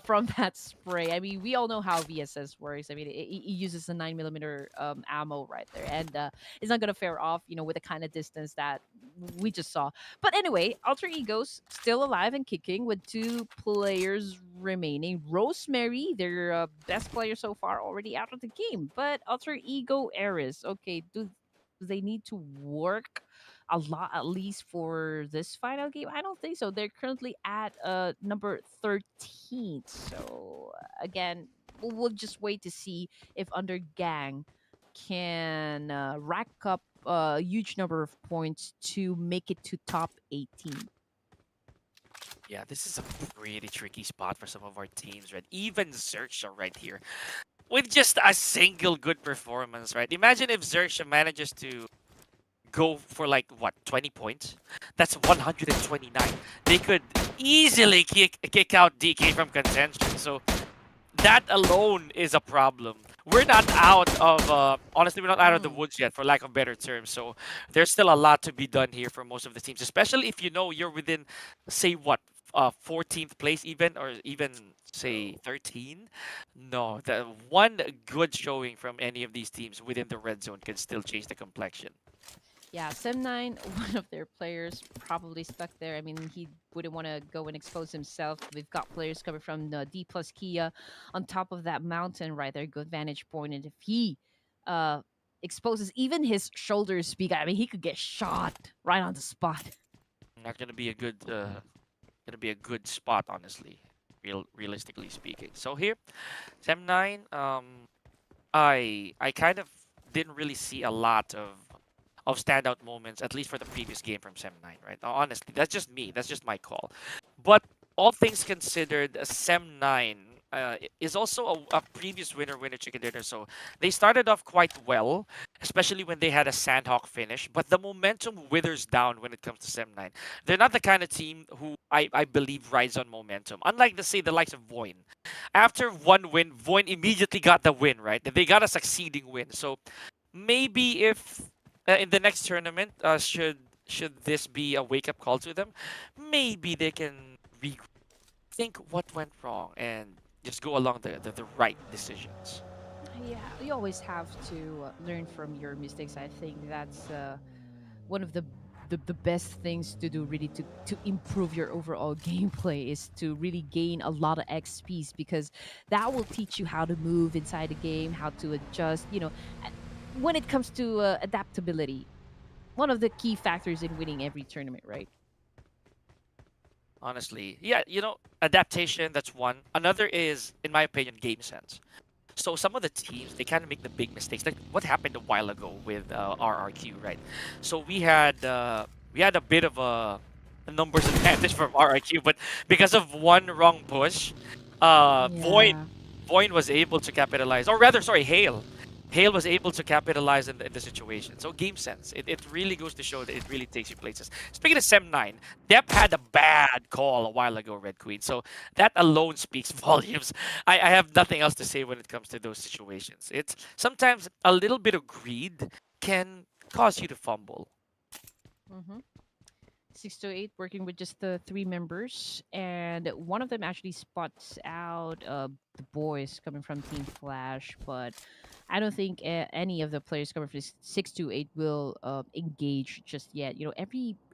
from that spray. I mean, we all know how VSS works. I mean, he uses a 9 millimeter ammo right there, and it's not gonna fare off, with the kind of distance that we just saw. But anyway, Alter Ego's still alive and kicking with 2 players remaining. Rosemary, their best player so far, already out of the game. But Alter Ego Eris, okay, do they need to work a lot at least for this final game? I don't think so. They're currently at number 13. So again, we'll just wait to see if under gang can rack up a huge number of points to make it to top 18. Yeah, this is a pretty tricky spot for some of our teams, right? Even Xerxia right here. With just a single good performance, right? Imagine if Xerxia manages to go for like, what, 20 points? That's 129. They could easily kick out DK from contention. So that alone is a problem. We're not out of, honestly, we're not out of the Mm. woods yet, for lack of better terms. So there's still a lot to be done here for most of the teams, especially if you know you're within, say, what, 14th place even, or even, say, 13? No, the one good showing from any of these teams within the red zone can still change the complexion. Yeah, Sem9, one of their players, probably stuck there. I mean, he wouldn't want to go and expose himself. We've got players coming from the D plus Kia on top of that mountain right there, good vantage point. And if he uh, exposes even his shoulders speak, I mean, he could get shot right on the spot. Not gonna be a good spot, honestly, realistically speaking. So here, Sem9, I kind of didn't really see a lot of standout moments, at least for the previous game from Sem9, right? Honestly, that's just me. That's just my call. But all things considered, Sem9 is also a previous winner chicken dinner. So they started off quite well, especially when they had a SANHOK finish. But the momentum withers down when it comes to Sem9. They're not the kind of team who I believe rides on momentum. Unlike the likes of Voin. After one win, Voin immediately got the win, right? They got a succeeding win. So maybe if in the next tournament, should this be a wake up call to them, maybe they can rethink what went wrong and just go along the right decisions. Yeah, you always have to learn from your mistakes. I think that's one of the best things to do, really, to improve your overall gameplay, is to really gain a lot of XPs, because that will teach you how to move inside the game, how to adjust. When it comes to adaptability, one of the key factors in winning every tournament, right? Honestly, yeah, adaptation, that's one. Another is, in my opinion, game sense. So some of the teams, they kind of make the big mistakes, like what happened a while ago with RRQ, right? So we had a bit of a numbers advantage from RRQ, but because of one wrong push, Void Yeah. Void was able to capitalize, or rather, sorry, Hale. Hale was able to capitalize in the situation. So game sense, it really goes to show that it really takes you places. Speaking of Sem9, Depp had a bad call a while ago, Red Queen. So that alone speaks volumes. I have nothing else to say when it comes to those situations. It's sometimes a little bit of greed can cause you to fumble. Mm-hmm. 6 to 8, working with just the three members, and one of them actually spots out the boys coming from Team Flash, but I don't think any of the players coming from 6 to 8 will engage just yet.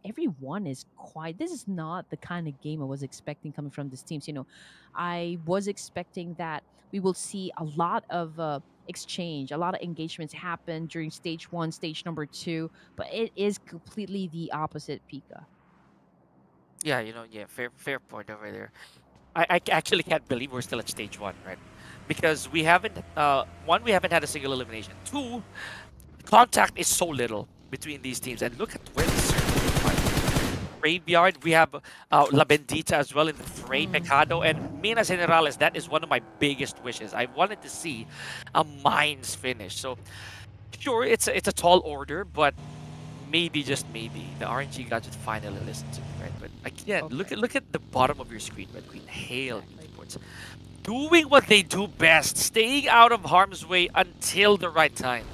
Everyone is quiet. This is not the kind of game I was expecting coming from these teams. I was expecting that we will see a lot of exchange, a lot of engagements happen during stage one, stage number two, but it is completely the opposite, Pika. Yeah, yeah, fair point over there. I actually can't believe we're still at stage one, right? Because we haven't, one, we haven't had a single elimination. Two, contact is so little between these teams. And look at where the circle is. Graveyard, we have La Bendita as well in the fray, Mm. Pecado, and Minas Generales. That is one of my biggest wishes. I wanted to see a Mines finish. So, sure, it's a tall order, but maybe, just maybe, the RNG got to finally listen to me, right? But again, look Okay. at look at the bottom of your screen, Red Queen. Hail Exactly. Esports. Doing what they do best, staying out of harm's way until the right time.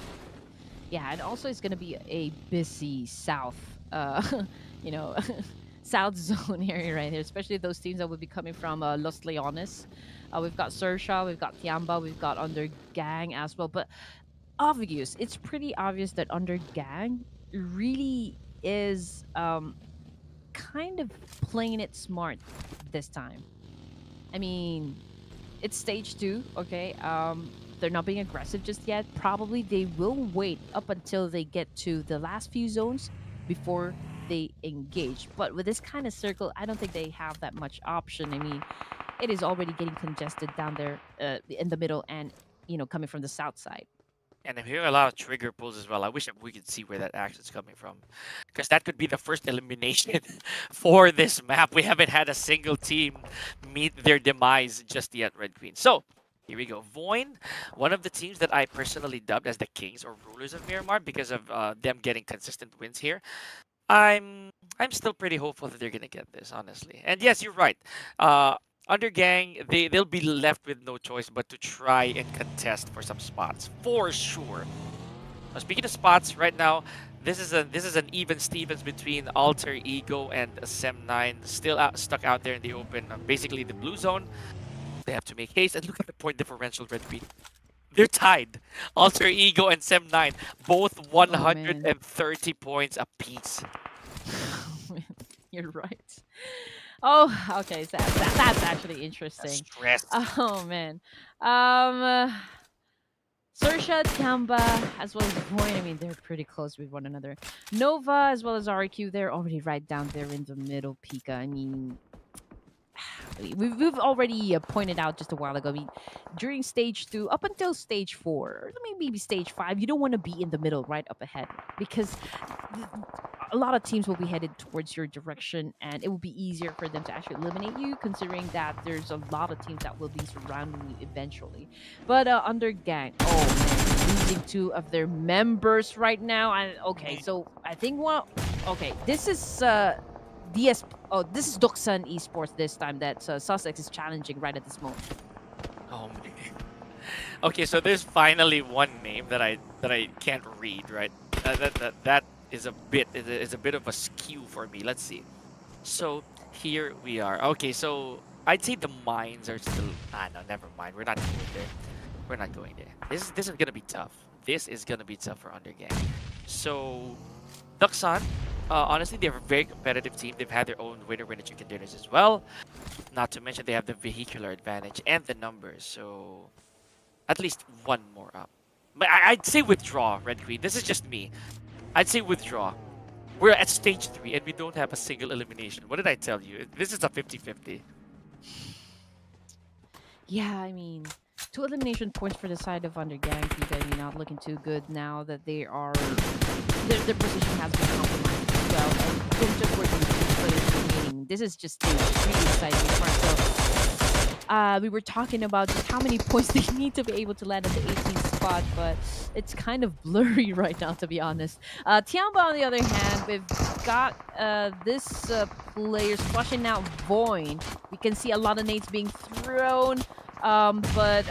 Yeah, and also it's gonna be a busy south, you know, south zone area right here, especially those teams that would be coming from Los Leones. We've got Sersha, we've got Tiamba, we've got Under Gang as well. But it's pretty obvious that Under Gang really is kind of playing it smart this time. I mean, it's stage two, okay? They're not being aggressive just yet. Probably they will wait up until they get to the last few zones before they engage. But with this kind of circle, I don't think they have that much option. I mean, it is already getting congested down there in the middle, and coming from the south side. And I'm hearing a lot of trigger pulls as well. I wish we could see where that action's coming from. Because that could be the first elimination for this map. We haven't had a single team meet their demise just yet, Red Queen. So, here we go. Voin, one of the teams that I personally dubbed as the kings or rulers of Miramar because of them getting consistent wins here. I'm still pretty hopeful that they're gonna get this, honestly. And yes, you're right. Under gang, they'll be left with no choice but to try and contest for some spots for sure. Now, speaking of spots, right now, this is an even Stevens between Alter Ego and Sem9, still stuck out there in the open. Basically, the blue zone. They have to make haste, and look at the point differential, Red Queen. They're tied. Alter Ego and Sem9, both Oh man. 130 points apiece. You're right. Oh, okay. So that's actually That's interesting. stress. Oh man. Um, Sersha, Tiamba, as well as Void, I mean, they're pretty close with one another. Nova, as well as RQ, they're already right down there in the middle. Pika, I mean, we've already pointed out just a while ago. I mean, during stage two, up until stage four, or maybe stage five, you don't want to be in the middle, right up ahead, because a lot of teams will be headed towards your direction, and it will be easier for them to actually eliminate you, considering that there's a lot of teams that will be surrounding you eventually. But under gang, oh man, losing two of their members right now. And okay, so I think okay, this is DS. Oh, this is AGONxI8 Esports this time that Sussex is challenging right at this moment. Oh man. Okay, so there's finally one name that I can't read, right? That is a bit of a skew for me. Let's see. So here we are. Okay, so I'd say the mines are still. No, never mind. We're not going there. We're not going there. This is gonna be tough. This is gonna be tough for Undergang. So AGONxI8, honestly, they're a very competitive team. They've had their own winner chicken dinners as well. Not to mention they have the vehicular advantage and the numbers. So at least one more up. But I'd say withdraw, Red Queen. This is just me. I'd say withdraw. We're at stage 3 and we don't have a single elimination. What did I tell you? This is a 50-50. Yeah, I mean, 2 elimination points for the side of Undergang. I mean, not looking too good now that they are their position has been compromised as well. And don't just work on the 2 players remaining. This is just stage 3 inside the front. So we were talking about just how many points they need to be able to land at the 18th spot, but it's kind of blurry right now, to be honest. Tiamba, on the other hand, we've got this players flushing out Void. We can see a lot of nades being thrown, but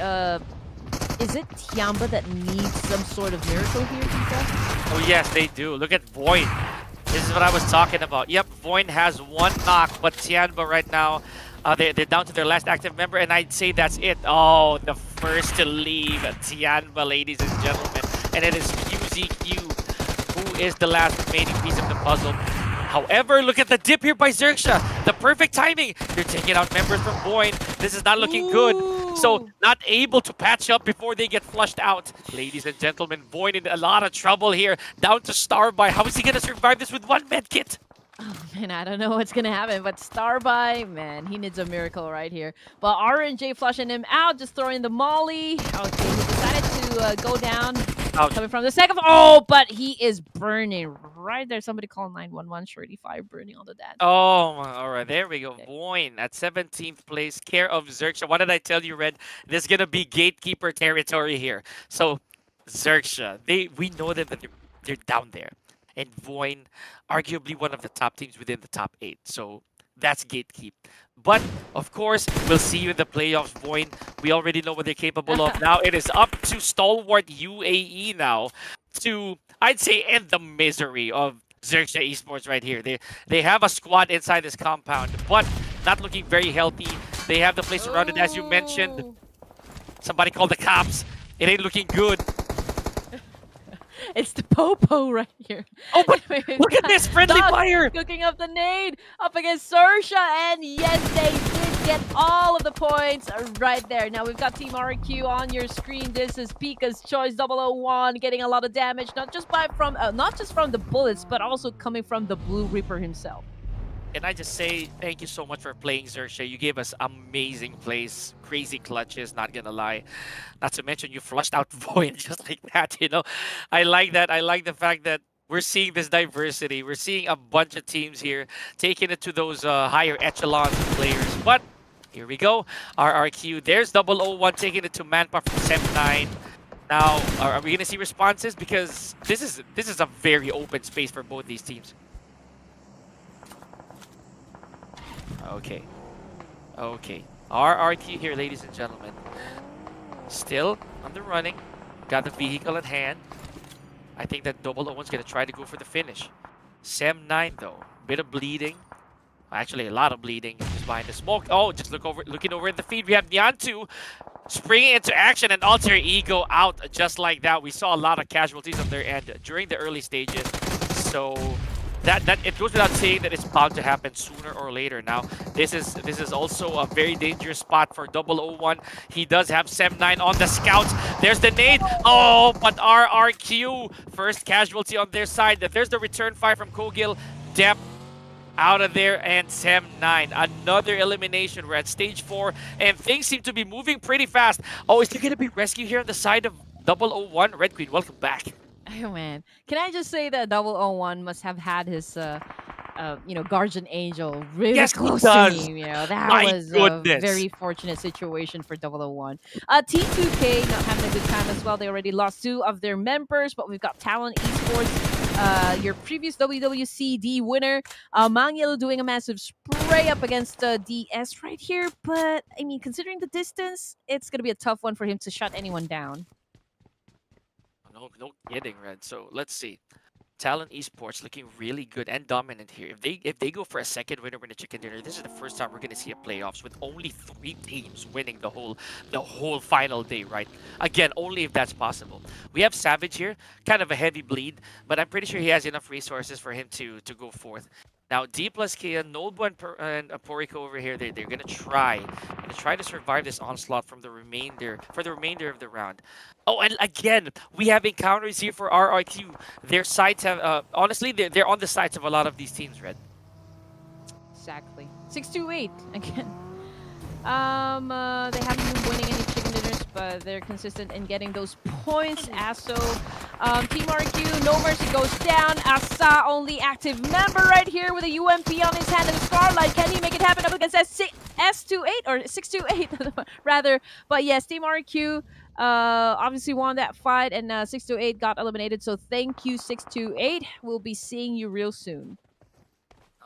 is it Tiamba that needs some sort of miracle here, Pika? Oh yes, they do. Look at Void. This is what I was talking about. Yep, Void has 1 knock, but Tiamba right now, they're down to their last active member, and I'd say that's it. Oh, the first to leave, Tianba, ladies and gentlemen. And it is QZQ who is the last remaining piece of the puzzle. However, look at the dip here by Xerxia. The perfect timing. They're taking out members from Void. This is not looking good. So, not able to patch up before they get flushed out. Ladies and gentlemen, Void in a lot of trouble here. Down to Starby. How is he going to survive this with 1 med kit? Oh man, I don't know what's gonna happen, but Starby, man, he needs a miracle right here. But RNJ flushing him out, just throwing the molly. Okay, he decided to go down. Ouch. Coming from the second. Oh, but he is burning right there. Somebody call 911. Shorty Fire burning on the dad. Oh, all right, there we go. Okay. Void at 17th place, care of Xerxia. What did I tell you, Red? This is gonna be gatekeeper territory here. So, Xerxia, we know that they're down there. And Void, arguably one of the top teams within the top 8. So that's gatekeep. But of course, we'll see you in the playoffs, Void. We already know what they're capable of. Now it is up to stalwart UAE now to, I'd say, end the misery of Xerxia Esports right here. They have a squad inside this compound, but not looking very healthy. They have the place surrounded, as you mentioned. Somebody called the cops. It ain't looking good. It's the Popo right here. Oh, but look at this friendly fire! Cooking up the nade up against Xerxia, and yes, they did get all of the points right there. Now we've got Team RQ on your screen. This is Pika's Choice 001 getting a lot of damage, not just from the bullets, but also coming from the Blue Reaper himself. And I just say thank you so much for playing, Xerxia. You gave us amazing plays, crazy clutches, not gonna lie. Not to mention you flushed out Void just like that, you know. I like that. I like the fact that we're seeing this diversity. We're seeing a bunch of teams here taking it to those higher echelon players. But here we go. RRQ. There's 001 taking it to Manpa from Sem9. Now, are we gonna see responses? Because this is a very open space for both these teams. Okay. Okay. RRQ here, ladies and gentlemen. Still on the running. Got the vehicle at hand. I think that 001's going to try to go for the finish. Sem9, though. Bit of bleeding. Actually, a lot of bleeding. Just behind the smoke. Oh, just looking over in the feed. We have Nyantu springing into action and Alter Ego out just like that. We saw a lot of casualties on their end during the early stages. So that it goes without saying that it's bound to happen sooner or later. Now, this is also a very dangerous spot for 001. He does have Sem9 on the scouts. There's the nade. Oh, but RRQ, first casualty on their side. There's the return fire from Kogil. Dep out of there, and Sem9. Another elimination. We're at stage 4, and things seem to be moving pretty fast. Oh, is there going to be rescue here on the side of 001? Red Queen, welcome back. Oh man, can I just say that 001 must have had his guardian angel really Yes, he close to does. him. That My was a goodness. very fortunate situation for 001. T2K not having a good time as well. They already lost 2 of their members, but we've got Talent Esports. Your previous WWCD winner, Mangyelo, doing a massive spray up against DS right here. But I mean, considering the distance, it's gonna be a tough one for him to shut anyone down. No, no kidding, Red. So let's see. Talent Esports looking really good and dominant here. If they go for a second winner in the chicken dinner, this is the first time we're gonna see a playoffs with only 3 teams winning the whole final day, right? Again, only if that's possible. We have Savage here, kind of a heavy bleed, but I'm pretty sure he has enough resources for him to go forth. Now D plus Kia, Nobu and Poriko over here, they're gonna try to survive this onslaught from the remainder of the round. Oh, and again, we have encounters here for RRQ. Their sides have, honestly, they're on the sides of a lot of these teams, Red. Exactly. 628 again. They haven't been winning any chicken dinners, but they're consistent in getting those points. ASO, Team RQ, no mercy goes down. Asa, only active member right here with a UMP on his hand and a Starlight. Can he make it happen up against S28 or 628 rather? But yes, Team RQ obviously won that fight, and 628 got eliminated. So thank you, 628. We'll be seeing you real soon.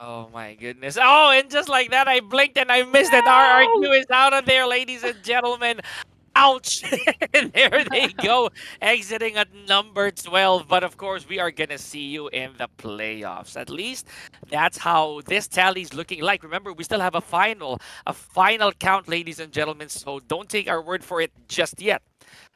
Oh my goodness. Oh, and just like that, I blinked and I missed it. No! RRQ is out of there, ladies and gentlemen. Ouch! There they go, exiting at number 12. But of course, we are gonna see you in the playoffs. At least that's how this tally's looking like. Remember, we still have a final count, ladies and gentlemen. So don't take our word for it just yet.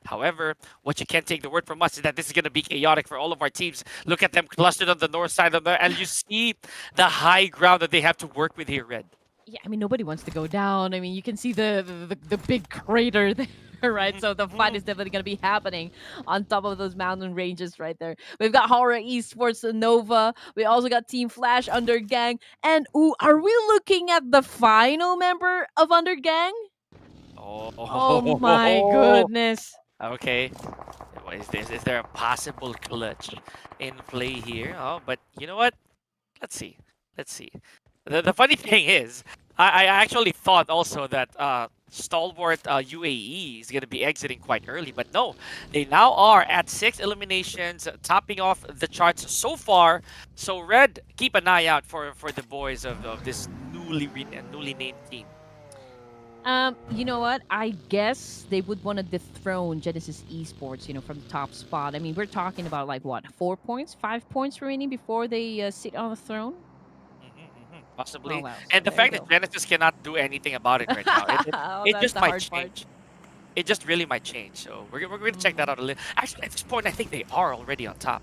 However, what you can't take the word from us is that this is going to be chaotic for all of our teams. Look at them clustered on the north side of the, and you see the high ground that they have to work with here, Red. Yeah, I mean, nobody wants to go down. I mean, you can see the big crater there, right? So the fight is definitely going to be happening on top of those mountain ranges right there. We've got Horror Esports, Nova. We also got Team Flash, Undergang. And, ooh, are we looking at the final member of Undergang? Oh my Oh, goodness. okay. What is this? Is there a possible clutch in play here? Oh, but you know what? Let's see. Let's see. The funny thing is, I actually thought also that Stalwart UAE is going to be exiting quite early, but no. They now are at 6 eliminations, topping off the charts so far. So, Red, keep an eye out for the boys of this newly named team. You know what? I guess they would want to dethrone Genesis Esports, from the top spot. I mean, we're talking about like what, 4 points, 5 points remaining before they sit on the throne. Oh Possibly. wow! So And the there you fact go. that Genesis cannot do anything about it right now, it, Oh, it that's just the might hard part. change. It just really might change. So we're going to check that Mhm. out a little. Actually, at this point, I think they are already on top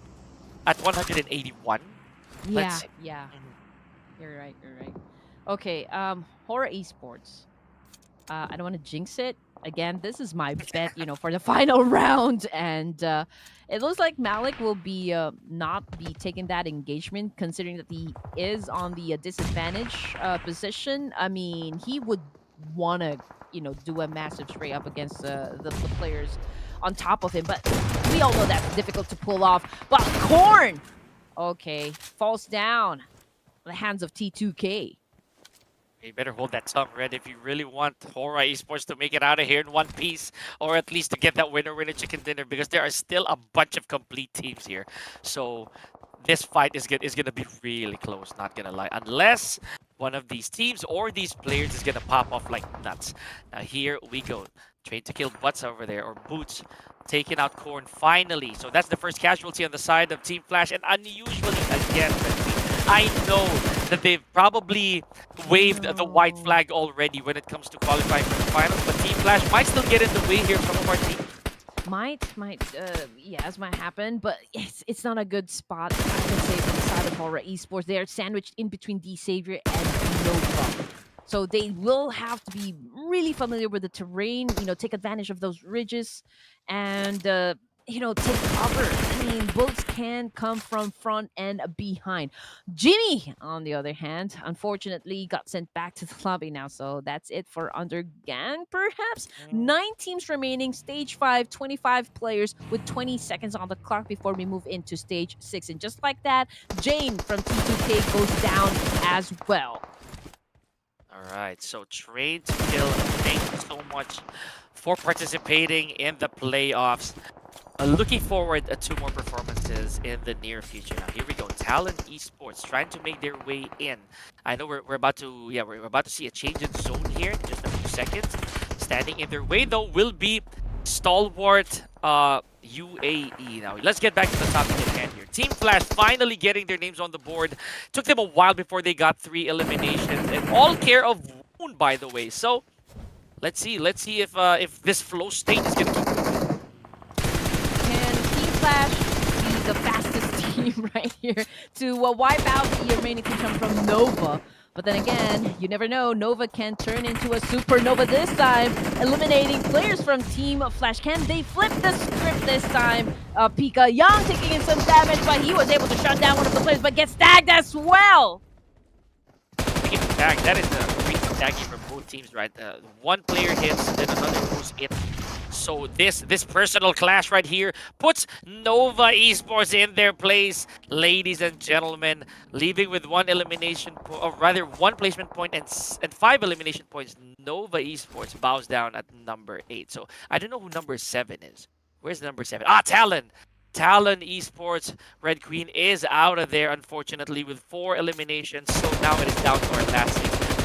at 181. Let's Yeah, see. yeah. Mhm. You're right. You're right. Okay. Horror Esports. I don't want to jinx it. Again, this is my bet, for the final round, and it looks like Malik will be not be taking that engagement, considering that he is on the disadvantage position. I mean, he would want to, do a massive spray up against the players on top of him, but we all know that's difficult to pull off. But Corn, okay, falls down in the hands of T2K. You better hold that tongue, Red, if you really want Hora Esports to make it out of here in one piece, or at least to get that winner chicken dinner, because there are still a bunch of complete teams here. So this fight is gonna be really close, not gonna lie. Unless one of these teams or these players is gonna pop off like nuts. Now here we go. Train to kill Butts over there, or Boots taking out Corn finally. So that's the first casualty on the side of Team Flash, and unusually again, I know that they've probably waved the white No. flag already when it comes to qualifying for the finals, but Team Flash might still get in the way here of some of our teams. Yes, might happen, but it's not a good spot. I can say from the side of Horror Esports, they are sandwiched in between D Savior and Nova. So they will have to be really familiar with the terrain, take advantage of those ridges, and take cover. I mean, bullets can come from front and behind. Jimmy, on the other hand, unfortunately got sent back to the lobby now. So that's it for Under Gang, perhaps. 9 teams remaining. Stage 5, 25 players with 20 seconds on the clock before we move into Stage 6. And just like that, Jane from T2K goes down as well. All right, so Train to Kill, thank you so much for participating in the playoffs. Looking forward to more performances in the near future. Now here we go. Talent Esports trying to make their way in. I know we're about to we're about to see a change in zone here in just a few seconds. Standing in their way though will be Stalwart UAE. Now let's get back to the topic at hand here. Team Flash finally getting their names on the board. Took them a while before they got 3 eliminations, and all care of Wound, by the way. So let's see if this flow state is gonna keep going. Flash be the fastest team right here to wipe out the remaining team coming from Nova. But then again, you never know. Nova can turn into a supernova this time, eliminating players from Team Flash. Can they flip the script this time? Pika Young taking in some damage, but he was able to shut down one of the players, but gets tagged as well. Speaking of tag, that is a great tagging from both teams, right? One player hits, then another goes in. So this personal clash right here puts Nova Esports in their place, ladies and gentlemen, leaving with 1 elimination, or rather 1 placement point and 5 elimination points. Nova Esports bows down at number 8. So I don't know who number 7 is. Where's number 7? Ah, Talon. Talon Esports, Red Queen is out of there, unfortunately, with 4 eliminations. So now it is down to our last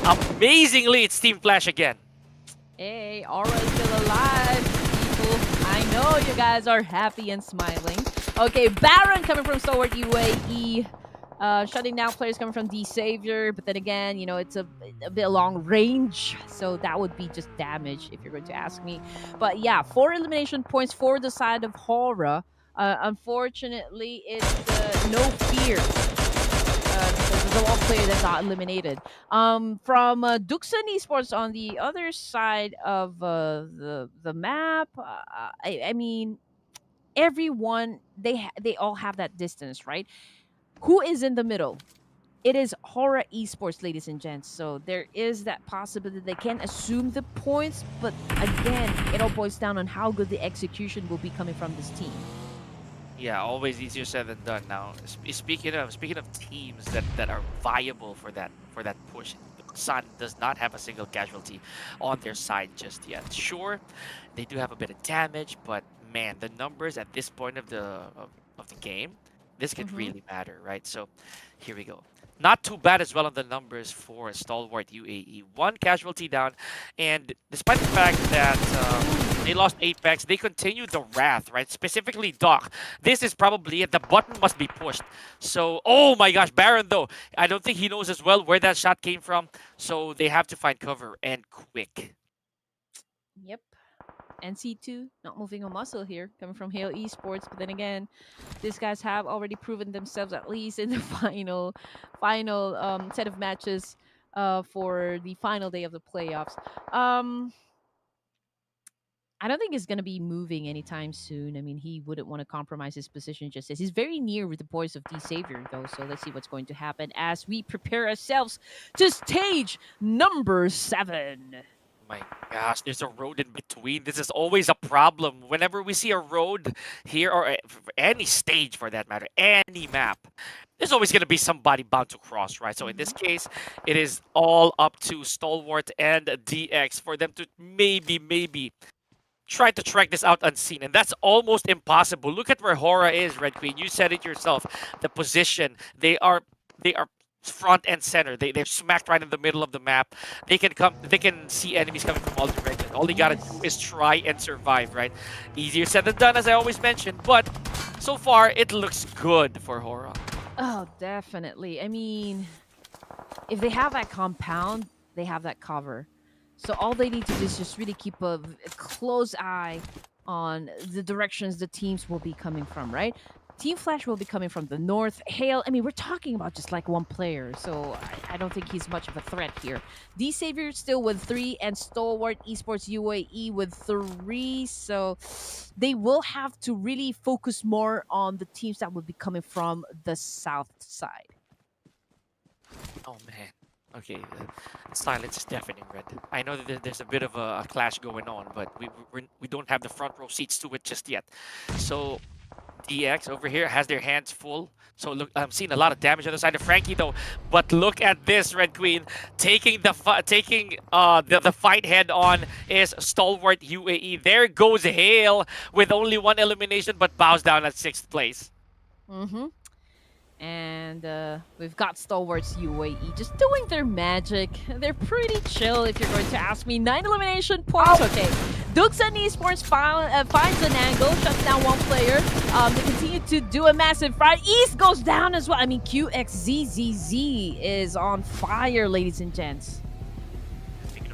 6. Amazingly, it's Team Flash again. Hey, Aura's still alive. I know you guys are happy and smiling. Okay, Baron coming from Stalwart UAE. Shutting down players coming from D Savior. But then again, it's a bit long range. So that would be just damage if you're going to ask me. But yeah, 4 elimination points for the side of Hora. Unfortunately, it's no fear. The one player that got eliminated. From Duxan Esports on the other side of the map, I mean, everyone they all have that distance, right? Who is in the middle? It is Hora Esports, ladies and gents. So there is that possibility they can assume the points, but again, it all boils down on how good the execution will be coming from this team. Yeah, always easier said than done. Now, speaking of teams that are viable for that push, Sun does not have a single casualty on their side just yet. Sure, they do have a bit of damage, but man, the numbers at this point of the game, this could really matter, right? So, here we go. Not too bad as well on the numbers for Stalwart UAE. 1 casualty down, and despite the fact that they lost Apex, they continued the Wrath, right? Specifically Doc. This is probably it. The button must be pushed. So, oh my gosh, Baron though. I don't think he knows as well where that shot came from. So they have to find cover, and quick. Yep. NC2 not moving a muscle here, coming from Hale Esports. But then again, these guys have already proven themselves, at least in the final set of matches for the final day of the playoffs. I don't think he's going to be moving anytime soon. I mean, he wouldn't want to compromise his position just as he's very near with the boys of D Savior, though. So let's see what's going to happen as we prepare ourselves to stage number 7. My gosh, there's a road in between. This is always a problem. Whenever we see a road here, or any stage for that matter, any map, there's always going to be somebody bound to cross, right? So in this case, it is all up to Stalwart and DX for them to maybe try to track this out unseen. And that's almost impossible. Look at where Hora is, Red Queen. You said it yourself. The position. They are front and center. They're smacked right in the middle of the map. They can see enemies coming from all directions. All they gotta do is try and survive, right? Easier said than done, as I always mention, but so far it looks good for Hora. Oh, definitely. I mean, if they have that compound, they have that cover. So all they need to do is just really keep a close eye on the directions the teams will be coming from, right? Team Flash will be coming from the north. Hale, I mean, we're talking about just like one player, so I don't think he's much of a threat here. D Savior still with 3, and Stalwart Esports UAE with 3. So they will have to really focus more on the teams that will be coming from the south side. Oh man. Okay, silence is deafening, Red. I know that there's a bit of a clash going on, but we don't have the front row seats to it just yet. So DX over here has their hands full. So look, I'm seeing a lot of damage on the side of Frankie though. But look at this, Red Queen taking the fight head on is Stalwart UAE. There goes Hale with only 1 elimination, but bows down at 6th place. And we've got Stalwarts UAE just doing their magic. They're pretty chill, if you're going to ask me. 9 elimination points. Okay. AGONxI8 ESPORTS finds an angle, shuts down 1 player. They continue to do a massive fight. East goes down as well. I mean, QXZZZ is on fire, ladies and gents.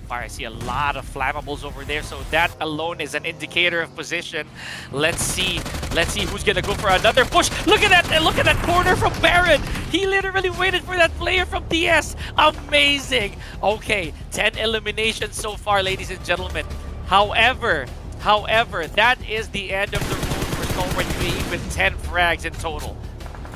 Fire. I see a lot of flammables over there, so that alone is an indicator of position. Let's see who's gonna go for another push. Look at that! Look at that corner from Baron. He literally waited for that player from DS. Amazing. Okay, 10 eliminations so far, ladies and gentlemen. However, that is the end of the road for Stalwart UAE with 10 frags in total.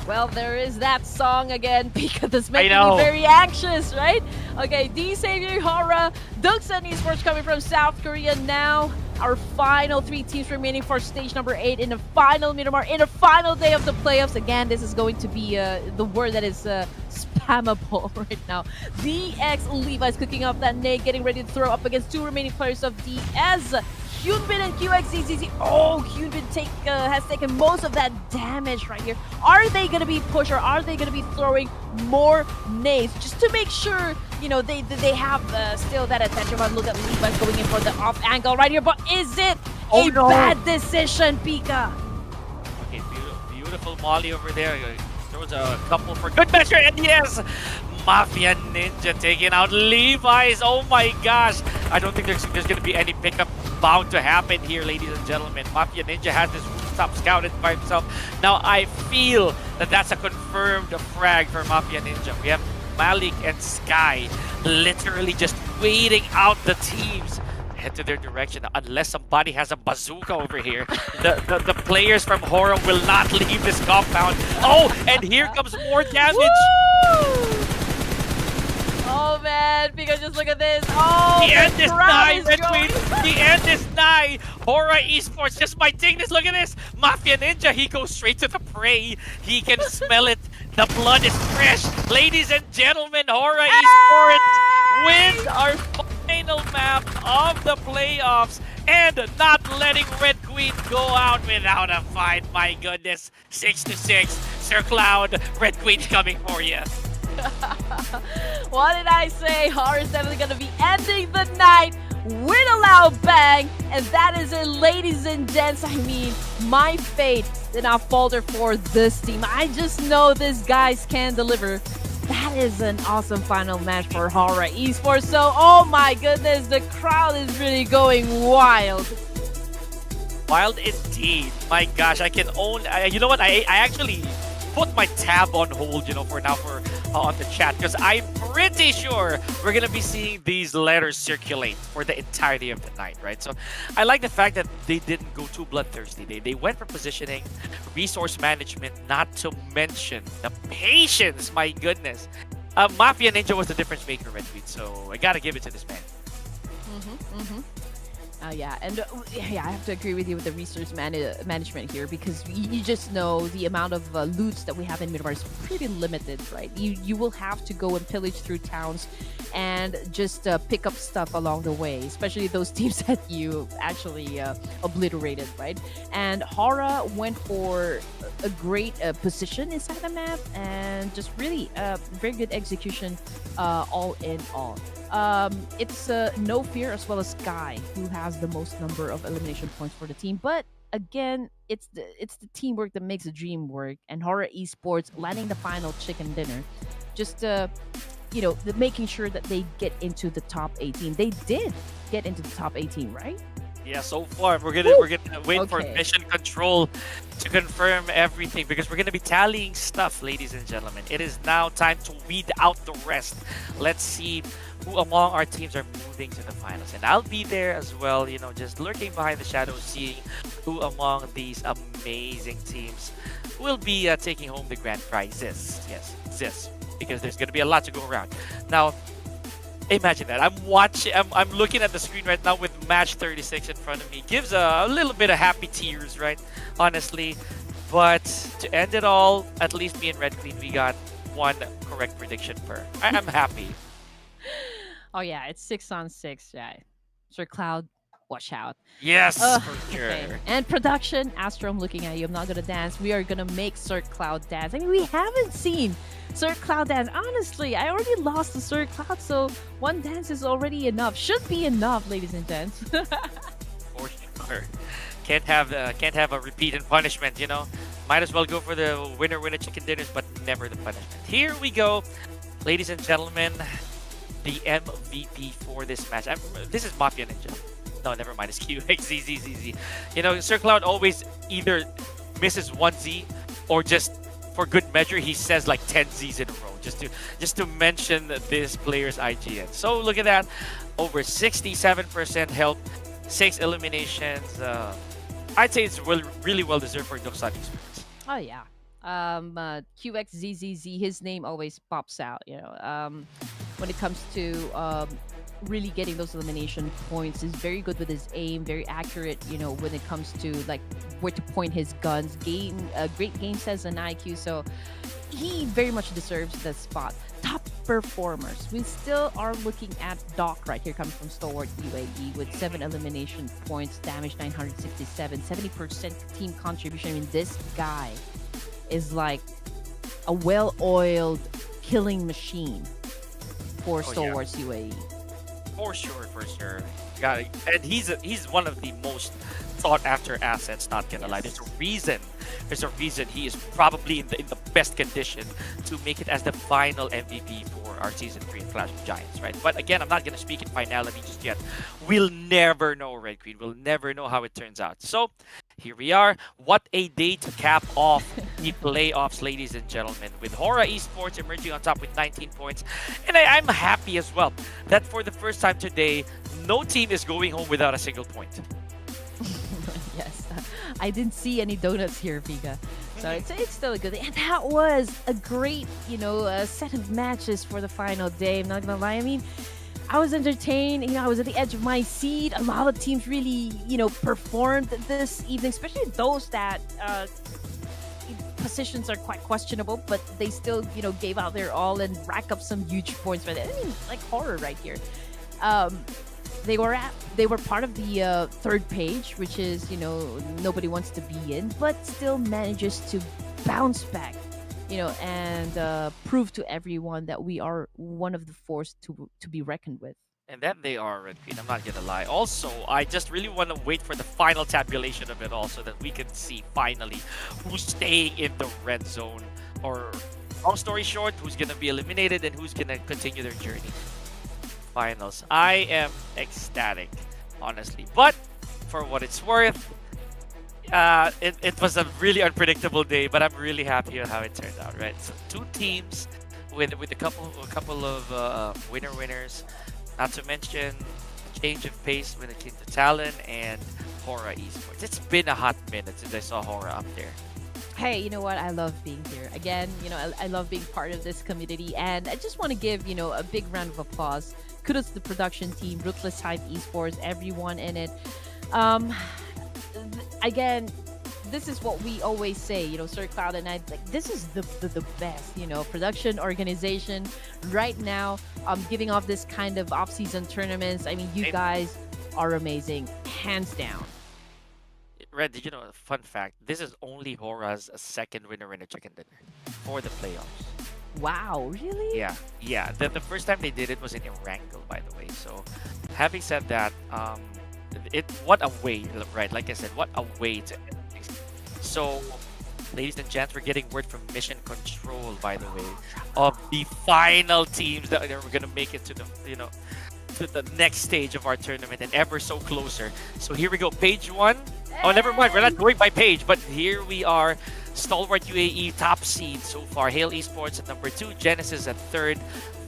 Well, there is that song again, Pika, that's making me very anxious, right? Okay, D Savior, Hora, AGONxI8 ESPORTS coming from South Korea now. Our final 3 teams remaining for stage number 8 in the final Miramar, in the final day of the playoffs. Again, this is going to be the word that is spammable right now. DX Levi's cooking up that nade, getting ready to throw up against 2 remaining players of DS. Hyunbin and QXZZZ. Oh, Hyunbin has taken most of that damage right here. Are they going to be pushed, or are they going to be throwing more nades just to make sure, you know, they have still that attention? But look at Levi's going in for the off angle right here. But is it a bad decision, Pika? Okay, beautiful Molly over there. Throws a couple for good measure, and yes! Mafia Ninja taking out Levi's. Oh my gosh. I don't think there's going to be any pickup bound to happen here, ladies and gentlemen. Mafia Ninja has this rooftop scouted by himself. Now I feel that that's a confirmed frag for Mafia Ninja. We have Malik and Sky literally just waiting out the teams. Head to their direction unless somebody has a bazooka over here. The players from Hora will not leave this compound. Oh, and here comes more damage. Woo! Oh man, Pika, just look at this. Oh, the end is nigh, Red Queen. The end is nigh. Hora Esports just might take this. Look at this. Mafia Ninja, he goes straight to the prey. He can smell it. The blood is fresh. Ladies and gentlemen, Hora Esports wins our final map of the playoffs and not letting Red Queen go out without a fight. My goodness. 6-6. Sir Cloud, Red Queen's coming for you. What did I say? Hora is definitely going to be ending the night with a loud bang. And that is it, ladies and gents. I mean, my fate did not falter for this team. I just know these guys can deliver. That is an awesome final match for Hora Esports. So, oh my goodness, the crowd is really going wild. Wild indeed. My gosh, I can own... you know what? I actually put my tab on hold, you know, for now on the chat, because I'm pretty sure we're gonna be seeing these letters circulate for the entirety of the night, right? So I like the fact that they didn't go too bloodthirsty. They went for positioning, resource management, not to mention the patience. My goodness, Mafia Ninja was the difference maker, Red Queen. So I gotta give it to this man. Yeah, and yeah, I have to agree with you with the resource management here, because you just know the amount of loots that we have in Miramar is pretty limited, right? You will have to go and pillage through towns and just pick up stuff along the way, especially those teams that you actually obliterated, right? And Hora went for a great position inside the map and just really very good execution all in all. It's No Fear as well as Sky who has the most number of elimination points for the team, but again, it's the teamwork that makes the dream work, and Hora Esports landing the final chicken dinner, just you know, making sure that they get into the top 18. They did get into the top 18, right? Yeah, so far Woo! we're gonna wait for Okay. mission control to confirm everything because we're gonna be tallying stuff, ladies and gentlemen. It is now time to weed out the rest. Let's see who among our teams are moving to the finals, and I'll be there as well. You know, just lurking behind the shadows, seeing who among these amazing teams will be taking home the grand prizes. Yes, this because there's gonna be a lot to go around. Now, imagine that. I'm looking at the screen right now with match 36 in front of me. Gives a little bit of happy tears, right? Honestly. But to end it all, at least me and Red Queen, we got one correct prediction per. I'm happy. Oh yeah, it's 6-on-6. Yeah, Sir Cloud, watch out. Yes, for Okay. sure. And production, Astro, I'm looking at you. I'm not gonna dance. We are gonna make Sir Cloud dance. I mean, we haven't seen Sir Cloud dance. Honestly, I already lost to Sir Cloud, so one dance is already enough. Should be enough, ladies and gents. For sure. Can't have a repeat and punishment, you know? Might as well go for the winner chicken dinners, but never the punishment. Here we go, ladies and gentlemen. The MVP for this match. This is Mafia Ninja. No, never mind. It's QXZZZ. You know, Sir Cloud always either misses one Z or just for good measure he says like 10 Z's in a row just to mention this player's IGN. So look at that, over 67% health, 6 eliminations. I'd say it's really well deserved for Doksan Esports. Oh yeah. QXZZZ, his name always pops out, you know. When it comes to really getting those elimination points, is very good with his aim, very accurate, you know, when it comes to like where to point his guns. Great game sense and IQ, so he very much deserves the spot. Top performers, we still are looking at Doc right here, coming from Stalwart UAE with 7 elimination points, damage 967, 70% team contribution. I mean, this guy is like a well-oiled killing machine for Stalwarts UAE. For sure. Got it. And he's one of the most sought after assets, not gonna lie. There's a reason he is probably in the best condition to make it as the final MVP for our season 3 of Clash of Giants, right? But again, I'm not gonna speak in finality just yet. We'll never know, Red Queen. We'll never know how it turns out. So here we are. What a day to cap off the playoffs, ladies and gentlemen, with Hora Esports emerging on top with 19 points. And I'm happy as well that for the first time today, no team is going home without a single point. Yes, I didn't see any donuts here, Vika. So it's still a good thing. And that was a great, you know, set of matches for the final day. I'm not gonna lie. I mean, I was entertained. You know, I was at the edge of my seat. A lot of teams really, you know, performed this evening, especially those that positions are quite questionable, but they still, you know, gave out their all and rack up some huge points for that. I mean, like Horror right here. They were part of the third page, which is, you know, nobody wants to be in, but still manages to bounce back, you know, and prove to everyone that we are one of the force to be reckoned with. And that they are, Red Queen, I'm not gonna lie. Also, I just really want to wait for the final tabulation of it all so that we can see finally who's staying in the red zone. Or, long story short, who's gonna be eliminated and who's gonna continue their journey. Finals. I am ecstatic, honestly. But for what it's worth, it was a really unpredictable day, but I'm really happy with how it turned out, right? So 2 teams with a couple of winners. Not to mention change of pace when it came to Talon and Hora Esports. It's been a hot minute since I saw Hora up there. Hey, you know what? I love being here. Again, you know, I love being part of this community, and I just want to give, you know, a big round of applause. Kudos to the production team, Ruthless Esports, everyone in it. Again, this is what we always say, you know, Sir Cloud and I, like, this is the best, you know, production organization right now. Giving off this kind of off-season tournaments. I mean, you guys are amazing, hands down. Red, did you know, fun fact, this is only Hora's second winner in a chicken dinner for the playoffs. Wow, really? Yeah. The first time they did it was in ERANGEL, by the way. So, having said that, what a way, right? Like I said, what a way to end things. So, ladies and gents, we're getting word from Mission Control, by the way, of the final teams that are going to make it to the, you know, to the next stage of our tournament and ever so closer. So here we go, page 1. Oh, never mind, we're not going by page, but here we are. Stalwart UAE top seed so far. Hail Esports at number 2, Genesis at 3rd,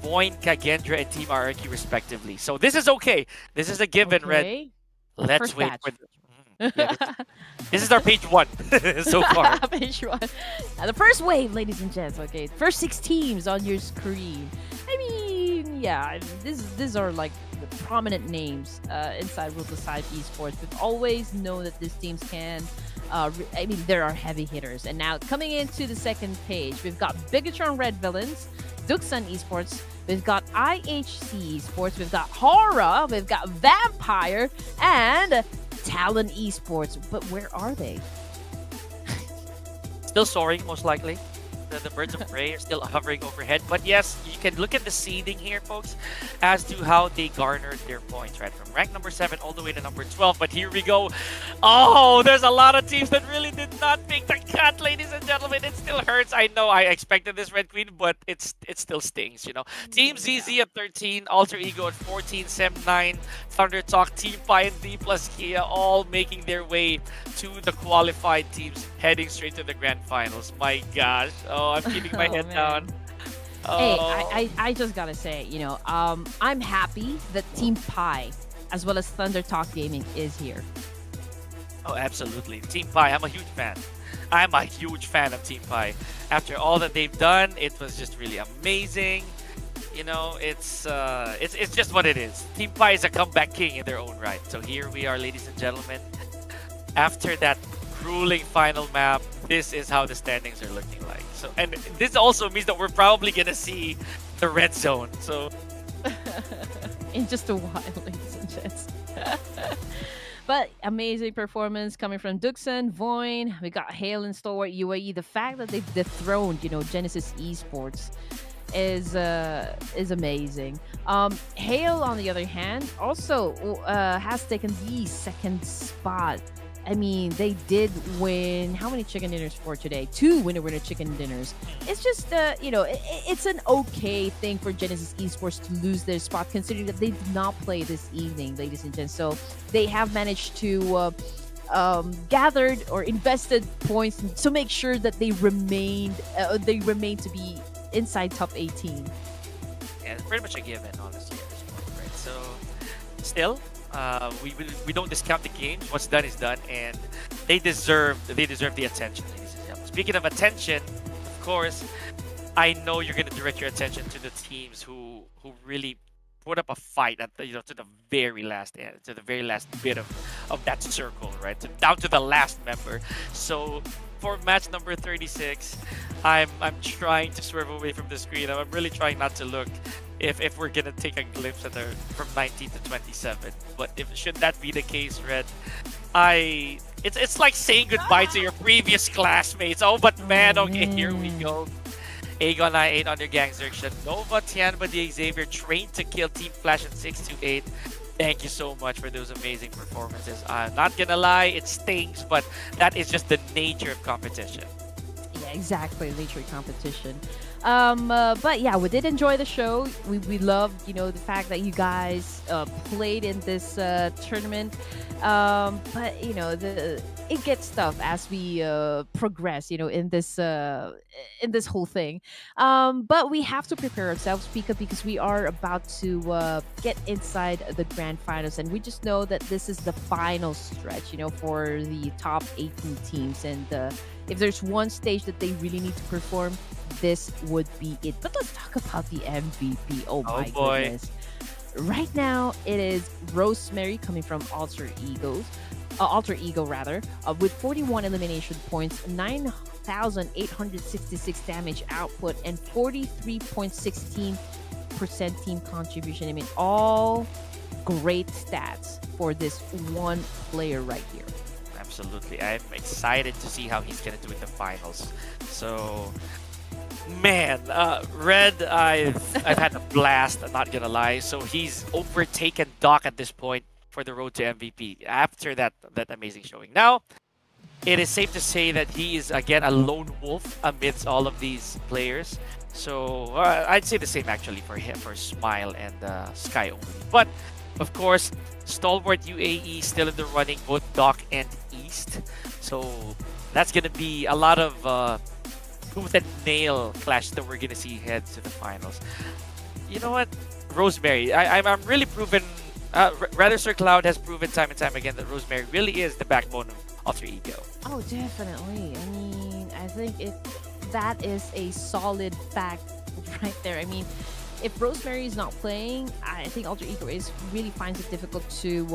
Voin, Kagendra, and Team RRQ respectively. So this is okay. This is a given, Red. Let's First wait batch. for this is our page 1 so far. Page 1. The first wave, ladies and gents. Okay, first 6 teams on your screen. I mean, yeah, these are like the prominent names inside Ruthless Esports. We've always known that these teams can. I mean, there are heavy hitters. And now coming into the second page, we've got BIGETRON Red Villains, Duxan Esports, we've got IHC Esports, we've got Horror, we've got Vampire, and Talon Esports. But where are they? Still soaring, most likely. The birds of prey are still hovering overhead. But yes, you can look at the seeding here, folks, as to how they garnered their points, right? From rank number 7 all the way to number 12. But here we go. Oh, there's a lot of teams that really did not make the cut, ladies and gentlemen. It still hurts. I know I expected this, Red Queen, but it still stings, you know. Team ZZ at 13, Alter Ego at 14, Sem 9, Thunder Talk, Team Pi, and D plus Kia all making their way to the qualified teams heading straight to the grand finals. My gosh. Oh, I'm keeping my head down. Hey, Oh. I just gotta say, you know, I'm happy that Team Pi, as well as Thunder Talk Gaming, is here. Oh, absolutely. Team Pi, I'm a huge fan. I'm a huge fan of Team Pi. After all that they've done, it was just really amazing. You know, it's just what it is. Team Pi is a comeback king in their own right. So here we are, ladies and gentlemen. After that grueling final map, this is how the standings are looking like. So, and this also means that we're probably gonna see the red zone. So In just a while, ladies and gents. But amazing performance coming from Duxan, Voin. We got Hail and Stalwart UAE. The fact that they've dethroned, you know, Genesis Esports is amazing. Hail, on the other hand, also has taken the second spot. I mean, they did win how many chicken dinners for today? 2 winner chicken dinners. It's just, you know, it's an okay thing for Genesis Esports to lose their spot, considering that they did not play this evening, ladies and gents. So they have managed to gathered or invested points to make sure that they remain to be inside top 18. yeah, it's pretty much a given, honestly, at this point, right? So still, we don't discount the games. What's done is done, and they deserve the attention, ladies and gentlemen. Speaking of attention, of course, I know you're going to direct your attention to the teams who really put up a fight at the, to the very last end, to the very last bit of that circle, right? Down to the last member. So for match number 36, I'm trying to swerve away from the screen. I'm really trying not to look if we're gonna take a glimpse at from 19 to 27. But should that be the case, Red, it's like saying goodbye to your previous classmates. Oh, but man, okay, here we go. AGONxI8 under KAGENDRA, Nova, Tianba, the Xavier, trained to kill, Team Flash, and 628. Thank you so much for those amazing performances. I'm not gonna lie, it stings, but that is just the nature of competition. Yeah, exactly, nature of competition. But yeah, we did enjoy the show. We loved, you know, the fact that you guys played in this tournament. But you know, it gets tough as we progress, you know, in this whole thing. But we have to prepare ourselves, Pika, because we are about to get inside the grand finals, and we just know that this is the final stretch, you know, for the top 18 teams. And if there's one stage that they really need to perform, this would be it. But let's talk about the MVP. Oh my goodness. Right now, it is Rosemary coming from Alter Ego, with 41 elimination points, 9,866 damage output, and 43.16% team contribution. I mean, all great stats for this one player right here. Absolutely. I'm excited to see how he's going to do in the finals. So, man, Red, I've had a blast, I'm not going to lie. So he's overtaken Doc at this point for the road to MVP after that amazing showing. Now, it is safe to say that he is, again, a lone wolf amidst all of these players. So I'd say the same actually for him, for Smile and Sky only. But of course, Stalwart UAE still in the running, both Doc and East. So that's gonna be a lot of tooth and nail clash that we're gonna see head to the finals. You know what, Rosemary, I'm really proven. Rather, Sir Cloud has proven time and time again that Rosemary really is the backbone of Alter Ego. Oh, definitely. I mean, I think that is a solid fact right there. I mean, if Rosemary is not playing, I think Alter Ego really finds it difficult to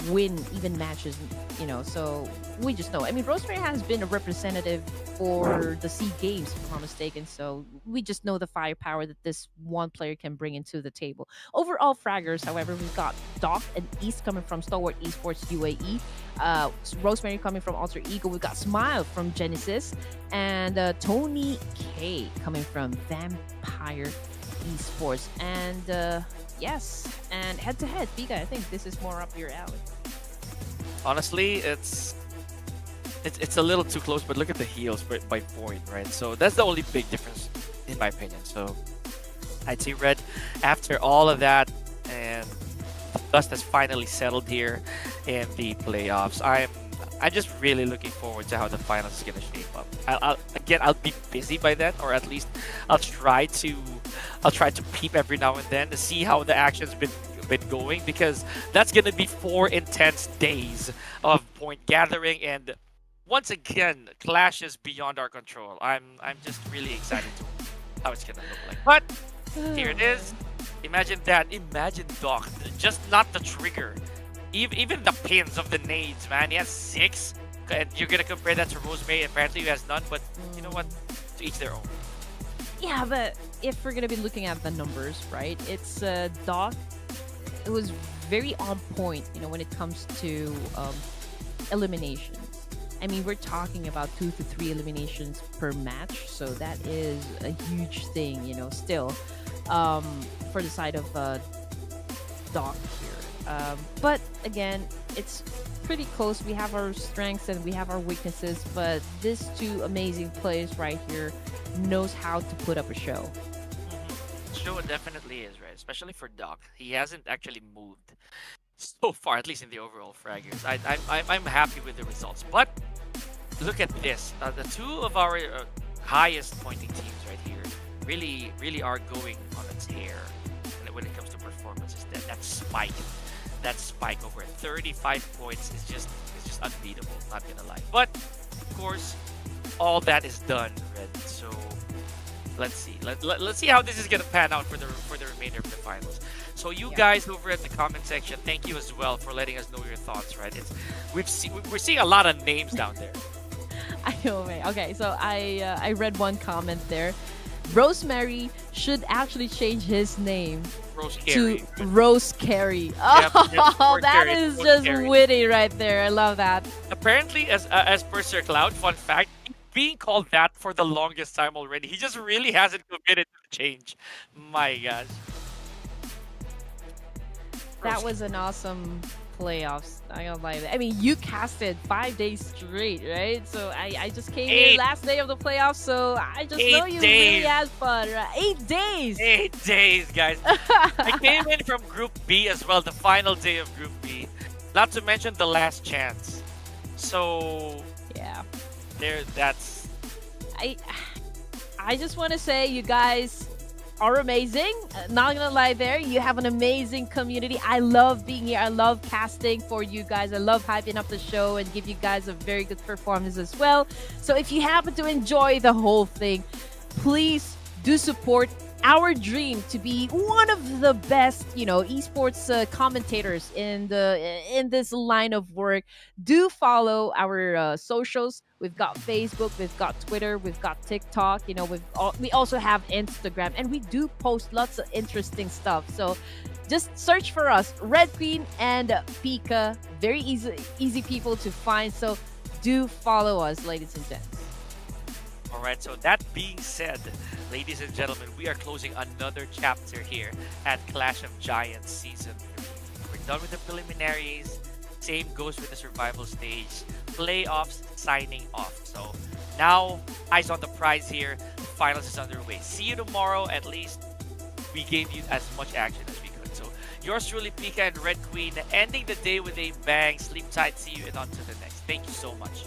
win even matches, you know. So we just know. I mean, Rosemary has been a representative for the SEA Games, if I'm not mistaken. So we just know the firepower that this one player can bring into the table. Overall, fraggers, however, we've got Doc and East coming from Stalwart Esports UAE. Rosemary coming from Alter Ego. We've got Smile from Genesis, and Tony K coming from Vampire Esports. And yes, and head to head, Biga, I think this is more up your alley. Honestly, it's a little too close, but look at the heals by Void, right? So that's the only big difference in my opinion. So I'd say Red, after all of that, and the dust has finally settled here in the playoffs. I'm just really looking forward to how the finals is gonna shape up. I'll be busy by then, or at least I'll try to peep every now and then to see how the action's been going, because that's gonna be 4 intense days of point gathering and once again clashes beyond our control. I'm just really excited to how it's gonna look like. But here it is. Imagine that. Imagine Doc. Just not the trigger. Even the pins of the nades, man. He has 6. And you're gonna compare that to Rosemary, apparently who has none, but you know what? To each their own. Yeah, but if we're gonna be looking at the numbers, right? It's Doc. It was very on point, you know, when it comes to eliminations. I mean, we're talking about 2 to 3 eliminations per match, so that is a huge thing, you know. Still, for the side of Doc here. But again, it's pretty close. We have our strengths and we have our weaknesses, but these two amazing players right here knows how to put up a show. Show it definitely is, right? Especially for Doc. He hasn't actually moved so far, at least in the overall fraggers. I'm happy with the results. But look at this. The two of our highest pointing teams right here really are going on a tear when it comes to performances. That spike over 35 points is just unbeatable, not gonna lie. But of course, all that is done, Red. So let's see. Let's see how this is gonna pan out for the remainder of the finals. So you guys over at the comment section, thank you as well for letting us know your thoughts. Right? We're seeing a lot of names down there. I know, man. Okay, so I read one comment there. Rosemary should actually change his name to Rose Carey. Oh, that is just witty right there. I love that. Apparently, as per Sir Cloud, fun fact, being called that for the longest time already. He just really hasn't committed to the change. My gosh. That was an awesome playoffs. I don't lie. I mean, you casted 5 days straight, right? So I just came in last day of the playoffs, so I just know you really had fun, right? 8 days. 8 days, guys. I came in from Group B as well, the final day of Group B. Not to mention the last chance. So yeah, that's. I just want to say you guys are amazing. Not gonna lie there. You have an amazing community. I love being here. I love casting for you guys. I love hyping up the show and give you guys a very good performance as well. So if you happen to enjoy the whole thing, please do support our dream to be one of the best, you know, esports commentators in this line of work. Do follow our socials. We've got Facebook, we've got Twitter, we've got TikTok. You know, we also have Instagram, and we do post lots of interesting stuff. So just search for us, Red Queen and Pika. Very easy people to find. So do follow us, ladies and gents. All right, so that being said, ladies and gentlemen, we are closing another chapter here at Clash of Giants Season 3. We're done with the preliminaries. Same goes with the survival stage. Playoffs signing off. So Now, eyes on the prize here. The finals is underway. See you tomorrow. At least we gave you as much action as we could. So, yours truly, Pika and Red Queen, ending the day with a bang. Sleep tight. See you and on to the next. Thank you so much.